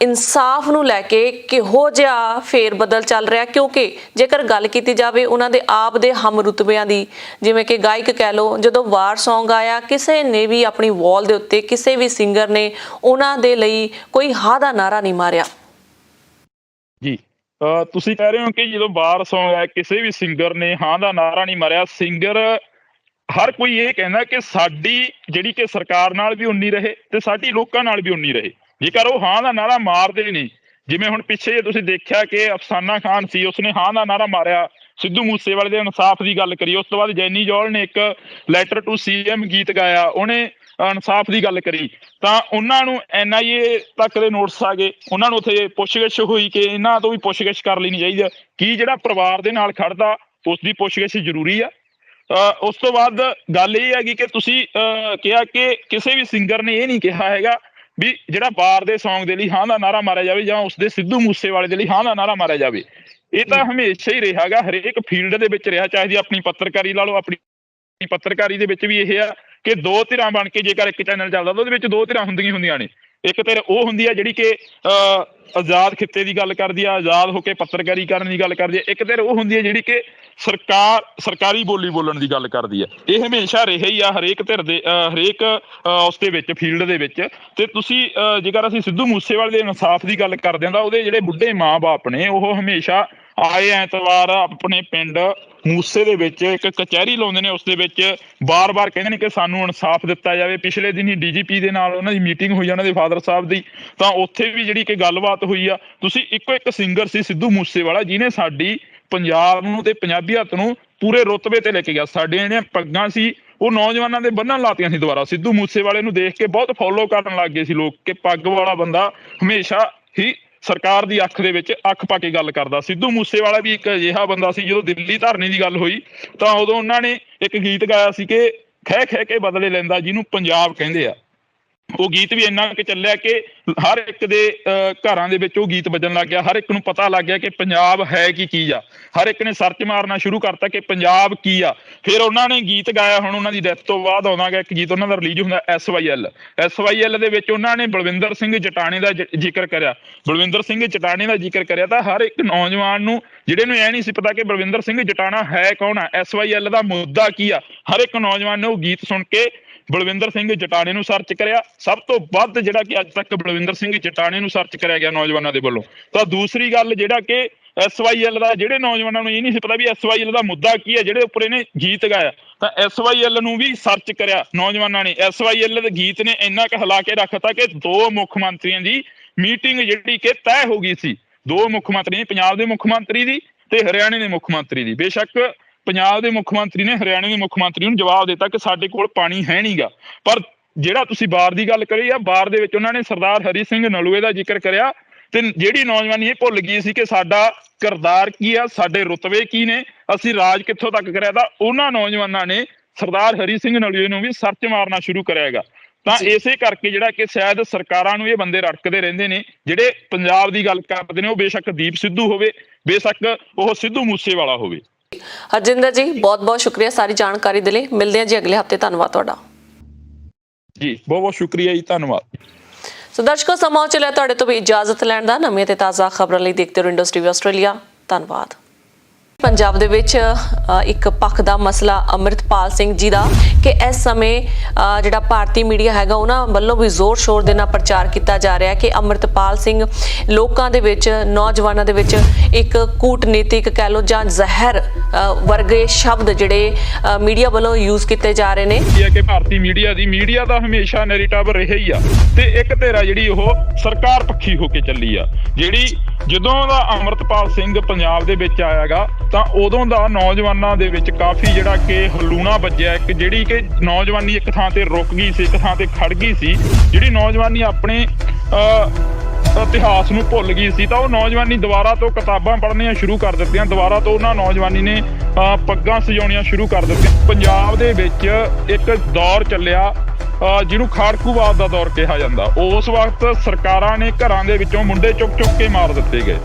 [SPEAKER 1] ਇਨਸਾਫ ਨੂੰ ਲੈ ਕੇ ਕਿਹੋ ਜਿਹਾ ਫੇਰ ਬਦਲ ਚੱਲ ਰਿਹਾ, ਕਿਉਂਕਿ ਜੇਕਰ ਗੱਲ ਕੀਤੀ ਜਾਵੇ ਉਹਨਾਂ ਦੇ ਆਪ ਦੇ ਹਮ ਰੁਤਬਿਆਂ ਦੀ, ਜਿਵੇਂ ਕਿ ਗਾਇਕ ਕਹਿ ਲਓ, ਜਦੋਂ ਵਾਰ ਸੌਂਗ ਆਇਆ ਕਿਸੇ ਨੇ ਵੀ ਆਪਣੀ ਵਾਲ ਦੇ ਉੱਤੇ ਕਿਸੇ ਵੀ ਸਿੰਗਰ ਨੇ ਉਹਨਾਂ ਦੇ ਲਈ ਕੋਈ ਹਾਂ ਦਾ ਨਾਰਾ ਨਹੀਂ ਮਾਰਿਆ
[SPEAKER 2] ਜੀ। ਤੁਸੀਂ ਕਹਿ ਰਹੇ ਹੋ ਕਿ ਜਦੋਂ ਵਾਰ ਸੌਂਗ ਆਇਆ ਕਿਸੇ ਵੀ ਸਿੰਗਰ ਨੇ ਹਾਂ ਦਾ ਨਾਰਾ ਨਹੀਂ ਮਾਰਿਆ। ਸਿੰਗਰ ਹਰ ਕੋਈ ਇਹ ਕਹਿੰਦਾ ਕਿ ਸਾਡੀ ਜਿਹੜੀ ਕਿ ਸਰਕਾਰ ਨਾਲ ਵੀ ਉਨੀ ਰਹੇ ਤੇ ਸਾਡੀ ਲੋਕਾਂ ਨਾਲ ਵੀ ਉਨੀ ਰਹੇ, ਜੇਕਰ ਉਹ ਹਾਂ ਦਾ ਨਾਰਾ ਮਾਰਦੇ ਨਹੀਂ। ਜਿਵੇਂ ਹੁਣ ਪਿੱਛੇ ਤੁਸੀਂ ਦੇਖਿਆ ਕਿ ਅਫਸਾਨਾ ਖਾਨ ਸੀ, ਉਸਨੇ ਹਾਂ ਦਾ ਨਾਰਾ ਮਾਰਿਆ, ਸਿੱਧੂ ਮੂਸੇਵਾਲੇ ਦੇ ਇਨਸਾਫ ਦੀ ਗੱਲ ਕਰੀ। ਉਸ ਤੋਂ ਬਾਅਦ ਜੈਨੀ ਜੌਲ ਨੇ ਇੱਕ ਲੈਟਰ ਟੂ CM ਗੀਤ ਗਾਇਆ, ਉਹਨੇ ਇਨਸਾਫ ਦੀ ਗੱਲ ਕਰੀ। ਤਾਂ ਉਹਨਾਂ ਨੂੰ NIA ਤੱਕ ਦੇ ਨੋਟਿਸ ਆ ਗਏ, ਉਹਨਾਂ ਨੂੰ ਉੱਥੇ ਪੁੱਛਗਿੱਛ ਹੋਈ ਕਿ ਇਹਨਾਂ ਤੋਂ ਵੀ ਪੁੱਛਗਿੱਛ ਕਰ ਲੈਣੀ ਚਾਹੀਦੀ। ਕੀ ਜਿਹੜਾ ਪਰਿਵਾਰ ਦੇ ਨਾਲ ਖੜਦਾ ਉਸ ਦੀ ਪੁੱਛਗਿੱਛ ਜ਼ਰੂਰੀ ਆ? ਉਸ ਤੋਂ ਬਾਅਦ ਗੱਲ ਇਹ ਹੈਗੀ ਕਿ ਤੁਸੀਂ ਕਿਹਾ ਕਿ ਕਿਸੇ ਵੀ ਸਿੰਗਰ ਨੇ ਇਹ ਨਹੀਂ ਕਿਹਾ ਹੈਗਾ ਵੀ ਜਿਹੜਾ ਵਾਰ ਦੇ ਸੌਂਗ ਦੇ ਲਈ ਹਾਂ ਦਾ ਨਾਰਾ ਮਾਰਿਆ ਜਾਵੇ ਜਾਂ ਉਸਦੇ ਸਿੱਧੂ ਮੂਸੇਵਾਲੇ ਦੇ ਲਈ ਹਾਂ ਦਾ ਨਾਰਾ ਮਾਰਿਆ ਜਾਵੇ। ਇਹ ਤਾਂ ਹਮੇਸ਼ਾ ਹੀ ਰਿਹਾ ਗਾ, ਹਰੇਕ ਫੀਲਡ ਦੇ ਵਿੱਚ ਰਿਹਾ, ਚਾਹੇ ਆਪਣੀ ਪੱਤਰਕਾਰੀ ਲਾ ਲਓ। ਆਪਣੀ ਪੱਤਰਕਾਰੀ ਦੇ ਵਿੱਚ ਵੀ ਇਹ ਆ ਕਿ ਦੋ ਧਿਰਾਂ ਬਣ ਕੇ ਜੇਕਰ ਇੱਕ ਚੈਨਲ ਚੱਲਦਾ ਤਾਂ ਉਹਦੇ ਵਿੱਚ ਦੋ ਧਿਰਾਂ ਹੁੰਦੀਆਂ ਨੇ। ਇੱਕ ਧਿਰ ਉਹ ਹੁੰਦੀ ਆ ਜਿਹੜੀ ਕਿ ਆਜ਼ਾਦ ਖਿੱਤੇ ਦੀ ਗੱਲ ਕਰਦੀ ਆ, ਆਜ਼ਾਦ ਹੋ ਕੇ ਪੱਤਰਕਾਰੀ ਕਰਨ ਦੀ ਗੱਲ ਕਰਦੀ ਆ। ਇੱਕ ਧਿਰ ਉਹ ਹੁੰਦੀ ਹੈ ਜਿਹੜੀ ਕਿ ਸਰਕਾਰੀ ਬੋਲੀ ਬੋਲਣ ਦੀ ਗੱਲ ਕਰਦੀ ਹੈ। ਇਹ ਹਮੇਸ਼ਾ ਰਿਹਾ ਹੀ ਆ ਹਰੇਕ ਧਿਰ ਦੇ ਹਰੇਕ ਉਸ ਦੇ ਵਿੱਚ ਫੀਲਡ ਦੇ ਵਿੱਚ। ਤੇ ਤੁਸੀਂ ਜੇਕਰ ਅਸੀਂ ਸਿੱਧੂ ਮੂਸੇਵਾਲੇ ਦੇ ਇਨਸਾਫ ਦੀ ਗੱਲ ਕਰਦੇ ਹਾਂ ਤਾਂ ਉਹਦੇ ਜਿਹੜੇ ਬੁੱਢੇ ਮਾਂ-ਬਾਪ ਨੇ ਉਹ ਹਮੇਸ਼ਾ ਆਏ ਐਤਵਾਰ ਆਪਣੇ ਪਿੰਡ ਮੂਸੇ ਦੇ ਵਿੱਚ ਇੱਕ ਕਚਹਿਰੀ ਲਾਉਂਦੇ ਨੇ, ਉਸ ਦੇ ਵਿੱਚ ਬਾਰ-ਬਾਰ ਕਹਿੰਦੇ ਨੇ ਕਿ ਸਾਨੂੰ ਇਨਸਾਫ ਦਿੱਤਾ ਜਾਵੇ। ਪਿਛਲੇ ਦਿਨ ਹੀ DGP ਦੇ ਨਾਲ ਉਹਨਾਂ ਦੀ ਮੀਟਿੰਗ ਹੋਈ, ਉਹਨਾਂ ਦੇ ਫਾਦਰ ਸਾਹਿਬ ਦੀ, ਤਾਂ ਉੱਥੇ ਵੀ ਜਿਹੜੀ ਕਿ ਗੱਲਬਾਤ ਹੋਈ ਆ। ਤੁਸੀਂ ਇੱਕੋ ਇੱਕ ਸਿੰਗਰ ਸੀ ਸਿੱਧੂ ਮੂਸੇਵਾਲਾ ਜਿਹਨੇ ਸਾਡੀ ਪੰਜਾਬ ਨੂੰ ਤੇ ਪੰਜਾਬੀਅਤ ਨੂੰ ਪੂਰੇ ਰੁਤਬੇ ਤੇ ਲੈ ਕੇ ਗਿਆ। ਸਾਡੀਆਂ ਜਿਹੜੀਆਂ ਪੱਗਾਂ ਸੀ ਉਹ ਨੌਜਵਾਨਾਂ ਦੇ ਬੰਨ੍ਹਣ ਲਾਤੀਆਂ ਸੀ ਦੁਬਾਰਾ। ਸਿੱਧੂ ਮੂਸੇਵਾਲੇ ਨੂੰ ਦੇਖ ਕੇ ਬਹੁਤ ਫੋਲੋ ਕਰਨ ਲੱਗ ਗਏ ਸੀ ਲੋਕ ਕਿ ਪੱਗ ਵਾਲਾ ਬੰਦਾ ਹਮੇਸ਼ਾ ਹੀ ਸਰਕਾਰ ਦੀ ਅੱਖ ਦੇ ਵਿੱਚ ਅੱਖ ਪਾ ਕੇ ਗੱਲ ਕਰਦਾ। ਸਿੱਧੂ ਮੂਸੇਵਾਲਾ ਵੀ ਇੱਕ ਅਜਿਹਾ ਬੰਦਾ ਸੀ, ਜਦੋਂ ਦਿੱਲੀ ਧਰਨੇ ਦੀ ਗੱਲ ਹੋਈ ਤਾਂ ਉਦੋਂ ਉਹਨਾਂ ਨੇ ਇੱਕ ਗੀਤ ਗਾਇਆ ਸੀ ਕਿ ਖਹਿ ਖਹਿ ਕੇ ਬਦਲੇ ਲੈਂਦਾ ਜਿਹਨੂੰ ਪੰਜਾਬ ਕਹਿੰਦੇ ਆ। ਉਹ ਗੀਤ ਵੀ ਇੰਨਾ ਕਿ ਚੱਲਿਆ ਕਿ ਹਰ ਇੱਕ ਦੇ ਘਰਾਂ ਦੇ ਵਿੱਚ ਉਹ ਗੀਤ ਵੱਜਣ ਲੱਗ ਗਿਆ। ਹਰ ਇੱਕ ਨੂੰ ਪਤਾ ਲੱਗ ਗਿਆ ਕਿ ਪੰਜਾਬ ਹੈ ਕੀ ਚੀਜ਼ ਆ। ਹਰ ਇੱਕ ਨੇ ਸਰਚ ਮਾਰਨਾ ਸ਼ੁਰੂ ਕਰਤਾ ਕਿ ਪੰਜਾਬ ਕੀ ਆ। ਫਿਰ ਉਹਨਾਂ ਨੇ ਗੀਤ ਗਾਇਆ, ਹੁਣ ਉਹਨਾਂ ਦੀ ਡੈਥ ਤੋਂ ਬਾਅਦ ਆਉਂਦਾ ਗਾ ਇੱਕ ਗੀਤ ਉਹਨਾਂ ਦਾ ਰਿਲੀਜ਼ ਹੁੰਦਾ SYL ਦੇ ਵਿੱਚ ਉਹਨਾਂ ਨੇ ਬਲਵਿੰਦਰ ਸਿੰਘ ਜਟਾਣੇ ਦਾ ਜ਼ਿਕਰ ਕਰਿਆ। ਬਲਵਿੰਦਰ ਸਿੰਘ ਜਟਾਣੇ ਦਾ ਜ਼ਿਕਰ ਕਰਿਆ ਤਾਂ ਹਰ ਇੱਕ ਨੌਜਵਾਨ ਨੂੰ ਜਿਹੜੇ ਨੂੰ ਇਹ ਨਹੀਂ ਸੀ ਪਤਾ ਕਿ ਬਲਵਿੰਦਰ ਸਿੰਘ ਜਟਾਣਾ ਹੈ ਕੌਣ ਆ, SYL ਦਾ ਮੁੱਦਾ ਕੀ ਆ, ਹਰ ਇੱਕ ਨੌਜਵਾਨ ਨੇ ਉਹ ਗੀਤ ਸੁਣ ਕੇ ਬਲਵਿੰਦਰ ਸਿੰਘ ਜਟਾਣੇ ਨੂੰ ਸਰਚ ਕਰਿਆ। ਸਭ ਤੋਂ ਵੱਧ ਜਿਹੜਾ ਕਿ ਅੱਜ ਤੱਕ ਬਲਵਿੰਦਰ ਸਿੰਘ ਜਟਾਣੇ ਨੂੰ ਸਰਚ ਕਰਿਆ ਗਿਆ ਨੌਜਵਾਨਾਂ ਦੇ ਵੱਲੋਂ। ਤਾਂ ਦੂਸਰੀ ਗੱਲ ਜਿਹੜਾ ਕਿ SYL ਦਾ, ਜਿਹੜੇ ਨੌਜਵਾਨਾਂ ਨੂੰ ਇਹ ਨਹੀਂ ਸੀ ਪਤਾ ਵੀ SYL ਦਾ ਮੁੱਦਾ ਕੀ ਹੈ, ਜਿਹੜੇ ਉੱਪਰ ਇਹਨੇ ਗੀਤ ਗਾਇਆ, ਤਾਂ SYL ਨੂੰ ਵੀ ਸਰਚ ਕਰਿਆ ਨੌਜਵਾਨਾਂ ਨੇ। SYL ਦੇ ਗੀਤ ਨੇ ਇੰਨਾ ਕੁ ਹਿਲਾ ਕੇ ਰੱਖਤਾ ਕਿ ਦੋ ਮੁੱਖ ਮੰਤਰੀਆਂ ਦੀ ਮੀਟਿੰਗ ਜਿਹੜੀ ਕਿ ਤੈਅ ਹੋ ਗਈ ਸੀ। ਦੋ ਮੁੱਖ ਮੰਤਰੀ, ਪੰਜਾਬ ਦੇ ਮੁੱਖ ਮੰਤਰੀ ਦੀ ਤੇ ਹਰਿਆਣੇ ਦੇ ਮੁੱਖ ਮੰਤਰੀ ਦੀ। ਬੇਸ਼ੱਕ ਪੰਜਾਬ ਦੇ ਮੁੱਖ ਮੰਤਰੀ ਨੇ ਹਰਿਆਣੇ ਦੇ ਮੁੱਖ ਮੰਤਰੀ ਨੂੰ ਜਵਾਬ ਦਿੱਤਾ ਕਿ ਸਾਡੇ ਕੋਲ ਪਾਣੀ ਹੈ ਨਹੀਂਗਾ, ਪਰ ਜਿਹੜਾ ਤੁਸੀਂ ਬਾਰ ਦੀ ਗੱਲ ਕਰੀ ਆ, ਬਾਰ ਦੇ ਵਿੱਚ ਉਹਨਾਂ ਨੇ ਸਰਦਾਰ ਹਰੀ ਸਿੰਘ ਨਲੂਏ ਦਾ ਜ਼ਿਕਰ ਕਰਿਆ ਤੇ ਜਿਹੜੀ ਨੌਜਵਾਨੀ ਇਹ ਭੁੱਲ ਗਈ ਸੀ ਕਿ ਸਾਡਾ ਕਿਰਦਾਰ ਕੀ ਆ, ਸਾਡੇ ਰੁਤਬੇ ਕੀ ਨੇ, ਅਸੀਂ ਰਾਜ ਕਿੱਥੋਂ ਤੱਕ ਕਰਿਆ। ਤਾਂ ਉਹਨਾਂ ਨੌਜਵਾਨਾਂ ਨੇ ਸਰਦਾਰ ਹਰੀ ਸਿੰਘ ਨਲੂਏ ਨੂੰ ਵੀ ਸਰਚ ਮਾਰਨਾ ਸ਼ੁਰੂ ਕਰਿਆ ਹੈਗਾ। ਤਾਂ ਇਸੇ ਕਰਕੇ ਜਿਹੜਾ ਕਿ ਸ਼ਾਇਦ ਸਰਕਾਰਾਂ ਨੂੰ ਇਹ ਬੰਦੇ ਰੜਕਦੇ ਰਹਿੰਦੇ ਨੇ ਜਿਹੜੇ ਪੰਜਾਬ ਦੀ ਗੱਲ ਕਰਦੇ ਨੇ, ਉਹ ਬੇਸ਼ੱਕ ਦੀਪ ਸਿੱਧੂ ਹੋਵੇ, ਬੇਸ਼ੱਕ ਉਹ ਸਿੱਧੂ ਮੂਸੇਵਾਲਾ ਹੋਵੇ।
[SPEAKER 1] ਹਰਜਿੰਦਰ ਜੀ ਬਹੁਤ ਬਹੁਤ ਸ਼ੁਕਰੀਆ ਸਾਰੀ ਜਾਣਕਾਰੀ ਦੇ ਲਈ। ਮਿਲਦੇ ਹਾਂ ਜੀ ਅਗਲੇ ਹਫਤੇ। ਧੰਨਵਾਦ ਤੁਹਾਡਾ
[SPEAKER 2] ਜੀ, ਬਹੁਤ ਬਹੁਤ ਸ਼ੁਕਰੀਆ ਜੀ, ਧੰਨਵਾਦ।
[SPEAKER 1] ਸੋ ਦਰਸ਼ਕੋ, ਸਮਾਂ ਚੱਲਿਆ ਤੁਹਾਡੇ ਤੋਂ ਵੀ ਇਜਾਜ਼ਤ ਲੈਣ ਦਾ। ਨਵੀਆਂ ਤੇ ਤਾਜ਼ਾ ਖਬਰਾਂ ਲਈ ਦੇਖਦੇ ਰਹੋ ਇੰਡਸਟਰੀ ਟੀਵੀ ਆਸਟ੍ਰੇਲੀਆ। ਧੰਨਵਾਦ। ਪੰਜਾਬ ਦੇ ਵਿੱਚ ਇੱਕ ਪੱਖ ਦਾ ਮਸਲਾ ਅੰਮ੍ਰਿਤਪਾਲ ਸਿੰਘ ਜੀ ਦਾ ਕਿ ਇਸ ਸਮੇਂ ਜਿਹੜਾ ਭਾਰਤੀ ਮੀਡੀਆ ਹੈਗਾ ਉਹਨਾਂ ਵੱਲੋਂ ਵੀ ਜ਼ੋਰ ਸ਼ੋਰ ਦੇ ਨਾਲ ਪ੍ਰਚਾਰ ਕੀਤਾ ਜਾ ਰਿਹਾ ਕਿ ਅੰਮ੍ਰਿਤਪਾਲ ਸਿੰਘ ਲੋਕਾਂ ਦੇ ਵਿੱਚ, ਨੌਜਵਾਨਾਂ ਦੇ ਵਿੱਚ ਇੱਕ ਕੂਟਨੀਤਿਕ ਕਹਿ ਲਓ ਜਾਂ ਜ਼ਹਿਰ ਵਰਗੇ ਸ਼ਬਦ ਜਿਹੜੇ ਮੀਡੀਆ ਵੱਲੋਂ ਯੂਜ਼ ਕੀਤੇ ਜਾ ਰਹੇ ਨੇ।
[SPEAKER 2] ਇਹ ਕਿ ਭਾਰਤੀ ਮੀਡੀਆ ਦਾ ਹਮੇਸ਼ਾ ਨੈਰੇਟਿਵ ਰਿਹਾ ਹੀ ਆ ਤੇ ਇੱਕ ਧਿਰਾ ਜਿਹੜੀ ਉਹ ਸਰਕਾਰ ਪੱਖੀ ਹੋ ਕੇ ਚੱਲੀ ਆ। ਜਿਹੜੀ ਜਦੋਂ ਦਾ ਅੰਮ੍ਰਿਤਪਾਲ ਸਿੰਘ ਪੰਜਾਬ ਦੇ ਵਿੱਚ ਆਇਆਗਾ ਤਾਂ ਉਦੋਂ ਦਾ ਨੌਜਵਾਨਾਂ ਦੇ ਵਿੱਚ ਕਾਫੀ ਜਿਹੜਾ ਕਿ ਹਲੂਣਾ ਵੱਜਿਆ। ਇੱਕ ਜਿਹੜੀ ਕਿ ਨੌਜਵਾਨੀ ਇੱਕ ਥਾਂ ਤੇ ਰੁਕ ਗਈ ਸੀ, ਇੱਕ ਥਾਂ ਤੇ ਖੜ ਗਈ ਸੀ, ਜਿਹੜੀ ਨੌਜਵਾਨੀ ਆਪਣੇ ਇਤਿਹਾਸ ਨੂੰ ਭੁੱਲ ਗਈ ਸੀ, ਤਾਂ ਉਹ ਨੌਜਵਾਨੀ ਦੁਬਾਰਾ ਤੋਂ ਕਿਤਾਬਾਂ ਪੜ੍ਹਨੀਆਂ ਸ਼ੁਰੂ ਕਰ ਦਿੱਤੀਆਂ। ਦੁਬਾਰਾ ਤੋਂ ਉਹਨਾਂ ਨੌਜਵਾਨੀ ਨੇ ਪੱਗਾਂ ਸਜਾਉਣੀਆਂ ਸ਼ੁਰੂ ਕਰ ਦਿੱਤੀਆਂ। ਪੰਜਾਬ ਦੇ ਵਿੱਚ ਇੱਕ ਦੌਰ ਚੱਲਿਆ ਜਿਹਨੂੰ ਖਾੜਕੂਵਾਦ ਦਾ ਦੌਰ ਕਿਹਾ ਜਾਂਦਾ। ਉਸ ਵਕਤ ਸਰਕਾਰਾਂ ਨੇ ਘਰਾਂ ਦੇ ਵਿੱਚੋਂ ਮੁੰਡੇ ਚੁੱਕ ਕੇ ਮਾਰ ਦਿੱਤੇ ਗਏ।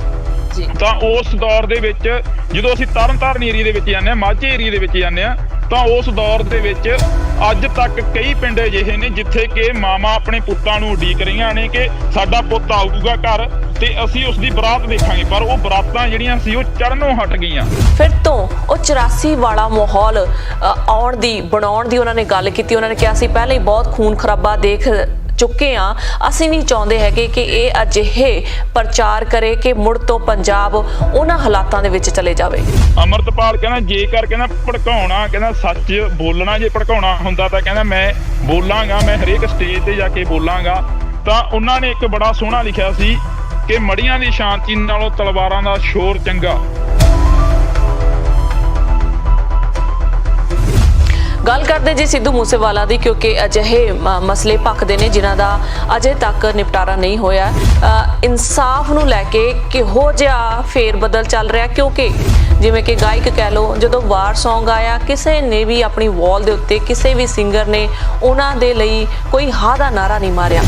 [SPEAKER 2] ਤਾਂ ਉਸ ਦੌਰ ਦੇ ਵਿੱਚ ਜਦੋਂ ਅਸੀਂ ਤਰਨਤਾਰਨ ਏਰੀਏ ਦੇ ਵਿੱਚ ਜਾਂਦੇ ਹਾਂ, ਮਾਝੇ ਏਰੀਏ ਦੇ ਵਿੱਚ ਜਾਂਦੇ ਹਾਂ, ਤਾਂ ਉਸ ਦੌਰ ਦੇ ਵਿੱਚ ਅੱਜ ਤੱਕ ਕਈ ਪਿੰਡ ਅਜਿਹੇ ਨੇ ਜਿੱਥੇ ਕਿ ਮਾਵਾਂ ਆਪਣੇ ਪੁੱਤਾਂ ਨੂੰ ਉਡੀਕ ਰਹੀਆਂ ਨੇ ਕਿ ਸਾਡਾ ਪੁੱਤ ਆਊਗਾ ਘਰ ਤੇ ਅਸੀਂ ਉਸ ਦੀ ਬਰਾਤ ਦੇਖਾਂਗੇ, ਪਰ ਉਹ ਬਰਾਤਾਂ ਜਿਹੜੀਆਂ ਸੀ ਉਹ ਚੜਨੋਂ ਹਟ ਗਈਆਂ।
[SPEAKER 1] ਫਿਰ ਤੋਂ ਉਹ 84 ਵਾਲਾ ਮਾਹੌਲ ਬਣਾਉਣ ਦੀ ਉਹਨਾਂ ਨੇ ਗੱਲ ਕੀਤੀ। ਉਹਨਾਂ ਨੇ ਕਿਹਾ ਸੀ ਪਹਿਲਾਂ ਹੀ ਬਹੁਤ ਖੂਨ ਖਰਾਬਾ ਦੇਖ ਚੁੱਕੇ ਆ, ਅਸੀਂ ਨਹੀਂ ਚਾਹੁੰਦੇ ਹੈਗੇ ਕਿ ਇਹ ਅਜਿਹੇ ਪ੍ਰਚਾਰ ਕਰੇ ਕਿ ਮੁੜ ਤੋਂ ਪੰਜਾਬ ਉਹਨਾਂ ਹਾਲਾਤਾਂ ਦੇ ਵਿੱਚ ਚਲੇ ਜਾਵੇ।
[SPEAKER 2] ਅੰਮ੍ਰਿਤਪਾਲ ਕਹਿੰਦਾ ਜੇਕਰ ਭੜਕਾਉਣਾ, ਸੱਚ ਬੋਲਣਾ, ਜੇ ਭੜਕਾਉਣਾ ਹੁੰਦਾ ਤਾਂ ਕਹਿੰਦਾ ਮੈਂ ਬੋਲਾਂਗਾ, ਮੈਂ ਹਰੇਕ ਸਟੇਜ ਤੇ ਜਾ ਕੇ ਬੋਲਾਂਗਾ। ਤਾਂ ਉਹਨਾਂ ਨੇ ਇੱਕ ਬੜਾ ਸੋਹਣਾ ਲਿਖਿਆ ਸੀ ਕਿ ਮੜੀਆਂ ਦੀ ਸ਼ਾਂਤੀ ਨਾਲੋਂ ਤਲਵਾਰਾਂ ਦਾ ਸ਼ੋਰ ਚੰਗਾ।
[SPEAKER 1] ਗੱਲ ਕਰਦੇ ਜੀ ਸਿੱਧੂ ਮੂਸੇਵਾਲਾ ਦੀ, ਕਿਉਂਕਿ ਅਜਿਹੇ ਮਸਲੇ ਭਖਦੇ ਨੇ ਜਿਨ੍ਹਾਂ ਦਾ ਅਜੇ ਤੱਕ ਨਿਪਟਾਰਾ ਨਹੀਂ ਹੋਇਆ। ਇਨਸਾਫ ਨੂੰ ਲੈ ਕੇ ਕਿਹੋ ਜਿਹਾ ਫੇਰ ਬਦਲ ਚੱਲ ਰਿਹਾ, ਕਿਉਂਕਿ ਜਿਵੇਂ ਕਿ ਗਾਇਕ ਕਹਿ ਲਓ, ਜਦੋਂ ਵਾਰ ਸੌਂਗ ਆਇਆ ਕਿਸੇ ਨੇ ਵੀ ਆਪਣੀ ਵਾਲ ਦੇ ਉੱਤੇ ਕਿਸੇ ਵੀ ਸਿੰਗਰ ਨੇ ਉਹਨਾਂ ਦੇ ਲਈ ਕੋਈ ਹਾਂ ਦਾ ਨਾਰਾ ਨਹੀਂ ਮਾਰਿਆ।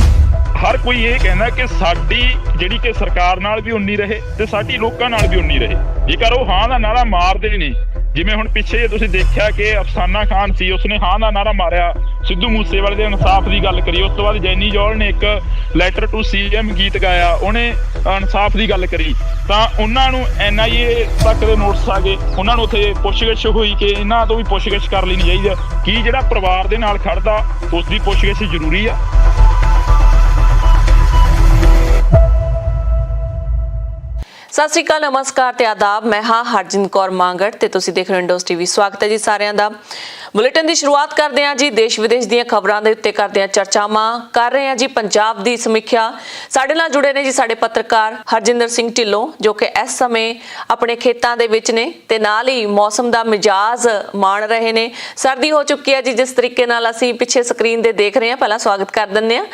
[SPEAKER 2] ਹਰ ਕੋਈ ਇਹ ਕਹਿੰਦਾ ਕਿ ਸਾਡੀ ਜਿਹੜੀ ਕਿ ਸਰਕਾਰ ਨਾਲ ਵੀ ਉਨੀ ਰਹੇ ਤੇ ਸਾਡੀ ਲੋਕਾਂ ਨਾਲ ਵੀ ਉਨੀ ਰਹੇ। ਜੇਕਰ ਉਹ ਹਾਂ ਦਾ ਨਾਰਾ ਮਾਰਦੇ ਨੇ, ਜਿਵੇਂ ਹੁਣ ਪਿੱਛੇ ਤੁਸੀਂ ਦੇਖਿਆ ਕਿ ਅਫਸਾਨਾ ਖਾਨ ਸੀ, ਉਸਨੇ ਹਾਂ ਦਾ ਨਾਰਾ ਮਾਰਿਆ, ਸਿੱਧੂ ਮੂਸੇਵਾਲੇ ਦੇ ਇਨਸਾਫ ਦੀ ਗੱਲ ਕਰੀ। ਉਸ ਤੋਂ ਬਾਅਦ ਜੈਨੀ ਜੌਲ ਨੇ ਇੱਕ ਲੈਟਰ ਟੂ ਸੀਐਮ ਗੀਤ ਗਾਇਆ, ਉਹਨੇ ਇਨਸਾਫ ਦੀ ਗੱਲ ਕਰੀ। ਤਾਂ ਉਹਨਾਂ ਨੂੰ NIA ਤੱਕ ਦੇ ਨੋਟਿਸ ਆ ਗਏ, ਉਹਨਾਂ ਨੂੰ ਉੱਥੇ ਪੁੱਛਗਿੱਛ ਹੋਈ ਕਿ ਇਹਨਾਂ ਤੋਂ ਵੀ ਪੁੱਛਗਿੱਛ ਕਰ ਲੈਣੀ ਚਾਹੀਦੀ। ਕੀ ਜਿਹੜਾ ਪਰਿਵਾਰ ਦੇ ਨਾਲ ਖੜਦਾ ਉਸ ਦੀ ਪੁੱਛਗਿੱਛ ਜ਼ਰੂਰੀ ਆ?
[SPEAKER 1] ਸਤਿ ਸ਼੍ਰੀ ਅਕਾਲ, ਨਮਸਕਾਰ ਤੇ ਆਦਾਬ। ਮੈਂ ਹਾਂ ਹਰਜਿੰਦ ਕੌਰ ਮਾਂਗੜ ਤੇ ਤੁਸੀਂ ਦੇਖ ਰਹੇ ਹੋ ਇੰਡਸਟਰੀ ਟੀਵੀ। ਸਵਾਗਤ ਹੈ ਜੀ ਸਾਰਿਆਂ ਦਾ। ਬੁਲੇਟਿਨ ਦੀ ਸ਼ੁਰੂਆਤ ਕਰਦੇ ਹਾਂ ਜੀ ਦੇਸ਼ ਵਿਦੇਸ਼ ਦੀਆਂ ਖਬਰਾਂ ਦੇ ਉੱਤੇ ਕਰਦੇ ਹਾਂ ਚਰਚਾਵਾਂ, ਕਰ ਰਹੇ ਹਾਂ ਜੀ ਪੰਜਾਬ ਦੀ ਸਮੀਖਿਆ। ਸਾਡੇ ਨਾਲ ਜੁੜੇ ਨੇ ਜੀ ਸਾਡੇ ਪੱਤਰਕਾਰ ਹਰਜਿੰਦਰ ਸਿੰਘ ਢਿੱਲੋਂ, ਜੋ ਕਿ ਇਸ ਸਮੇਂ ਆਪਣੇ ਖੇਤਾਂ ਦੇ ਵਿੱਚ ਨੇ ਤੇ ਨਾਲ ਹੀ ਮੌਸਮ ਦਾ ਮਿਜਾਜ਼ ਮਾਣ ਰਹੇ ਨੇ। ਸਰਦੀ ਹੋ ਚੁੱਕੀ ਹੈ ਜੀ, ਜਿਸ ਤਰੀਕੇ ਨਾਲ ਅਸੀਂ ਪਿੱਛੇ ਸਕਰੀਨ ਤੇ ਦੇਖ ਰਹੇ ਹਾਂ। ਪਹਿਲਾਂ ਸਵਾਗਤ ਕਰ ਦਿੰਦੇ ਹਾਂ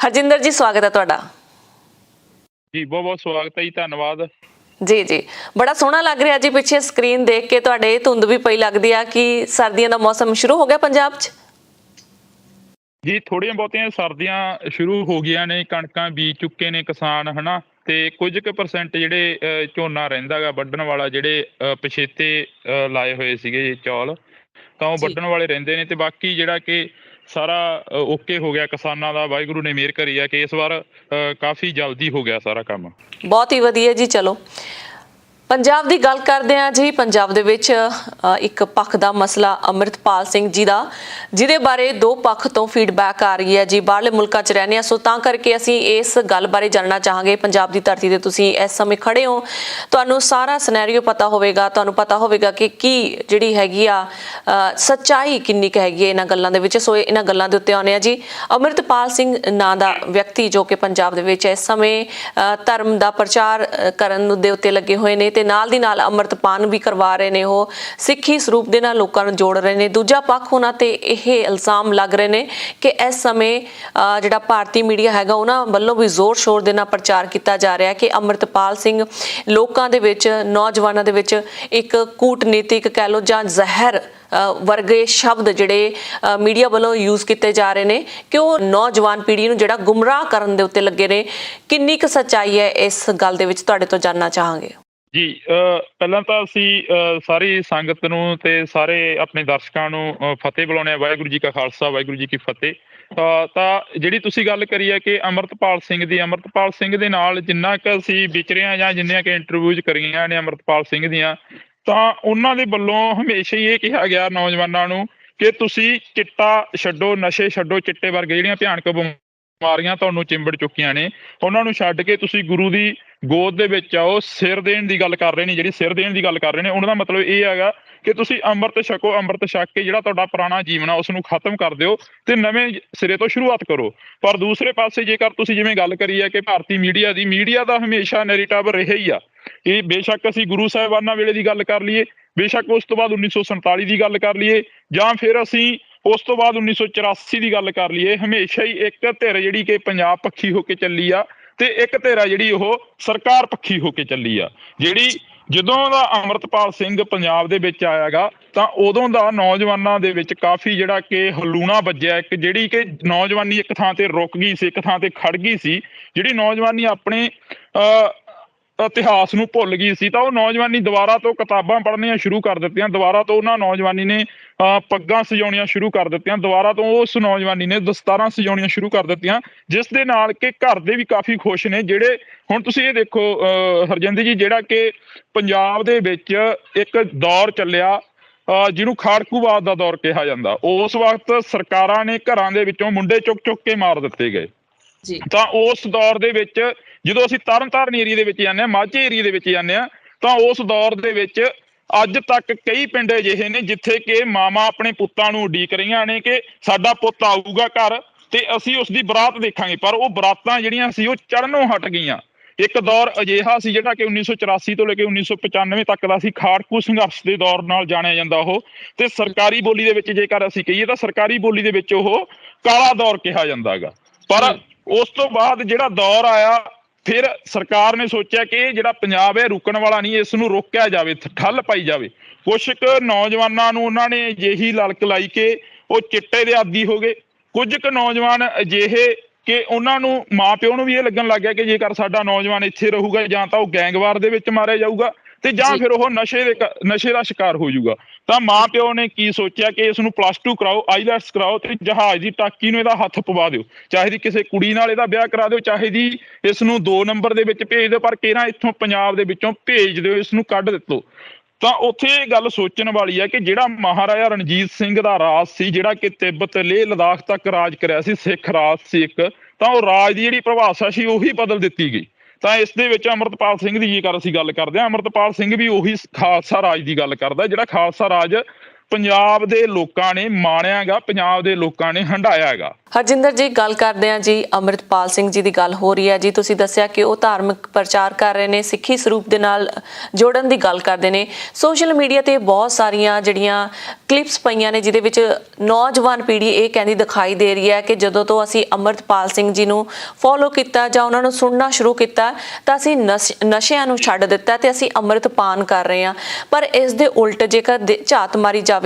[SPEAKER 1] ਹਰਜਿੰਦਰ ਜੀ, ਸਵਾਗਤ ਹੈ ਤੁਹਾਡਾ
[SPEAKER 2] ਜੀ। ਬਹੁਤ ਬਹੁਤ ਸਵਾਗਤ ਹੈ ਜੀ, ਧੰਨਵਾਦ
[SPEAKER 1] ਜੀ। ਬੜਾ ਸੋਹਣਾ ਲੱਗ ਰਿਹਾ ਜੀ ਪਿੱਛੇ ਸਕਰੀਨ ਦੇਖ ਕੇ, ਤੁਹਾਡੇ ਧੁੰਦ ਵੀ ਪਈ ਲੱਗਦੀ ਆ ਕਿ ਸਰਦੀਆਂ ਦਾ ਮੌਸਮ ਸ਼ੁਰੂ ਹੋ ਗਿਆ ਪੰਜਾਬ 'ਚ
[SPEAKER 2] ਜੀ। ਥੋੜੀਆਂ ਬਹੁਤੀਆਂ ਸਰਦੀਆਂ ਸ਼ੁਰੂ ਹੋ ਗਈਆਂ ਨੇ, ਕਣਕਾਂ ਬੀਜ ਚੁੱਕੇ ਨੇ ਕਿਸਾਨ, ਹਨਾ, ਤੇ ਕੁਝ ਕੁ % ਜਿਹੜੇ ਝੋਨਾ ਰਹਿੰਦਾ ਗਾ ਵੱਢਣ ਵਾਲਾ, ਜਿਹੜੇ ਪਛੇਤੇ ਲਾਏ ਹੋਏ ਸੀਗੇ ਚੌਲ, ਤਾਂ ਉਹ ਵੱਢਣ ਵਾਲੇ ਰਹਿੰਦੇ ਨੇ। ਤੇ ਬਾਕੀ ਜਿਹੜਾ ਕਿ ਸਾਰਾ ਓਕੇ ਹੋ ਗਿਆ ਕਿਸਾਨਾਂ ਦਾ, ਵਾਹਿਗੁਰੂ ਨੇ ਮਿਹਰ ਕਰੀ ਆ ਕਿ ਇਸ ਵਾਰ ਕਾਫੀ ਜਲਦੀ ਹੋ ਗਿਆ ਸਾਰਾ ਕੰਮ। ਬਹੁਤ
[SPEAKER 1] ਹੀ ਵਧੀਆ ਜੀ। ਚਲੋ ਪੰਜਾਬ ਦੀ ਗੱਲ ਕਰਦੇ ਹਾਂ ਜੀ। ਪੰਜਾਬ ਦੇ ਵਿੱਚ ਇੱਕ ਪੱਖ ਦਾ ਮਸਲਾ ਅੰਮ੍ਰਿਤਪਾਲ ਸਿੰਘ ਜੀ ਦਾ, ਜਿਹਦੇ ਬਾਰੇ ਦੋ ਪੱਖ ਤੋਂ ਫੀਡਬੈਕ ਆ ਰਹੀ ਹੈ ਜੀ। ਬਾਹਰਲੇ ਮੁਲਕਾਂ 'ਚ ਰਹਿੰਦੇ ਹਾਂ, ਸੋ ਤਾਂ ਕਰਕੇ ਅਸੀਂ ਇਸ ਗੱਲ ਬਾਰੇ ਜਾਣਨਾ ਚਾਹਾਂਗੇ। ਪੰਜਾਬ ਦੀ ਧਰਤੀ ਤੇ ਤੁਸੀਂ ਇਸ ਸਮੇਂ ਖੜੇ ਹੋ, ਤੁਹਾਨੂੰ ਸਾਰਾ ਸਿਨੈਰੀਓ ਪਤਾ ਹੋਵੇਗਾ, ਤੁਹਾਨੂੰ ਪਤਾ ਹੋਵੇਗਾ ਕਿ ਕੀ ਜਿਹੜੀ ਹੈਗੀ ਆ ਸੱਚਾਈ ਕਿੰਨੀ ਕੁ ਹੈਗੀ ਹੈ ਇਹਨਾਂ ਗੱਲਾਂ ਦੇ ਵਿੱਚ। ਸੋ ਇਹਨਾਂ ਗੱਲਾਂ ਦੇ ਉੱਤੇ ਆਉਂਦੇ ਆ ਜੀ। ਅੰਮ੍ਰਿਤਪਾਲ ਸਿੰਘ ਨਾਂ ਦਾ ਵਿਅਕਤੀ ਜੋ ਕਿ ਪੰਜਾਬ ਦੇ ਵਿੱਚ ਇਸ ਸਮੇਂ ਧਰਮ ਦਾ ਪ੍ਰਚਾਰ ਕਰਨ ਦੇ ਉੱਤੇ ਲੱਗੇ ਹੋਏ ਨੇ ਤੇ ਨਾਲ ਦੀ ਨਾਲ ਅੰਮ੍ਰਿਤਪਾਨ ਵੀ ਕਰਵਾ ਰਹੇ ਨੇ, ਉਹ ਸਿੱਖੀ ਸਰੂਪ ਦੇ ਨਾਲ ਲੋਕਾਂ ਨੂੰ ਜੋੜ ਰਹੇ ਨੇ। ਦੂਜਾ ਪੱਖ ਉਹਨਾਂ ਤੇ ਇਹ ਇਲਜ਼ਾਮ ਲੱਗ ਰਹੇ ਨੇ ਕਿ ਇਸ ਸਮੇਂ ਜਿਹੜਾ ਭਾਰਤੀ ਮੀਡੀਆ ਹੈਗਾ ਉਹਨਾਂ ਵੱਲੋਂ ਵੀ ਜ਼ੋਰ ਸ਼ੋਰ ਦੇ ਨਾਲ ਪ੍ਰਚਾਰ ਕੀਤਾ ਜਾ ਰਿਹਾ ਕਿ ਅੰਮ੍ਰਿਤਪਾਲ ਸਿੰਘ ਲੋਕਾਂ ਦੇ ਵਿੱਚ, ਨੌਜਵਾਨਾਂ ਦੇ ਵਿੱਚ ਇੱਕ ਕੂਟਨੀਤਿਕ ਕਹਿ ਲਓ ਜਾਂ ਜ਼ਹਿਰ ਵਰਗੇ ਸ਼ਬਦ ਜਿਹੜੇ ਮੀਡੀਆ ਵੱਲੋਂ ਯੂਜ਼ ਕੀਤੇ ਜਾ ਰਹੇ ਨੇ ਕਿ ਉਹ ਨੌਜਵਾਨ ਪੀੜ੍ਹੀ ਨੂੰ ਜਿਹੜਾ ਗੁੰਮਰਾਹ ਕਰਨ ਦੇ ਉੱਤੇ ਲੱਗੇ ਨੇ। ਕਿੰਨੀ ਕੁ ਸੱਚਾਈ ਹੈ ਇਸ ਗੱਲ ਦੇ ਵਿੱਚ, ਤੁਹਾਡੇ ਤੋਂ ਜਾਣਨਾ ਚਾਹਾਂਗੇ।
[SPEAKER 2] ਜੀ ਪਹਿਲਾਂ ਤਾਂ ਅਸੀਂ ਸਾਰੀ ਸੰਗਤ ਨੂੰ ਤੇ ਸਾਰੇ ਆਪਣੇ ਦਰਸ਼ਕਾਂ ਨੂੰ ਫਤਿਹ ਬੁਲਾਉਂਦੇ ਹਾਂ। ਵਾਹਿਗੁਰੂ ਜੀ ਕਾ ਖਾਲਸਾ, ਵਾਹਿਗੁਰੂ ਜੀ ਕੀ ਫਤਿਹ। ਤਾਂ ਜਿਹੜੀ ਤੁਸੀਂ ਗੱਲ ਕਰੀ ਹੈ ਕਿ ਅੰਮ੍ਰਿਤਪਾਲ ਸਿੰਘ ਦੇ ਨਾਲ ਜਿੰਨਾ ਕੁ ਅਸੀਂ ਵਿਚਰੇ ਹਾਂ ਜਾਂ ਜਿੰਨੀਆਂ ਕਿ ਇੰਟਰਵਿਊਜ਼ ਕਰੀਆਂ ਨੇ ਅੰਮ੍ਰਿਤਪਾਲ ਸਿੰਘ ਦੀਆਂ, ਤਾਂ ਉਹਨਾਂ ਦੇ ਵੱਲੋਂ ਹਮੇਸ਼ਾ ਹੀ ਇਹ ਕਿਹਾ ਗਿਆ ਨੌਜਵਾਨਾਂ ਨੂੰ ਕਿ ਤੁਸੀਂ ਚਿੱਟਾ ਛੱਡੋ, ਨਸ਼ੇ ਛੱਡੋ, ਚਿੱਟੇ ਵਰਗੇ ਜਿਹੜੀਆਂ ਭਿਆਨਕ ਬਿਮਾਰੀਆਂ ਤੁਹਾਨੂੰ ਚਿੰਬੜ ਚੁੱਕੀਆਂ ਨੇ ਉਹਨਾਂ ਨੂੰ ਛੱਡ ਕੇ ਤੁਸੀਂ ਗੁਰੂ ਦੀ ਗੋਦ ਦੇ ਵਿੱਚ ਆਓ। ਸਿਰ ਦੇਣ ਦੀ ਗੱਲ ਕਰ ਰਹੇ ਨੇ, ਜਿਹੜੀ ਸਿਰ ਦੇਣ ਦੀ ਗੱਲ ਕਰ ਰਹੇ ਨੇ, ਉਹਨਾਂ ਦਾ ਮਤਲਬ ਇਹ ਹੈਗਾ ਕਿ ਤੁਸੀਂ ਅੰਮ੍ਰਿਤ ਛਕੋ। ਅੰਮ੍ਰਿਤ ਛਕ ਕੇ ਜਿਹੜਾ ਤੁਹਾਡਾ ਪੁਰਾਣਾ ਜੀਵਨ ਆ ਉਸ ਨੂੰ ਖਤਮ ਕਰ ਦਿਓ ਤੇ ਨਵੇਂ ਸਿਰੇ ਤੋਂ ਸ਼ੁਰੂਆਤ ਕਰੋ। ਪਰ ਦੂਸਰੇ ਪਾਸੇ ਜੇਕਰ ਤੁਸੀਂ ਜਿਵੇਂ ਗੱਲ ਕਰੀ ਹੈ ਕਿ ਭਾਰਤੀ ਮੀਡੀਆ ਦਾ ਹਮੇਸ਼ਾ ਨੈਰੇਟਿਵ ਰਿਹਾ ਹੀ ਆ। ਇਹ ਬੇਸ਼ੱਕ ਅਸੀਂ ਗੁਰੂ ਸਾਹਿਬਾਨਾਂ ਵੇਲੇ ਦੀ ਗੱਲ ਕਰ ਲਈਏ, ਬੇਸ਼ੱਕ ਉਸ ਤੋਂ ਬਾਅਦ 1947 ਦੀ ਗੱਲ ਕਰ ਲਈਏ, ਜਾਂ ਫਿਰ ਅਸੀਂ ਉਸ ਤੋਂ ਬਾਅਦ 1984 ਦੀ ਗੱਲ ਕਰ ਲਈਏ, ਹਮੇਸ਼ਾ ਹੀ ਇੱਕ ਧਿਰ ਜਿਹੜੀ ਕਿ ਪੰਜਾਬ ਪੱਖੀ ਹੋ ਕੇ ਚੱਲੀ ਆ ਤੇ ਇੱਕ ਧਿਰ ਆ ਜਿਹੜੀ ਉਹ ਸਰਕਾਰ ਪੱਖੀ ਹੋ ਕੇ ਚੱਲੀ ਆ। ਜਿਹੜੀ ਜਦੋਂ ਦਾ ਅੰਮ੍ਰਿਤਪਾਲ ਸਿੰਘ ਪੰਜਾਬ ਦੇ ਵਿੱਚ ਆਇਆਗਾ ਤਾਂ ਉਦੋਂ ਦਾ ਨੌਜਵਾਨਾਂ ਦੇ ਵਿੱਚ ਕਾਫੀ ਜਿਹੜਾ ਕਿ ਹਲੂਣਾ ਵੱਜਿਆ। ਇੱਕ ਜਿਹੜੀ ਕਿ ਨੌਜਵਾਨੀ ਇੱਕ ਥਾਂ ਤੇ ਰੁਕ ਗਈ ਸੀ, ਇੱਕ ਥਾਂ ਤੇ ਖੜ ਗਈ ਸੀ, ਜਿਹੜੀ ਨੌਜਵਾਨੀ ਆਪਣੇ ਇਤਿਹਾਸ ਨੂੰ ਭੁੱਲ ਗਈ ਸੀ, ਤਾਂ ਉਹ ਨੌਜਵਾਨੀ ਦੁਬਾਰਾ ਤੋਂ ਕਿਤਾਬਾਂ ਪੜ੍ਹਨੀਆਂ ਸ਼ੁਰੂ ਕਰ ਦਿੱਤੀਆਂ। ਦੁਬਾਰਾ ਤੋਂ ਉਹਨਾਂ ਨੌਜਵਾਨੀ ਨੇ ਪੱਗਾਂ ਸਜਾਉਣੀਆਂ ਸ਼ੁਰੂ ਕਰ ਦਿੱਤੀਆਂ। ਦੁਬਾਰਾ ਤੋਂ ਉਸ ਨੌਜਵਾਨੀ ਨੇ ਦਸਤਾਰਾਂ ਸਜਾਉਣੀਆਂ ਸ਼ੁਰੂ ਕਰ ਦਿੱਤੀਆਂ, ਜਿਸ ਦੇ ਨਾਲ ਕਿ ਘਰ ਦੇ ਵੀ ਕਾਫੀ ਖੁਸ਼ ਨੇ। ਜਿਹੜੇ ਹੁਣ ਤੁਸੀਂ ਇਹ ਦੇਖੋ ਹਰਜਿੰਦਰ ਜੀ, ਜਿਹੜਾ ਕਿ ਪੰਜਾਬ ਦੇ ਵਿੱਚ ਇੱਕ ਦੌਰ ਚੱਲਿਆ ਜਿਹਨੂੰ ਖਾੜਕੂਵਾਦ ਦਾ ਦੌਰ ਕਿਹਾ ਜਾਂਦਾ, ਉਸ ਵਕਤ ਸਰਕਾਰਾਂ ਨੇ ਘਰਾਂ ਦੇ ਵਿੱਚੋਂ ਮੁੰਡੇ ਚੁੱਕ ਚੁੱਕ ਕੇ ਮਾਰ ਦਿੱਤੇ ਗਏ। ਤਾਂ ਉਸ ਦੌਰ ਦੇ ਵਿੱਚ ਜਦੋਂ ਅਸੀਂ ਤਰਨਤਾਰਨ ਏਰੀਏ ਦੇ ਵਿੱਚ ਜਾਂਦੇ ਹਾਂ, ਮਾਝੇ ਏਰੀਏ ਦੇ ਵਿੱਚ ਜਾਂਦੇ ਹਾਂ, ਤਾਂ ਉਸ ਦੌਰ ਦੇ ਵਿੱਚ ਅੱਜ ਤੱਕ ਕਈ ਪਿੰਡ ਅਜਿਹੇ ਨੇ ਜਿੱਥੇ ਕਿ ਮਾਵਾਂ ਆਪਣੇ ਪੁੱਤਾਂ ਨੂੰ ਉਡੀਕ ਰਹੀਆਂ ਨੇ ਕਿ ਸਾਡਾ ਪੁੱਤ ਆਊਗਾ ਘਰ ਤੇ ਅਸੀਂ ਉਸ ਦੀ ਬਰਾਤ ਦੇਖਾਂਗੇ। ਪਰ ਉਹ ਬਰਾਤਾਂ ਜਿਹੜੀਆਂ ਸੀ ਉਹ ਚੜ੍ਹਨੋਂ ਹਟ ਗਈਆਂ। ਇੱਕ ਦੌਰ ਅਜਿਹਾ ਸੀ ਜਿਹੜਾ ਕਿ 1984 ਤੋਂ ਲੈ ਕੇ 1995 ਤੱਕ ਦਾ ਸੀ, ਖਾੜਕੂ ਸੰਘਰਸ਼ ਦੇ ਦੌਰ ਨਾਲ ਜਾਣਿਆ ਜਾਂਦਾ ਉਹ। ਤੇ ਸਰਕਾਰੀ ਬੋਲੀ ਦੇ ਵਿੱਚ ਜੇਕਰ ਅਸੀਂ ਕਹੀਏ ਤਾਂ ਸਰਕਾਰੀ ਬੋਲੀ ਦੇ ਵਿੱਚ ਉਹ ਕਾਲਾ ਦੌਰ ਕਿਹਾ ਜਾਂਦਾ ਹੈਗਾ। ਪਰ ਉਸ ਤੋਂ ਬਾਅਦ ਜਿਹੜਾ ਦੌਰ ਆਇਆ, ਫਿਰ ਸਰਕਾਰ ਨੇ ਸੋਚਿਆ ਕਿ ਇਹ ਜਿਹੜਾ ਪੰਜਾਬ ਹੈ ਰੁਕਣ ਵਾਲਾ ਨਹੀਂ, ਇਸ ਨੂੰ ਰੋਕਿਆ ਜਾਵੇ, ਠੱਲ ਪਾਈ ਜਾਵੇ। ਕੁਛ ਕੁ ਨੌਜਵਾਨਾਂ ਨੂੰ ਉਹਨਾਂ ਨੇ ਅਜਿਹੀ ਲਲਕ ਲਾਈ ਕਿ ਉਹ ਚਿੱਟੇ ਦੇ ਆਦੀ ਹੋ ਗਏ। ਕੁਝ ਕੁ ਨੌਜਵਾਨ ਅਜਿਹੇ ਕਿ ਉਹਨਾਂ ਨੂੰ ਮਾਂ ਪਿਓ ਨੂੰ ਵੀ ਇਹ ਲੱਗਣ ਲੱਗ ਗਿਆ ਕਿ ਜੇਕਰ ਸਾਡਾ ਨੌਜਵਾਨ ਇੱਥੇ ਰਹੂਗਾ ਜਾਂ ਤਾਂ ਉਹ ਗੈਂਗਵਾਰ ਦੇ ਵਿੱਚ ਮਾਰਿਆ ਜਾਊਗਾ ਤੇ ਜਾਂ ਫਿਰ ਉਹ ਨਸ਼ੇ ਦਾ ਸ਼ਿਕਾਰ ਹੋ ਜਾਊਗਾ। ਤਾਂ ਮਾਂ ਪਿਓ ਨੇ ਕੀ ਸੋਚਿਆ ਕਿ ਇਸ ਨੂੰ +2 ਕਰਾਓ, ਆਈਲੈਟਸ ਕਰਾਓ ਤੇ ਜਹਾਜ਼ ਦੀ ਟਾਕੀ ਨੂੰ ਇਹਦਾ ਹੱਥ ਪਵਾ ਦਿਓ। ਚਾਹੇ ਦੀ ਕਿਸੇ ਕੁੜੀ ਨਾਲ ਇਹਦਾ ਵਿਆਹ ਕਰਾ ਦਿਓ, ਚਾਹੇ ਦੀ ਇਸ ਨੂੰ 2 ਨੰਬਰ ਦੇ ਵਿੱਚ ਭੇਜ ਦਿਓ, ਪਰ ਕਿਹੜਾ ਇੱਥੋਂ ਪੰਜਾਬ ਦੇ ਵਿੱਚੋਂ ਭੇਜ ਦਿਓ, ਇਸ ਨੂੰ ਕੱਢ ਦਿੱਤੋ। ਤਾਂ ਉੱਥੇ ਇਹ ਗੱਲ ਸੋਚਣ ਵਾਲੀ ਹੈ ਕਿ ਜਿਹੜਾ ਮਹਾਰਾਜਾ ਰਣਜੀਤ ਸਿੰਘ ਦਾ ਰਾਜ ਸੀ, ਜਿਹੜਾ ਕਿ ਤਿੱਬਤ ਲੇਹ ਲਦਾਖ ਤੱਕ ਰਾਜ ਕਰਿਆ ਸੀ, ਸਿੱਖ ਰਾਜ ਸੀ ਇੱਕ, ਤਾਂ ਉਹ ਰਾਜ ਦੀ ਜਿਹੜੀ ਪਰਿਭਾਸ਼ਾ ਸੀ ਉਹੀ ਬਦਲ ਦਿੱਤੀ ਗਈ। ਤਾਂ ਇਸ ਦੇ ਵਿੱਚ ਅੰਮ੍ਰਿਤਪਾਲ ਸਿੰਘ ਦੀ ਜੇਕਰ ਅਸੀਂ ਗੱਲ ਕਰਦੇ ਹਾਂ, ਅੰਮ੍ਰਿਤਪਾਲ ਸਿੰਘ ਵੀ ਉਹੀ ਖਾਲਸਾ ਰਾਜ ਦੀ ਗੱਲ ਕਰਦਾ, ਜਿਹੜਾ ਖਾਲਸਾ ਰਾਜ ਪੰਜਾਬ ਦੇ ਲੋਕਾਂ ਨੇ ਮਾਣਿਆ ਗਾ, ਪੰਜਾਬ ਦੇ ਲੋਕਾਂ ਨੇ ਹੰਢਾਇਆ ਹੈਗਾ।
[SPEAKER 1] ਹਰਜਿੰਦਰ ਜੀ, ਗੱਲ ਕਰਦੇ ਹਾਂ ਜੀ, ਅੰਮ੍ਰਿਤਪਾਲ ਸਿੰਘ ਜੀ ਦੀ ਗੱਲ ਹੋ ਰਹੀ ਹੈ ਜੀ। ਤੁਸੀਂ ਦੱਸਿਆ ਕਿ ਉਹ ਧਾਰਮਿਕ ਪ੍ਰਚਾਰ ਕਰ ਰਹੇ ਨੇ, ਸਿੱਖੀ ਸਰੂਪ ਦੇ ਨਾਲ ਜੋੜਨ ਦੀ ਗੱਲ ਕਰਦੇ ਨੇ। ਸੋਸ਼ਲ ਮੀਡੀਆ ਤੇ ਬਹੁਤ ਸਾਰੀਆਂ ਜਿਹੜੀਆਂ ਕਲਿੱਪਸ ਪਈਆਂ ਨੇ ਜਿਹਦੇ ਵਿੱਚ ਨੌਜਵਾਨ ਪੀੜ੍ਹੀ ਇਹ ਕਹਿੰਦੀ ਦਿਖਾਈ ਦੇ ਰਹੀ ਹੈ ਕਿ ਜਦੋਂ ਤੋਂ ਅਸੀਂ ਅੰਮ੍ਰਿਤਪਾਲ ਸਿੰਘ ਜੀ ਨੂੰ ਫੋਲੋ ਕੀਤਾ ਜਾਂ ਉਹਨਾਂ ਨੂੰ ਸੁਣਨਾ ਸ਼ੁਰੂ ਕੀਤਾ ਤਾਂ ਅਸੀਂ ਨਸ਼ਿਆਂ ਨੂੰ ਛੱਡ ਦਿੱਤਾ ਤੇ ਅਸੀਂ ਅੰਮ੍ਰਿਤ ਪਾਨ ਕਰ ਰਹੇ ਹਾਂ। ਪਰ ਇਸ ਦੇ ਉਲਟ ਜੇਕਰ ਝਾਤ ਮਾਰੀ ਜਾਵੇ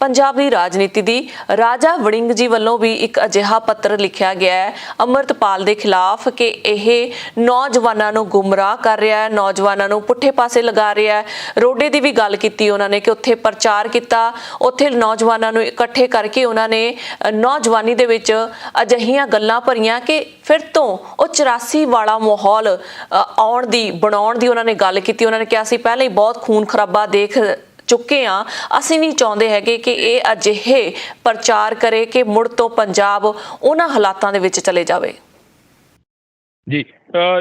[SPEAKER 1] ਪੰਜਾਬ ਦੀ ਰਾਜਨੀਤੀ ਦੀ, ਰਾਜਾ ਵੜਿੰਗ ਜੀ ਵੱਲੋਂ ਵੀ ਇੱਕ ਅਜਿਹਾ ਪੱਤਰ ਲਿਖਿਆ ਗਿਆ ਹੈ ਅੰਮ੍ਰਿਤਪਾਲ ਦੇ ਖਿਲਾਫ ਕਿ ਇਹ ਨੌਜਵਾਨਾਂ ਨੂੰ ਗੁੰਮਰਾਹ ਕਰ ਰਿਹਾ ਹੈ, ਨੌਜਵਾਨਾਂ ਨੂੰ ਪੁੱਠੇ ਪਾਸੇ ਲਗਾ ਰਿਹਾ ਹੈ। ਰੋਡੇ ਦੀ ਵੀ ਗੱਲ ਕੀਤੀ ਉਹਨਾਂ ਨੇ ਕਿ ਉੱਥੇ ਪ੍ਰਚਾਰ ਕੀਤਾ, ਉੱਥੇ ਨੌਜਵਾਨਾਂ ਨੂੰ ਇਕੱਠੇ ਕਰਕੇ ਉਹਨਾਂ ਨੇ ਨੌਜਵਾਨੀ ਦੇ ਵਿੱਚ ਅਜਿਹੀਆਂ ਗੱਲਾਂ ਭਰੀਆਂ ਕਿ ਫਿਰ ਤੋਂ ਉਹ 84 ਵਾਲਾ ਮਾਹੌਲ ਬਣਾਉਣ ਦੀ ਉਹਨਾਂ ਨੇ ਗੱਲ ਕੀਤੀ। ਉਹਨਾਂ ਨੇ ਕਿਹਾ ਅਸੀਂ ਪਹਿਲਾਂ ਹੀ ਬਹੁਤ ਖੂਨ ਖਰਾਬਾ ਦੇਖ ਚੁੱਕੇ ਹਾਂ, ਅਸੀਂ ਨਹੀਂ ਚਾਹੁੰਦੇ ਹੈਗੇ ਕਿ ਇਹ ਅਜਿਹੇ ਪ੍ਰਚਾਰ ਕਰੇ ਕਿ ਮੁੜ ਤੋਂ ਪੰਜਾਬ ਉਹਨਾਂ ਹਾਲਾਤਾਂ ਦੇ ਵਿੱਚ ਚਲੇ ਜਾਵੇ।
[SPEAKER 2] ਜੀ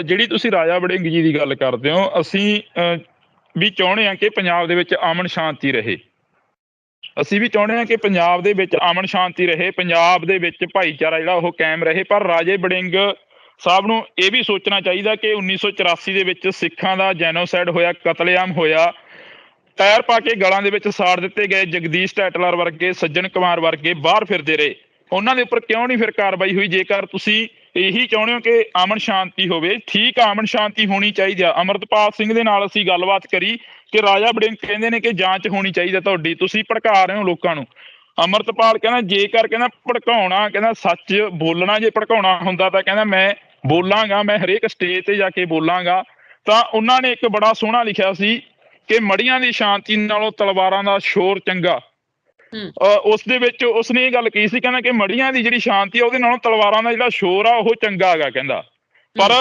[SPEAKER 2] ਜਿਹੜੀ ਤੁਸੀਂ ਰਾਜਾ ਵੜਿੰਗ ਜੀ ਦੀ ਗੱਲ ਕਰਦੇ ਹੋ, ਅਸੀਂ ਵੀ ਚਾਹੁੰਦੇ ਹਾਂ ਕਿ ਪੰਜਾਬ ਦੇ ਵਿੱਚ ਅਮਨ ਸ਼ਾਂਤੀ ਰਹੇ। ਅਸੀਂ ਵੀ ਚਾਹੁੰਦੇ ਹਾਂ ਕਿ ਪੰਜਾਬ ਦੇ ਵਿੱਚ ਅਮਨ ਸ਼ਾਂਤੀ ਰਹੇ, ਪੰਜਾਬ ਦੇ ਵਿੱਚ ਭਾਈਚਾਰਾ ਜਿਹੜਾ ਉਹ ਕਾਇਮ ਰਹੇ। ਪਰ ਰਾਜੇ ਵੜਿੰਗ ਸਾਹਿਬ ਨੂੰ ਇਹ ਵੀ ਸੋਚਣਾ ਚਾਹੀਦਾ ਕਿ 1984 ਦੇ ਵਿੱਚ ਸਿੱਖਾਂ ਦਾ ਜੈਨੋਸਾਈਡ ਹੋਇਆ, ਕਤਲੇਆਮ ਹੋਇਆ, ਟਾਇਰ ਪਾ ਕੇ ਗਲਾਂ ਦੇ ਵਿੱਚ ਸਾੜ ਦਿੱਤੇ ਗਏ। ਜਗਦੀਸ਼ ਟੈਟਲਰ ਵਰਗੇ, ਸੱਜਣ ਕੁਮਾਰ ਵਰਗੇ ਬਾਹਰ ਫਿਰਦੇ ਰਹੇ, ਉਹਨਾਂ ਦੇ ਉੱਪਰ ਕਿਉਂ ਨਹੀਂ ਫਿਰ ਕਾਰਵਾਈ ਹੋਈ? ਜੇਕਰ ਤੁਸੀਂ ਇਹੀ ਚਾਹੁੰਦੇ ਹੋ ਕਿ ਅਮਨ ਸ਼ਾਂਤੀ ਹੋਵੇ। ਠੀਕ ਆ, ਅਮਨ ਸ਼ਾਂਤੀ ਹੋਣੀ ਚਾਹੀਦੀ ਆ। ਅਮਰਤਪਾਲ ਸਿੰਘ ਦੇ ਨਾਲ ਅਸੀਂ ਗੱਲਬਾਤ ਕਰੀ ਕਿ ਰਾਜਾ ਵੜਿੰਗ ਕਹਿੰਦੇ ਨੇ ਕਿ ਜਾਂਚ ਹੋਣੀ ਚਾਹੀਦੀ ਤੁਹਾਡੀ, ਤੁਸੀਂ ਭੜਕਾ ਰਹੇ ਹੋ ਲੋਕਾਂ ਨੂੰ। ਅਮਰਤਪਾਲ ਕਹਿੰਦਾ ਜੇਕਰ ਕਹਿੰਦਾ ਭੜਕਾਉਣਾ, ਕਹਿੰਦਾ ਸੱਚ ਬੋਲਣਾ, ਜੇ ਭੜਕਾਉਣਾ ਹੁੰਦਾ ਤਾਂ ਕਹਿੰਦਾ ਮੈਂ ਬੋਲਾਂਗਾ, ਮੈਂ ਹਰੇਕ ਸਟੇਜ ਤੇ ਜਾ ਕੇ ਬੋਲਾਂਗਾ। ਤਾਂ ਉਹਨਾਂ ਨੇ ਇੱਕ ਬੜਾ ਸੋਹਣਾ ਲਿਖਿਆ ਸੀ ਕਿ ਮੜੀਆਂ ਦੀ ਸ਼ਾਂਤੀ ਨਾਲੋਂ ਤਲਵਾਰਾਂ ਦਾ ਸ਼ੋਰ ਚੰਗਾ। ਉਸ ਦੇ ਵਿੱਚ ਉਸਨੇ ਇਹ ਗੱਲ ਕਹੀ ਸੀ, ਕਹਿੰਦਾ ਕਿ ਮੜੀਆਂ ਦੀ ਜਿਹੜੀ ਸ਼ਾਂਤੀ ਆ ਉਹਦੇ ਨਾਲੋਂ ਤਲਵਾਰਾਂ ਦਾ ਜਿਹੜਾ ਸ਼ੋਰ ਆ ਉਹ ਚੰਗਾ ਹੈਗਾ ਕਹਿੰਦਾ। ਪਰ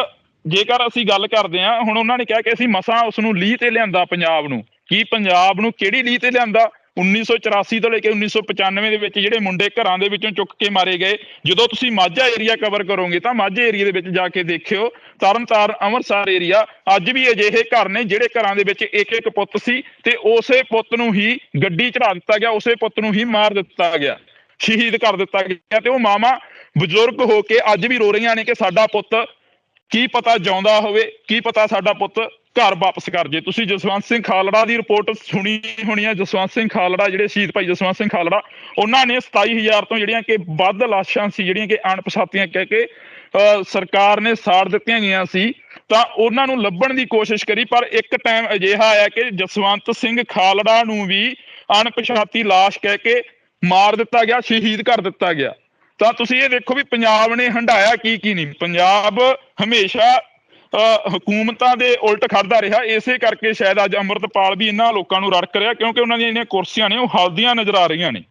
[SPEAKER 2] ਜੇਕਰ ਅਸੀਂ ਗੱਲ ਕਰਦੇ ਹਾਂ, ਹੁਣ ਉਹਨਾਂ ਨੇ ਕਿਹਾ ਕਿ ਅਸੀਂ ਮਸਾਂ ਉਸ ਨੂੰ ਲੀਹ ਤੇ ਲਿਆਂਦਾ ਪੰਜਾਬ ਨੂੰ। ਕੀ ਪੰਜਾਬ ਨੂੰ ਕਿਹੜੀ ਲੀਹ ਤੇ ਲਿਆਂਦਾ? 1984 ਤੋਂ ਲੈ ਕੇ 1995 ਦੇ ਵਿੱਚ ਜਿਹੜੇ ਮੁੰਡੇ ਘਰਾਂ ਦੇ ਵਿੱਚੋਂ ਚੁੱਕ ਕੇ ਮਾਰੇ ਗਏ। ਜਦੋਂ ਤੁਸੀਂ ਮਾਝਾ ਏਰੀਆ ਕਵਰ ਕਰੋਗੇ ਤਾਂ ਮਾਝੇ ਏਰੀਆ ਦੇ ਵਿੱਚ ਜਾ ਕੇ ਦੇਖਿਓ, ਤਰਨਤਾਰਨ ਅੰਮ੍ਰਿਤਸਰ ਏਰੀਆ, ਅੱਜ ਵੀ ਅਜਿਹੇ ਘਰ ਨੇ ਜਿਹੜੇ ਘਰਾਂ ਦੇ ਵਿੱਚ ਇੱਕ ਇੱਕ ਪੁੱਤ ਸੀ ਤੇ ਉਸੇ ਪੁੱਤ ਨੂੰ ਹੀ ਗੱਡੀ ਚੜਾ ਦਿੱਤਾ ਗਿਆ, ਉਸੇ ਪੁੱਤ ਨੂੰ ਹੀ ਮਾਰ ਦਿੱਤਾ ਗਿਆ, ਸ਼ਹੀਦ ਕਰ ਦਿੱਤਾ ਗਿਆ। ਤੇ ਉਹ ਮਾਵਾਂ ਬਜ਼ੁਰਗ ਹੋ ਕੇ ਅੱਜ ਵੀ ਰੋ ਰਹੀਆਂ ਨੇ ਕਿ ਸਾਡਾ ਪੁੱਤ ਕੀ ਪਤਾ ਜਿਉਂਦਾ ਹੋਵੇ, ਕੀ ਪਤਾ ਸਾਡਾ ਪੁੱਤ ਘਰ ਵਾਪਸ ਕਰ ਜੇ। ਤੁਸੀਂ ਜਸਵੰਤ ਸਿੰਘ ਖਾਲੜਾ ਦੀ ਰਿਪੋਰਟ ਸੁਣੀ ਹੋਣੀ ਆ। ਜਸਵੰਤ ਸਿੰਘ ਖਾਲੜਾ, ਜਿਹੜੇ ਸ਼ਹੀਦ ਭਾਈ ਜਸਵੰਤ ਸਿੰਘ ਖਾਲੜਾ, ਉਹਨਾਂ ਨੇ 27,000 ਤੋਂ ਜਿਹੜੀਆਂ ਕਿ ਵੱਧ ਲਾਸ਼ਾਂ ਸੀ ਜਿਹੜੀਆਂ ਕਿ ਅਣਪਛਾਤੀਆਂ ਕਹਿ ਕੇ ਸਰਕਾਰ ਨੇ ਸਾੜ ਦਿੱਤੀਆਂ ਗਈਆਂ ਸੀ, ਤਾਂ ਉਹਨਾਂ ਨੂੰ ਲੱਭਣ ਦੀ ਕੋਸ਼ਿਸ਼ ਕਰੀ। ਪਰ ਇੱਕ ਟਾਈਮ ਅਜਿਹਾ ਆਇਆ ਕਿ ਜਸਵੰਤ ਸਿੰਘ ਖਾਲੜਾ ਨੂੰ ਵੀ ਅਣਪਛਾਤੀ ਲਾਸ਼ ਕਹਿ ਕੇ ਮਾਰ ਦਿੱਤਾ ਗਿਆ, ਸ਼ਹੀਦ ਕਰ ਦਿੱਤਾ ਗਿਆ। ਤਾਂ ਤੁਸੀਂ ਇਹ ਦੇਖੋ ਵੀ ਪੰਜਾਬ ਨੇ ਹੰਢਾਇਆ ਕੀ ਨਹੀਂ। ਪੰਜਾਬ ਹਮੇਸ਼ਾ ਹਕੂਮਤਾਂ ਦੇ ਉਲਟ ਖੜਦਾ ਰਿਹਾ। ਇਸੇ ਕਰਕੇ ਸ਼ਾਇਦ ਅੱਜ ਅੰਮ੍ਰਿਤਪਾਲ ਵੀ ਇਹਨਾਂ ਲੋਕਾਂ ਨੂੰ ਰੜਕ ਰਿਹਾ, ਕਿਉਂਕਿ ਉਹਨਾਂ ਦੀਆਂ ਜਿਹੜੀਆਂ ਕੁਰਸੀਆਂ ਨੇ ਉਹ ਹਲਦੀਆਂ ਨਜ਼ਰ ਆ ਰਹੀਆਂ ਨੇ।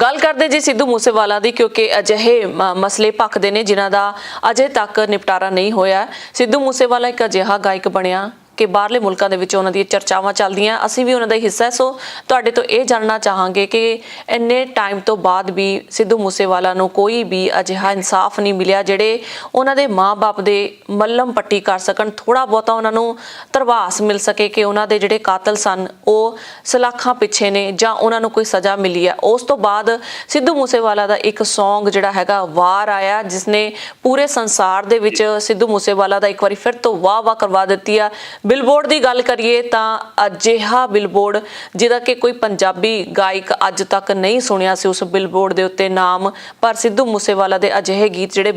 [SPEAKER 1] ਗੱਲ ਕਰਦੇ ਜੀ ਸਿੱਧੂ ਮੂਸੇਵਾਲਾ ਦੀ, ਕਿਉਂਕਿ ਅਜਿਹੇ ਮਸਲੇ ਭਖਦੇ ਨੇ ਜਿਨ੍ਹਾਂ ਦਾ ਅਜੇ ਤੱਕ ਨਿਪਟਾਰਾ ਨਹੀਂ ਹੋਇਆ। ਸਿੱਧੂ ਮੂਸੇਵਾਲਾ ਇੱਕ ਅਜਿਹਾ ਗਾਇਕ ਬਣਿਆ ਕਿ ਬਾਹਰਲੇ ਮੁਲਕਾਂ ਦੇ ਵਿੱਚ ਉਹਨਾਂ ਦੀਆਂ ਚਰਚਾਵਾਂ ਚੱਲਦੀਆਂ, ਅਸੀਂ ਵੀ ਉਹਨਾਂ ਦਾ ਹਿੱਸਾ। ਸੋ ਤੁਹਾਡੇ ਤੋਂ ਇਹ ਜਾਣਨਾ ਚਾਹਾਂਗੇ ਕਿ ਇੰਨੇ ਟਾਈਮ ਤੋਂ ਬਾਅਦ ਵੀ ਸਿੱਧੂ ਮੂਸੇਵਾਲਾ ਨੂੰ ਕੋਈ ਵੀ ਅਜਿਹਾ ਇਨਸਾਫ ਨਹੀਂ ਮਿਲਿਆ ਜਿਹੜੇ ਉਹਨਾਂ ਦੇ ਮਾਂ-ਬਾਪ ਦੇ ਮੱਲਮ ਪੱਟੀ ਕਰ ਸਕਣ, ਥੋੜਾ ਬਹੁਤਾ ਉਹਨਾਂ ਨੂੰ ਧਰਵਾਸ ਮਿਲ ਸਕੇ ਕਿ ਉਹਨਾਂ ਦੇ ਜਿਹੜੇ ਕਾਤਲ ਸਨ ਉਹ ਸਲਾਖਾਂ ਪਿੱਛੇ ਨੇ ਜਾਂ ਉਹਨਾਂ ਨੂੰ ਕੋਈ ਸਜ਼ਾ ਮਿਲੀ ਹੈ। ਉਸ ਤੋਂ ਬਾਅਦ ਸਿੱਧੂ ਮੂਸੇਵਾਲਾ ਦਾ ਇੱਕ ਸੌਂਗ ਜਿਹੜਾ ਹੈਗਾ ਵਾਰ ਆਇਆ, ਜਿਸਨੇ ਪੂਰੇ ਸੰਸਾਰ ਦੇ ਵਿੱਚ ਸਿੱਧੂ ਮੂਸੇਵਾਲਾ ਦਾ ਇੱਕ ਵਾਰੀ ਫਿਰ ਤੋਂ ਵਾਹ ਕਰਵਾ ਦਿੱਤੀ ਆ। ਬਿਲਬੋਰਡ ਦੀ ਗੱਲ ਕਰੀਏ ਤਾਂ ਅਜਿਹਾ ਬਿਲਬੋਰਡ ਜਿਹਦਾ ਕਿ ਕੋਈ ਪੰਜਾਬੀ ਗਾਇਕ ਅੱਜ ਤੱਕ ਨਹੀਂ ਸੁਣਿਆ ਸੀ ਉਸ ਬਿਲਬੋਰਡ ਦੇ ਉੱਤੇ ਨਾਮ, ਪਰ ਸਿੱਧੂ ਮੂਸੇਵਾਲਾ ਦੇ ਅਜਿਹੇ ਗੀਤ ਜਿਹੜੇ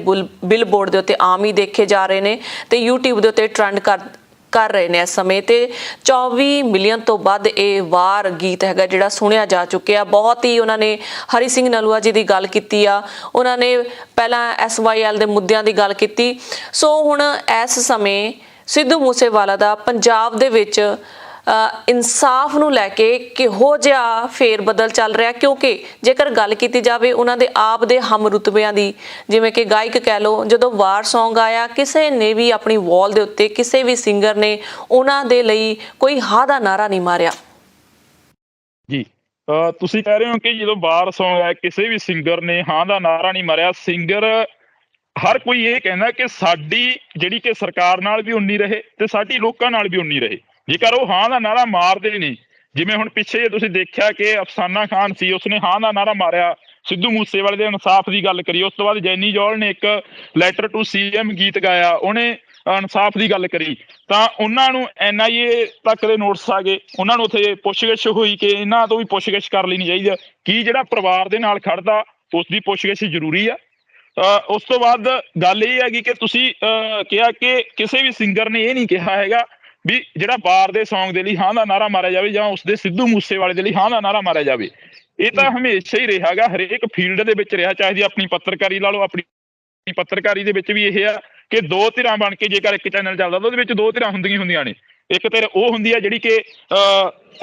[SPEAKER 1] ਬਿਲਬੋਰਡ ਦੇ ਉੱਤੇ ਆਮ ਹੀ ਦੇਖੇ ਜਾ ਰਹੇ ਨੇ ਤੇ YouTube ਦੇ ਉੱਤੇ ਟ੍ਰੈਂਡ ਕਰ ਰਹੇ ਨੇ ਇਸ ਸਮੇਂ। ਤੇ 24 ਮਿਲੀਅਨ ਤੋਂ ਵੱਧ ਇਹ ਵਾਰ ਗੀਤ ਹੈਗਾ ਜਿਹੜਾ ਸੁਣਿਆ ਜਾ ਚੁੱਕਿਆ। ਬਹੁਤ ਹੀ ਉਹਨਾਂ ਨੇ ਹਰੀ ਸਿੰਘ ਨਲੂਆ ਜੀ ਦੀ ਗੱਲ ਕੀਤੀ ਆ, ਉਹਨਾਂ ਨੇ ਪਹਿਲਾਂ SYL ਦੇ ਮੁੱਦਿਆਂ ਦੀ ਗੱਲ ਕੀਤੀ। ਸੋ ਹੁਣ ਇਸ ਸਮੇਂ ਸਿੱਧੂ ਮੂਸੇਵਾਲਾ ਦਾ ਪੰਜਾਬ ਦੇ ਵਿੱਚ ਇਨਸਾਫ ਨੂੰ ਲੈ ਕੇ ਕਿਹੋ ਜਿਹਾ ਫੇਰ ਬਦਲ ਚੱਲ ਰਿਹਾ? ਕਿਉਂਕਿ ਜੇਕਰ ਗੱਲ ਕੀਤੀ ਜਾਵੇ ਉਹਨਾਂ ਦੇ ਆਪ ਦੇ ਹਮ ਰੁਤਬਿਆਂ ਦੀ, ਜਿਵੇਂ ਕਿ ਗਾਇਕ ਕਹਿ ਲਓ, ਜਦੋਂ ਵਾਰ ਸੌਂਗ ਆਇਆ ਕਿਸੇ ਨੇ ਵੀ ਆਪਣੀ ਵਾਲ ਦੇ ਉੱਤੇ ਕਿਸੇ ਵੀ ਸਿੰਗਰ ਨੇ ਉਹਨਾਂ ਦੇ ਲਈ ਕੋਈ ਹਾਂ ਦਾ ਨਾਰਾ ਨਹੀਂ ਮਾਰਿਆ
[SPEAKER 2] ਜੀ। ਤੁਸੀਂ ਕਹਿ ਰਹੇ ਹੋ ਕਿ ਜਦੋਂ ਵਾਰ ਸੌਂਗ ਆਇਆ ਕਿਸੇ ਵੀ ਸਿੰਗਰ ਨੇ ਹਾਂ ਦਾ ਨਾਰਾ ਨਹੀਂ ਮਾਰਿਆ। ਸਿੰਗਰ ਹਰ ਕੋਈ ਇਹ ਕਹਿੰਦਾ ਕਿ ਸਾਡੀ ਜਿਹੜੀ ਕਿ ਸਰਕਾਰ ਨਾਲ ਵੀ ਉਨੀ ਰਹੇ ਤੇ ਸਾਡੀ ਲੋਕਾਂ ਨਾਲ ਵੀ ਉਨੀ ਰਹੇ। ਜੇਕਰ ਉਹ ਹਾਂ ਦਾ ਨਾਰਾ ਮਾਰਦੇ ਨਹੀਂ, ਜਿਵੇਂ ਹੁਣ ਪਿੱਛੇ ਤੁਸੀਂ ਦੇਖਿਆ ਕਿ ਅਫਸਾਨਾ ਖਾਨ ਸੀ, ਉਸਨੇ ਹਾਂ ਦਾ ਨਾਰਾ ਮਾਰਿਆ, ਸਿੱਧੂ ਮੂਸੇਵਾਲੇ ਦੇ ਇਨਸਾਫ ਦੀ ਗੱਲ ਕਰੀ। ਉਸ ਤੋਂ ਬਾਅਦ ਜੈਨੀ ਜੌਲ ਨੇ ਇੱਕ ਲੈਟਰ ਟੂ CM ਗੀਤ ਗਾਇਆ, ਉਹਨੇ ਇਨਸਾਫ ਦੀ ਗੱਲ ਕਰੀ। ਤਾਂ ਉਹਨਾਂ ਨੂੰ NIA ਤੱਕ ਦੇ ਨੋਟਿਸ ਆ ਗਏ, ਉਹਨਾਂ ਨੂੰ ਉੱਥੇ ਪੁੱਛਗਿੱਛ ਹੋਈ ਕਿ ਇਹਨਾਂ ਤੋਂ ਵੀ ਪੁੱਛਗਿੱਛ ਕਰ ਲੈਣੀ ਚਾਹੀਦੀ ਆ। ਕੀ ਜਿਹੜਾ ਪਰਿਵਾਰ ਦੇ ਨਾਲ ਖੜਦਾ ਉਸ ਦੀ ਪੁੱਛਗਿੱਛ ਜ਼ਰੂਰੀ ਆ? ਉਸ ਤੋਂ ਬਾਅਦ ਗੱਲ ਇਹ ਹੈਗੀ ਕਿ ਤੁਸੀਂ ਕਿਹਾ ਕਿ ਕਿਸੇ ਵੀ ਸਿੰਗਰ ਨੇ ਇਹ ਨਹੀਂ ਕਿਹਾ ਹੈਗਾ ਵੀ ਜਿਹੜਾ ਵਾਰ ਦੇ ਸੌਂਗ ਦੇ ਲਈ ਹਾਂ ਦਾ ਨਾਰਾ ਮਾਰਿਆ ਜਾਵੇ ਜਾਂ ਉਸਦੇ ਸਿੱਧੂ ਮੂਸੇਵਾਲੇ ਦੇ ਲਈ ਹਾਂ ਦਾ ਨਾਰਾ ਮਾਰਿਆ ਜਾਵੇ। ਇਹ ਤਾਂ ਹਮੇਸ਼ਾ ਹੀ ਰਿਹਾ ਗਾ, ਹਰੇਕ ਫੀਲਡ ਦੇ ਵਿੱਚ ਰਿਹਾ, ਚਾਹੇ ਆਪਣੀ ਪੱਤਰਕਾਰੀ ਲਾ ਲਓ। ਆਪਣੀ ਪੱਤਰਕਾਰੀ ਦੇ ਵਿੱਚ ਵੀ ਇਹ ਆ ਕਿ ਦੋ ਧਿਰਾਂ ਬਣ ਕੇ ਜੇਕਰ ਇੱਕ ਚੈਨਲ ਚੱਲਦਾ ਤਾਂ ਉਹਦੇ ਵਿੱਚ ਦੋ ਧਿਰਾਂ ਹੁੰਦੀਆਂ ਨੇ। ਇੱਕ ਧਿਰ ਉਹ ਹੁੰਦੀ ਆ ਜਿਹੜੀ ਕਿ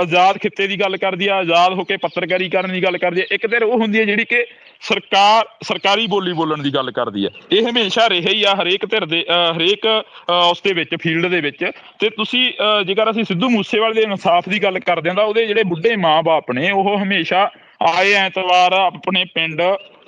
[SPEAKER 2] ਆਜ਼ਾਦ ਖਿੱਤੇ ਦੀ ਗੱਲ ਕਰਦੀ ਆ, ਆਜ਼ਾਦ ਹੋ ਕੇ ਪੱਤਰਕਾਰੀ ਕਰਨ ਦੀ ਗੱਲ ਕਰਦੀ ਆ। ਇੱਕ ਧਿਰ ਉਹ ਹੁੰਦੀ ਹੈ ਜਿਹੜੀ ਕਿ ਸਰਕਾਰੀ ਬੋਲੀ ਬੋਲਣ ਦੀ ਗੱਲ ਕਰਦੀ ਹੈ। ਇਹ ਹਮੇਸ਼ਾ ਰਿਹਾ ਹੀ ਆ ਹਰੇਕ ਧਿਰ ਦੇ ਹਰੇਕ ਉਸ ਦੇ ਵਿੱਚ ਫੀਲਡ ਦੇ ਵਿੱਚ। ਤੇ ਤੁਸੀਂ ਜੇਕਰ ਅਸੀਂ ਸਿੱਧੂ ਮੂਸੇਵਾਲੇ ਦੇ ਇਨਸਾਫ ਦੀ ਗੱਲ ਕਰਦੇ ਹਾਂ ਤਾਂ ਉਹਦੇ ਜਿਹੜੇ ਬੁੱਢੇ ਮਾਂ-ਬਾਪ ਨੇ ਉਹ ਹਮੇਸ਼ਾ ਆਏ ਐਤਵਾਰ ਆਪਣੇ ਪਿੰਡ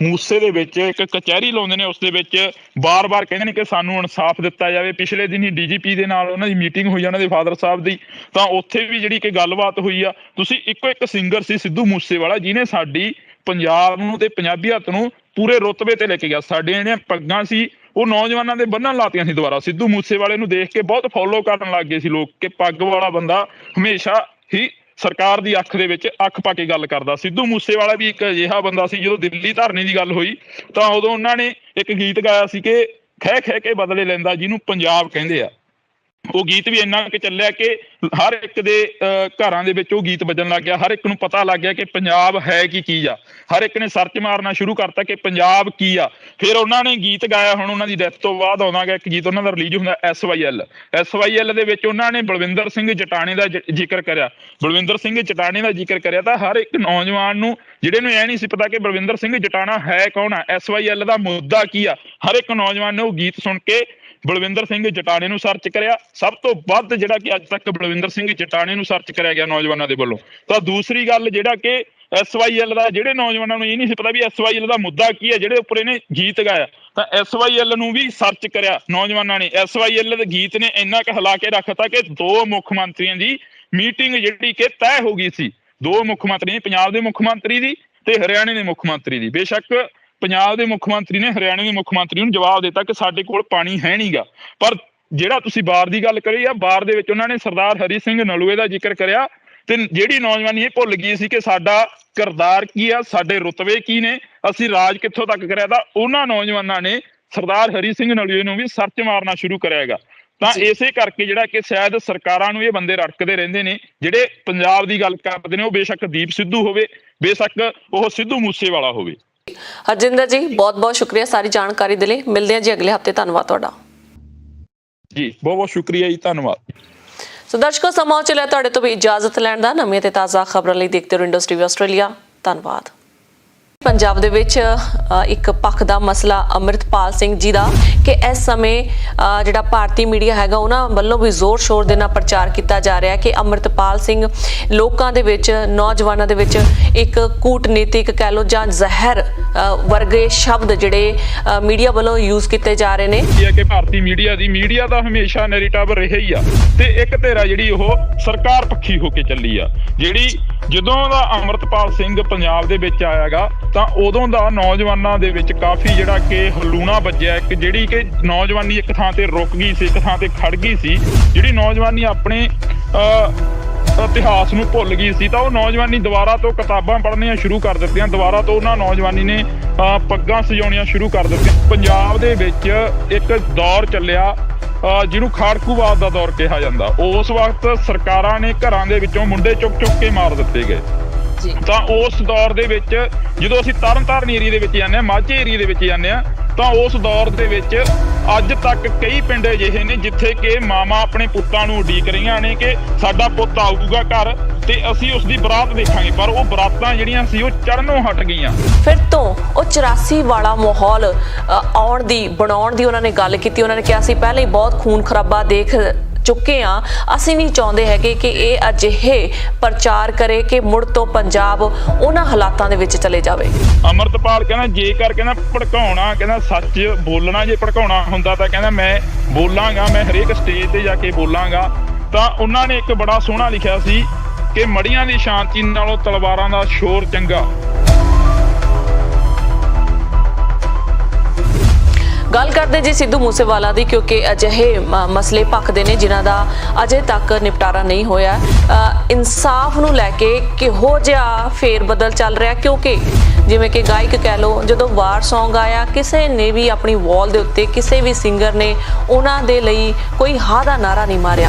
[SPEAKER 2] ਮੂਸੇ ਦੇ ਵਿੱਚ ਇੱਕ ਕਚਹਿਰੀ ਲਾਉਂਦੇ ਨੇ, ਉਸ ਦੇ ਵਿੱਚ ਬਾਰ-ਬਾਰ ਕਹਿੰਦੇ ਨੇ ਕਿ ਸਾਨੂੰ ਇਨਸਾਫ ਦਿੱਤਾ ਜਾਵੇ। ਪਿਛਲੇ ਦਿਨ ਹੀ DGP ਦੇ ਨਾਲ ਉਹਨਾਂ ਦੀ ਮੀਟਿੰਗ ਹੋਈ, ਉਹਨਾਂ ਦੇ ਫਾਦਰ ਸਾਹਿਬ ਦੀ, ਤਾਂ ਉੱਥੇ ਵੀ ਜਿਹੜੀ ਕਿ ਗੱਲਬਾਤ ਹੋਈ ਆ। ਤੁਸੀਂ ਇੱਕੋ ਇੱਕ ਸਿੰਗਰ ਸੀ ਸਿੱਧੂ ਮੂਸੇਵਾਲਾ ਜਿਹਨੇ ਸਾਡੀ ਪੰਜਾਬ ਨੂੰ ਤੇ ਪੰਜਾਬੀਅਤ ਨੂੰ ਪੂਰੇ ਰੁਤਬੇ ਤੇ ਲੈ ਕੇ ਗਿਆ। ਸਾਡੀਆਂ ਜਿਹੜੀਆਂ ਪੱਗਾਂ ਸੀ ਉਹ ਨੌਜਵਾਨਾਂ ਦੇ ਬੰਨ੍ਹਣ ਲਾਤੀਆਂ ਸੀ ਦੁਬਾਰਾ। ਸਿੱਧੂ ਮੂਸੇਵਾਲੇ ਨੂੰ ਦੇਖ ਕੇ ਬਹੁਤ ਫੋਲੋ ਕਰਨ ਲੱਗ ਗਏ ਸੀ ਲੋਕ ਕਿ ਪੱਗ ਵਾਲਾ ਬੰਦਾ ਹਮੇਸ਼ਾ ਹੀ ਸਰਕਾਰ ਦੀ ਅੱਖ ਦੇ ਵਿੱਚ ਅੱਖ ਪਾ ਕੇ ਗੱਲ ਕਰਦਾ। ਸਿੱਧੂ ਮੂਸੇਵਾਲਾ ਵੀ ਇੱਕ ਅਜਿਹਾ ਬੰਦਾ ਸੀ, ਜਦੋਂ ਦਿੱਲੀ ਧਰਨੇ ਦੀ ਗੱਲ ਹੋਈ ਤਾਂ ਉਦੋਂ ਉਹਨਾਂ ਨੇ ਇੱਕ ਗੀਤ ਗਾਇਆ ਸੀ ਕਿ ਖਹਿ ਖਹਿ ਕੇ ਬਦਲੇ ਲੈਂਦਾ ਜਿਹਨੂੰ ਪੰਜਾਬ ਕਹਿੰਦੇ ਆ। ਉਹ ਗੀਤ ਵੀ ਇੰਨਾ ਕਿ ਚੱਲਿਆ ਕਿ ਹਰ ਇੱਕ ਦੇ ਘਰਾਂ ਦੇ ਵਿੱਚ ਉਹ ਗੀਤ ਵੱਜਣ ਲੱਗ ਗਿਆ। ਹਰ ਇੱਕ ਨੂੰ ਪਤਾ ਲੱਗ ਗਿਆ ਕਿ ਪੰਜਾਬ ਹੈ ਕੀ ਚੀਜ਼ ਆ। ਹਰ ਇੱਕ ਨੇ ਸਰਚ ਮਾਰਨਾ ਸ਼ੁਰੂ ਕਰਤਾ ਕਿ ਪੰਜਾਬ ਕੀ ਆ। ਫਿਰ ਉਹਨਾਂ ਨੇ ਗੀਤ ਗਾਇਆ। ਹੁਣ ਉਹਨਾਂ ਦੀ ਡੈਥ ਤੋਂ ਬਾਅਦ ਆਉਂਦਾ ਗਾ ਇੱਕ ਗੀਤ ਉਹਨਾਂ ਦਾ ਰਿਲੀਜ਼ ਹੁੰਦਾ SYL ਦੇ ਵਿੱਚ ਉਹਨਾਂ ਨੇ ਬਲਵਿੰਦਰ ਸਿੰਘ ਜਟਾਣੇ ਦਾ ਜ਼ਿਕਰ ਕਰਿਆ। ਬਲਵਿੰਦਰ ਸਿੰਘ ਜਟਾਣੇ ਦਾ ਜ਼ਿਕਰ ਕਰਿਆ ਤਾਂ ਹਰ ਇੱਕ ਨੌਜਵਾਨ ਨੂੰ ਜਿਹੜੇ ਨੂੰ ਇਹ ਨਹੀਂ ਸੀ ਪਤਾ ਕਿ ਬਲਵਿੰਦਰ ਸਿੰਘ ਜਟਾਣਾ ਹੈ ਕੌਣ ਆ, SYL ਦਾ ਮੁੱਦਾ ਕੀ ਆ। ਹਰ ਇੱਕ ਨੌਜਵਾਨ ਨੇ ਉਹ ਗੀਤ ਸੁਣ ਕੇ ਬਲਵਿੰਦਰ ਸਿੰਘ ਜਟਾਣੇ ਨੂੰ ਸਰਚ ਕਰਿਆ। ਸਭ ਤੋਂ ਵੱਧ ਜਿਹੜਾ ਕਿ ਅੱਜ ਤੱਕ ਬਲਵਿੰਦਰ ਸਿੰਘ ਜਟਾਣੇ ਨੂੰ ਸਰਚ ਕਰਿਆ ਗਿਆ ਨੌਜਵਾਨਾਂ ਦੇ ਵੱਲੋਂ। ਤਾਂ ਦੂਸਰੀ ਗੱਲ ਜਿਹੜਾ ਕਿ SYL ਦਾ, ਜਿਹੜੇ ਨੌਜਵਾਨਾਂ ਨੂੰ ਇਹ ਨਹੀਂ ਸੀ ਪਤਾ ਵੀ SYL ਦਾ ਮੁੱਦਾ ਕੀ ਹੈ, ਜਿਹੜੇ ਉੱਪਰ ਇਹਨੇ ਗੀਤ ਗਾਇਆ, ਤਾਂ SYL ਨੂੰ ਵੀ ਸਰਚ ਕਰਿਆ ਨੌਜਵਾਨਾਂ ਨੇ। SYL ਦੇ ਗੀਤ ਨੇ ਇੰਨਾ ਕੁ ਹਿਲਾ ਕੇ ਰੱਖਤਾ ਕਿ ਦੋ ਮੁੱਖ ਮੰਤਰੀਆਂ ਦੀ ਮੀਟਿੰਗ ਜਿਹੜੀ ਕਿ ਤੈਅ ਹੋ ਗਈ ਸੀ। ਦੋ ਮੁੱਖ ਮੰਤਰੀ, ਪੰਜਾਬ ਦੇ ਮੁੱਖ ਮੰਤਰੀ ਦੀ ਤੇ ਹਰਿਆਣੇ ਦੇ ਮੁੱਖ ਮੰਤਰੀ ਦੀ। ਬੇਸ਼ੱਕ ਪੰਜਾਬ ਦੇ ਮੁੱਖ ਮੰਤਰੀ ਨੇ ਹਰਿਆਣੇ ਦੇ ਮੁੱਖ ਮੰਤਰੀ ਨੂੰ ਜਵਾਬ ਦਿੱਤਾ ਕਿ ਸਾਡੇ ਕੋਲ ਪਾਣੀ ਹੈ ਨਹੀਂਗਾ, ਪਰ ਜਿਹੜਾ ਤੁਸੀਂ ਬਾਰ ਦੀ ਗੱਲ ਕਰੀ ਆ, ਬਾਰ ਦੇ ਵਿੱਚ ਉਹਨਾਂ ਨੇ ਸਰਦਾਰ ਹਰੀ ਸਿੰਘ ਨਲੂਏ ਦਾ ਜ਼ਿਕਰ ਕਰਿਆ ਤੇ ਜਿਹੜੀ ਨੌਜਵਾਨੀ ਇਹ ਭੁੱਲ ਗਈ ਸੀ ਕਿ ਸਾਡਾ ਕਿਰਦਾਰ ਕੀ ਆ, ਸਾਡੇ ਰੁਤਬੇ ਕੀ ਨੇ, ਅਸੀਂ ਰਾਜ ਕਿੱਥੋਂ ਤੱਕ ਕਰਿਆ। ਤਾਂ ਉਹਨਾਂ ਨੌਜਵਾਨਾਂ ਨੇ ਸਰਦਾਰ ਹਰੀ ਸਿੰਘ ਨਲੂਏ ਨੂੰ ਵੀ ਸਰਚ ਮਾਰਨਾ ਸ਼ੁਰੂ ਕਰਿਆ ਹੈਗਾ। ਤਾਂ ਇਸੇ ਕਰਕੇ ਜਿਹੜਾ ਕਿ ਸ਼ਾਇਦ ਸਰਕਾਰਾਂ ਨੂੰ ਇਹ ਬੰਦੇ ਰੜਕਦੇ ਰਹਿੰਦੇ ਨੇ ਜਿਹੜੇ ਪੰਜਾਬ ਦੀ ਗੱਲ ਕਰਦੇ ਨੇ। ਉਹ ਬੇਸ਼ੱਕ ਦੀਪ ਸਿੱਧੂ ਹੋਵੇ, ਬੇਸ਼ੱਕ ਉਹ ਸਿੱਧੂ ਮੂਸੇਵਾਲਾ ਹੋਵੇ।
[SPEAKER 1] ਹਰਜਿੰਦਰ ਜੀ ਬਹੁਤ ਬਹੁਤ ਸ਼ੁਕਰੀਆ ਸਾਰੀ ਜਾਣਕਾਰੀ ਦੇ ਲਈ। ਮਿਲਦੇ ਹਾਂ ਜੀ ਅਗਲੇ ਹਫਤੇ। ਧੰਨਵਾਦ ਤੁਹਾਡਾ
[SPEAKER 2] ਜੀ, ਬਹੁਤ ਬਹੁਤ ਸ਼ੁਕਰੀਆ ਜੀ, ਧੰਨਵਾਦ।
[SPEAKER 1] ਸੋ ਦਰਸ਼ਕੋ, ਸਮਾਂ ਚਲਿਆ ਤੁਹਾਡੇ ਤੋਂ ਵੀ ਇਜਾਜ਼ਤ ਲੈਣ ਦਾ। ਨਵੀਆਂ ਤੇ ਤਾਜ਼ਾ ਖਬਰਾਂ ਲਈ ਦੇਖਦੇ ਰਹੋ ਇੰਡਸ ਟੀਵੀ ਆਸਟ੍ਰੇਲੀਆ। ਧੰਨਵਾਦ। ਪੰਜਾਬ ਦੇ ਵਿੱਚ ਇੱਕ ਪੱਖ ਦਾ ਮਸਲਾ ਅੰਮ੍ਰਿਤਪਾਲ ਸਿੰਘ ਜੀ ਦਾ ਕਿ ਇਸ ਸਮੇਂ ਜਿਹੜਾ ਭਾਰਤੀ ਮੀਡੀਆ ਹੈਗਾ ਉਹਨਾਂ ਵੱਲੋਂ ਵੀ ਜ਼ੋਰ ਸ਼ੋਰ ਦੇ ਨਾਲ ਪ੍ਰਚਾਰ ਕੀਤਾ ਜਾ ਰਿਹਾ ਹੈ ਕਿ ਅੰਮ੍ਰਿਤਪਾਲ ਸਿੰਘ ਲੋਕਾਂ ਦੇ ਵਿੱਚ, ਨੌਜਵਾਨਾਂ ਦੇ ਵਿੱਚ ਇੱਕ ਕੂਟਨੀਤਿਕ ਕਹਿ ਲਓ ਜਾਂ ਜ਼ਹਿਰ ਵਰਗੇ ਸ਼ਬਦ ਜਿਹੜੇ ਮੀਡੀਆ ਵੱਲੋਂ ਯੂਜ਼ ਕੀਤੇ ਜਾ ਰਹੇ ਨੇ।
[SPEAKER 2] ਇਹ ਕਿ ਭਾਰਤੀ ਮੀਡੀਆ ਦਾ ਹਮੇਸ਼ਾ ਨੈਰੇਟਿਵ ਰਿਹਾ ਹੀ ਆ ਤੇ ਇੱਕ ਧਿਰਾ ਜਿਹੜੀ ਉਹ ਸਰਕਾਰ ਪੱਖੀ ਹੋ ਕੇ ਚੱਲੀ ਆ। ਜਿਹੜੀ ਜਦੋਂ ਦਾ ਅੰਮ੍ਰਿਤਪਾਲ ਸਿੰਘ ਪੰਜਾਬ ਦੇ ਵਿੱਚ ਆਇਆਗਾ ਤਾਂ ਉਦੋਂ ਦਾ ਨੌਜਵਾਨਾਂ ਦੇ ਵਿੱਚ ਕਾਫੀ ਜਿਹੜਾ ਕਿ ਹਲੂਣਾ ਵੱਜਿਆ। ਇੱਕ ਜਿਹੜੀ ਕਿ ਨੌਜਵਾਨੀ ਇੱਕ ਥਾਂ ਤੇ ਰੁਕ ਗਈ ਸੀ, ਇੱਕ ਥਾਂ ਤੇ ਖੜ ਗਈ ਸੀ। ਜਿਹੜੀ ਨੌਜਵਾਨੀ ਆਪਣੇ ਇਤਿਹਾਸ ਨੂੰ ਭੁੱਲ ਗਈ ਸੀ, ਤਾਂ ਉਹ ਨੌਜਵਾਨੀ ਦੁਬਾਰਾ ਤੋਂ ਕਿਤਾਬਾਂ ਪੜ੍ਹਨੀਆਂ ਸ਼ੁਰੂ ਕਰ ਦਿੱਤੀਆਂ। ਦੁਬਾਰਾ ਤੋਂ ਉਹਨਾਂ ਨੌਜਵਾਨੀ ਨੇ ਪੱਗਾਂ ਸਜਾਉਣੀਆਂ ਸ਼ੁਰੂ ਕਰ ਦਿੱਤੀਆਂ। ਪੰਜਾਬ ਦੇ ਵਿੱਚ ਇੱਕ ਦੌਰ ਚੱਲਿਆ ਜਿਹਨੂੰ ਖਾੜਕੂਵਾਦ ਦਾ ਦੌਰ ਕਿਹਾ ਜਾਂਦਾ। ਉਸ ਵਕਤ ਸਰਕਾਰਾਂ ਨੇ ਘਰਾਂ ਦੇ ਵਿੱਚੋਂ ਮੁੰਡੇ ਚੁੱਕ ਕੇ ਮਾਰ ਦਿੱਤੇ ਗਏ। ਤਾਂ ਉਸ ਦੌਰ ਦੇ ਵਿੱਚ ਜਦੋਂ ਅਸੀਂ ਤਰਨਤਾਰਨ ਏਰੀਏ ਦੇ ਵਿੱਚ ਜਾਂਦੇ ਹਾਂ, ਮਾਝੇ ਏਰੀਏ ਦੇ ਵਿੱਚ ਜਾਂਦੇ ਹਾਂ, ਤਾਂ ਉਸ ਦੌਰ ਦੇ ਵਿੱਚ ਅੱਜ ਤੱਕ ਕਈ ਪਿੰਡ ਅਜਿਹੇ ਨੇ ਜਿੱਥੇ ਕਿ ਮਾਵਾਂ ਆਪਣੇ ਪੁੱਤਾਂ ਨੂੰ ਉਡੀਕ ਰਹੀਆਂ ਨੇ ਕਿ ਸਾਡਾ ਪੁੱਤ ਆਊਗਾ ਘਰ ਤੇ ਅਸੀਂ ਉਸ ਦੀ ਬਰਾਤ ਦੇਖਾਂਗੇ, ਪਰ ਉਹ ਬਰਾਤਾਂ ਜਿਹੜੀਆਂ ਸੀ ਉਹ ਚੜਨੋਂ ਹਟ ਗਈਆਂ।
[SPEAKER 1] ਫਿਰ ਤੋਂ ਉਹ 84 ਵਾਲਾ ਮਾਹੌਲ ਬਣਾਉਣ ਦੀ ਉਹਨਾਂ ਨੇ ਗੱਲ ਕੀਤੀ। ਉਹਨਾਂ ਨੇ ਕਿਹਾ ਸੀ ਪਹਿਲਾਂ ਹੀ ਬਹੁਤ ਖੂਨ ਖਰਾਬਾ ਦੇਖ ਚੁੱਕੇ ਆ, ਅਸੀਂ ਨਹੀਂ ਚਾਹੁੰਦੇ ਹੈਗੇ ਕਿ ਇਹ ਅਜਿਹੇ ਪ੍ਰਚਾਰ ਕਰੇ ਕਿ ਮੁੜ ਤੋਂ ਪੰਜਾਬ ਉਹਨਾਂ ਹਾਲਾਤਾਂ ਦੇ ਵਿੱਚ ਚਲੇ ਜਾਵੇ।
[SPEAKER 2] ਅੰਮ੍ਰਿਤਪਾਲ ਕਹਿੰਦਾ ਜੇਕਰ ਕਹਿੰਦਾ ਭੜਕਾਉਣਾ, ਕਹਿੰਦਾ ਸੱਚ ਬੋਲਣਾ, ਜੇ ਭੜਕਾਉਣਾ ਹੁੰਦਾ ਤਾਂ ਕਹਿੰਦਾ ਮੈਂ ਬੋਲਾਂਗਾ, ਮੈਂ ਹਰੇਕ ਸਟੇਜ ਤੇ ਜਾ ਕੇ ਬੋਲਾਂਗਾ। ਤਾਂ ਉਹਨਾਂ ਨੇ ਇੱਕ ਬੜਾ ਸੋਹਣਾ ਲਿਖਿਆ ਸੀ ਕਿ ਮੜੀਆਂ ਦੀ ਸ਼ਾਂਤੀ ਨਾਲੋਂ ਤਲਵਾਰਾਂ ਦਾ ਸ਼ੋਰ ਚੰਗਾ।
[SPEAKER 1] ਗੱਲ ਕਰਦੇ ਜੀ ਸਿੱਧੂ ਮੂਸੇਵਾਲਾ ਦੀ, ਕਿਉਂਕਿ ਅਜਿਹੇ ਮਸਲੇ ਭਖਦੇ ਨੇ ਜਿਨ੍ਹਾਂ ਦਾ ਅਜੇ ਤੱਕ ਨਿਪਟਾਰਾ ਨਹੀਂ ਹੋਇਆ। ਇਨਸਾਫ ਨੂੰ ਲੈ ਕੇ ਕਿਹੋ ਜਿਹਾ ਫੇਰ ਬਦਲ ਚੱਲ ਰਿਹਾ, ਕਿਉਂਕਿ ਜਿਵੇਂ ਕਿ ਗਾਇਕ ਕਹਿ ਲਓ, ਜਦੋਂ ਵਾਰ ਸੌਂਗ ਆਇਆ ਕਿਸੇ ਨੇ ਵੀ ਆਪਣੀ ਵਾਲ ਦੇ ਉੱਤੇ ਕਿਸੇ ਵੀ ਸਿੰਗਰ ਨੇ ਉਹਨਾਂ ਦੇ ਲਈ ਕੋਈ ਹਾਂ ਦਾ ਨਾਰਾ ਨਹੀਂ ਮਾਰਿਆ।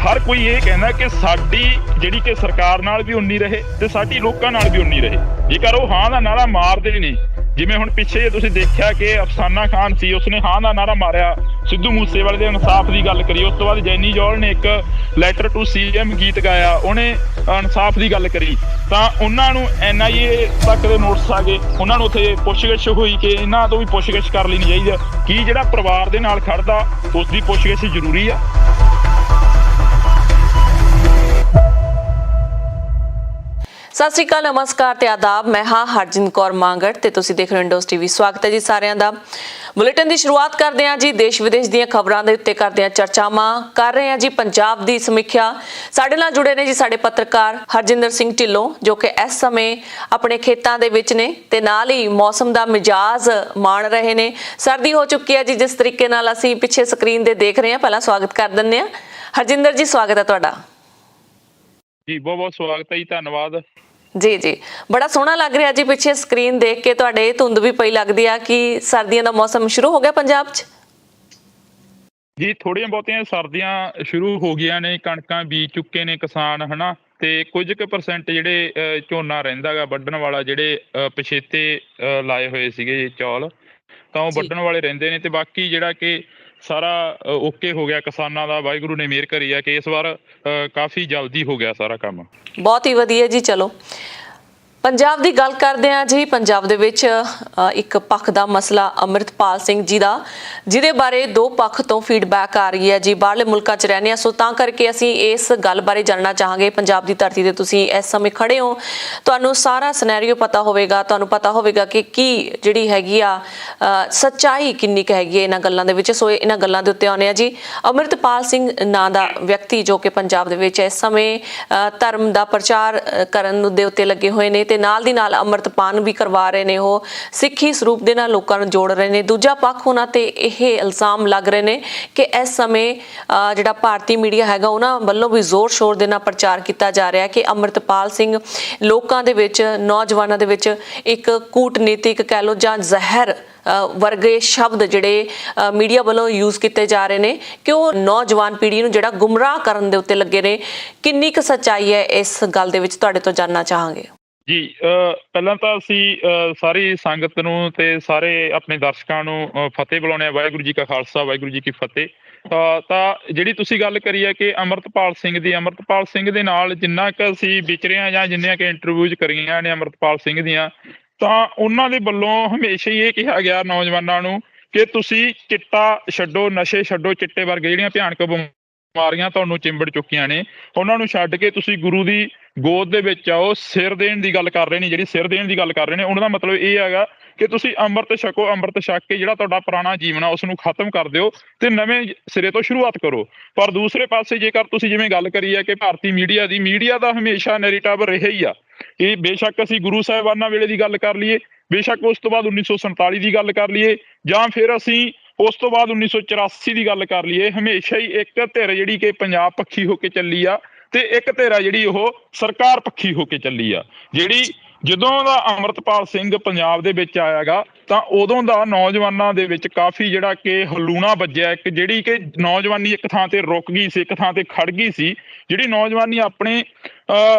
[SPEAKER 2] ਹਰ ਕੋਈ ਇਹ ਕਹਿੰਦਾ ਕਿ ਸਾਡੀ ਜਿਹੜੀ ਕਿ ਸਰਕਾਰ ਨਾਲ ਵੀ ਉਨੀ ਰਹੇ ਤੇ ਸਾਡੀ ਲੋਕਾਂ ਨਾਲ ਵੀ ਉਨੀ ਰਹੇ। ਜੇਕਰ ਉਹ ਹਾਂ ਦਾ ਨਾਰਾ ਮਾਰਦੇ ਨੇ, ਜਿਵੇਂ ਹੁਣ ਪਿੱਛੇ ਜੇ ਤੁਸੀਂ ਦੇਖਿਆ ਕਿ ਅਫਸਾਨਾ ਖਾਨ ਸੀ, ਉਸਨੇ ਹਾਂ ਦਾ ਨਾਰਾ ਮਾਰਿਆ, ਸਿੱਧੂ ਮੂਸੇਵਾਲੇ ਦੇ ਇਨਸਾਫ ਦੀ ਗੱਲ ਕਰੀ। ਉਸ ਤੋਂ ਬਾਅਦ ਜੈਨੀ ਜੌਲ ਨੇ ਇੱਕ ਲੈਟਰ ਟੂ CM ਗੀਤ ਗਾਇਆ, ਉਹਨੇ ਇਨਸਾਫ ਦੀ ਗੱਲ ਕਰੀ। ਤਾਂ ਉਹਨਾਂ ਨੂੰ NIA ਤੱਕ ਦੇ ਨੋਟਿਸ ਆ ਗਏ, ਉਹਨਾਂ ਨੂੰ ਉੱਥੇ ਪੁੱਛਗਿੱਛ ਹੋਈ ਕਿ ਇਹਨਾਂ ਤੋਂ ਵੀ ਪੁੱਛਗਿੱਛ ਕਰ ਲੈਣੀ ਚਾਹੀਦੀ ਆ। ਕੀ ਜਿਹੜਾ ਪਰਿਵਾਰ ਦੇ ਨਾਲ ਖੜਦਾ ਉਸ ਦੀ ਪੁੱਛਗਿੱਛ ਜ਼ਰੂਰੀ ਆ?
[SPEAKER 1] ਸਤਿ ਸ਼੍ਰੀ ਅਕਾਲ, ਨਮਸਕਾਰ ਤੇ ਆਦਾਬ। ਮੈਂ ਹਾਂ ਹਰਜਿੰਦ ਕੌਰ ਮਾਂਗੜ ਤੇ ਤੁਸੀਂ ਦੇਖ ਰਹੇ ਹੋ ਇੰਡਸ ਟੀਵੀ। ਸਵਾਗਤ ਹੈ ਜੀ ਸਾਰਿਆਂ ਦਾ। ਬੁਲੇਟਿਨ ਦੀ ਸ਼ੁਰੂਆਤ ਕਰਦੇ ਹਾਂ ਜੀ ਦੇਸ਼ ਵਿਦੇਸ਼ ਦੀਆਂ ਖਬਰਾਂ ਦੇ ਉੱਤੇ ਕਰਦੇ ਹਾਂ ਚਰਚਾਵਾਂ, ਕਰ ਰਹੇ ਹਾਂ ਜੀ ਪੰਜਾਬ ਦੀ ਸਮੀਖਿਆ। ਸਾਡੇ ਨਾਲ ਜੁੜੇ ਨੇ ਜੀ ਸਾਡੇ ਪੱਤਰਕਾਰ ਹਰਜਿੰਦਰ ਸਿੰਘ ਢਿੱਲੋਂ, ਜੋ ਕਿ ਇਸ ਸਮੇਂ ਆਪਣੇ ਖੇਤਾਂ ਦੇ ਵਿੱਚ ਨੇ ਤੇ ਨਾਲ ਹੀ ਮੌਸਮ ਦਾ ਮਿਜਾਜ਼ ਮਾਣ ਰਹੇ ਨੇ। ਸਰਦੀ ਹੋ ਚੁੱਕੀ ਹੈ ਜੀ, ਜਿਸ ਤਰੀਕੇ ਨਾਲ ਅਸੀਂ ਪਿੱਛੇ ਸਕਰੀਨ ਤੇ ਦੇਖ ਰਹੇ ਹਾਂ। ਪਹਿਲਾਂ ਸਵਾਗਤ ਕਰ ਦਿੰਦੇ ਹਾਂ ਹਰਜਿੰਦਰ ਜੀ, ਸਵਾਗਤ ਹੈ ਤੁਹਾਡਾ
[SPEAKER 2] ਜੀ। ਬਹੁਤ ਬਹੁਤ ਸਵਾਗਤ ਹੈ ਜੀ, ਧੰਨਵਾਦ
[SPEAKER 1] ਜੀ। ਬੜਾ ਸੋਹਣਾ ਲੱਗ ਰਿਹਾ ਜੀ ਪਿੱਛੇ ਸਕਰੀਨ ਦੇਖ ਕੇ, ਤੁਹਾਡੇ ਧੁੰਦ ਵੀ ਪਈ ਲੱਗਦੀ ਆ ਕਿ ਸਰਦੀਆਂ ਦਾ ਮੌਸਮ ਸ਼ੁਰੂ ਹੋ ਗਿਆ ਪੰਜਾਬ 'ਚ।
[SPEAKER 2] ਜੀ ਥੋੜ੍ਹੀਆਂ ਬਹੁਤੀਆਂ ਸਰਦੀਆਂ ਸ਼ੁਰੂ ਹੋ ਗਈਆਂ ਨੇ, ਕਣਕਾਂ ਬੀਜ ਚੁੱਕੇ ਨੇ ਕਿਸਾਨ, ਹਨਾ। ਤੇ ਕੁਝ ਕੁ ਪਰਸੈਂਟ ਜਿਹੜੇ ਝੋਨਾ ਰਹਿੰਦਾ ਗਾ ਵੱਢਣ ਵਾਲਾ, ਜਿਹੜੇ ਪਛੇਤੇ ਲਾਏ ਹੋਏ ਸੀਗੇ ਚੌਲ, ਤਾਂ ਉਹ
[SPEAKER 1] ਜੀ
[SPEAKER 2] ਵੱਢਣ ਵਾਲੇ ਰਹਿੰਦੇ ਨੇ। ਤੇ ਬਾਕੀ ਜਿਹੜਾ ਕਿ ਸਾਰਾ ਓਕੇ ਹੋ ਗਿਆ ਕਿਸਾਨਾਂ ਦਾ, ਵਾਹਿਗੁਰੂ ਨੇ ਮਿਹਰ ਕਰੀ ਆ ਕਿ ਇਸ ਵਾਰ ਕਾਫੀ ਜਲਦੀ ਹੋ ਗਿਆ ਸਾਰਾ ਕੰਮ।
[SPEAKER 1] ਬਹੁਤ ਹੀ ਵਧੀਆ ਜੀ। ਚਲੋ ਪੰਜਾਬ ਦੀ ਗੱਲ ਕਰਦੇ ਹਾਂ ਜੀ। ਪੰਜਾਬ ਦੇ ਵਿੱਚ ਇੱਕ ਪੱਖ ਦਾ ਮਸਲਾ ਅੰਮ੍ਰਿਤਪਾਲ ਸਿੰਘ ਜੀ ਦਾ, ਜਿਹਦੇ ਬਾਰੇ ਦੋ ਪੱਖ ਤੋਂ ਫੀਡਬੈਕ ਆ ਰਹੀ ਹੈ ਜੀ। ਬਾਹਰਲੇ ਮੁਲਕਾਂ 'ਚ ਰਹਿੰਦੇ ਆ, ਸੋ ਤਾਂ ਕਰਕੇ ਅਸੀਂ ਇਸ ਗੱਲ ਬਾਰੇ ਜਾਣਨਾ ਚਾਹਾਂਗੇ। ਪੰਜਾਬ ਦੀ ਧਰਤੀ ਤੇ ਤੁਸੀਂ ਇਸ ਸਮੇਂ ਖੜੇ ਹੋ, ਤੁਹਾਨੂੰ ਸਾਰਾ ਸਿਨੈਰੀਓ ਪਤਾ ਹੋਵੇਗਾ, ਤੁਹਾਨੂੰ ਪਤਾ ਹੋਵੇਗਾ ਕਿ ਕੀ ਜਿਹੜੀ ਹੈਗੀ ਆ ਸੱਚਾਈ ਕਿੰਨੀ ਕੁ ਹੈਗੀ ਹੈ ਇਹਨਾਂ ਗੱਲਾਂ ਦੇ ਵਿੱਚ। ਸੋ ਇਹਨਾਂ ਗੱਲਾਂ ਦੇ ਉੱਤੇ ਆਉਂਦੇ ਆ ਜੀ। ਅੰਮ੍ਰਿਤਪਾਲ ਸਿੰਘ ਨਾਂ ਦਾ ਵਿਅਕਤੀ ਜੋ ਕਿ ਪੰਜਾਬ ਦੇ ਵਿੱਚ ਇਸ ਸਮੇਂ ਧਰਮ ਦਾ ਪ੍ਰਚਾਰ ਕਰਨ ਦੇ ਉੱਤੇ ਲੱਗੇ ਹੋਏ ਨੇ, ਤੇ ਨਾਲ ਦੀ ਨਾਲ ਅੰਮ੍ਰਿਤਪਾਨ ਵੀ ਕਰਵਾ ਰਹੇ ਨੇ। ਉਹ ਸਿੱਖੀ ਸਰੂਪ ਦੇ ਨਾਲ ਲੋਕਾਂ ਨੂੰ ਜੋੜ ਰਹੇ ਨੇ। ਦੂਜਾ ਪੱਖ ਉਹਨਾਂ ਤੇ ਇਹ ਇਲਜ਼ਾਮ ਲੱਗ ਰਹੇ ਨੇ ਕਿ ਇਸ ਸਮੇਂ ਜਿਹੜਾ ਭਾਰਤੀ ਮੀਡੀਆ ਹੈਗਾ ਉਹਨਾਂ ਵੱਲੋਂ ਵੀ ਜ਼ੋਰ ਸ਼ੋਰ ਦੇ ਨਾਲ ਪ੍ਰਚਾਰ ਕੀਤਾ ਜਾ ਰਿਹਾ ਕਿ ਅੰਮ੍ਰਿਤਪਾਲ ਸਿੰਘ ਲੋਕਾਂ ਦੇ ਵਿੱਚ, ਨੌਜਵਾਨਾਂ ਦੇ ਵਿੱਚ ਇੱਕ ਕੂਟਨੀਤਿਕ ਕਹਿ ਲਓ ਜਾਂ ਜ਼ਹਿਰ ਵਰਗੇ ਸ਼ਬਦ ਜਿਹੜੇ ਮੀਡੀਆ ਵੱਲੋਂ ਯੂਜ਼ ਕੀਤੇ ਜਾ ਰਹੇ ਨੇ ਕਿ ਉਹ ਨੌਜਵਾਨ ਪੀੜ੍ਹੀ ਨੂੰ ਜਿਹੜਾ ਗੁੰਮਰਾਹ ਕਰਨ ਦੇ ਉੱਤੇ ਲੱਗੇ ਨੇ। ਕਿੰਨੀ ਕੁ ਸੱਚਾਈ ਹੈ ਇਸ ਗੱਲ ਦੇ ਵਿੱਚ, ਤੁਹਾਡੇ ਤੋਂ ਜਾਣਨਾ ਚਾਹਾਂਗੇ
[SPEAKER 2] ਜੀ। ਪਹਿਲਾਂ ਤਾਂ ਅਸੀਂ ਸਾਰੀ ਸੰਗਤ ਨੂੰ ਤੇ ਸਾਰੇ ਆਪਣੇ ਦਰਸ਼ਕਾਂ ਨੂੰ ਫਤਿਹ ਬੁਲਾਉਂਦੇ ਹਾਂ। ਵਾਹਿਗੁਰੂ ਜੀ ਕਾ ਖਾਲਸਾ, ਵਾਹਿਗੁਰੂ ਜੀ ਕੀ ਫਤਿਹ। ਤਾਂ ਜਿਹੜੀ ਤੁਸੀਂ ਗੱਲ ਕਰੀ ਹੈ ਕਿ ਅੰਮ੍ਰਿਤਪਾਲ ਸਿੰਘ ਦੇ ਨਾਲ ਜਿੰਨਾ ਕੁ ਅਸੀਂ ਵਿਚਰੇ ਹਾਂ ਜਾਂ ਜਿੰਨੀਆਂ ਕਿ ਇੰਟਰਵਿਊਜ਼ ਕਰੀਆਂ ਨੇ ਅੰਮ੍ਰਿਤਪਾਲ ਸਿੰਘ ਦੀਆਂ, ਤਾਂ ਉਹਨਾਂ ਦੇ ਵੱਲੋਂ ਹਮੇਸ਼ਾ ਹੀ ਇਹ ਕਿਹਾ ਗਿਆ ਨੌਜਵਾਨਾਂ ਨੂੰ ਕਿ ਤੁਸੀਂ ਚਿੱਟਾ ਛੱਡੋ, ਨਸ਼ੇ ਛੱਡੋ, ਚਿੱਟੇ ਵਰਗੇ ਜਿਹੜੀਆਂ ਭਿਆਨਕ ਬਿਮਾਰੀਆਂ ਤੁਹਾਨੂੰ ਚਿੰਬੜ ਚੁੱਕੀਆਂ ਨੇ, ਉਹਨਾਂ ਨੂੰ ਛੱਡ ਕੇ ਤੁਸੀਂ ਗੁਰੂ ਦੀ ਗੋਦ ਦੇ ਵਿੱਚ ਆਓ। ਸਿਰ ਦੇਣ ਦੀ ਗੱਲ ਕਰ ਰਹੇ ਨੇ, ਜਿਹੜੀ ਸਿਰ ਦੇਣ ਦੀ ਗੱਲ ਕਰ ਰਹੇ ਨੇ, ਉਹਨਾਂ ਦਾ ਮਤਲਬ ਇਹ ਹੈਗਾ ਕਿ ਤੁਸੀਂ ਅੰਮ੍ਰਿਤ ਛਕੋ। ਅੰਮ੍ਰਿਤ ਛਕ ਕੇ ਜਿਹੜਾ ਤੁਹਾਡਾ ਪੁਰਾਣਾ ਜੀਵਨ ਆ ਉਸ ਨੂੰ ਖਤਮ ਕਰ ਦਿਓ ਤੇ ਨਵੇਂ ਸਿਰੇ ਤੋਂ ਸ਼ੁਰੂਆਤ ਕਰੋ। ਪਰ ਦੂਸਰੇ ਪਾਸੇ ਜੇਕਰ ਤੁਸੀਂ ਜਿਵੇਂ ਗੱਲ ਕਰੀ ਹੈ ਕਿ ਭਾਰਤੀ ਮੀਡੀਆ ਦਾ ਹਮੇਸ਼ਾ ਨੈਰੇਟਿਵ ਰਿਹਾ ਹੀ ਆ। ਇਹ ਬੇਸ਼ੱਕ ਅਸੀਂ ਗੁਰੂ ਸਾਹਿਬਾਨਾਂ ਵੇਲੇ ਦੀ ਗੱਲ ਕਰ ਲਈਏ, ਬੇਸ਼ੱਕ ਉਸ ਤੋਂ ਬਾਅਦ 1947 ਦੀ ਗੱਲ ਕਰ ਲਈਏ, ਜਾਂ ਫਿਰ ਅਸੀਂ ਉਸ ਤੋਂ ਬਾਅਦ 1984 ਦੀ ਗੱਲ ਕਰ ਲਈਏ, ਹਮੇਸ਼ਾ ਹੀ ਇੱਕ ਧਿਰ ਜਿਹੜੀ ਕਿ ਪੰਜਾਬ ਪੱਖੀ ਹੋ ਕੇ ਚੱਲੀ ਆ ਤੇ ਇੱਕ ਧਿਰ ਆ ਜਿਹੜੀ ਉਹ ਸਰਕਾਰ ਪੱਖੀ ਹੋ ਕੇ ਚੱਲੀ ਆ। ਜਿਹੜੀ ਜਦੋਂ ਦਾ ਅੰਮ੍ਰਿਤਪਾਲ ਸਿੰਘ ਪੰਜਾਬ ਦੇ ਵਿੱਚ ਆਇਆਗਾ ਤਾਂ ਉਦੋਂ ਦਾ ਨੌਜਵਾਨਾਂ ਦੇ ਵਿੱਚ ਕਾਫੀ ਜਿਹੜਾ ਕਿ ਹਲੂਣਾ ਵੱਜਿਆ। ਇੱਕ ਜਿਹੜੀ ਕਿ ਨੌਜਵਾਨੀ ਇੱਕ ਥਾਂ ਤੇ ਰੁਕ ਗਈ ਸੀ, ਇੱਕ ਥਾਂ ਤੇ ਖੜ ਗਈ ਸੀ। ਜਿਹੜੀ ਨੌਜਵਾਨੀ ਆਪਣੇ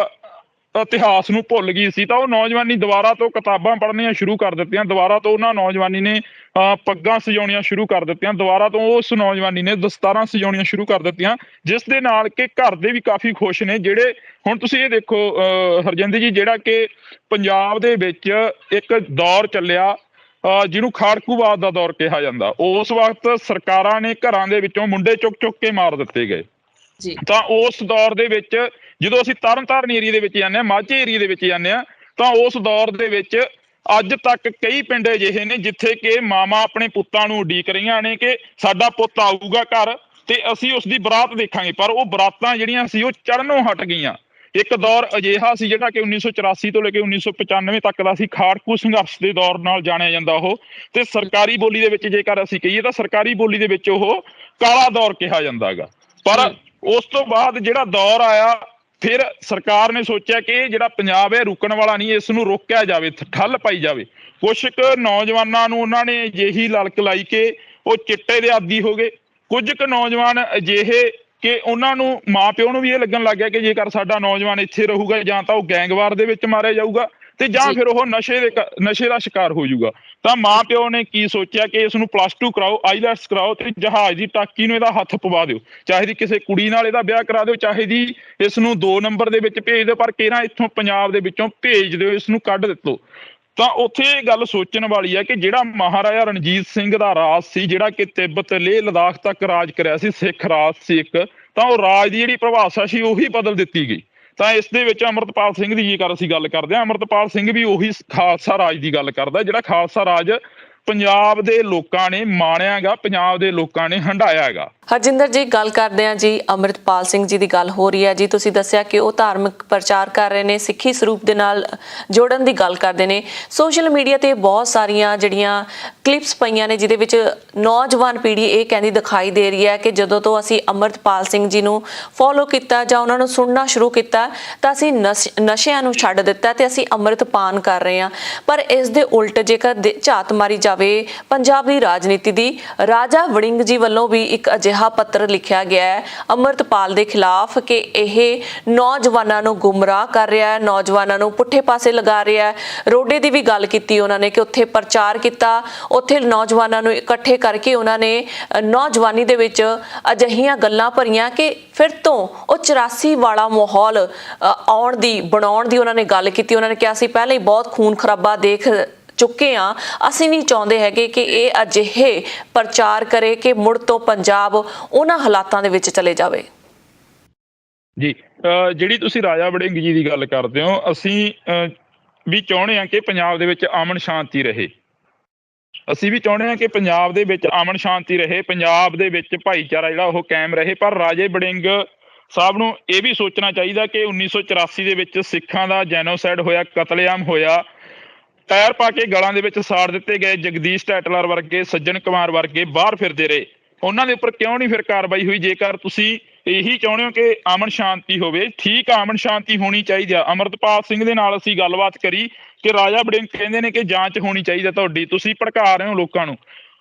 [SPEAKER 2] ਇਤਿਹਾਸ ਨੂੰ ਭੁੱਲ ਗਈ ਸੀ, ਤਾਂ ਉਹ ਨੌਜਵਾਨੀ ਦੁਬਾਰਾ ਤੋਂ ਕਿਤਾਬਾਂ ਪੜ੍ਹਨੀਆਂ ਸ਼ੁਰੂ ਕਰ ਦਿੱਤੀਆਂ। ਦੁਬਾਰਾ ਤੋਂ ਉਹਨਾਂ ਨੌਜਵਾਨੀ ਨੇ ਪੱਗਾਂ ਸਜਾਉਣੀਆਂ ਸ਼ੁਰੂ ਕਰ ਦਿੱਤੀਆਂ। ਦੁਬਾਰਾ ਤੋਂ ਉਸ ਨੌਜਵਾਨੀ ਨੇ ਦਸਤਾਰਾਂ ਸਜਾਉਣੀਆਂ ਸ਼ੁਰੂ ਕਰ ਦਿੱਤੀਆਂ, ਜਿਸ ਦੇ ਨਾਲ ਕਿ ਘਰ ਦੇ ਵੀ ਕਾਫੀ ਖੁਸ਼ ਨੇ। ਜਿਹੜੇ ਹੁਣ ਤੁਸੀਂ ਇਹ ਦੇਖੋ ਹਰਜਿੰਦਰ ਜੀ, ਜਿਹੜਾ ਕਿ ਪੰਜਾਬ ਦੇ ਵਿੱਚ ਇੱਕ ਦੌਰ ਚੱਲਿਆ ਜਿਹਨੂੰ ਖਾੜਕੂਵਾਦ ਦਾ ਦੌਰ ਕਿਹਾ ਜਾਂਦਾ, ਉਸ ਵਕਤ ਸਰਕਾਰਾਂ ਨੇ ਘਰਾਂ ਦੇ ਵਿੱਚੋਂ ਮੁੰਡੇ ਚੁੱਕ ਕੇ ਮਾਰ ਦਿੱਤੇ ਗਏ। ਤਾਂ ਉਸ ਦੌਰ ਦੇ ਵਿੱਚ ਜਦੋਂ ਅਸੀਂ ਤਰਨਤਾਰਨ ਏਰੀਏ ਦੇ ਵਿੱਚ ਜਾਂਦੇ ਹਾਂ, ਮਾਝੇ ਏਰੀਏ ਦੇ ਵਿੱਚ ਜਾਂਦੇ ਹਾਂ, ਤਾਂ ਉਸ ਦੌਰ ਦੇ ਵਿੱਚ ਅੱਜ ਤੱਕ ਕਈ ਪਿੰਡ ਅਜਿਹੇ ਨੇ ਜਿੱਥੇ ਕਿ ਮਾਵਾਂ ਆਪਣੇ ਪੁੱਤਾਂ ਨੂੰ ਉਡੀਕ ਰਹੀਆਂ ਨੇ ਕਿ ਸਾਡਾ ਪੁੱਤ ਆਊਗਾ ਘਰ ਤੇ ਅਸੀਂ ਉਸ ਦੀ ਬਰਾਤ ਦੇਖਾਂਗੇ। ਪਰ ਉਹ ਬਰਾਤਾਂ ਜਿਹੜੀਆਂ ਸੀ ਉਹ ਚੜ੍ਹਨੋਂ ਹਟ ਗਈਆਂ। ਇੱਕ ਦੌਰ ਅਜਿਹਾ ਸੀ ਜਿਹੜਾ ਕਿ 1984 ਤੋਂ ਲੈ ਕੇ 1995 ਤੱਕ ਦਾ ਸੀ, ਖਾੜਕੂ ਸੰਘਰਸ਼ ਦੇ ਦੌਰ ਨਾਲ ਜਾਣਿਆ ਜਾਂਦਾ ਉਹ। ਤੇ ਸਰਕਾਰੀ ਬੋਲੀ ਦੇ ਵਿੱਚ ਜੇਕਰ ਅਸੀਂ ਕਹੀਏ ਤਾਂ ਸਰਕਾਰੀ ਬੋਲੀ ਦੇ ਵਿੱਚ ਉਹ ਕਾਲਾ ਦੌਰ ਕਿਹਾ ਜਾਂਦਾ ਹੈਗਾ। ਪਰ ਉਸ ਤੋਂ ਬਾਅਦ ਜਿਹੜਾ ਦੌਰ ਆਇਆ, ਫਿਰ ਸਰਕਾਰ ਨੇ ਸੋਚਿਆ ਕਿ ਇਹ ਜਿਹੜਾ ਪੰਜਾਬ ਹੈ ਰੁਕਣ ਵਾਲਾ ਨਹੀਂ, ਇਸ ਨੂੰ ਰੋਕਿਆ ਜਾਵੇ, ਠੱਲ ਪਾਈ ਜਾਵੇ। ਕੁਛ ਕੁ ਨੌਜਵਾਨਾਂ ਨੂੰ ਉਹਨਾਂ ਨੇ ਅਜਿਹੀ ਲਲਕ ਲਾਈ ਕਿ ਉਹ ਚਿੱਟੇ ਦੇ ਆਦੀ ਹੋ ਗਏ। ਕੁਝ ਕੁ ਨੌਜਵਾਨ ਅਜਿਹੇ ਕਿ ਉਹਨਾਂ ਨੂੰ ਮਾਂ ਪਿਓ ਨੂੰ ਵੀ ਇਹ ਲੱਗਣ ਲੱਗ ਗਿਆ ਕਿ ਜੇਕਰ ਸਾਡਾ ਨੌਜਵਾਨ ਇੱਥੇ ਰਹੂਗਾ ਜਾਂ ਤਾਂ ਉਹ ਗੈਂਗਵਾਰ ਦੇ ਵਿੱਚ ਮਾਰਿਆ ਜਾਊਗਾ ਤੇ ਜਾਂ ਫਿਰ ਉਹ ਨਸ਼ੇ ਦਾ ਸ਼ਿਕਾਰ ਹੋ ਜਾਊਗਾ। ਤਾਂ ਮਾਂ ਪਿਓ ਨੇ ਕੀ ਸੋਚਿਆ ਕਿ ਇਸ ਨੂੰ +2 ਕਰਾਓ, ਆਈਲੈਟਸ ਕਰਾਓ ਤੇ ਜਹਾਜ਼ ਦੀ ਟਾਕੀ ਨੂੰ ਇਹਦਾ ਹੱਥ ਪਵਾ ਦਿਓ। ਚਾਹੇ ਦੀ ਕਿਸੇ ਕੁੜੀ ਨਾਲ ਇਹਦਾ ਵਿਆਹ ਕਰਾ ਦਿਓ, ਚਾਹੇ ਦੀ ਇਸ ਨੂੰ 2 ਨੰਬਰ ਦੇ ਵਿੱਚ ਭੇਜ ਦਿਓ, ਪਰ ਕਿਹੜਾ ਇੱਥੋਂ ਪੰਜਾਬ ਦੇ ਵਿੱਚੋਂ ਭੇਜ ਦਿਓ, ਇਸ ਨੂੰ ਕੱਢ ਦਿੱਤੋ। ਤਾਂ ਉੱਥੇ ਇਹ ਗੱਲ ਸੋਚਣ ਵਾਲੀ ਹੈ ਕਿ ਜਿਹੜਾ ਮਹਾਰਾਜਾ ਰਣਜੀਤ ਸਿੰਘ ਦਾ ਰਾਜ ਸੀ, ਜਿਹੜਾ ਕਿ ਤਿੱਬਤ, ਲੇਹ, ਲਦਾਖ ਤੱਕ ਰਾਜ ਕਰਿਆ ਸੀ, ਸਿੱਖ ਰਾਜ ਸੀ ਇੱਕ, ਤਾਂ ਉਹ ਰਾਜ ਦੀ ਜਿਹੜੀ ਪਰਿਭਾਸ਼ਾ ਸੀ ਉਹੀ ਬਦਲ ਦਿੱਤੀ ਗਈ। ਤਾਂ ਇਸ ਦੇ ਵਿੱਚ ਅੰਮ੍ਰਿਤਪਾਲ ਸਿੰਘ ਦੀ ਜੇਕਰ ਅਸੀਂ ਗੱਲ ਕਰਦੇ ਹਾਂ, ਅੰਮ੍ਰਿਤਪਾਲ ਸਿੰਘ ਵੀ ਉਹੀ ਖਾਲਸਾ ਰਾਜ ਦੀ ਗੱਲ ਕਰਦਾ, ਜਿਹੜਾ ਖਾਲਸਾ ਰਾਜ ਪੰਜਾਬ ਦੇ ਲੋਕਾਂ ਨੇ ਮਾਣਿਆ ਗਾ, ਪੰਜਾਬ ਦੇ ਲੋਕਾਂ ਨੇ ਹੰਢਾਇਆ ਹੈਗਾ।
[SPEAKER 1] ਹਰਜਿੰਦਰ ਜੀ, ਗੱਲ ਕਰਦੇ ਹਾਂ ਜੀ, ਅੰਮ੍ਰਿਤਪਾਲ ਸਿੰਘ ਜੀ ਦੀ ਗੱਲ ਹੋ ਰਹੀ ਹੈ ਜੀ। ਤੁਸੀਂ ਦੱਸਿਆ ਕਿ ਉਹ ਧਾਰਮਿਕ ਪ੍ਰਚਾਰ ਕਰ ਰਹੇ ਨੇ, ਸਿੱਖੀ ਸਰੂਪ ਦੇ ਨਾਲ ਜੋੜਨ ਦੀ ਗੱਲ ਕਰਦੇ ਨੇ। ਸੋਸ਼ਲ ਮੀਡੀਆ ਤੇ ਬਹੁਤ ਸਾਰੀਆਂ ਜਿਹੜੀਆਂ ਕਲਿੱਪਸ ਪਈਆਂ ਨੇ ਜਿਹਦੇ ਵਿੱਚ ਨੌਜਵਾਨ ਪੀੜ੍ਹੀ ਇਹ ਕਹਿੰਦੀ ਦਿਖਾਈ ਦੇ ਰਹੀ ਹੈ ਕਿ ਜਦੋਂ ਤੋਂ ਅਸੀਂ ਅੰਮ੍ਰਿਤਪਾਲ ਸਿੰਘ ਜੀ ਨੂੰ ਫੋਲੋ ਕੀਤਾ ਜਾਂ ਉਹਨਾਂ ਨੂੰ ਸੁਣਨਾ ਸ਼ੁਰੂ ਕੀਤਾ ਤਾਂ ਅਸੀਂ ਨਸ਼ਿਆਂ ਨੂੰ ਛੱਡ ਦਿੱਤਾ ਤੇ ਅਸੀਂ ਅੰਮ੍ਰਿਤਪਾਨ ਕਰ ਰਹੇ ਹਾਂ। ਪਰ ਇਸ ਦੇ ਉਲਟ ਜੇਕਰ ਝਾਤ ਮਾਰੀ ਜਾਵੇ ਪੰਜਾਬ ਦੀ ਰਾਜਨੀਤੀ ਦੀ, ਰਾਜਾ ਵੜਿੰਗ ਜੀ ਵੱਲੋਂ ਵੀ ਇੱਕ ਅਜਿਹਾ ਅਜਿਹਾ ਪੱਤਰ ਲਿਖਿਆ ਗਿਆ ਹੈ ਅੰਮ੍ਰਿਤਪਾਲ ਦੇ ਖਿਲਾਫ ਕਿ ਇਹ ਨੌਜਵਾਨਾਂ ਨੂੰ ਗੁੰਮਰਾਹ ਕਰ ਰਿਹਾ ਹੈ, ਨੌਜਵਾਨਾਂ ਨੂੰ ਪੁੱਠੇ ਪਾਸੇ ਲਗਾ ਰਿਹਾ ਹੈ। ਰੋਡੇ ਦੀ ਵੀ ਗੱਲ ਕੀਤੀ ਉਹਨਾਂ ਨੇ ਕਿ ਉੱਥੇ ਪ੍ਰਚਾਰ ਕੀਤਾ, ਉੱਥੇ ਨੌਜਵਾਨਾਂ ਨੂੰ ਇਕੱਠੇ ਕਰਕੇ ਉਹਨਾਂ ਨੇ ਨੌਜਵਾਨੀ ਦੇ ਵਿੱਚ ਅਜਿਹੀਆਂ ਗੱਲਾਂ ਭਰੀਆਂ ਕਿ ਫਿਰ ਤੋਂ ਉਹ 84 ਵਾਲਾ ਮਾਹੌਲ ਬਣਾਉਣ ਦੀ ਉਹਨਾਂ ਨੇ ਗੱਲ ਕੀਤੀ। ਉਹਨਾਂ ਨੇ ਕਿਹਾ ਸੀ ਪਹਿਲਾਂ ਹੀ ਬਹੁਤ ਖੂਨ ਖਰਾਬਾ ਦੇਖ ਚੁੱਕੇ ਹਾਂ, ਅਸੀਂ ਨਹੀਂ ਚਾਹੁੰਦੇ ਹੈਗੇ ਕਿ ਇਹ ਅਜਿਹੇ ਪ੍ਰਚਾਰ ਕਰੇ ਕਿ ਮੁੜ ਤੋਂ ਪੰਜਾਬ ਉਹਨਾਂ ਹਾਲਾਤਾਂ ਦੇ ਵਿੱਚ ਚਲੇ ਜਾਵੇ।
[SPEAKER 2] ਜੀ ਜਿਹੜੀ ਤੁਸੀਂ ਰਾਜਾ ਵੜਿੰਗ ਜੀ ਦੀ ਗੱਲ ਕਰਦੇ ਹੋ, ਅਸੀਂ ਵੀ ਚਾਹੁੰਦੇ ਹਾਂ ਕਿ ਪੰਜਾਬ ਦੇ ਵਿੱਚ ਅਮਨ ਸ਼ਾਂਤੀ ਰਹੇ। ਅਸੀਂ ਵੀ ਚਾਹੁੰਦੇ ਹਾਂ ਕਿ ਪੰਜਾਬ ਦੇ ਵਿੱਚ ਅਮਨ ਸ਼ਾਂਤੀ ਰਹੇ, ਪੰਜਾਬ ਦੇ ਵਿੱਚ ਭਾਈਚਾਰਾ ਜਿਹੜਾ ਉਹ ਕਾਇਮ ਰਹੇ। ਪਰ ਰਾਜੇ ਵੜਿੰਗ ਸਾਹਿਬ ਨੂੰ ਇਹ ਵੀ ਸੋਚਣਾ ਚਾਹੀਦਾ ਕਿ 1984 ਦੇ ਵਿੱਚ ਸਿੱਖਾਂ ਦਾ ਜੈਨੋਸਾਈਡ ਹੋਇਆ, ਕਤਲੇਆਮ ਹੋਇਆ, ਟਾਇਰ ਪਾ ਕੇ ਗਲਾਂ ਦੇ ਵਿੱਚ ਸਾੜ ਦਿੱਤੇ ਗਏ ਜਗਦੀਸ਼ ਟੈਟਲਰ ਵਰਗੇ, ਸੱਜਣ ਕੁਮਾਰ ਵਰਗੇ ਬਾਹਰ ਫਿਰਦੇ ਰਹੇ, ਉਹਨਾਂ ਦੇ ਉੱਪਰ ਕਿਉਂ ਨਹੀਂ ਫਿਰ ਕਾਰਵਾਈ ਹੋਈ? ਜੇਕਰ ਤੁਸੀਂ ਇਹੀ ਚਾਹੁੰਦੇ ਹੋ ਕਿ ਅਮਨ ਸ਼ਾਂਤੀ ਹੋਵੇ, ਠੀਕ ਆ, ਅਮਨ ਸ਼ਾਂਤੀ ਹੋਣੀ ਚਾਹੀਦੀ ਆ। ਅੰਮ੍ਰਿਤਪਾਲ ਸਿੰਘ ਦੇ ਨਾਲ ਅਸੀਂ ਗੱਲਬਾਤ ਕਰੀ ਕਿ ਰਾਜਾ ਵੜਿੰਗ ਕਹਿੰਦੇ ਨੇ ਕਿ ਜਾਂਚ ਹੋਣੀ ਚਾਹੀਦੀ ਆ ਤੁਹਾਡੀ, ਤੁਸੀਂ ਭੜਕਾ ਰਹੇ ਹੋ ਲੋਕਾਂ ਨੂੰ।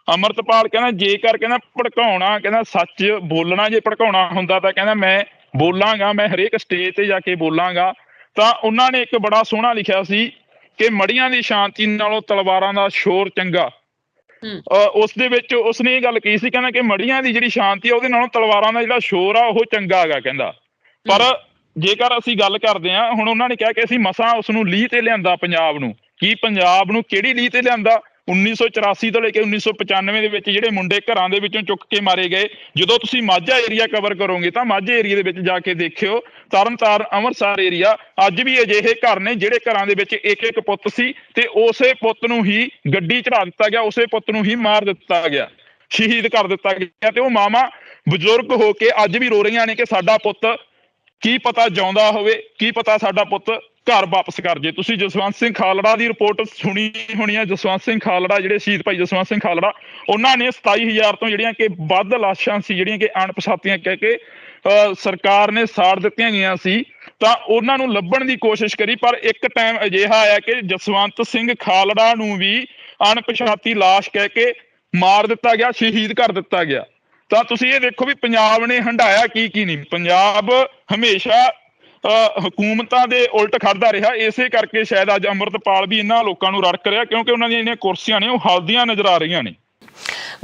[SPEAKER 2] ਅੰਮ੍ਰਿਤਪਾਲ ਕਹਿੰਦਾ ਜੇਕਰ ਕਹਿੰਦਾ ਭੜਕਾਉਣਾ, ਕਹਿੰਦਾ ਸੱਚ ਬੋਲਣਾ, ਜੇ ਭੜਕਾਉਣਾ ਹੁੰਦਾ ਤਾਂ ਕਹਿੰਦਾ ਮੈਂ ਬੋਲਾਂਗਾ, ਮੈਂ ਹਰੇਕ ਸਟੇਜ ਤੇ ਜਾ ਕੇ ਬੋਲਾਂਗਾ। ਤਾਂ ਉਹਨਾਂ ਨੇ ਇੱਕ ਬੜਾ ਸੋਹਣਾ ਲਿਖਿਆ ਸੀ ਕਿ ਮੜੀਆਂ ਦੀ ਸ਼ਾਂਤੀ ਨਾਲੋਂ ਤਲਵਾਰਾਂ ਦਾ ਸ਼ੋਰ ਚੰਗਾ। ਉਸ ਦੇ ਵਿੱਚ ਉਸਨੇ ਇਹ ਗੱਲ ਕਹੀ ਸੀ, ਕਹਿੰਦਾ ਕਿ ਮੜੀਆਂ ਦੀ ਜਿਹੜੀ ਸ਼ਾਂਤੀ ਆ ਉਹਦੇ ਨਾਲੋਂ ਤਲਵਾਰਾਂ ਦਾ ਜਿਹੜਾ ਸ਼ੋਰ ਆ ਉਹ ਚੰਗਾ ਹੈਗਾ ਕਹਿੰਦਾ। ਪਰ ਜੇਕਰ ਅਸੀਂ ਗੱਲ ਕਰਦੇ ਹਾਂ, ਹੁਣ ਉਹਨਾਂ ਨੇ ਕਿਹਾ ਕਿ ਅਸੀਂ ਮਸਾਂ ਉਸ ਨੂੰ ਲੀਹ ਤੇ ਲਿਆਂਦਾ ਪੰਜਾਬ ਨੂੰ। ਕੀ ਪੰਜਾਬ ਨੂੰ ਕਿਹੜੀ ਲੀਹ ਤੇ ਲਿਆਂਦਾ? 1984 ਤੋਂ ਲੈ ਕੇ 1995 ਦੇ ਵਿੱਚ ਜਿਹੜੇ ਮੁੰਡੇ ਘਰਾਂ ਦੇ ਵਿੱਚੋਂ ਚੁੱਕ ਕੇ ਮਾਰੇ ਗਏ। ਜਦੋਂ ਤੁਸੀਂ ਮਾਝਾ ਏਰੀਆ ਕਵਰ ਕਰੋਗੇ ਤਾਂ ਮਾਝੇ ਏਰੀਆ ਦੇ ਵਿੱਚ ਜਾ ਕੇ ਦੇਖਿਓ, ਤਰਨਤਾਰਨ, ਅੰਮ੍ਰਿਤਸਰ ਏਰੀਆ, ਅੱਜ ਵੀ ਅਜਿਹੇ ਘਰ ਨੇ ਜਿਹੜੇ ਘਰਾਂ ਦੇ ਵਿੱਚ ਇੱਕ ਇੱਕ ਪੁੱਤ ਸੀ ਤੇ ਉਸੇ ਪੁੱਤ ਨੂੰ ਹੀ ਗੱਡੀ ਚੜਾ ਦਿੱਤਾ ਗਿਆ, ਉਸੇ ਪੁੱਤ ਨੂੰ ਹੀ ਮਾਰ ਦਿੱਤਾ ਗਿਆ, ਸ਼ਹੀਦ ਕਰ ਦਿੱਤਾ ਗਿਆ। ਤੇ ਉਹ ਮਾਵਾਂ ਬਜ਼ੁਰਗ ਹੋ ਕੇ ਅੱਜ ਵੀ ਰੋ ਰਹੀਆਂ ਨੇ ਕਿ ਸਾਡਾ ਪੁੱਤ ਕੀ ਪਤਾ ਜਿਉਂਦਾ ਹੋਵੇ, ਕੀ ਪਤਾ ਸਾਡਾ ਪੁੱਤ ਘਰ ਵਾਪਸ ਕਰ ਜੇ। ਤੁਸੀਂ ਜਸਵੰਤ ਸਿੰਘ ਖਾਲੜਾ ਦੀ ਰਿਪੋਰਟ ਸੁਣੀ ਹੋਣੀ ਹੈ। ਜਸਵੰਤ ਸਿੰਘ ਖਾਲੜਾ, ਜਿਹੜੇ ਸ਼ਹੀਦ ਭਾਈ ਜਸਵੰਤ ਸਿੰਘ ਖਾਲੜਾ, ਉਹਨਾਂ ਨੇ 27,000 ਤੋਂ ਜਿਹੜੀਆਂ ਕਿ ਵੱਧ ਲਾਸ਼ਾਂ ਸੀ ਜਿਹੜੀਆਂ ਕਿ ਅਣਪਛਾਤੀਆਂ ਕਹਿ ਕੇ ਸਰਕਾਰ ਨੇ ਸਾੜ ਦਿੱਤੀਆਂ ਗਈਆਂ ਸੀ, ਤਾਂ ਉਹਨਾਂ ਨੂੰ ਲੱਭਣ ਦੀ ਕੋਸ਼ਿਸ਼ ਕਰੀ। ਪਰ ਇੱਕ ਟਾਈਮ ਅਜਿਹਾ ਆਇਆ ਕਿ ਜਸਵੰਤ ਸਿੰਘ ਖਾਲੜਾ ਨੂੰ ਵੀ ਅਣਪਛਾਤੀ ਲਾਸ਼ ਕਹਿ ਕੇ ਮਾਰ ਦਿੱਤਾ ਗਿਆ, ਸ਼ਹੀਦ ਕਰ ਦਿੱਤਾ ਗਿਆ। ਤਾਂ ਤੁਸੀਂ ਇਹ ਦੇਖੋ ਵੀ ਪੰਜਾਬ ਨੇ ਹੰਢਾਇਆ ਕੀ ਨਹੀਂ। ਪੰਜਾਬ ਹਮੇਸ਼ਾ ਹਕੂਮਤਾਂ ਦੇ ਉਲਟ ਖੜਦਾ ਰਿਹਾ। ਇਸੇ ਕਰਕੇ ਸ਼ਾਇਦ ਅੱਜ ਅੰਮ੍ਰਿਤਪਾਲ ਵੀ ਇਹਨਾਂ ਲੋਕਾਂ ਨੂੰ ਰੜਕ ਰਿਹਾ, ਕਿਉਂਕਿ ਉਹਨਾਂ ਦੀਆਂ ਜਿਹੜੀਆਂ ਕੁਰਸੀਆਂ ਨੇ ਉਹ ਹਲਦੀਆਂ ਨਜ਼ਰ ਆ ਰਹੀਆਂ ਨੇ।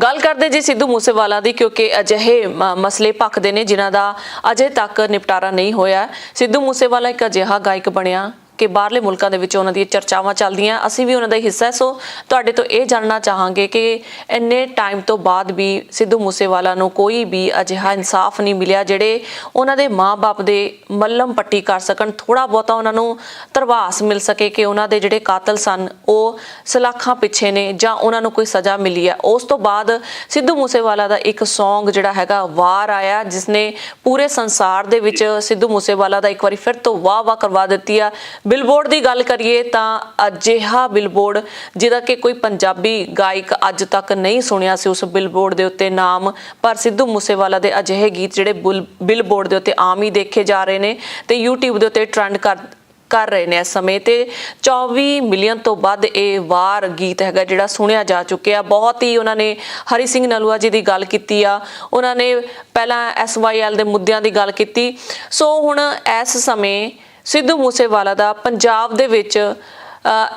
[SPEAKER 1] ਗੱਲ ਕਰਦੇ ਜੀ ਸਿੱਧੂ ਮੂਸੇਵਾਲਾ ਦੀ, ਕਿਉਂਕਿ ਅਜਿਹੇ ਮਸਲੇ ਭਖਦੇ ਨੇ ਜਿਨ੍ਹਾਂ ਦਾ ਅਜੇ ਤੱਕ ਨਿਪਟਾਰਾ ਨਹੀਂ ਹੋਇਆ। ਸਿੱਧੂ ਮੂਸੇਵਾਲਾ ਇੱਕ ਅਜਿਹਾ ਗਾਇਕ ਬਣਿਆ ਕਿ ਬਾਹਰਲੇ ਮੁਲਕਾਂ ਦੇ ਵਿੱਚ ਉਹਨਾਂ ਦੀਆਂ ਚਰਚਾਵਾਂ ਚੱਲਦੀਆਂ, ਅਸੀਂ ਵੀ ਉਹਨਾਂ ਦਾ ਹਿੱਸਾ। ਸੋ ਤੁਹਾਡੇ ਤੋਂ ਇਹ ਜਾਣਨਾ ਚਾਹਾਂਗੇ ਕਿ ਇੰਨੇ ਟਾਈਮ ਤੋਂ ਬਾਅਦ ਵੀ ਸਿੱਧੂ ਮੂਸੇਵਾਲਾ ਨੂੰ ਕੋਈ ਵੀ ਅਜਿਹਾ ਇਨਸਾਫ ਨਹੀਂ ਮਿਲਿਆ ਜਿਹੜੇ ਉਹਨਾਂ ਦੇ ਮਾਂ-ਬਾਪ ਦੇ ਮੱਲਮ ਪੱਟੀ ਕਰ ਸਕਣ, ਥੋੜਾ ਬਹੁਤਾ ਉਹਨਾਂ ਨੂੰ ਧਰਵਾਸ ਮਿਲ ਸਕੇ ਕਿ ਉਹਨਾਂ ਦੇ ਜਿਹੜੇ ਕਾਤਲ ਸਨ ਉਹ ਸਲਾਖਾਂ ਪਿੱਛੇ ਨੇ ਜਾਂ ਉਹਨਾਂ ਨੂੰ ਕੋਈ ਸਜ਼ਾ ਮਿਲੀ ਹੈ। ਉਸ ਤੋਂ ਬਾਅਦ ਸਿੱਧੂ ਮੂਸੇਵਾਲਾ ਦਾ ਇੱਕ ਸੌਂਗ ਜਿਹੜਾ ਹੈਗਾ ਵਾਰ ਆਇਆ, ਜਿਸਨੇ ਪੂਰੇ ਸੰਸਾਰ ਦੇ ਵਿੱਚ ਸਿੱਧੂ ਮੂਸੇਵਾਲਾ ਦਾ ਇੱਕ ਵਾਰੀ ਫਿਰ ਤੋਂ ਵਾਹ ਕਰਵਾ ਦਿੱਤੀ ਆ। ਬਿਲਬੋਰਡ ਦੀ ਗੱਲ ਕਰੀਏ ਤਾਂ ਅਜਿਹਾ ਬਿਲਬੋਰਡ ਜਿਹਦਾ ਕਿ ਕੋਈ ਪੰਜਾਬੀ ਗਾਇਕ ਅੱਜ ਤੱਕ ਨਹੀਂ ਸੁਣਿਆ ਸੀ ਉਸ ਬਿਲਬੋਰਡ ਦੇ ਉੱਤੇ ਨਾਮ, ਪਰ ਸਿੱਧੂ ਮੂਸੇਵਾਲਾ ਦੇ ਅਜਿਹੇ ਗੀਤ ਜਿਹੜੇ ਬਿਲਬੋਰਡ ਦੇ ਉੱਤੇ ਆਮ ਹੀ ਦੇਖੇ ਜਾ ਰਹੇ ਨੇ ਤੇ YouTube ਦੇ ਉੱਤੇ ਟ੍ਰੈਂਡ ਕਰ ਰਹੇ ਨੇ ਇਸ ਸਮੇਂ। ਤੇ 24 ਮਿਲੀਅਨ ਤੋਂ ਵੱਧ ਇਹ ਵਾਰ ਗੀਤ ਹੈਗਾ ਜਿਹੜਾ ਸੁਣਿਆ ਜਾ ਚੁੱਕਿਆ। ਬਹੁਤ ਹੀ ਉਹਨਾਂ ਨੇ ਹਰੀ ਸਿੰਘ ਨਲੂਆ ਜੀ ਦੀ ਗੱਲ ਕੀਤੀ ਆ, ਉਹਨਾਂ ਨੇ ਪਹਿਲਾਂ SYL ਦੇ ਮੁੱਦਿਆਂ ਦੀ ਗੱਲ ਕੀਤੀ। ਸੋ ਹੁਣ ਇਸ ਸਮੇਂ ਸਿੱਧੂ ਮੂਸੇਵਾਲਾ ਦਾ ਪੰਜਾਬ ਦੇ ਵਿੱਚ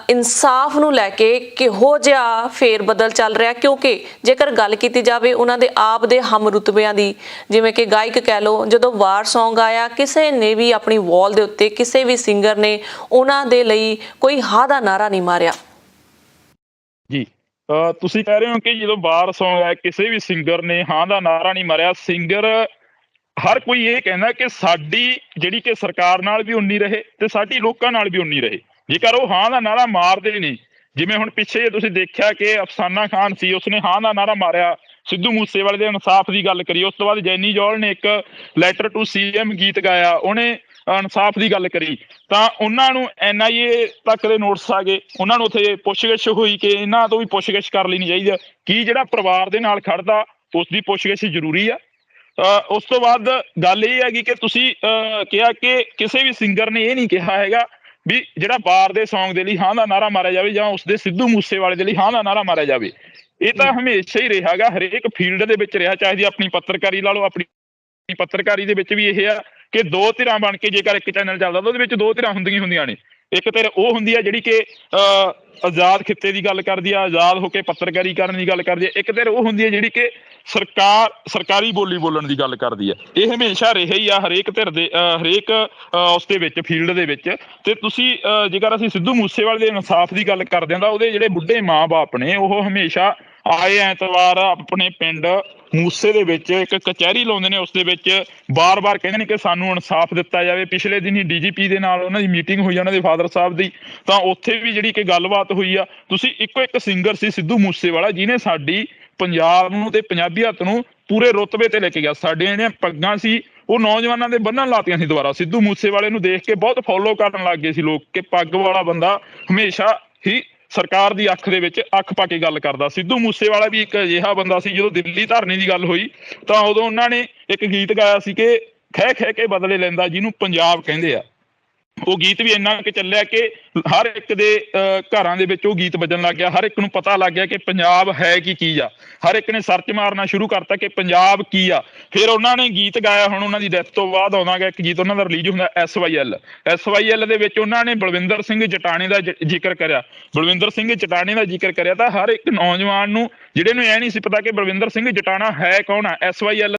[SPEAKER 1] ਇਨਸਾਫ ਨੂੰ ਲੈ ਕੇ ਕਿਹੋ ਜਿਹਾ ਫੇਰ ਬਦਲ ਚੱਲ ਰਿਹਾ? ਕਿਉਂਕਿ ਜੇਕਰ ਗੱਲ ਕੀਤੀ ਜਾਵੇ ਉਹਨਾਂ ਦੇ ਆਪ ਦੇ ਹਮ ਰੁਤਬਿਆਂ ਦੀ, ਜਿਵੇਂ ਕਿ ਗਾਇਕ ਕਹਿ ਲਓ, ਜਦੋਂ ਵਾਰ ਸੌਂਗ ਆਇਆ ਕਿਸੇ ਨੇ ਵੀ ਆਪਣੀ ਵਾਲ ਦੇ ਉੱਤੇ ਕਿਸੇ ਵੀ ਸਿੰਗਰ ਨੇ ਉਹਨਾਂ ਦੇ ਲਈ ਕੋਈ ਹਾਂ ਦਾ ਨਾਰਾ ਨਹੀਂ ਮਾਰਿਆ।
[SPEAKER 2] ਜੀ ਤੁਸੀਂ ਕਹਿ ਰਹੇ ਹੋ ਕਿ ਜਦੋਂ ਵਾਰ ਸੌਂਗ ਆਇਆ ਕਿਸੇ ਵੀ ਸਿੰਗਰ ਨੇ ਹਾਂ ਦਾ ਨਾਰਾ ਨਹੀਂ ਮਾਰਿਆ। ਸਿੰਗਰ ਹਰ ਕੋਈ ਇਹ ਕਹਿੰਦਾ ਕਿ ਸਾਡੀ ਜਿਹੜੀ ਕਿ ਸਰਕਾਰ ਨਾਲ ਵੀ ਉਨੀ ਰਹੇ ਤੇ ਸਾਡੀ ਲੋਕਾਂ ਨਾਲ ਵੀ ਉਨੀ ਰਹੇ। ਜੇਕਰ ਉਹ ਹਾਂ ਦਾ ਨਾਰਾ ਮਾਰਦੇ ਨੇ, ਜਿਵੇਂ ਹੁਣ ਪਿੱਛੇ ਜੇ ਤੁਸੀਂ ਦੇਖਿਆ ਕਿ ਅਫਸਾਨਾ ਖਾਨ ਸੀ, ਉਸਨੇ ਹਾਂ ਦਾ ਨਾਰਾ ਮਾਰਿਆ, ਸਿੱਧੂ ਮੂਸੇਵਾਲੇ ਦੇ ਇਨਸਾਫ ਦੀ ਗੱਲ ਕਰੀ। ਉਸ ਤੋਂ ਬਾਅਦ ਜੈਨੀ ਜੌਲ ਨੇ ਇੱਕ ਲੈਟਰ ਟੂ CM ਗੀਤ ਗਾਇਆ, ਉਹਨੇ ਇਨਸਾਫ ਦੀ ਗੱਲ ਕਰੀ। ਤਾਂ ਉਹਨਾਂ ਨੂੰ NIA ਤੱਕ ਦੇ ਨੋਟਿਸ ਆ ਗਏ, ਉਹਨਾਂ ਨੂੰ ਉੱਥੇ ਪੁੱਛਗਿੱਛ ਹੋਈ ਕਿ ਇਹਨਾਂ ਤੋਂ ਵੀ ਪੁੱਛਗਿੱਛ ਕਰ ਲੈਣੀ ਚਾਹੀਦੀ ਆ। ਕੀ ਜਿਹੜਾ ਪਰਿਵਾਰ ਦੇ ਨਾਲ ਖੜਦਾ ਉਸ ਦੀ ਪੁੱਛਗਿੱਛ ਜ਼ਰੂਰੀ ਆ? ਉਸ ਤੋਂ ਬਾਅਦ ਗੱਲ ਇਹ ਹੈਗੀ ਕਿ ਤੁਸੀਂ ਕਿਹਾ ਕਿ ਕਿਸੇ ਵੀ ਸਿੰਗਰ ਨੇ ਇਹ ਨਹੀਂ ਕਿਹਾ ਹੈਗਾ ਵੀ ਜਿਹੜਾ ਬਾਰ ਦੇ ਸੌਂਗ ਦੇ ਲਈ ਹਾਂ ਦਾ ਨਾਰਾ ਮਾਰਿਆ ਜਾਵੇ ਜਾਂ ਉਸਦੇ ਸਿੱਧੂ ਮੂਸੇਵਾਲੇ ਦੇ ਲਈ ਹਾਂ ਦਾ ਨਾਰਾ ਮਾਰਿਆ ਜਾਵੇ। ਇਹ ਤਾਂ ਹਮੇਸ਼ਾ ਹੀ ਰਿਹਾ ਗਾ, ਹਰੇਕ ਫੀਲਡ ਦੇ ਵਿੱਚ ਰਿਹਾ, ਚਾਹੇ ਜੀ ਆਪਣੀ ਪੱਤਰਕਾਰੀ ਲਾ ਲਓ। ਆਪਣੀ ਪੱਤਰਕਾਰੀ ਦੇ ਵਿੱਚ ਵੀ ਇਹ ਆ ਕਿ ਦੋ ਧਿਰਾਂ ਬਣ ਕੇ ਜੇਕਰ ਇੱਕ ਚੈਨਲ ਚੱਲਦਾ ਤਾਂ ਉਹਦੇ ਵਿੱਚ ਦੋ ਧਿਰਾਂ ਹੁੰਦੀਆਂ ਨੇ। ਇੱਕ ਧਿਰ ਉਹ ਹੁੰਦੀ ਆ ਜਿਹੜੀ ਕਿ ਆਜ਼ਾਦ ਖਿੱਤੇ ਦੀ ਗੱਲ ਕਰਦੀ ਆ, ਆਜ਼ਾਦ ਹੋ ਕੇ ਪੱਤਰਕਾਰੀ ਕਰਨ ਦੀ ਗੱਲ ਕਰਦੀ ਆ। ਇੱਕ ਧਿਰ ਉਹ ਹੁੰਦੀ ਹੈ ਜਿਹੜੀ ਕਿ ਸਰਕਾਰੀ ਬੋਲੀ ਬੋਲਣ ਦੀ ਗੱਲ ਕਰਦੀ ਹੈ। ਇਹ ਹਮੇਸ਼ਾ ਰਿਹਾ ਹੀ ਆ ਹਰੇਕ ਧਿਰ ਦੇ ਹਰੇਕ ਉਸ ਦੇ ਵਿੱਚ ਫੀਲਡ ਦੇ ਵਿੱਚ। ਤੇ ਤੁਸੀਂ ਜੇਕਰ ਅਸੀਂ ਸਿੱਧੂ ਮੂਸੇਵਾਲੇ ਦੇ ਇਨਸਾਫ ਦੀ ਗੱਲ ਕਰਦੇ ਹਾਂ ਤਾਂ ਉਹਦੇ ਜਿਹੜੇ ਬੁੱਢੇ ਮਾਂ-ਬਾਪ ਨੇ ਉਹ ਹਮੇਸ਼ਾ ਆਏ ਐਤਵਾਰ ਆਪਣੇ ਪਿੰਡ ਮੂਸੇ ਦੇ ਵਿੱਚ ਇੱਕ ਕਚਹਿਰੀ ਲਾਉਂਦੇ ਨੇ। ਉਸ ਦੇ ਵਿੱਚ ਬਾਰ-ਬਾਰ ਕਹਿੰਦੇ ਨੇ ਕਿ ਸਾਨੂੰ ਇਨਸਾਫ ਦਿੱਤਾ ਜਾਵੇ। ਪਿਛਲੇ ਦਿਨ ਹੀ DGP ਦੇ ਨਾਲ ਉਹਨਾਂ ਦੀ ਮੀਟਿੰਗ ਹੋਈ, ਉਹਨਾਂ ਦੇ ਫਾਦਰ ਸਾਹਿਬ ਦੀ, ਤਾਂ ਉੱਥੇ ਵੀ ਜਿਹੜੀ ਕਿ ਗੱਲਬਾਤ ਹੋਈ ਆ। ਤੁਸੀਂ ਇੱਕੋ ਇੱਕ ਸਿੰਗਰ ਸੀ ਸਿੱਧੂ ਮੂਸੇਵਾਲਾ ਜਿਹਨੇ ਸਾਡੀ ਪੰਜਾਬ ਨੂੰ ਤੇ ਪੰਜਾਬੀਅਤ ਨੂੰ ਪੂਰੇ ਰੁਤਬੇ ਤੇ ਲੈ ਕੇ ਗਿਆ। ਸਾਡੇ ਜਿਹੜੀਆਂ ਪੱਗਾਂ ਸੀ ਉਹ ਨੌਜਵਾਨਾਂ ਦੇ ਬੰਨ੍ਹਣ ਲਾਤੀਆਂ ਸੀ ਦੁਬਾਰਾ। ਸਿੱਧੂ ਮੂਸੇਵਾਲੇ ਨੂੰ ਦੇਖ ਕੇ ਬਹੁਤ ਫੋਲੋ ਕਰਨ ਲੱਗ ਗਏ ਸੀ ਲੋਕ ਕਿ ਪੱਗ ਵਾਲਾ ਬੰਦਾ ਹਮੇਸ਼ਾ ਹੀ ਸਰਕਾਰ ਦੀ ਅੱਖ ਦੇ ਵਿੱਚ ਅੱਖ ਪਾ ਕੇ ਗੱਲ ਕਰਦਾ। ਸਿੱਧੂ ਮੂਸੇਵਾਲਾ ਵੀ ਇੱਕ ਅਜਿਹਾ ਬੰਦਾ ਸੀ, ਜਦੋਂ ਦਿੱਲੀ ਧਰਨੇ ਦੀ ਗੱਲ ਹੋਈ ਤਾਂ ਉਦੋਂ ਉਹਨਾਂ ਨੇ ਇੱਕ ਗੀਤ ਗਾਇਆ ਸੀ ਕਿ ਖਹਿ ਖਹਿ ਕੇ ਬਦਲੇ ਲੈਂਦਾ ਜਿਹਨੂੰ ਪੰਜਾਬ ਕਹਿੰਦੇ ਆ। ਉਹ ਗੀਤ ਵੀ ਇੰਨਾ ਕਿ ਚੱਲਿਆ ਕਿ ਹਰ ਇੱਕ ਦੇ ਘਰਾਂ ਦੇ ਵਿੱਚ ਉਹ ਗੀਤ ਵੱਜਣ ਲੱਗ ਗਿਆ। ਹਰ ਇੱਕ ਨੂੰ ਪਤਾ ਲੱਗ ਗਿਆ ਕਿ ਪੰਜਾਬ ਹੈ ਕੀ ਚੀਜ਼ ਆ। ਹਰ ਇੱਕ ਨੇ ਸਰਚ ਮਾਰਨਾ ਸ਼ੁਰੂ ਕਰਤਾ ਕਿ ਪੰਜਾਬ ਕੀ ਆ। ਫਿਰ ਉਹਨਾਂ ਨੇ ਗੀਤ ਗਾਇਆ, ਹੁਣ ਉਹਨਾਂ ਦੀ ਡੈਥ ਤੋਂ ਬਾਅਦ ਆਉਂਦਾ ਗਾ ਇੱਕ ਗੀਤ ਉਹਨਾਂ ਦਾ ਰਿਲੀਜ਼ ਹੁੰਦਾ SYL ਦੇ ਵਿੱਚ ਉਹਨਾਂ ਨੇ ਬਲਵਿੰਦਰ ਸਿੰਘ ਜਟਾਣੇ ਦਾ ਜ਼ਿਕਰ ਕਰਿਆ। ਬਲਵਿੰਦਰ ਸਿੰਘ ਜਟਾਣੇ ਦਾ ਜ਼ਿਕਰ ਕਰਿਆ ਤਾਂ ਹਰ ਇੱਕ ਨੌਜਵਾਨ ਨੂੰ ਜਿਹੜੇ ਨੂੰ ਇਹ ਨਹੀਂ ਸੀ ਪਤਾ ਕਿ ਬਲਵਿੰਦਰ ਸਿੰਘ ਜਟਾਣਾ ਹੈ ਕੌਣ ਆ। SYL